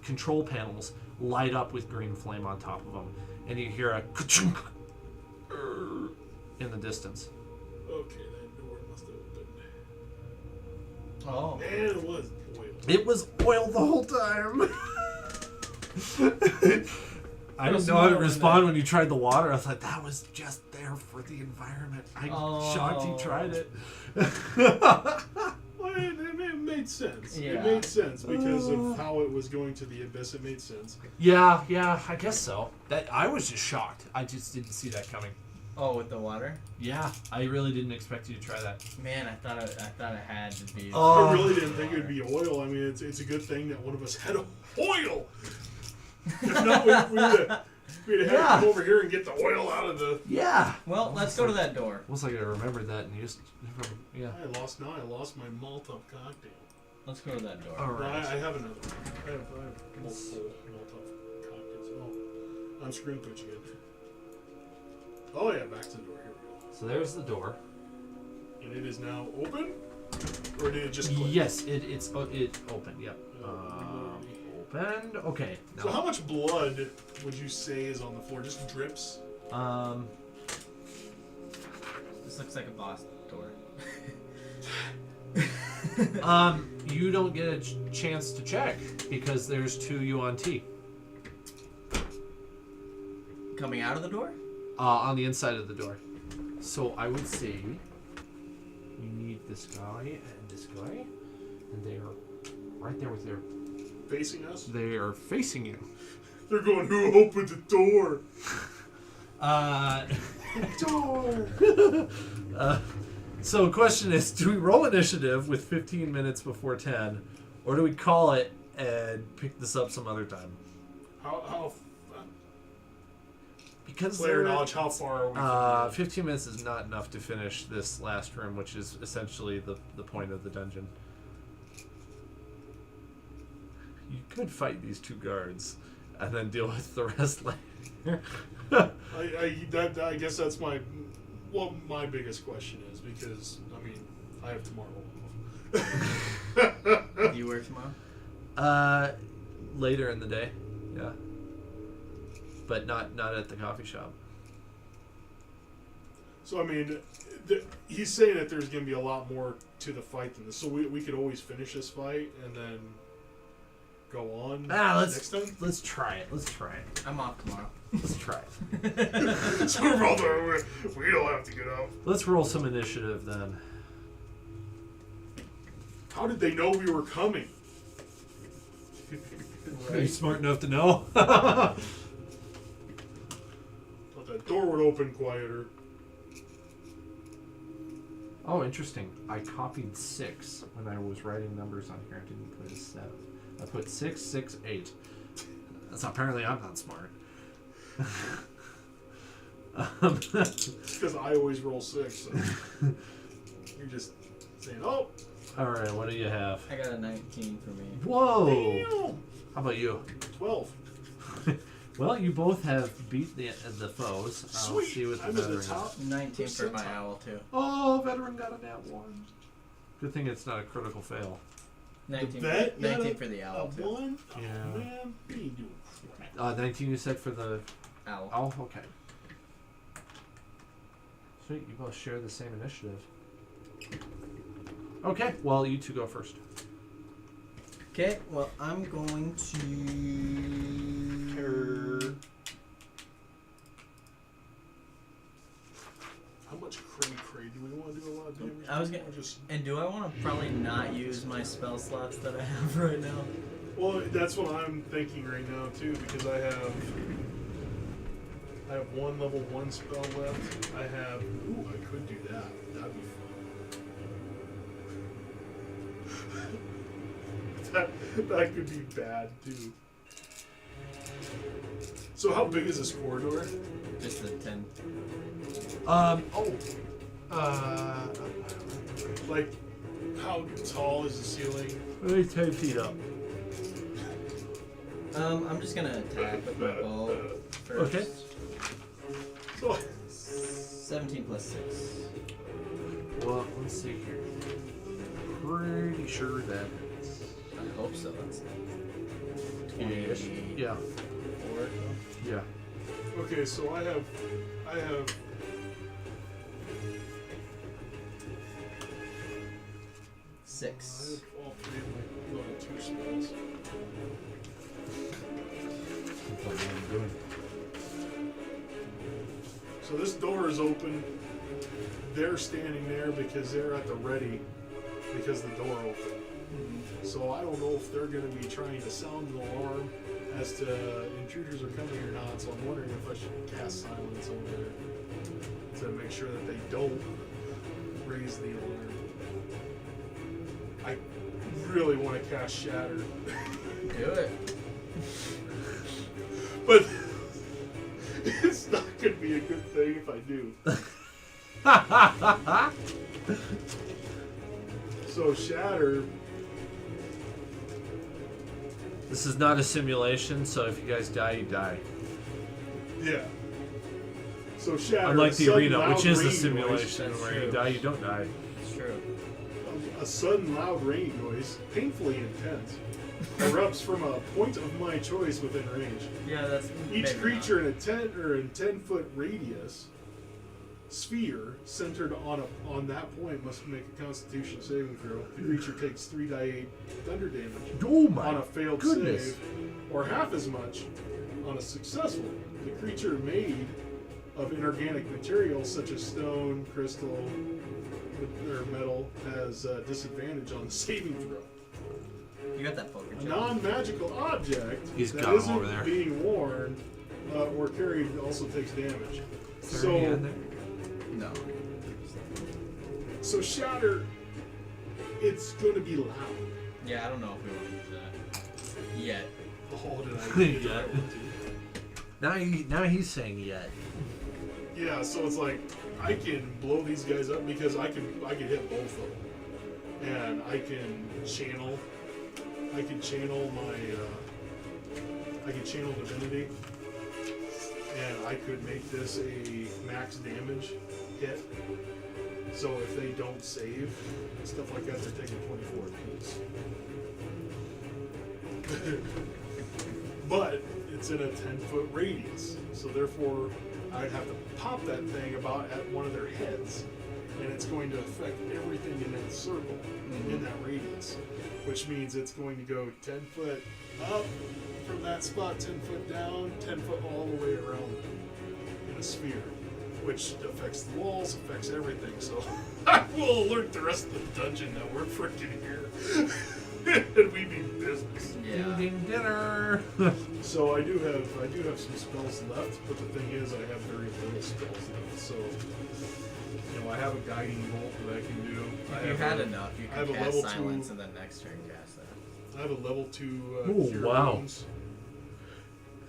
S2: control panels light up with green flame on top of them. And you hear a ka-chunk in the distance.
S1: Okay, that door must have opened.
S3: Oh.
S1: And it was oil.
S2: It was oil the whole time. I didn't know how to respond when you tried the water. I was like, that was just there for the environment. I'm shocked you tried it.
S1: Well, it made sense.
S3: Yeah.
S1: It made sense because of how it was going to the abyss. It made sense.
S2: Yeah, I guess so. That I was just shocked. I just didn't see that coming.
S3: Oh, with the water?
S2: Yeah, I really didn't expect you to try that.
S3: Man, I thought it had to be.
S1: I really didn't think it would be oil. I mean, it's a good thing that one of us had oil. If not, we'd have had to come over here and get the oil out of the...
S2: Yeah.
S3: Well, let's go to that door.
S2: Looks like I remembered that and used... Yeah.
S1: I lost my Molotov cocktail.
S3: Let's go to that door.
S2: All
S1: No,
S2: right.
S1: I have another one. I have multiple Molotov cocktails. Oh, I'm screen pitching it. Oh yeah, back to the door. Here we go.
S2: So there's the door.
S1: And it is now open? Or did it just click?
S2: Yes, it opened. Yep. Opened. Okay. Now,
S1: So how much blood would you say is on the floor? Just drips?
S3: This looks like a boss door.
S2: You don't get a chance to check because there's 2 yuan T
S3: Coming out of the door?
S2: on the inside of the door. So I would say you need this guy and this guy, and they are right there with their...
S1: Facing us?
S2: They are facing you.
S1: They're going, who opened the door?
S2: Door! So the question is, do we roll initiative with 15 minutes before 10, or do we call it and pick this up some other time?
S1: How
S2: Because
S1: player
S2: they're-
S1: knowledge, how far are we from
S2: 15 minutes is not enough to finish this last room, which is essentially the point of the dungeon. You could fight these 2 guards and then deal with the rest later.
S1: I guess that's my biggest question is because, I mean, I have tomorrow off.
S3: Do you work tomorrow?
S2: Later in the day, yeah. But not at the coffee shop.
S1: So, I mean, he's saying that there's going to be a lot more to the fight than this. So we could always finish this fight and then go on
S2: Let's
S1: next time?
S2: let's try it. Let's try it.
S3: I'm off tomorrow.
S2: Let's try it.
S1: So, brother, we don't have to get up.
S2: Let's roll some initiative then.
S1: How did they know we were coming?
S2: Are you smart enough to know?
S1: Thought that door would open quieter.
S2: Oh, interesting. I copied 6 when I was writing numbers on here. I didn't put a 7. I put 6, 6, 8. So apparently I'm not smart.
S1: Because I always roll 6. So you're just saying, oh.
S2: All right, what do you have?
S3: I got a 19 for me.
S2: Whoa!
S1: Damn.
S2: How about you?
S1: 12.
S2: Well, you both have beat the foes. I'll
S1: Sweet.
S2: see what the
S1: I'm in the
S2: veteran is.
S1: top.
S3: 19 for my owl too.
S2: Oh, veteran got a nat 1. Good thing it's not a critical fail.
S3: 19,
S1: vet
S3: 19
S1: got
S3: for the owl
S1: A
S3: too.
S1: 1? Oh,
S2: Yeah.
S1: man. We ain't doing crap.
S2: 19 you said for the
S3: Owl.
S2: owl? Okay. Sweet, you both share the same initiative. Okay, well, you two go first.
S3: Okay, well, I'm going to.
S1: How much cray do we want to do a lot of damage?
S3: I was gonna.
S1: Or just.
S3: And do I want to probably not use my spell slots that I have right now?
S1: Well, that's what I'm thinking right now too, because I have one level 1 spell left. I have. Ooh, I could do that. That'd be fun. that could be bad too. So how big is this corridor?
S3: Just the 10.
S1: Like, how tall is the ceiling?
S2: Maybe 10 feet up.
S3: I'm just gonna attack with my bow first.
S2: Okay.
S1: So,
S3: 17 plus 6.
S2: Well, let's see here. Pretty sure that is.
S3: I hope so. That's 20-ish.
S2: Yeah.
S3: 4.
S2: Yeah.
S1: okay, so I have.
S3: 6.
S1: all 3 of my level 2 spells.
S2: That's what I'm doing.
S1: So this door is open. They're standing there because they're at the ready because the door opened. So I don't know if they're going to be trying to sound an alarm as to intruders are coming or not. So I'm wondering if I should cast silence over there to make sure that they don't raise the alarm. I really want to cast Shatter.
S3: Do it.
S1: But it's not going to be a good thing if I do. So Shatter.
S2: This is not a simulation, so if you guys die, you die.
S1: Yeah. So Shatter.
S2: Unlike the
S1: sudden
S2: arena,
S1: loud
S2: which is a
S1: rain
S2: simulation
S3: That's
S2: where
S3: true.
S2: you die, you don't die.
S3: It's true.
S1: A sudden loud rain noise, painfully intense, erupts from a point of my choice within range.
S3: Yeah, that's.
S1: Each
S3: maybe
S1: creature in a 10-foot radius sphere centered on that point must make a Constitution saving throw. The creature takes 3d8 thunder damage
S2: Oh my
S1: on a failed
S2: goodness.
S1: save, or half as much on a successful. The creature made of inorganic materials such as stone, crystal, or metal has disadvantage on the saving throw.
S3: not. You got that poker
S1: A
S3: chip.
S1: non-magical object
S2: He's
S1: that
S2: got 'em
S1: isn't
S2: over there.
S1: being worn or carried also takes damage.
S2: Is there any in
S1: So,
S2: there?
S3: No.
S1: so Shatter, it's going to be loud.
S3: Yeah, I don't know if we want to use that yet.
S1: Oh, did I get the
S2: Yeah.
S1: right one too?
S2: Now he's saying yet.
S1: Yeah, so it's like I can blow these guys up because I can hit both of them, and I can channel my I can channel divinity, and I could make this a max damage hit. So if they don't save and stuff like that, they're taking 24 apiece. But it's in a 10-foot radius, so therefore I'd have to pop that thing about at one of their heads, and it's going to affect everything in that circle, in that radius, which means it's going to go 10 foot up from that spot, 10 foot down, 10 foot all the way around in a sphere, which affects the walls, affects everything. So I will alert the rest of the dungeon that we're freaking here. And we mean business.
S3: Yeah.
S2: Ding ding dinner.
S1: So I do have some spells left, but the thing is I have very little spells left. So I have a guiding bolt that I can do.
S3: If you had enough, you
S1: I have
S3: could
S1: a
S3: cast
S1: level
S3: silence
S1: 2.
S3: and then next turn cast that.
S1: I have a level 2
S2: Ooh,
S1: cure
S2: wow.
S1: wounds.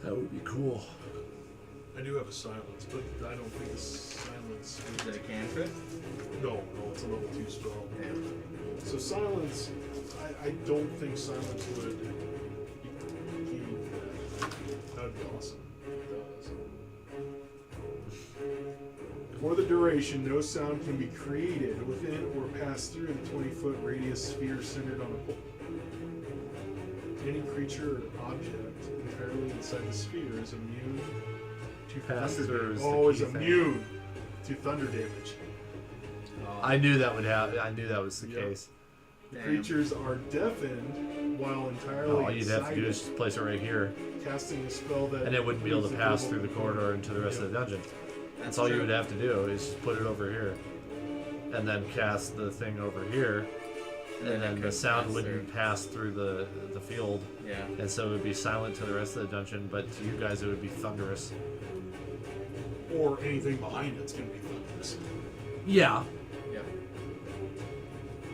S2: That would be cool.
S1: I do have a silence, but I don't think a silence.
S3: Is it a cantrip?
S1: No, it's a level 2 spell.
S3: Yeah.
S1: So silence, I don't think silence would. That would be awesome. It does. For the duration, no sound can be created within or pass through the 20-foot radius sphere centered on a pole. Any creature or object entirely inside the sphere is immune to
S2: Pass
S1: thunder
S2: through
S1: damage.
S2: is the
S1: Oh, is
S2: key thing.
S1: immune to thunder damage.
S2: I knew that would happen. I knew that was the
S1: Yep.
S2: case.
S1: The
S3: Damn.
S1: creatures are deafened while entirely
S2: All you'd have to do is
S1: inside
S2: just place it right here,
S1: casting a spell that
S2: and it wouldn't be able to
S1: includes
S2: pass
S1: the
S2: through the corridor into the rest of the dungeon. That's all you
S3: true.
S2: would have to do is just put it over here, and then cast the thing over here, and
S3: it
S2: then the
S3: could
S2: sound
S3: pass
S2: wouldn't
S3: through.
S2: pass through the field,
S3: Yeah.
S2: and so it would be silent to the rest of the dungeon. But to you guys, it would be thunderous.
S1: or anything behind it's going to be thunderous.
S2: Yeah,
S3: Yep.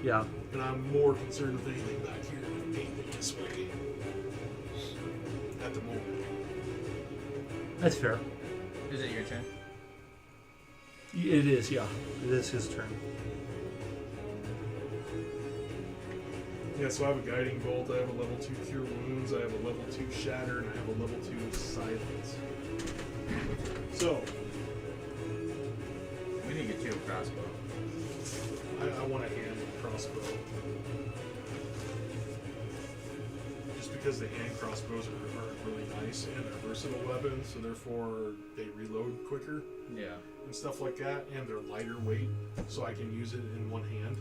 S2: yeah.
S1: And I'm more concerned with anything back here than anything this way. At the moment.
S2: That's fair.
S3: Is it your turn?
S2: It is, yeah. It is his turn.
S1: Yeah, so I have a guiding bolt, I have a level 2 cure wounds, I have a level 2 shatter, and I have a level 2 silence. So,
S3: We need to get you a crossbow.
S1: I want a hand crossbow. Just because the hand crossbows are really nice and they're versatile weapons, so therefore they reload quicker
S3: Yeah.
S1: and stuff like that, and they're lighter weight, so I can use it in one hand.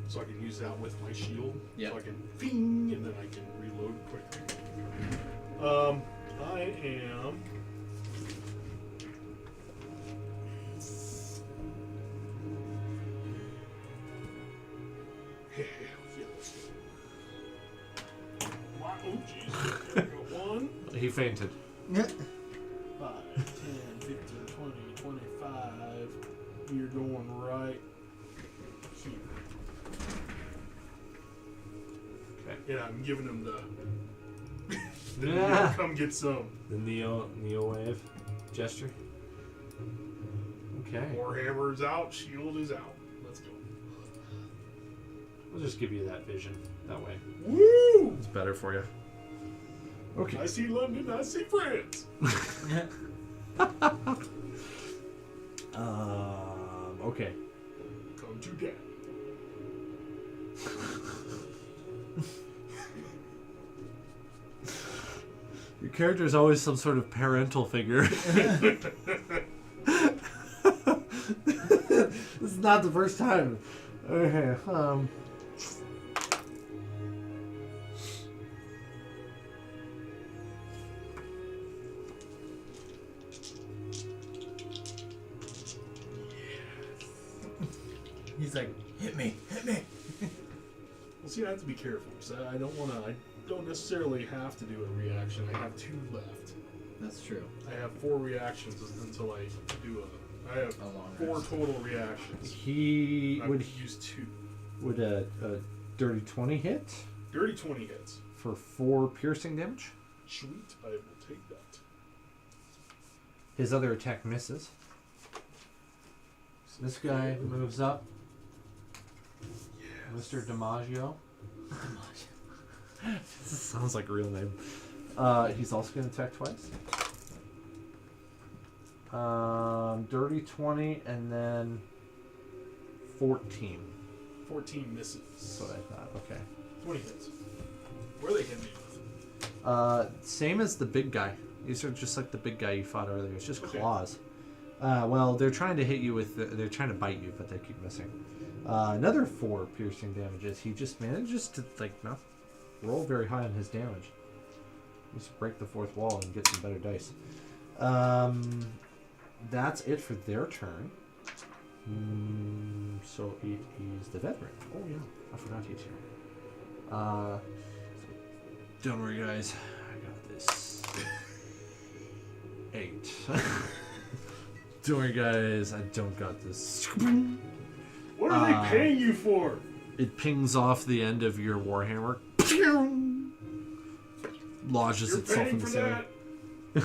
S1: So I can use that with my shield.
S3: Yep.
S1: So I can ping, and then I can reload quicker. I am. Wow, oh, jeez. There we go. 1,
S2: He fainted.
S1: 5, 10, 15, 20, 25. You're going right here.
S2: Okay.
S1: Yeah, I'm giving him the.
S2: Yeah.
S1: Come get some.
S6: The Neo wave gesture.
S2: Okay.
S1: Warhammer is out, shield is out. Let's go.
S6: We'll just give you that vision that way.
S1: Woo!
S2: It's better for you. Okay.
S1: I see London, I see France.
S6: Okay.
S1: Come to daddy.
S2: Your character is always some sort of parental figure. This is not the first time. Okay.
S3: He's like, hit me, hit me.
S1: Well, see, I have to be careful because I don't want to. I don't necessarily have to do a reaction. I have 2 left.
S3: That's true.
S1: I have 4 reactions until I do a. I have
S3: A long
S1: 4
S3: rest.
S1: total reactions.
S2: He
S1: I
S2: would
S1: use 2.
S2: would a dirty 20 hit
S1: Dirty 20 hits.
S2: for 4 piercing damage.
S1: Sweet, I will take that.
S2: His other attack misses. This guy moves up. Mr. DiMaggio. Sounds like a real name. He's also going to attack twice. Dirty 20 and then 14.
S1: 14 misses.
S2: That's what I thought. Okay.
S1: 20 hits. Where are they hitting me with?
S2: Same as the big guy. These are just like the big guy you fought earlier. It's just
S1: Okay.
S2: claws. Well, they're trying to hit you with. They're trying to bite you, but they keep missing. Another 4 piercing damages. He just manages to not roll very high on his damage. Just break the fourth wall and get some better dice. That's it for their turn. So it is the veteran. Oh yeah, I forgot he's here. Don't worry, guys. I got this. 8. Don't worry, guys. I don't got this.
S1: What are they paying you for?
S2: It pings off the end of your warhammer. Lodges
S1: You're
S2: itself
S1: paying
S2: in the
S1: for
S2: ceiling.
S1: that?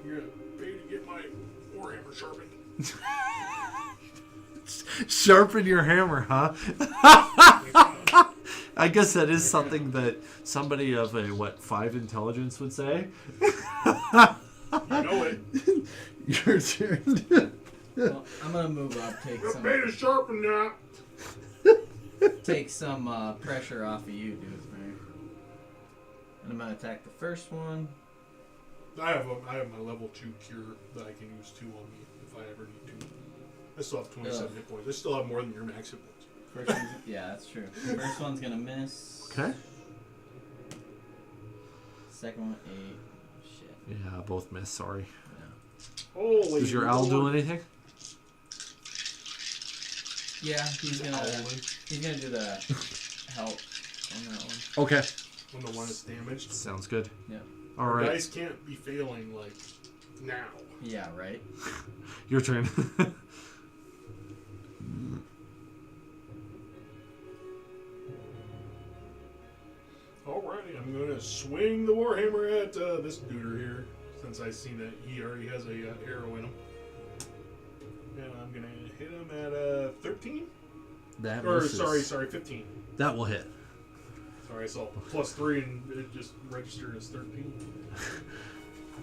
S1: You're gonna pay to get my warhammer sharpened.
S2: Sharpen your hammer, huh? I guess that is something that somebody of a 5 intelligence would say.
S1: You know it.
S2: Your turn.
S3: Well, I'm gonna move up,
S1: You're paid to sharpen that.
S3: take some pressure off of you, Doothmare. And I'm gonna attack the first one.
S1: I have my level 2 cure that I can use 2 on me if I ever need to. I still have 27 hit points. I still have more than your max hit points.
S3: First one's, yeah, that's true. First one's gonna miss.
S2: Okay.
S3: Second one, 8. Shit.
S2: Yeah, both miss. Sorry.
S1: Holy
S2: Does your owl do
S1: Lord.
S2: anything?
S3: Yeah, he's gonna do the help on that one.
S2: Okay.
S1: When the one is damaged.
S2: Sounds good.
S3: Yeah.
S2: All
S1: The
S2: right.
S1: dice can't be failing like now.
S3: Yeah, right.
S2: Your turn.
S1: Alrighty, I'm gonna swing the warhammer at this dude here, since I seen that he already has a arrow in him, and I'm gonna hit him at 13.
S2: That
S1: Or
S2: misses.
S1: sorry, 15.
S2: That will hit.
S1: Sorry, I saw +3 and it just registered as 13.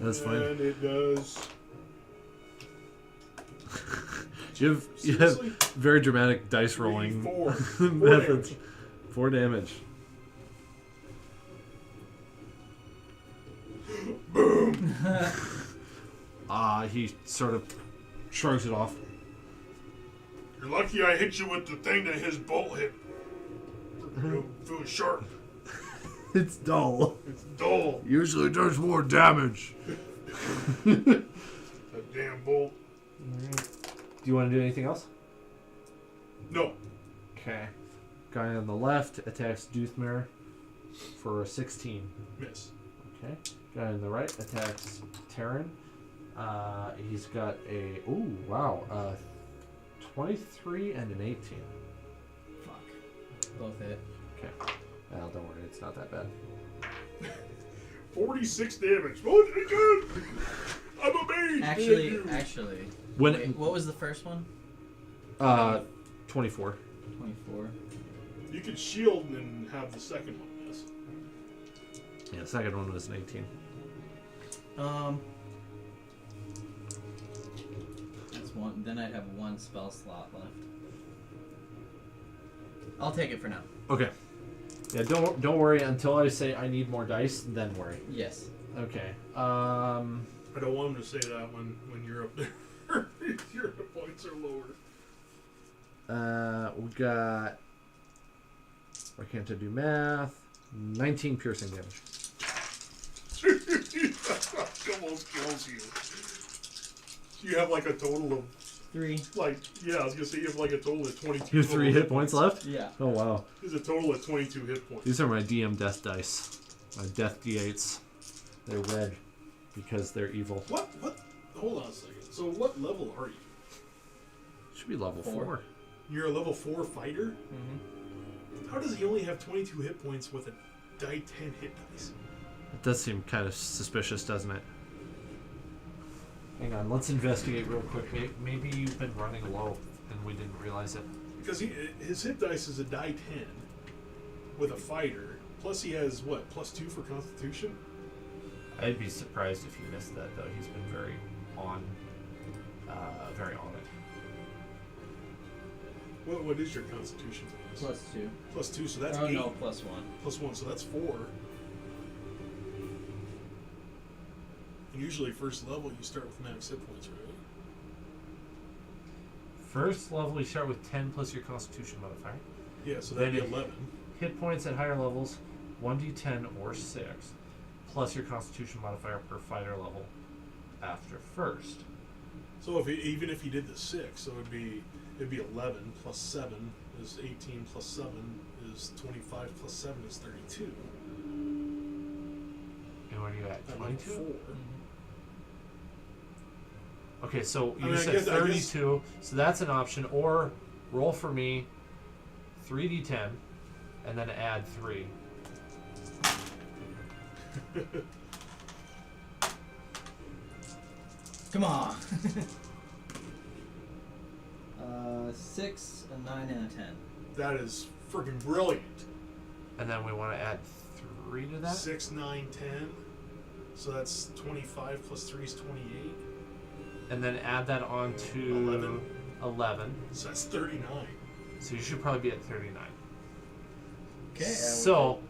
S2: That's fine.
S1: And it does.
S2: You have
S1: Seriously?
S2: very dramatic dice rolling
S1: 4
S2: methods.
S1: damage.
S2: 4 damage.
S1: Boom!
S2: He sort of shrugs it off.
S1: You're lucky I hit you with the thing that his bolt hit. It was sharp.
S2: It's dull.
S1: It's dull.
S2: Usually does more damage.
S1: That damn bolt.
S2: Do you want to do anything else?
S1: No.
S2: Okay. Guy on the left attacks Doothmare for a 16.
S1: Miss.
S2: Okay. Guy on the right attacks Terran. He's got a 23 and an 18.
S3: Fuck. Both hit.
S2: Okay. Well, don't worry, it's not that bad.
S1: 46 damage. Oh, good. I'm amazed.
S3: Actually.
S2: When
S3: Wait, what was the first one?
S2: 24.
S3: 24.
S1: You could shield and have the second one miss.
S2: Yeah, the second one was an 18.
S3: That's one. Then I'd have one spell slot left. I'll take it for now.
S2: Okay. Yeah, don't worry until I say I need more dice, then worry.
S3: Yes.
S2: Okay.
S1: I don't want him to say that when you're up there. Your points are lower.
S2: We got. Why can't I do math? 19 piercing damage.
S1: Almost kills you. You have like a total of
S3: 3.
S1: I was gonna say you have like a total of 22.
S2: You have 3
S1: total
S2: hit points left?
S3: Yeah.
S2: Oh wow.
S1: There's a total of 22 hit points.
S2: These are my DM death dice. My death d8s. They're red because they're evil.
S1: What? Hold on a second. So what level are you?
S2: Should be level
S3: 4.
S2: 4.
S1: You're a level 4 fighter?
S3: Mm-hmm.
S1: How does he only have 22 hit points with a die 10 hit dice?
S2: It does seem kind of suspicious, doesn't it? Hang on, let's investigate real quick. Maybe you've been running low and we didn't realize it.
S1: Because his hit dice is a die 10 with a fighter. Plus he has, what, +2 for Constitution?
S2: I'd be surprised if you missed that, though. He's been very on it.
S1: What is your Constitution?
S3: +2.
S1: +2, so that's
S3: Oh
S1: 8.
S3: no, +1.
S1: +1, so that's 4. And usually first level you start with max hit points, right?
S2: First level, you start with 10 plus your Constitution modifier.
S1: Yeah, so that'd be
S2: Then
S1: 11.
S2: Hit points at higher levels, 1d10 or 6, plus your Constitution modifier per fighter level after first.
S1: So even if you did the 6, so it'd be 11 plus 7 is 18 plus 7 is 25 plus 7 is 32.
S2: And what are you at?
S1: At level
S2: 22?
S1: 4.
S2: Okay, so
S1: I
S2: you
S1: mean, I
S2: said
S1: guess-
S2: 32, so that's an option. Or roll for me 3d10 and then add 3.
S3: Come on. 6, a 9, and a 10.
S1: That is freaking brilliant.
S2: And then we want to add 3 to that?
S1: 6, 9, 10. So that's 25 plus 3 is 28.
S2: And then add that on to 11.
S1: So that's 39.
S2: So you should probably be at 39.
S3: Okay.
S2: So,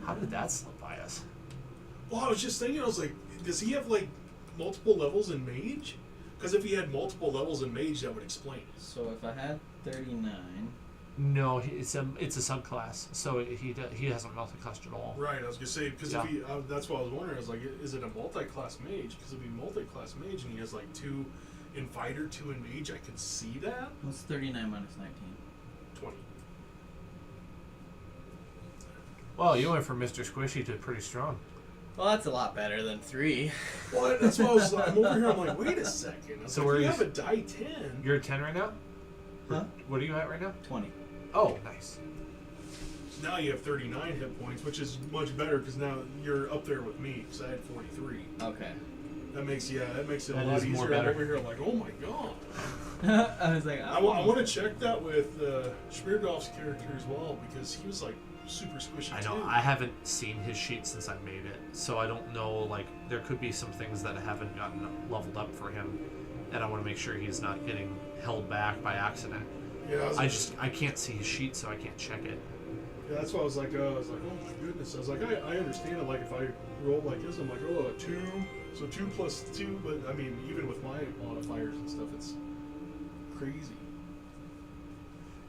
S2: how did that slip by us?
S1: Well, I was just thinking, I was like, does he have like multiple levels in Mage? Because if he had multiple levels in Mage, that would explain it.
S3: So if I had 39,
S2: No, it's a subclass, so he hasn't multiclassed at all.
S1: Right, I was gonna say because
S2: Yeah.
S1: if he, that's what I was wondering. I was like, is it a multi-class mage? Because if he multi-class mage and he has like 2 in fighter, 2 in mage, I could see that.
S3: what's 39 minus 19?
S1: 20.
S2: Well, you went from Mr. Squishy to pretty strong.
S3: Well, that's a lot better than 3.
S1: Well, that's what I was. I'm over here. I'm like, wait a second. I was
S2: So
S1: like,
S2: where
S1: you
S2: you
S1: have a die 10.
S2: You're at 10 right now?
S3: Huh?
S2: What are you at right now?
S3: 20.
S2: Oh, nice.
S1: Now you have 39 hit points, which is much better because now you're up there with me because I had 43.
S3: Okay.
S1: That makes it
S2: That
S1: a lot
S2: is
S1: easier.
S2: more
S1: I'm
S2: better.
S1: over here like, oh my god.
S3: I was like,
S1: I want to check that with Schmierdorf's character as well because he was like super squishy
S2: I know.
S1: too.
S2: I haven't seen his sheet since I made it, so I don't know. Like, there could be some things that haven't gotten leveled up for him, and I want to make sure he's not getting held back by accident.
S1: Yeah,
S2: I can't see his sheet, so I can't check it.
S1: yeah, that's why I was like, oh my goodness. I was like, I understand it. Like if I roll like this, I'm like, oh, a 2, so 2 plus 2. But I mean, even with my modifiers and stuff, it's crazy.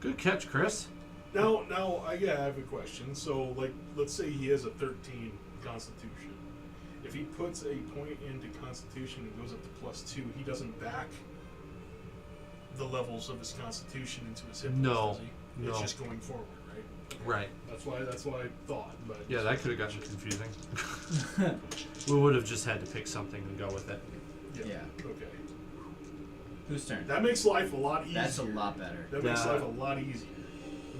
S2: Good catch, Chris.
S1: Now, I have a question. So, like, let's say he has a 13 Constitution. If he puts a point into Constitution and goes up to +2, he doesn't back the levels of his Constitution into his hit points,
S2: No,
S1: does he? It's
S2: no.
S1: just going forward, right?
S2: Right.
S1: That's why I thought. But
S2: Yeah, that could have gotten confusing. We would have just had to pick something and go with it.
S3: Yeah.
S1: Okay.
S3: Whose turn?
S1: That makes life a lot easier.
S3: That's a lot better.
S1: That makes
S2: Yeah.
S1: life a lot easier.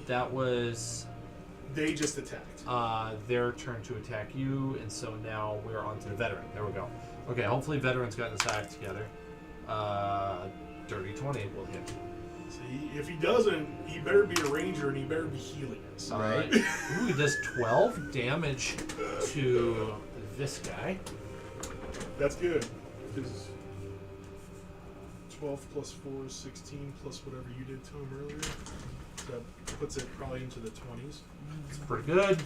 S2: That was
S1: They just attacked.
S2: their turn to attack you, and so now we're on to the veteran. There we go. Okay, hopefully veteran's gotten his act together. Dirty 20 will hit.
S1: See, if he doesn't, he better be a ranger and he better be healing us.
S3: Right.
S2: Ooh, he does 12 damage to this guy.
S1: That's good. Because 12 plus 4 is 16 plus whatever you did to him earlier. That puts it probably into the 20s.
S2: It's pretty good.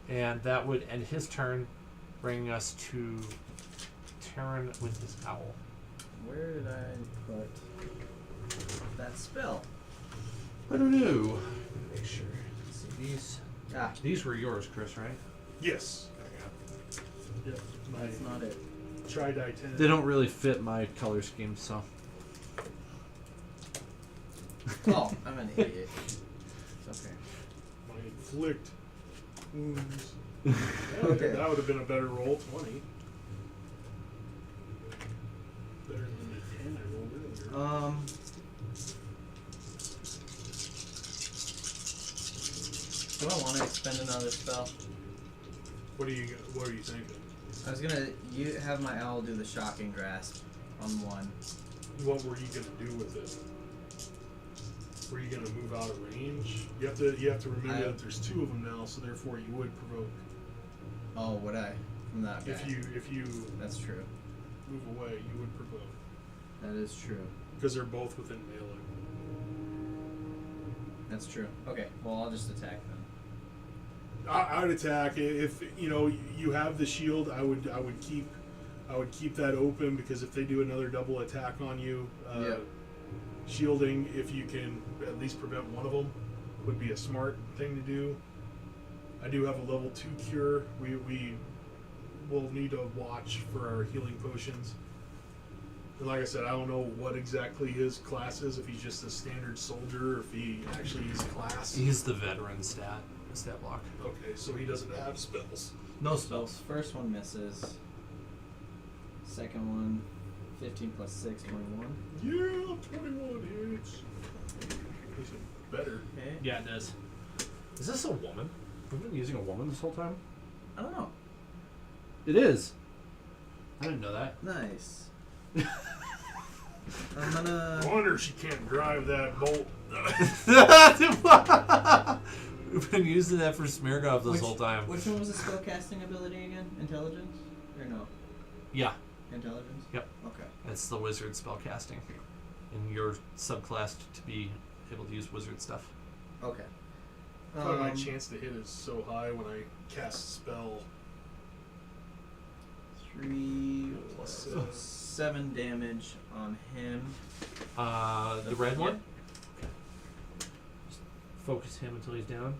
S2: And that would end his turn, bringing us to Terran with his owl.
S3: Where did I put that spell?
S2: I don't know. Make sure. Let's see, these were yours, Chris, right?
S1: Yes. Yep.
S3: That's not it.
S1: Tri-die 10.
S2: They don't really fit my color scheme, so.
S3: Oh, I'm an idiot. It's okay.
S1: My inflict wounds.
S3: Okay.
S1: That would have been a better roll, 20. Better than the 10 I rolled earlier.
S3: Do I want to expend another spell?
S1: What are you thinking?
S3: I was gonna have my owl do the shocking grasp on 1.
S1: What were you gonna do with it? Were you gonna move out of range? You have to remember that there's 2 of them now, so therefore you would provoke.
S3: Oh, would I? From that guy.
S1: If you
S3: That's true.
S1: move away, you would provoke
S3: That is true.
S1: because they're both within melee.
S3: That's true. Okay, well I'll just attack them.
S1: I would attack if you have the shield. I would keep I would keep that open because if they do another double attack on you, shielding, if you can at least prevent one of them, would be a smart thing to do. I do have a level 2 cure. We will need to watch for our healing potions. And like I said, I don't know what exactly his class is, if he's just a standard soldier or if he actually is class.
S2: He's the veteran stat block.
S1: Okay, so he doesn't have spells.
S2: No
S3: So
S2: spells.
S3: first one misses. Second one, 15 plus 6, 21.
S1: Yeah, 21 hits. Makes it better.
S3: Okay.
S2: Yeah, it does. Is this a woman? We've been using a woman this whole time?
S3: I don't know.
S2: It is. I didn't know that.
S3: Nice. I'm gonna.
S1: No wonder she can't drive that bolt.
S2: We've been using that for Smirgov this whole time.
S3: Which one was the spellcasting ability again? Intelligence? Or no?
S2: Yeah,
S3: Intelligence?
S2: Yep.
S3: Okay.
S2: it's the wizard spellcasting. And you're subclassed to be able to use wizard stuff.
S3: Okay.
S1: But my chance to hit is so high when I cast spell.
S3: 3
S1: Plus
S3: plus 7 damage on him.
S2: The red one?
S3: Yep.
S2: Just focus him until he's down.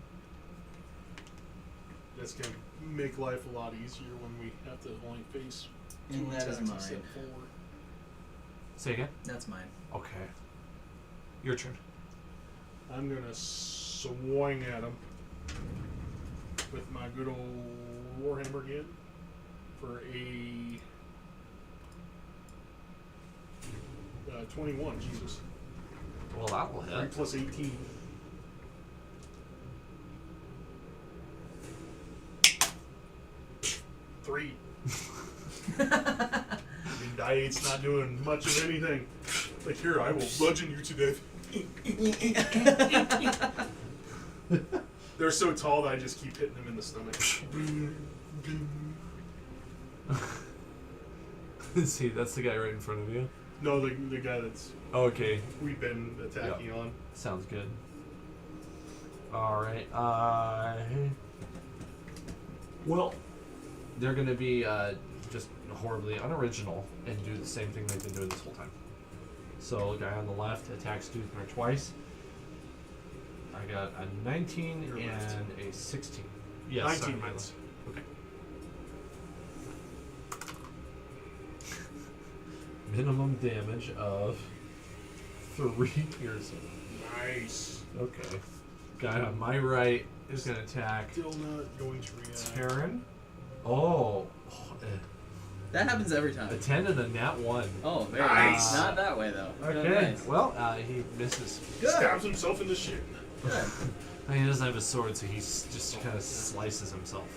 S1: That's going to make life a lot easier when we have to only face 2
S3: And that is
S1: attacks
S3: mine.
S1: instead of 4.
S2: Say again?
S3: That's mine.
S2: Okay. Your turn.
S1: I'm going to swing at him with my good old Warhammer again for a 21. Jesus.
S2: Well, that will
S1: 3
S2: hit.
S1: plus 18. Three. I mean, die 8's not doing much of anything. Like, here, I will bludgeon you to death. They're so tall that I just keep hitting them in the stomach.
S2: See, that's the guy right in front of you.
S1: No, the guy that's
S2: Okay,
S1: we've been attacking on.
S2: sounds good. Alright, well, they're gonna be just horribly unoriginal and do the same thing they've been doing this whole time. So, the guy on the left attacks Toothmare twice. I got a 19
S1: Your
S2: and
S1: left.
S2: a 16. Yes,
S1: 19
S2: sorry, my
S1: hits.
S2: left. Okay. Minimum damage of 3 piercing.
S1: Nice.
S2: Okay. Guy on my right is going to attack
S1: Still not going to react.
S2: Terran. Oh.
S3: That happens every
S2: A
S3: time.
S2: 10 and a nat 1.
S3: Oh, very
S1: Nice.
S3: nice. Not that way, though.
S2: Okay.
S3: Nice.
S2: Well, he misses.
S1: Stabs himself in the shin.
S3: Good.
S2: He doesn't have a sword, so he just kind of slices himself.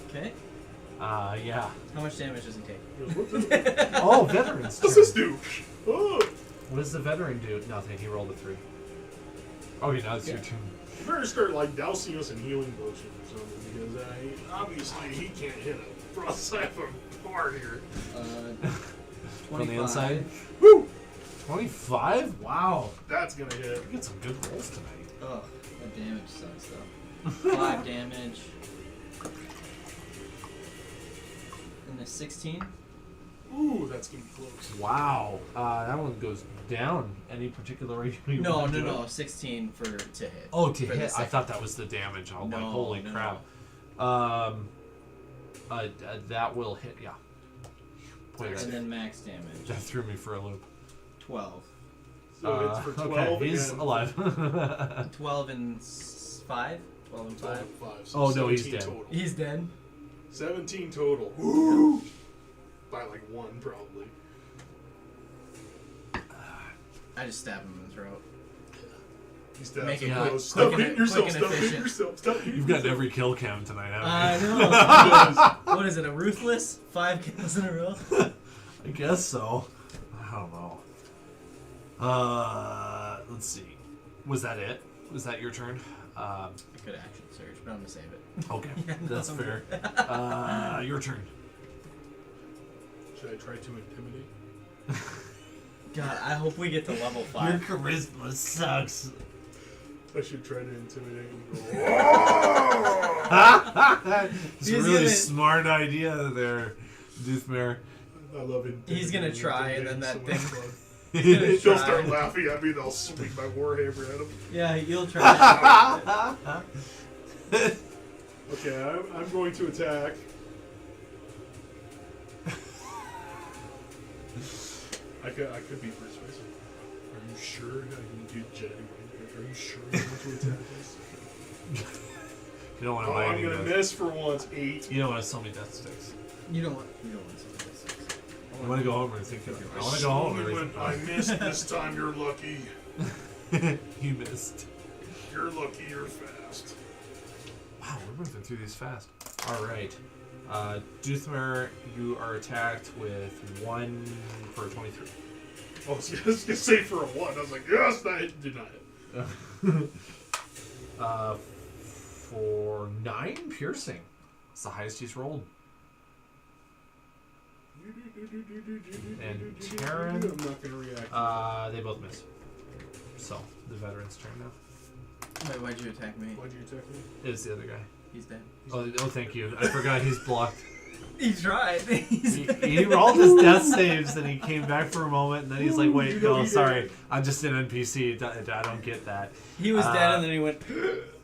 S3: Okay.
S2: Yeah.
S3: How much damage does he take?
S1: He goes, what the
S2: Oh, veterans.
S1: What's this do? Oh,
S2: What does the veteran do? Nothing. He rolled a 3. Okay, now it's your turn.
S1: you better start like dousing us in healing potions or something because obviously he can't hit a broadside from far here.
S3: 25.
S2: From the inside.
S1: Woo!
S2: 25? Wow.
S1: That's gonna hit.
S2: We get some good rolls tonight.
S3: Ugh, that damage sucks, though. 5 damage. And the 16?
S1: Ooh, that's gonna be close.
S2: Wow. That one goes down. Any particular way you
S3: No,
S2: want
S3: no,
S2: to do
S3: no.
S2: it?
S3: 16 to hit.
S2: Oh, to
S3: For the
S2: hit. I
S3: second.
S2: thought that was the damage. I'm like,
S3: No,
S2: holy
S3: no,
S2: crap. That will hit, yeah. Wait,
S3: And then max damage.
S2: that threw me for a loop.
S3: 12.
S1: So it's for 12
S2: okay, he's
S1: again.
S2: alive.
S3: 12 and 5? 12 and 5?
S1: 5. So
S2: Oh, no, he's
S1: 17
S2: dead.
S1: Total.
S3: He's dead.
S1: 17 total. Woo! By like 1 probably.
S3: I just stab him in the throat.
S1: He stabs
S3: Make
S1: him
S3: it
S2: quick-
S1: close. Stop
S3: quick and-
S1: hitting yourself.
S3: quick and
S1: Stop hitting
S3: efficient.
S1: yourself. Stop hitting
S2: You've got
S1: yourself.
S2: every kill cam tonight, haven't
S3: I
S2: you?
S3: know. What is it, a ruthless? 5 kills in a row?
S2: I guess so. I don't know. Let's see. Was that it? Was that your turn?
S3: I could action surge, but I'm gonna save it.
S2: Okay,
S3: Yeah, no,
S2: that's
S3: I'm
S2: fair. Your turn.
S1: Should I try to intimidate?
S3: God, I hope we get to level
S2: Your
S3: 5.
S2: charisma sucks.
S1: I should try to intimidate and go,
S2: It's a
S3: He's
S2: really
S3: gonna-
S2: smart idea there, Doothmare.
S1: I love it.
S3: He's gonna try, and then that thing.
S1: They'll
S3: try.
S1: start laughing at me. They'll swing my warhammer at him.
S3: Yeah, you'll try.
S1: Okay, I'm going to attack. I could be persuasive. Are you sure I can do Jedi? Are you sure you want to attack this?
S6: You don't want to
S1: Oh,
S6: buy
S1: I'm
S6: any
S1: gonna
S6: of those.
S1: miss for once. 8.
S6: You don't want to sell me death sticks.
S3: You don't want some of this.
S6: You want to go home and think of it. I want to go home and
S1: When
S6: think
S1: I missed this time, you're lucky.
S6: You missed.
S1: You're lucky. You're fast.
S6: Wow, we're moving through these fast. All right. Doothmer, you are attacked with 1 for 23.
S1: I was gonna say for a 1. I was like, yes, that did not hit.
S6: For 9 piercing. It's the highest he's rolled. And Terran,
S1: I'm not gonna react.
S6: they both miss. So, the veteran's turn now.
S3: Wait, why'd you attack me?
S1: Why'd you attack me?
S6: It's the other guy.
S3: He's dead.
S6: Oh, thank you. I forgot he's blocked.
S3: He tried.
S6: He rolled his death saves and he came back for a moment and then he's like, wait,
S1: You know
S6: no,
S1: he
S6: sorry.
S1: did.
S6: I'm just an NPC. I don't get that.
S3: He was dead, and then he went.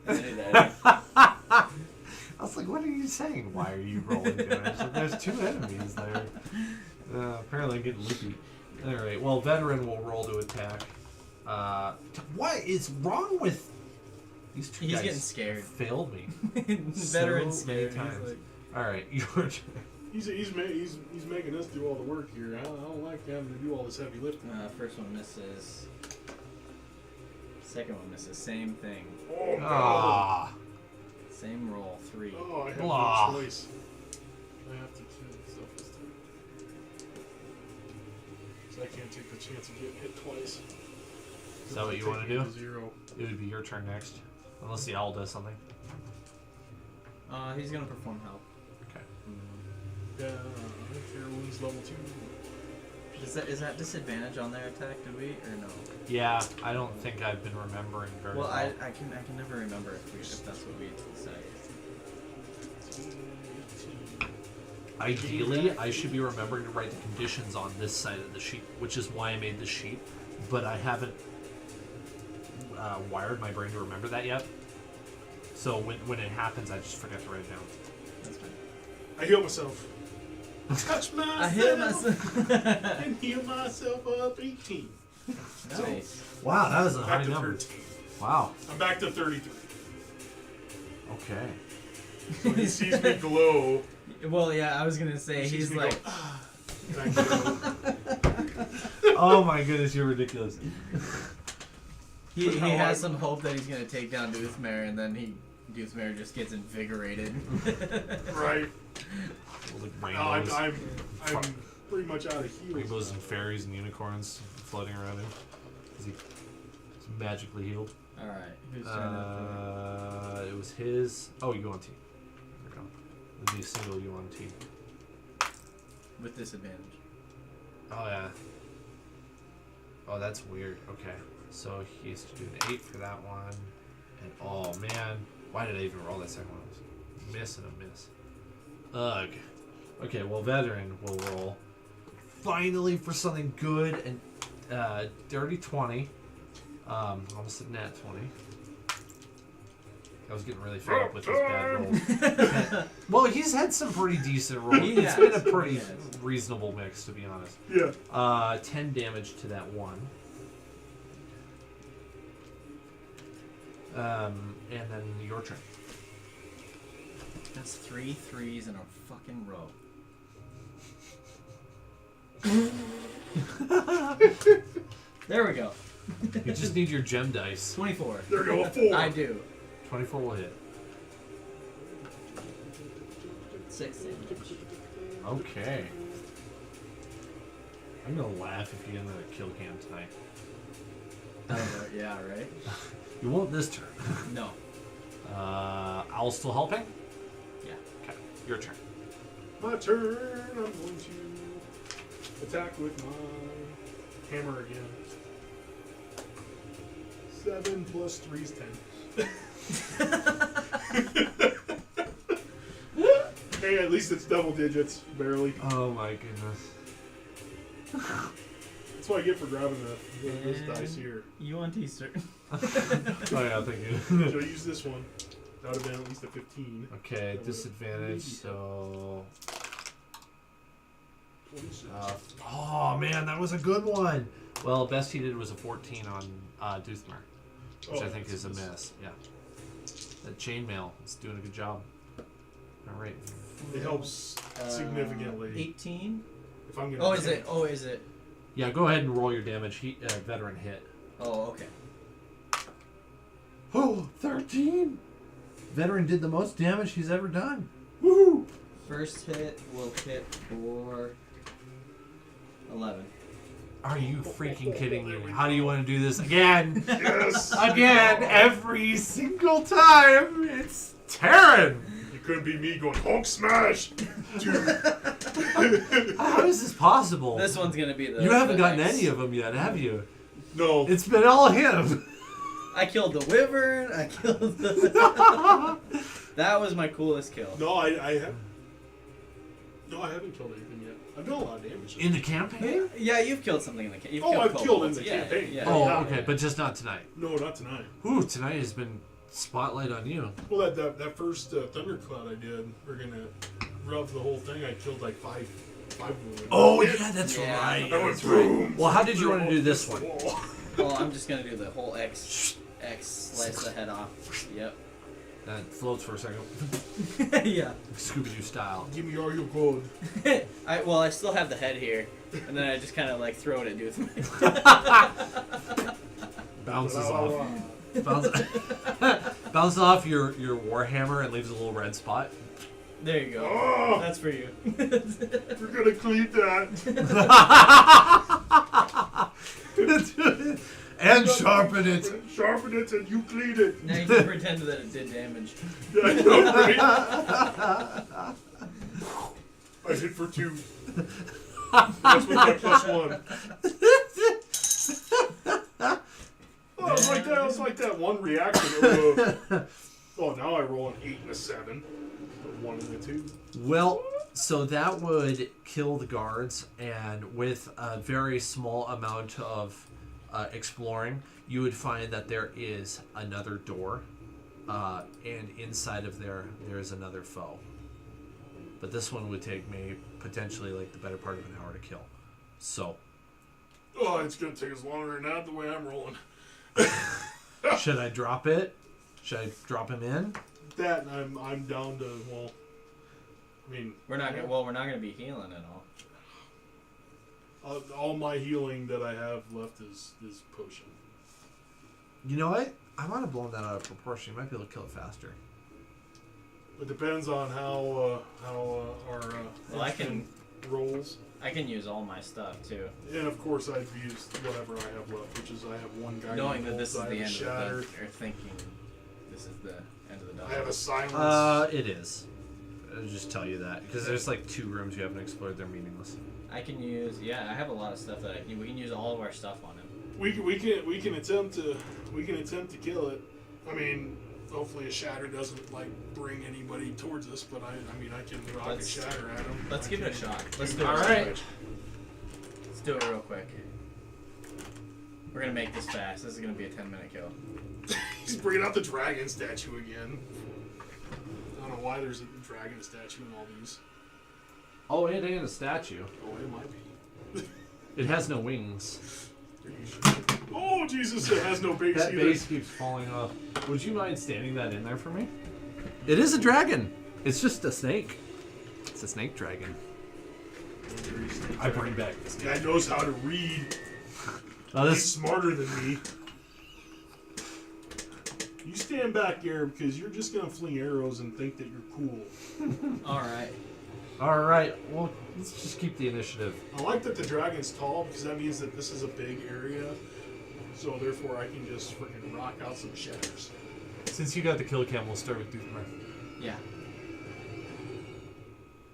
S3: And then he died.
S6: I was like, what are you saying? Why are you rolling damage? Like, there's 2 enemies there. Apparently I'm getting loopy. Alright, well, veteran will roll to attack. What is wrong with these 2
S3: He's
S6: guys?
S3: getting scared.
S6: Failed me.
S3: Veteran
S6: so
S3: scared.
S6: many
S3: He's
S6: times.
S3: like,
S6: Alright, your turn.
S1: He's making us do all the work here. I don't like having to do all this heavy lifting.
S3: first one misses. Second one misses. Same thing.
S1: Oh no!
S6: Ah.
S3: Same roll. 3.
S1: Oh, I have
S6: Blah.
S1: no choice. I have to choose stuff this time. So I can't take the chance of getting hit twice.
S6: Is that what you want to do?
S1: 0.
S6: It would be your turn next. Unless the owl does something.
S3: He's gonna perform help.
S6: Okay.
S1: Yeah, Cure Wounds level 2.
S3: Is that disadvantage on their attack? Do we or no?
S6: Yeah, I don't think I've been remembering very well.
S3: Well, I can never remember if that's what we decided.
S6: Ideally, I should be remembering to write the conditions on this side of the sheet, which is why I made the sheet, but I haven't wired my brain to remember that yet. So when it happens, I just forget to write it down.
S3: That's fine.
S1: I heal myself. Touch myself.
S3: I hit myself.
S1: And heal myself up 18.
S3: Nice.
S6: Wow, that was a high
S1: Back to
S6: number.
S1: 13.
S6: Wow.
S1: I'm back to 33.
S6: Okay.
S1: So he sees me glow.
S3: Well, yeah, I was gonna say
S1: He sees
S3: he's
S1: me
S3: like.
S1: go, and I go,
S6: Oh my goodness, you're ridiculous.
S3: He
S1: How
S3: has
S1: I-
S3: some hope that he's gonna take down Doothmare, and then Doothmare just gets invigorated.
S1: right.
S6: Like
S1: No, I'm
S6: rainbows,
S1: pretty much out of heals.
S6: rainbows and fairies and unicorns floating around him. He's magically healed.
S3: All right, who's turn
S6: It was his. Oh, you go on T. There we go. It'd be a single you on T.
S3: with disadvantage?
S6: Oh yeah. Oh, that's weird. Okay, so he has to do an 8 for that one, and oh man, why did I even roll that second one? It was a miss and a miss. Ugh. Okay, well, veteran will roll. Finally for something good and dirty 20. Almost a nat 20. I was getting really fed up with his bad rolls. Well, he's had some pretty decent rolls.
S3: He
S6: It's
S3: has,
S6: been a pretty
S3: he has.
S6: reasonable mix, to be honest.
S1: Yeah.
S6: 10 damage to that one. And then your turn.
S3: That's 3 3s in a fucking row. There we go.
S6: You just need your gem dice.
S3: 24.
S1: There we go, a 4.
S3: I do.
S6: 24 will hit.
S3: 6 damage.
S6: Okay. I'm gonna laugh if you get another kill cam tonight.
S3: Yeah, right?
S6: You won't this turn.
S3: No.
S6: Owl's still helping?
S3: Yeah.
S6: Okay, your turn.
S1: My turn. I'm going to attack with my hammer again. 7 plus 3 is 10. Hey, at least it's double digits, barely.
S6: Oh my goodness.
S1: That's what I get for grabbing this dice here.
S3: You want Easter?
S6: Oh yeah, thank you.
S1: Should I use this one? That would have been at least a 15.
S6: Okay, disadvantage. So.
S1: 26.
S6: Oh man, that was a good one. Well, best he did was a 14 on Doothmer, which I think is a miss. Yeah. That chainmail is doing a good job. All right.
S1: It helps significantly.
S3: 18.
S1: If I'm gonna.
S3: Oh, is it? Oh, is it?
S6: Yeah, go ahead and roll your damage. Veteran hit.
S3: Oh, okay.
S6: Oh, 13. Veteran did the most damage he's ever done.
S1: Woohoo!
S3: First hit will hit for 11.
S6: Are you freaking kidding me? How do you want to do this again?
S1: Yes!
S6: Again, every single time. It's Tyranny.
S1: It couldn't be me going Hulk smash! Dude.
S6: How is this possible?
S3: This one's gonna be the.
S6: You haven't
S3: the
S6: gotten
S3: next.
S6: any of them yet, have you?
S1: No.
S6: It's been all him.
S3: I killed the wyvern. I killed the. That was my coolest kill.
S1: No, I have. No, I haven't killed anything yet. I've done a lot of damage.
S6: In the campaign?
S3: Yeah, you've killed something in the campaign.
S1: Oh, I've killed in the
S3: yeah,
S1: campaign.
S3: Yeah.
S6: Oh,
S1: Yeah.
S6: okay, but just not tonight.
S1: No, not tonight.
S6: Ooh, tonight has been spotlight on you.
S1: Well, that first thundercloud I did, we're gonna rub the whole thing. I killed like five women.
S6: Oh yeah, that's
S3: Yeah.
S6: right.
S1: I went
S6: That's right.
S1: boom.
S6: Well, how did you want to do this one?
S1: Wall.
S3: Well, I'm just gonna do the whole X slice the head off. Yep.
S6: That floats for a second,
S3: Yeah.
S6: Scooby-Doo style.
S1: Give me all your gold.
S3: I still have the head here, and then I just kind of like throw it at Doothman.
S6: Bounces off. Bounces off your warhammer and leaves a little red spot.
S3: There you go.
S1: Oh,
S3: That's for you.
S1: we're gonna clean that.
S6: And sharpen it.
S1: Sharpen it and you clean it.
S3: Now you can pretend that it did damage.
S1: Yeah, I know, right? I hit for 2. That's with my +1. Oh, it was like that one reaction. Oh, now I roll an 8 and a 7. A 1 and a 2.
S6: Well, so that would kill the guards, and with a very small amount of exploring, you would find that there is another door, and inside of there's another foe. But this one would take me potentially like the better part of an hour to kill. So,
S1: Oh, it's gonna take us longer than that the way I'm rolling.
S6: should I drop it? Should I drop him in?
S1: That and I'm down to, well, I mean,
S3: We're not gonna be healing at all.
S1: all my healing that I have left is potion.
S6: You know what? I might have blown that out of proportion. You might be able to kill it faster.
S1: It depends on how our
S3: Well, I can-
S1: rolls.
S3: I can use all my stuff too.
S1: And of course, I've used whatever I have left, which is I have one guy.
S3: Knowing that this is the end
S1: shatter.
S3: of the or thinking this is the end of the
S1: I have a
S3: dog.
S1: silence.
S6: It is. I'll just tell you that because there's like 2 rooms you haven't explored. They're meaningless.
S3: I can use I have a lot of stuff that we can use all of our stuff on him.
S1: We can attempt to kill it. I mean, hopefully a shatter doesn't like bring anybody towards us. But I mean I can rock a shatter at him.
S3: Let's give it a shot. Let's do it.
S6: All
S3: real
S6: right.
S3: quick. Let's do it real quick. We're gonna make this fast. This is gonna be a 10-minute kill.
S1: He's bringing out the dragon statue again. I don't know why there's a dragon statue in all these.
S6: Oh, it ain't a statue.
S1: Oh, it might be.
S6: It has no wings.
S1: Are you sure? Oh, Jesus, it has no base
S6: That
S1: either.
S6: base keeps falling off. Would you mind standing that in there for me? It is a dragon. It's just a snake. It's a snake dragon. I bring back this
S1: Guy knows how to read.
S6: Now
S1: He's
S6: this.
S1: smarter than me. You stand back here because you're just going to fling arrows and think that you're cool.
S3: All right.
S6: All right. Well, let's just keep the initiative.
S1: I like that the dragon's tall because that means that this is a big area. So therefore I can just freaking rock out some shatters.
S6: Since you got the kill cam, we'll start with Doothmer.
S3: Yeah.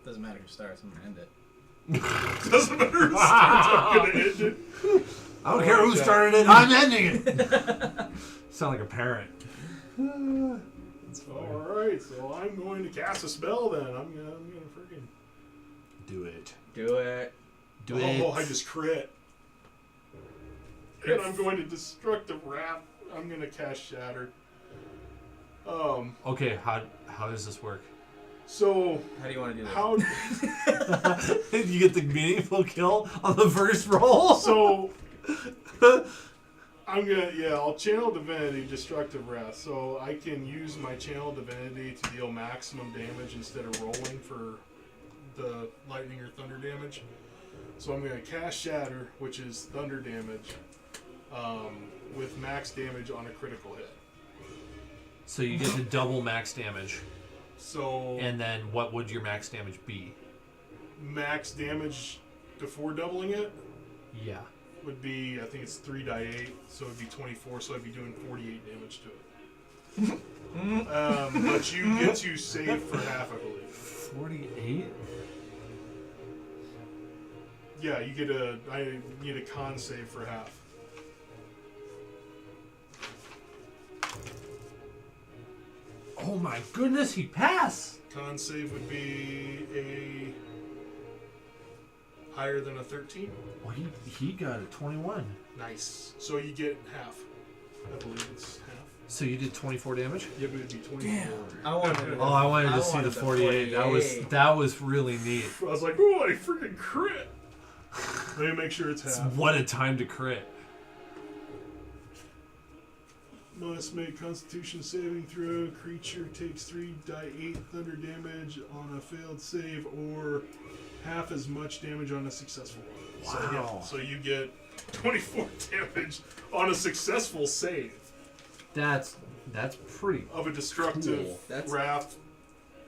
S3: Doesn't matter who starts. I'm gonna end it.
S1: Doesn't matter who starts, I'm going to end it.
S6: I don't care who started it. I'm ending it. Sound like a parent.
S1: Alright, so I'm going to cast a spell then. I'm gonna freaking
S6: Do it.
S3: Do it.
S6: Do it.
S1: Oh, I just crit. And I'm going to Destructive Wrath. I'm going to cast Shatter.
S6: Okay, how does this work?
S1: So,
S3: How do you want to do this?
S1: how...
S6: You get the meaningful kill on the first roll.
S1: So, I'll channel Divinity, Destructive Wrath, so I can use my channel Divinity to deal maximum damage instead of rolling for the lightning or thunder damage. So I'm going to cast Shatter, which is thunder damage, with max damage on a critical hit.
S6: So you get to double max damage.
S1: So
S6: And then what would your max damage be?
S1: max damage before doubling it
S6: Yeah.
S1: would be, I think it's 3 die 8, so it'd be 24, so I'd be doing 48 damage to it. But you get to save for half, I believe.
S6: 48?
S1: Yeah, you get a con save for half.
S6: Oh my goodness, he passed!
S1: Con save would be a higher than a 13.
S6: Well, he got a 21.
S1: Nice. So you get half. I believe it's half.
S6: So you did 24 damage?
S1: Yeah, but it'd be 24.
S3: I wanted
S6: Oh, I wanted to see
S3: wanted
S6: the 48. That was really neat.
S1: I was like, oh, I freaking crit. Let me make sure it's half.
S6: What a time to crit.
S1: Must make Constitution saving throw. Creature takes 3 die 8 thunder damage on a failed save, or half as much damage on a successful one.
S6: Wow.
S1: So you get 24 damage on a successful save
S6: That's pretty.
S1: of a destructive
S6: Cool.
S3: That's
S1: wrath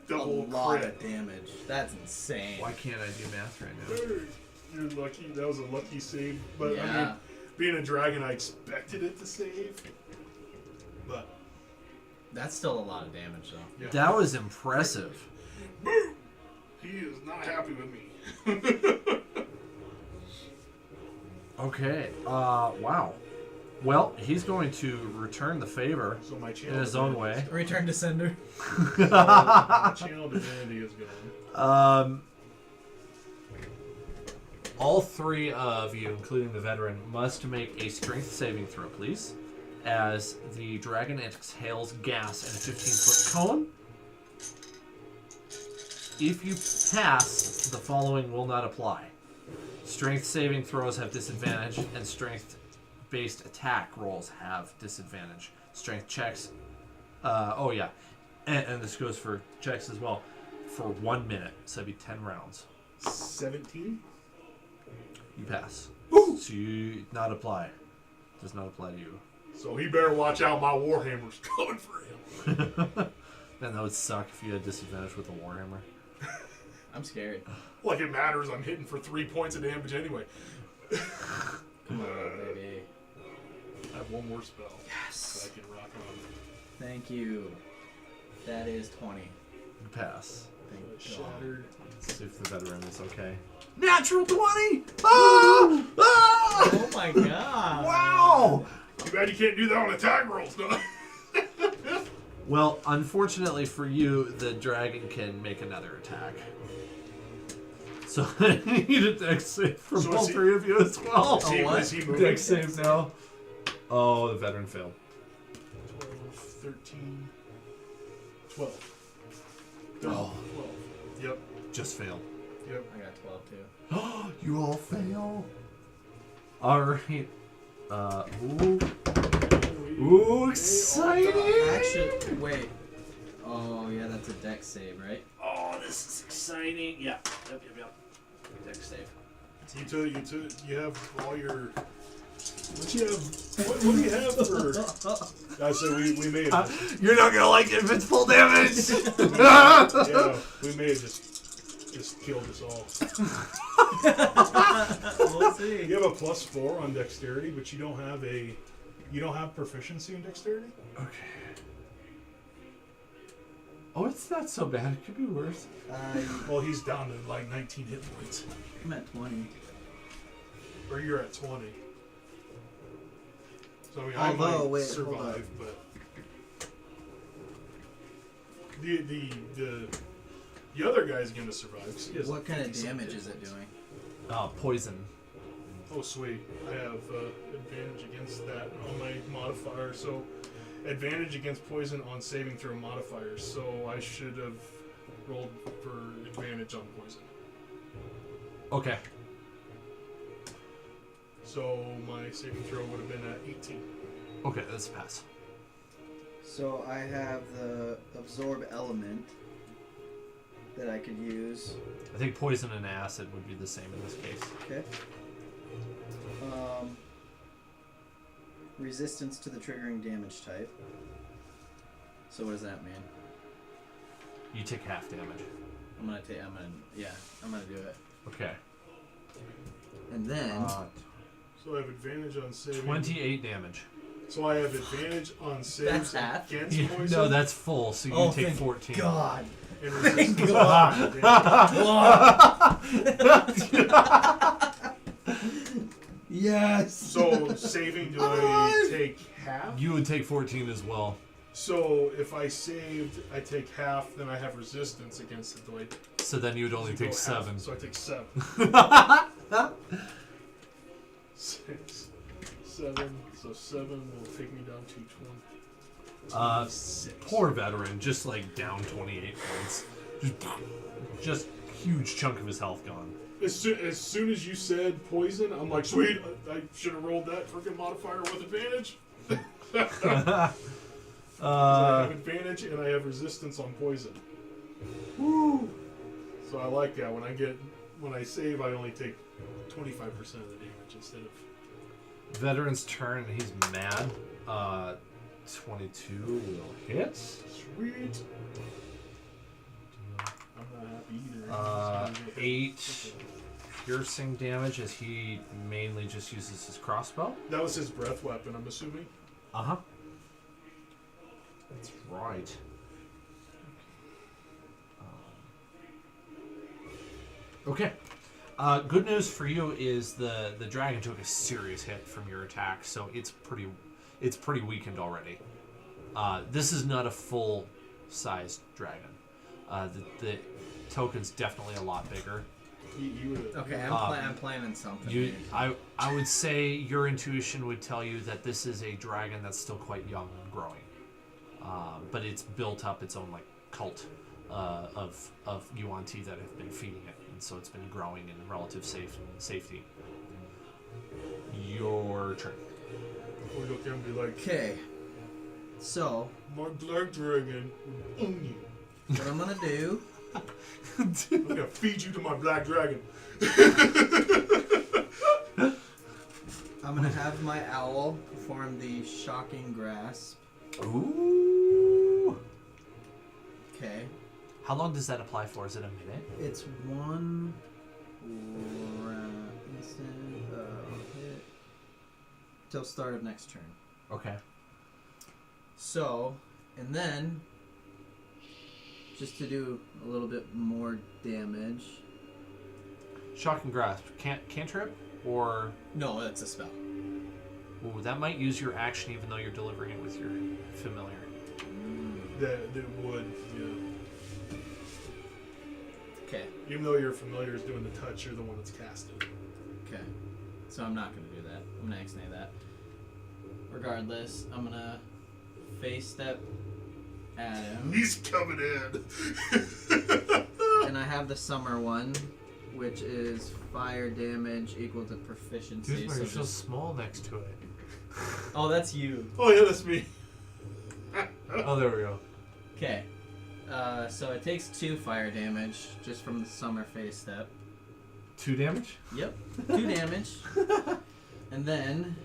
S3: a
S1: double
S3: lot
S1: crit.
S3: of damage. That's insane.
S6: Why can't I do math right now?
S1: You're lucky. That was a lucky save. But I
S3: Yeah.
S1: mean, being a dragon, I expected it to save. But
S3: That's still a lot of damage, though.
S1: yeah.
S6: That was impressive.
S1: Boo! He is not happy with me.
S6: Okay. Wow. Well, he's going to return the favor
S1: So my
S6: in
S1: channel
S6: his own
S1: divinity
S6: way.
S3: Return to sender.
S1: my channel divinity is gone.
S6: All three of you, including the veteran, must make a strength saving throw, please. As the dragon exhales gas in a 15-foot cone. If you pass, the following will not apply. Strength saving throws have disadvantage, and strength-based attack rolls have disadvantage. Strength checks... And this goes for checks as well. For 1 minute, so it'd be 10 rounds.
S1: 17?
S6: You pass.
S1: Woo!
S6: So you not apply. Does not apply to you.
S1: So he better watch out, my Warhammer's coming for him.
S6: Man, that would suck if you had disadvantage with a warhammer.
S3: I'm scared.
S1: Like it matters, I'm hitting for 3 points of damage anyway.
S3: Come on, baby.
S1: I have one more spell
S3: Yes.
S1: that I can rock on.
S3: Thank you. That is 20.
S6: You pass.
S3: Thank God.
S1: Shattered.
S6: Let's see if the veteran is okay. Natural 20! Ah! Ah!
S3: Oh my God.
S6: Wow!
S1: Too bad you can't do that on attack rolls, no?
S6: Well, unfortunately for you, the dragon can make another attack. So I need a dex save from
S1: So
S6: all
S1: is he-
S6: three of you as well.
S1: Is he,
S3: what?
S1: is he moving?
S6: Dex save now. Oh, the veteran failed.
S1: 12, 13, 12.
S6: Oh.
S1: 12. Yep,
S6: Just failed.
S1: yep.
S3: I got 12 too.
S6: You all fail. Alright. Ooh. Ooh, exciting!
S3: Actually, wait. Oh, yeah, that's a dex save, right?
S2: Oh, this is exciting. Yeah. Yep. Dex save.
S1: You have all your. What you have? What do you have for? I said we may have.
S6: You're not gonna like it if it's full damage!
S1: Yeah, we may have just killed us all.
S3: We'll see.
S1: You have a +4 on dexterity, but you don't have proficiency in dexterity.
S6: Okay. Oh, it's not so bad. It could be worse.
S1: Well, he's down to like 19 hit points,
S3: I'm at 20.
S1: or you're at 20. So I mean, I
S5: Although,
S1: might
S5: wait, hold
S1: survive, but the other guy's gonna survive. 'cause he has
S3: What kind of
S1: 50-some
S3: damage
S1: hit
S3: is it
S1: points.
S3: doing?
S2: Poison.
S1: Oh, sweet. I have advantage against that on my modifier. So, advantage against poison on saving throw modifiers. So, I should have rolled for advantage on poison.
S2: Okay.
S1: So, my saving throw would have been at 18.
S2: Okay, that's a pass.
S7: So I have the absorb element that I could use.
S2: I think poison and acid would be the same in this case.
S7: Okay. Resistance to the triggering damage type. So what does that mean?
S2: You take half damage.
S3: I'm gonna do it.
S2: Okay.
S7: And then
S1: So, I have advantage on saving.
S2: 28 damage.
S1: So, I have advantage on saves
S3: That's half?
S1: against
S2: Yeah,
S1: poison.
S2: no, that's full, so you
S3: Oh,
S2: take
S3: thank
S2: 14.
S7: God.
S1: And resistance
S7: God. Yes.
S1: So, saving, do I take half?
S2: You would take 14 as well.
S1: So, if I saved, I take half, then I have resistance against it. Do I
S2: So then you would only
S1: go
S2: take
S1: half?
S2: 7.
S1: So, I take 7. 6, 7. So, 7 will take me down to 20. 6.
S2: Poor veteran, just like down 28 points. Just huge chunk of his health gone.
S1: As soon as you said poison, I'm like, sweet, I should have rolled that freaking modifier with advantage. I have advantage and I have resistance on poison. Woo! So I like that. When I save, I only take 25% of the damage instead of.
S2: Veteran's turn, and he's mad. 22 will hit.
S1: Sweet. I'm not happy either.
S2: 8 piercing damage as he mainly just uses his crossbow.
S1: That was his breath weapon, I'm assuming.
S2: Uh-huh. That's right. Okay. Good news for you is the dragon took a serious hit from your attack, so it's pretty weakened already. This is not a full-sized dragon. The token's definitely a lot bigger.
S3: Okay, I'm planning something.
S2: I would say your intuition would tell you that this is a dragon that's still quite young and growing, but it's built up its own like cult of Yuan-Ti that have been feeding it, and so it's been growing in relative safety. Your turn.
S1: We'll look at him and be like,
S7: Okay. So
S1: my black dragon will own you.
S7: what I'm gonna do?
S1: I'm gonna feed you to my black dragon.
S7: I'm gonna have my owl perform the shocking grasp.
S2: Ooh.
S7: Okay.
S2: How long does that apply for? Is it a minute?
S7: It's one instant hit till start of next turn.
S2: Okay.
S7: So, and then just to do a little bit more damage.
S2: Shock and grasp. Cantrip or
S3: No, that's a spell.
S2: ooh, that might use your action even though you're delivering it with your familiar.
S1: That would, yeah.
S3: Okay.
S1: Even though your familiar is doing the touch, you're the one that's casting.
S3: Okay. So I'm not gonna do that. I'm gonna X-nay that. Regardless, I'm gonna face step at him.
S1: He's coming in.
S7: And I have the summer one, which is fire damage equal to proficiency.
S2: Dude,
S7: So
S2: you're so
S7: just,
S2: small next to it.
S3: Oh, that's you.
S1: Oh yeah, that's me.
S2: Oh, there we go.
S3: Okay. So it takes 2 fire damage just from the summer face step.
S2: 2 damage?
S3: Yep. 2 damage. And then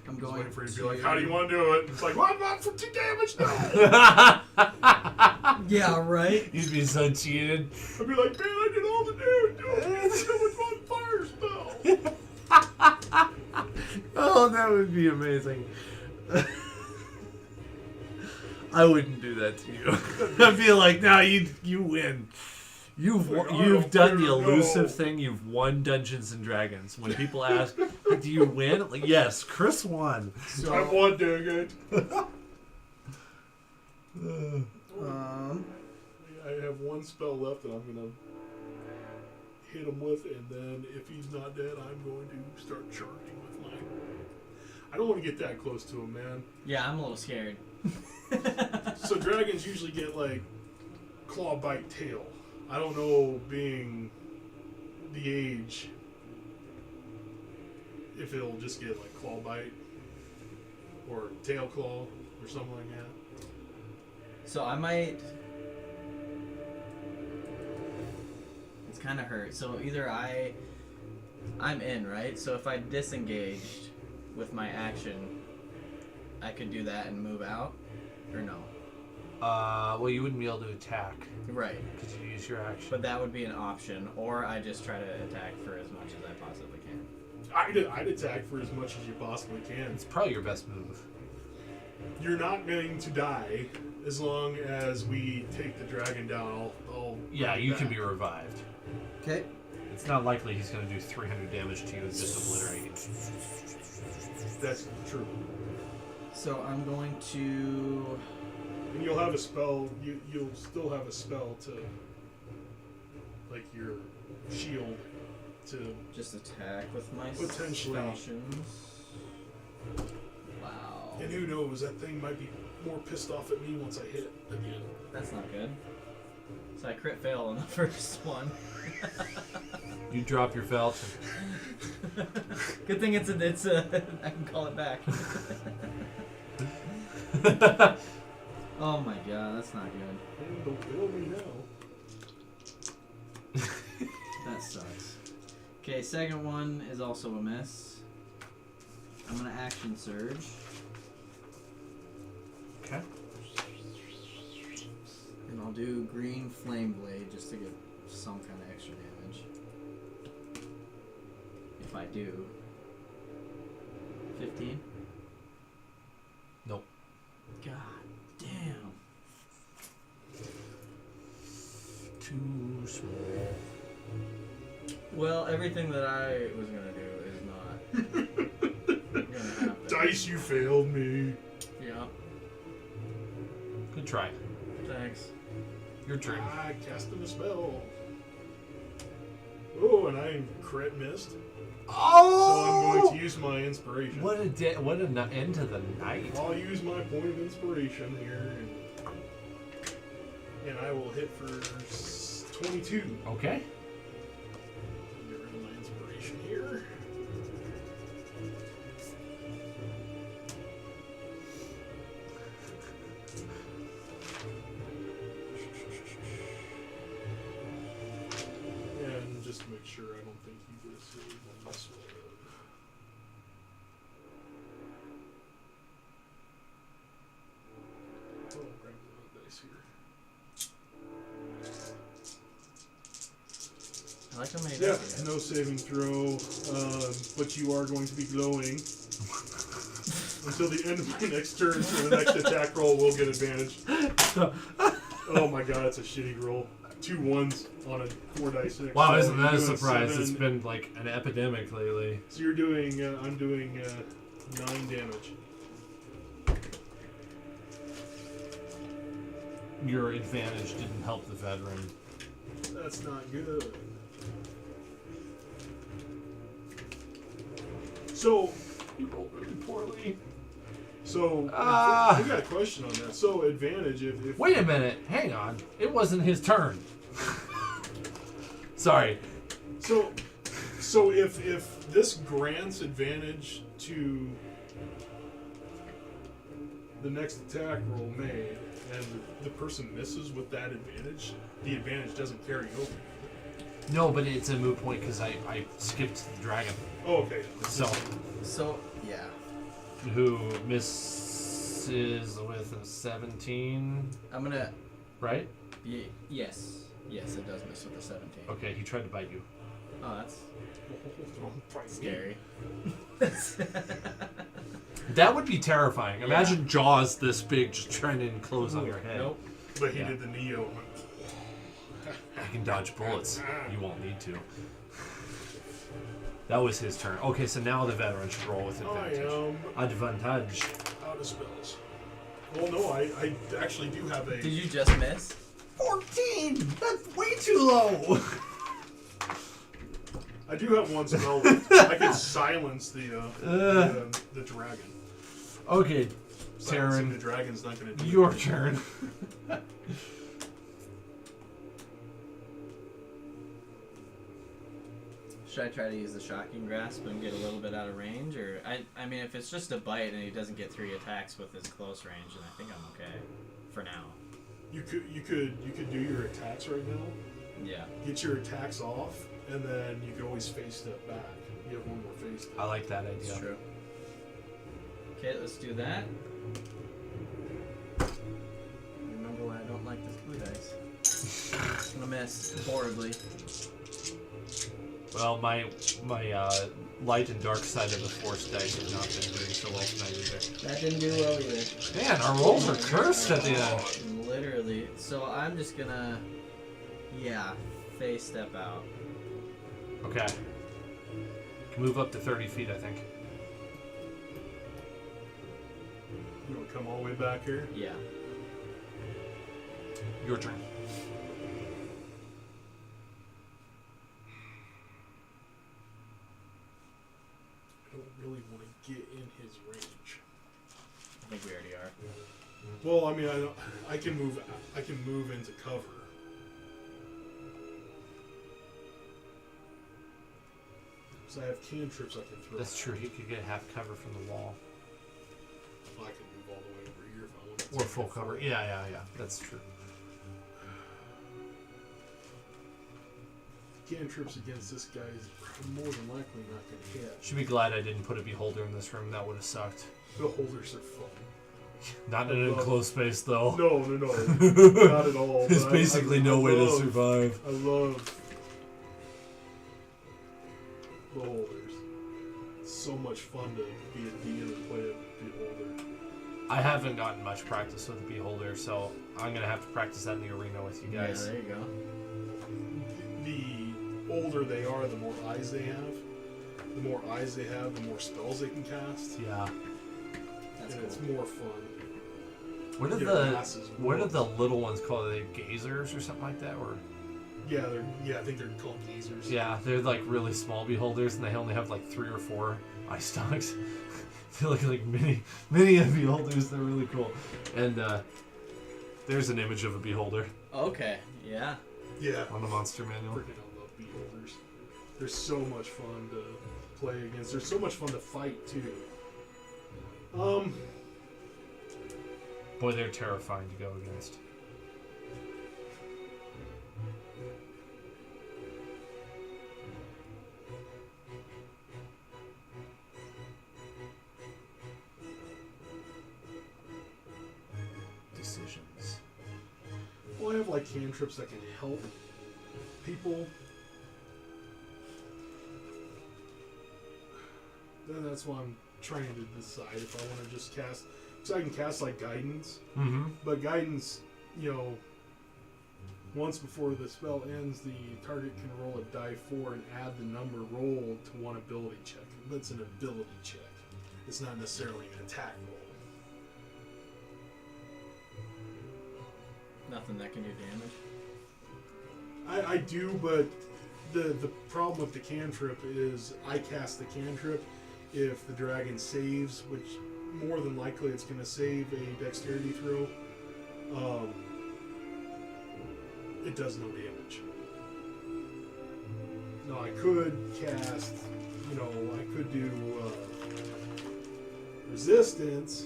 S3: I'm
S1: Just
S3: going
S1: waiting for you to
S3: to
S1: be like, how do you want to do it? It's like, well, I'm not for 2 damage now.
S7: yeah, right.
S2: You'd be so cheated.
S1: I'd be like, man, I did all the damage. Dude, so much fire spell.
S2: Oh, that would be amazing. I wouldn't do that to you. I'd be like, no, you win. You've
S1: Like, I
S2: you've
S1: don't
S2: done the
S1: care,
S2: elusive
S1: no.
S2: thing. You've won Dungeons and Dragons. When people ask, do you win? Like, yes, Chris won.
S7: So,
S1: I won, dang it.
S7: um,
S1: I have 1 spell left, and I'm gonna hit him with, and then if he's not dead, I'm going to start charging with mine. I don't want to get that close to him, man.
S3: Yeah, I'm a little scared.
S1: So dragons usually get like claw, bite, tail. I don't know, being the age, if it'll just get like claw bite or tail claw or something like that.
S3: So I might. It's kind of hurt. So either I'm in, right? So if I disengaged with my action, I could do that and move out, or no?
S6: Well, you wouldn't be able to attack
S3: Right.
S6: because you use your action.
S3: But that would be an option, or I just try to attack for as much as I possibly can.
S1: I'd attack for as much as you possibly can.
S6: It's probably your best move.
S1: You're not going to die as long as we take the dragon down. I'll
S6: Yeah,
S1: bring it
S6: you can
S1: back.
S6: be revived.
S7: Okay.
S6: It's not likely he's going to do 300 damage to you and just obliterate you.
S1: That's true.
S7: So I'm going to.
S1: And you'll have a spell. You'll still have a spell to, like your shield, to
S3: Just attack with my
S1: Potentially.
S3: falchions. Wow.
S1: And who knows, that thing might be more pissed off at me once I hit it again.
S3: That's not good. So I crit fail on the first one.
S6: You drop your felch.
S3: Good thing it's a I can call it back. Oh my god, that's not good.
S1: And don't fail me now.
S3: That sucks. Okay, second one is also a miss. I'm gonna action surge.
S6: Okay.
S3: And I'll do green flame blade just to get some kind of extra damage. If I do. 15?
S6: Nope.
S3: God damn.
S6: Too small.
S3: Well, everything that I was gonna do is not gonna happen.
S1: Dice, you failed me.
S3: Yeah,
S6: Good try.
S3: thanks.
S6: Your turn.
S1: I casted a spell. Oh, and I crit missed. So I'm going to use my inspiration.
S6: What a end to the night.
S1: I'll use my point of inspiration here, and I will hit for 22.
S6: Okay.
S1: Get rid of my inspiration here. And just to make sure, I don't think you get a save on this one. Oh, grab the dice here.
S3: I like how many
S1: Yeah,
S3: dice you
S1: no saving throw, but you are going to be glowing until the end of my next turn. So the next attack roll will get advantage. Oh my god, it's a shitty roll. 2 1s on a 4 dice 6.
S6: Wow,
S1: So
S6: isn't that a
S1: you're doing
S6: surprise?
S1: 7.
S6: It's been like an epidemic lately.
S1: So you're doing, I'm doing 9 damage.
S6: Your advantage didn't help the veteran.
S1: That's not good. So,
S6: You rolled really poorly.
S1: so
S6: Ah.
S1: I got a question on that. So advantage if
S6: Wait a minute. Hang on. It wasn't his turn. Sorry.
S1: So if this grants advantage to the next attack roll made, and the person misses with that advantage, the advantage doesn't carry over.
S6: No, but it's a moot point because I skipped the dragon.
S1: Oh, okay.
S6: So,
S3: So, yeah.
S6: who misses with a 17,
S3: I'm gonna.
S6: right?
S3: Yes. Yes, it does miss with a 17.
S6: Okay, he tried to bite you.
S3: Oh, that's
S1: Don't fight me.
S3: scary.
S6: That would be terrifying. Imagine jaws this big just trying to enclose on your head.
S3: Nope.
S1: But he
S6: Yeah.
S1: did the Neo.
S6: I can dodge bullets. You won't need to. That was his turn. Okay, so now the veteran should roll with
S1: I
S6: advantage.
S1: am
S6: Advantage.
S1: out of spells. Well, no, I actually do have a.
S3: Did you just miss?
S6: 14! That's way too low!
S1: I do have one spell. I can silence the dragon.
S6: Okay,
S1: Silencing
S6: Taryn,
S1: the dragon's not going to do
S6: your
S1: anything.
S6: turn.
S3: Should I try to use the shocking grasp and get a little bit out of range, or I mean, if it's just a bite and he doesn't get 3 attacks with his close range, then I think I'm okay for now.
S1: You could do your attacks right now.
S3: Yeah.
S1: Get your attacks off, and then you can always face step back. You have one more face step.
S6: I like that idea.
S3: That's true. Okay, let's do that. Remember why I don't like this blue dice. It's gonna miss horribly.
S6: Well, my light and dark side of the force dice have not been doing so well tonight either.
S7: That didn't do well either.
S6: Man, our rolls are cursed at the end.
S3: Literally. So I'm just gonna, yeah, face step out.
S6: Okay. Can move up to 30 feet, I think.
S1: You want to come all the way back here?
S3: Yeah.
S6: Your turn.
S1: I don't really want to get in his range.
S3: I think we already are.
S1: Well, I mean, I can move into cover. So I have cantrips I can throw.
S6: That's true. He could get half cover from the wall.
S1: I can move all the way over here if I want to.
S6: Or full cover. Yeah. That's true.
S1: Cantrips against this guy is more than likely not going to hit.
S6: Should be glad I didn't put a beholder in this room. That would have sucked.
S1: Beholders are fun.
S6: Not in an enclosed space, though.
S1: No, not at all.
S6: There's
S1: but
S6: basically no way to survive.
S1: I love beholders. It's so much fun to be a DM and play a beholder.
S6: I haven't gotten much practice with the beholder, so I'm gonna have to practice that in the arena with you guys.
S3: Yeah, there you go.
S1: The older they are, the more eyes they have. The more eyes they have, the more spells they can cast.
S6: Yeah.
S3: That's
S1: and
S3: cool.
S1: it's more fun.
S6: What are the little ones called? Are they gazers or something like that? Or
S1: I think they're called geezers.
S6: yeah, they're like really small beholders, and they only have like 3 or 4 eye stalks. They look like mini beholders. They're really cool. And there's an image of a beholder
S3: Okay, yeah.
S1: Yeah.
S6: on the monster manual.
S1: Freaking I love beholders. They're so much fun to play against. They're so much fun to fight too.
S6: Boy, they're terrifying to go against. Decisions.
S1: Well, I have like cantrips that can help people. Then that's why I'm trying to decide if I want to just cast. So I can cast like guidance,
S6: Mm-hmm.
S1: but guidance, once before the spell ends, the target can roll a die 4 and add the number rolled to one ability check. That's an ability check. It's not necessarily an attack roll.
S3: Nothing that can do damage.
S1: I do, but the problem with the cantrip is I cast the cantrip if the dragon saves, which more than likely it's going to save a dexterity throw. It does no damage. Now I could cast, I could do resistance,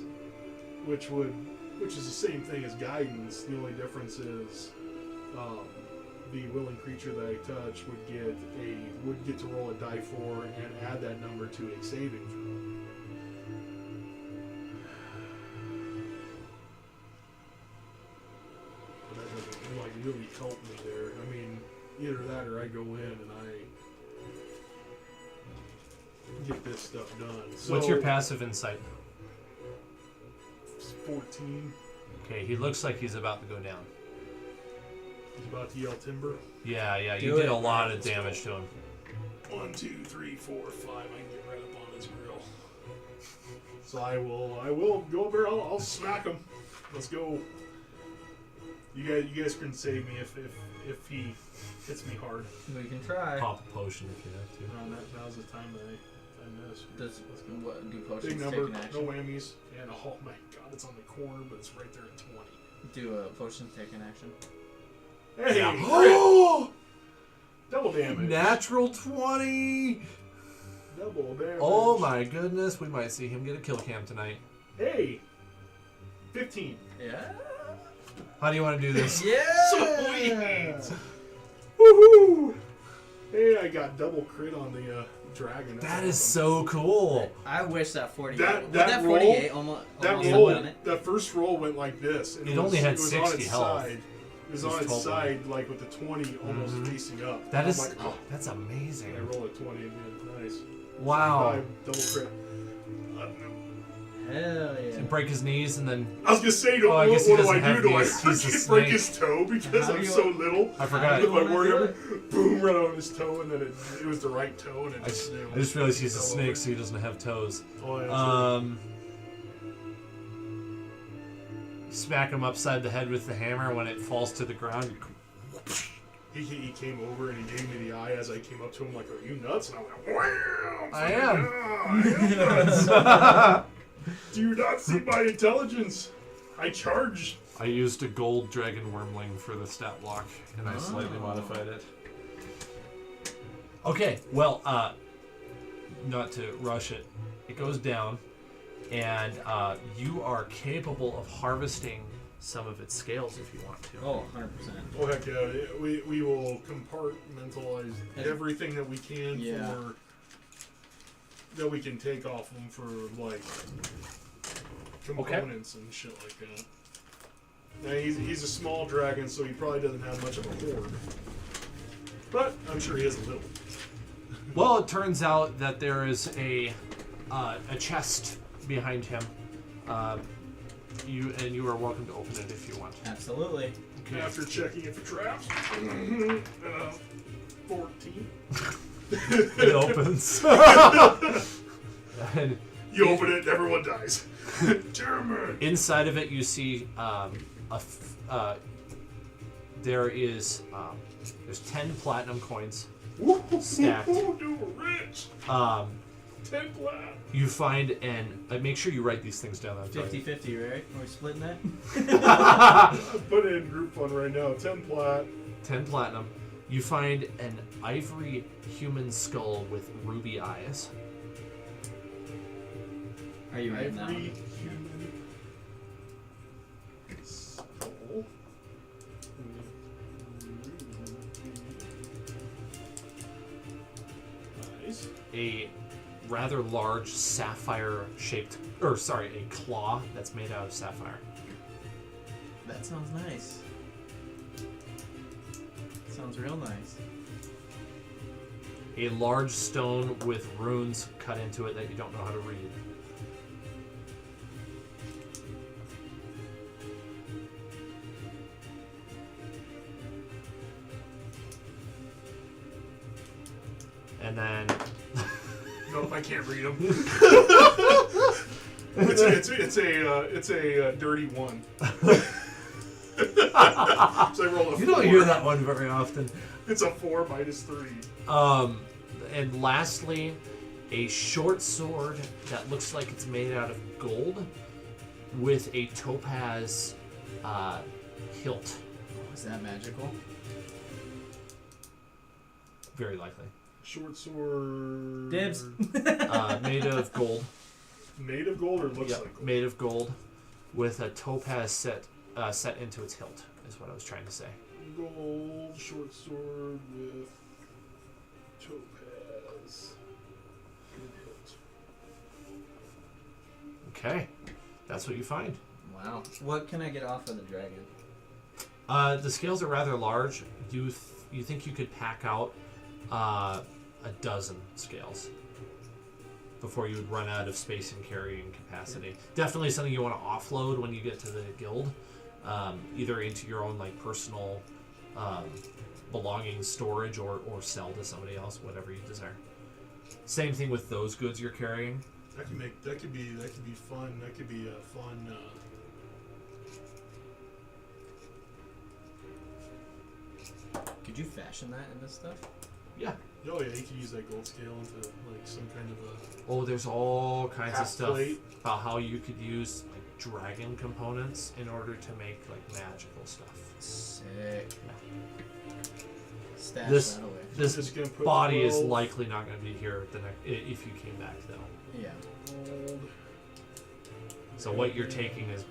S1: which is the same thing as guidance. The only difference is the willing creature that I touch would get to roll a die 4 and add that number to a saving throw. But that doesn't really help me there. I mean, either that or I go in and I get this stuff done. So,
S6: What's your passive insight?
S1: 14.
S6: Okay, he looks like he's about to go down.
S1: He's about to yell timber.
S6: Yeah, you
S3: Do
S6: did
S3: it.
S6: a lot of damage to him.
S1: 1, 2, 3, 4, 5. I can get right up on his grill. So I will go over. I'll smack him. Let's go. You guys can save me if he hits me hard.
S7: We can try.
S6: Pop a potion if you have to.
S1: Now's the time that I miss.
S7: Does what do
S1: Big
S7: potions
S1: number,
S7: take an
S1: no
S7: action?
S1: whammies. And oh my god, it's on the corner, but it's right there at 20.
S7: Do potions take an action?
S1: Hey,
S6: Yeah.
S1: crit! Double damage.
S6: Natural 20!
S1: Double damage.
S6: Oh my goodness, we might see him get a kill cam tonight.
S1: Hey, 15.
S7: Yeah.
S6: How do you want to do this?
S1: Sweet. Woohoo! Hey, I got double crit on the dragon. That's
S6: That is
S1: awesome.
S6: so cool.
S7: I wish that 48.
S1: That
S7: Would that
S1: roll-
S7: 48 almost
S1: That
S7: almost
S1: roll,
S7: have done it?
S1: that first roll went like this. And
S6: It only had
S1: was
S6: 60
S1: on its
S6: health.
S1: Side. It was
S6: It was
S1: on its
S6: 12.
S1: side, like with the 20 almost
S6: Mhm.
S1: facing up.
S6: That
S1: I'm
S6: is,
S1: like, oh,
S6: that's amazing.
S1: I roll a 20 again. Nice.
S6: Wow.
S1: 5 double crit.
S7: Hell yeah.
S6: And break his knees and then
S1: I was gonna say,
S6: Oh, I guess he
S1: what do
S6: doesn't
S1: I
S6: have
S1: do? Do I
S6: knees. He's a
S1: freaking break
S6: snake.
S1: his toe because
S7: How
S1: I'm
S7: do you
S1: so
S7: want-
S1: little?
S6: I forgot.
S1: With my
S7: wanna do
S1: warrior,
S7: it?
S1: boom, right on his toe, and then it was the right toe, and it
S6: I
S1: just,
S6: just realized he's a
S1: fell
S6: snake,
S1: over.
S6: so he doesn't have toes.
S1: Oh, yeah,
S6: Smack him upside the head with the hammer when it falls to the ground.
S1: he came over and he gave me the eye as I came up to him, like, "Are you nuts?" And I went, "Wham!"
S6: I am.
S1: Yeah, I am nuts. Do you not see my intelligence? I charge.
S6: I used a gold dragon wormling for the stat block, and I slightly modified it. Okay, well, not to rush it, it goes down, and you are capable of harvesting some of its scales if you want to.
S7: Oh, 100%.
S1: Oh heck yeah! We will compartmentalize everything that we can
S7: Yeah.
S1: for that we can take off them for like components and shit like that. Now he's a small dragon, so he probably doesn't have much of a horde, but I'm sure he has a little.
S6: Well, it turns out that there is a chest behind him. You are welcome to open it if you want.
S7: Absolutely.
S6: Okay.
S1: After checking it for traps, 14.
S6: It opens. And
S1: You open it, everyone dies. German.
S6: inside of it, you see there's 10 platinum coins stacked.
S1: Dude, we're rich. 10 plat.
S6: You find make sure you write these things down. I'm sorry.
S7: 50-50, right? Are we splitting that?
S1: Put it in group fun right now. 10 plat.
S6: 10 platinum. You find an ivory human skull with ruby eyes.
S7: Are you writing that
S1: Every
S7: one?
S1: human skull. Nice.
S6: A rather large sapphire-shaped, a claw that's made out of sapphire.
S7: That sounds nice. Sounds real nice.
S6: A large stone with runes cut into it that you don't know how to read. And then
S1: Nope, I can't read them. it's a dirty one. So I roll a
S6: you don't
S1: 4.
S6: hear that one very often.
S1: It's a 4 minus 3.
S6: And lastly, a short sword that looks like it's made out of gold with a topaz hilt.
S7: Oh, is that magical?
S6: Very likely.
S1: Short sword.
S7: Dibs.
S6: Made of gold.
S1: Made of gold or looks
S6: Yep,
S1: like gold?
S6: made of gold with a topaz set into its hilt, is what I was trying to say.
S1: Gold short sword with topaz. Good hit.
S6: Okay, that's what you find.
S7: Wow. What can I get off of the dragon?
S6: The scales are rather large. You think you could pack out a dozen scales before you would run out of space and carrying capacity. Definitely something you want to offload when you get to the guild, either into your own like personal belongings storage or sell to somebody else, whatever you desire. Same thing with those goods you're carrying.
S1: That could be fun. That could be a fun
S3: Could you fashion that into stuff?
S2: Yeah.
S1: Oh yeah, you can use that gold scale into like some kind of a
S2: Oh, there's all kinds of
S1: half
S2: stuff
S1: plate.
S2: about how you could use like dragon components in order to make like magical stuff.
S3: Sick. Stash
S2: This-
S3: that away.
S2: This
S1: Just gonna put
S2: body is
S1: 12.
S2: likely not going to be here if you came back though.
S3: Yeah.
S1: Gold.
S2: So what you're taking is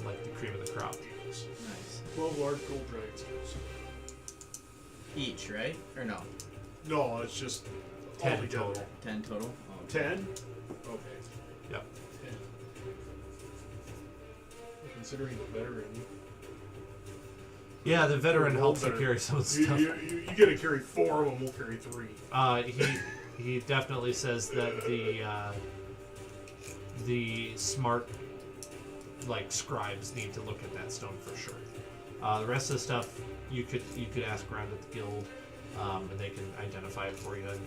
S2: like the cream of the crop.
S3: Nice.
S1: 12 large gold dragon scales.
S3: Each, right? Or no?
S1: No, it's just
S2: 10
S1: all together.
S2: total.
S3: 10 total? Oh,
S1: 10? Okay.
S2: Yep.
S1: 10. Considering the veteran,
S2: Yeah, the veteran
S1: They're
S2: helps you
S1: older.
S2: carry some
S1: you,
S2: stuff.
S1: you get to carry 4 of them, we'll carry 3.
S2: He definitely says that the smart like scribes need to look at that stone for sure. The rest of the stuff you could ask around at the guild, and they can identify it for you and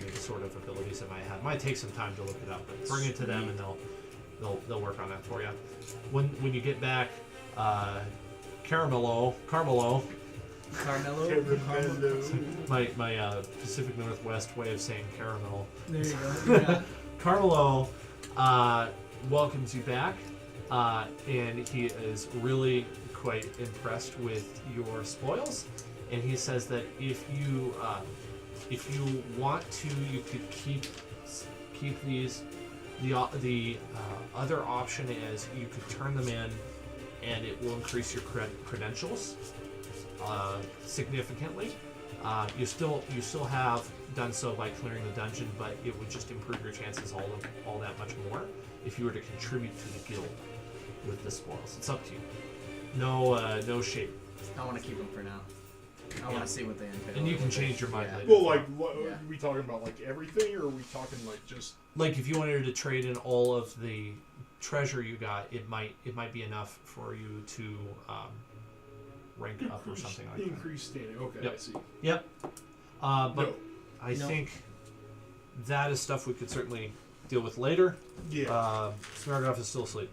S2: any sort of abilities it might have. Might take some time to look it up, but bring it to them and they'll work on that for you. When you get back, Carmelo,
S3: Carmelo?
S2: my Pacific Northwest way of saying caramel.
S3: There you go. Yeah.
S2: Carmelo welcomes you back, and he is really quite impressed with your spoils. And he says that if you want to, you could keep these. The other option is you could turn them in, and it will increase your credentials significantly. You still have done so by clearing the dungeon, but it would just improve your chances all that much more if you were to contribute to the guild with the spoils. It's up to you. No shape.
S3: I want to keep them for now. I
S2: Yeah.
S3: want to see what they entail.
S2: And you can change your mind
S3: Yeah.
S2: later.
S1: Well, like, what,
S3: Yeah.
S1: are we talking about, like, everything, or are we talking, like, just...
S2: Like if you wanted to trade in all of the treasure you got, it might be enough for you to rank up or something like that.
S1: Increased standing. Okay,
S2: Yep.
S1: I see.
S2: Yep. But
S1: No.
S2: I
S3: No.
S2: think that is stuff we could certainly deal with later.
S1: Yeah.
S2: Snargoff is still asleep.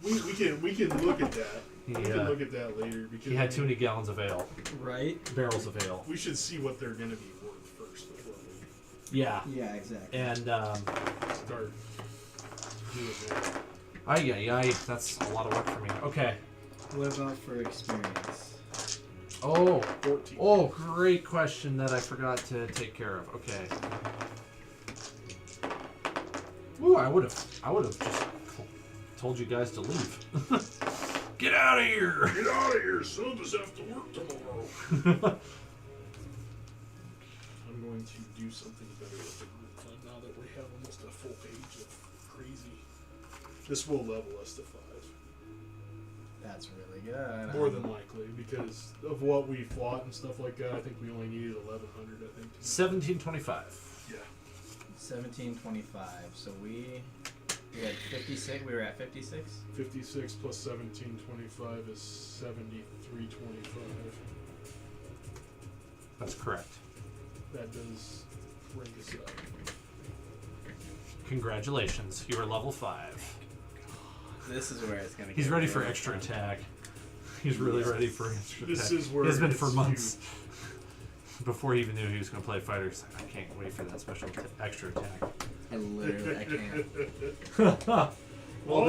S1: We can look at that. We can
S2: Yeah.
S1: look at that later, because
S2: He had too many gallons of ale,
S3: Right?
S2: barrels of ale.
S1: we should see what they're going to be worth first before we
S2: Yeah.
S7: Yeah, exactly.
S2: And
S1: start doing that.
S2: ay, that's a lot of work for me. Okay.
S7: What about for experience?
S2: Oh,
S1: 14.
S2: oh, great question that I forgot to take care of. Okay. Ooh, I would have just told you guys to leave. Get out of here.
S1: Get out of here! Some of us have to work tomorrow. I'm going to do something better with the group fund now that we have almost a full page of crazy. This will level us to 5.
S3: That's really good.
S1: More than likely, because of what we fought and stuff like that. I think we only needed 1,100, I think.
S2: 1725.
S1: Yeah.
S3: 1725. So we had 56. We were at 56.
S1: 56 plus 1725 is 7325.
S2: That's correct.
S1: That does bring us up.
S2: Congratulations, you are level 5.
S3: This is where it's gonna.
S2: He's
S3: get
S2: ready for
S3: really
S2: extra
S3: fun.
S2: attack. He's really ready for extra
S1: This
S2: attack.
S1: is where
S2: He has been
S1: it's
S2: for months. Before he even knew he was going to play fighter, he's like, I can't wait for that special extra attack.
S3: I literally, I can't.
S1: Well,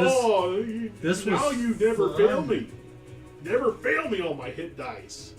S2: this was
S1: now you never
S2: fun.
S1: fail me. Never fail me on my hit dice.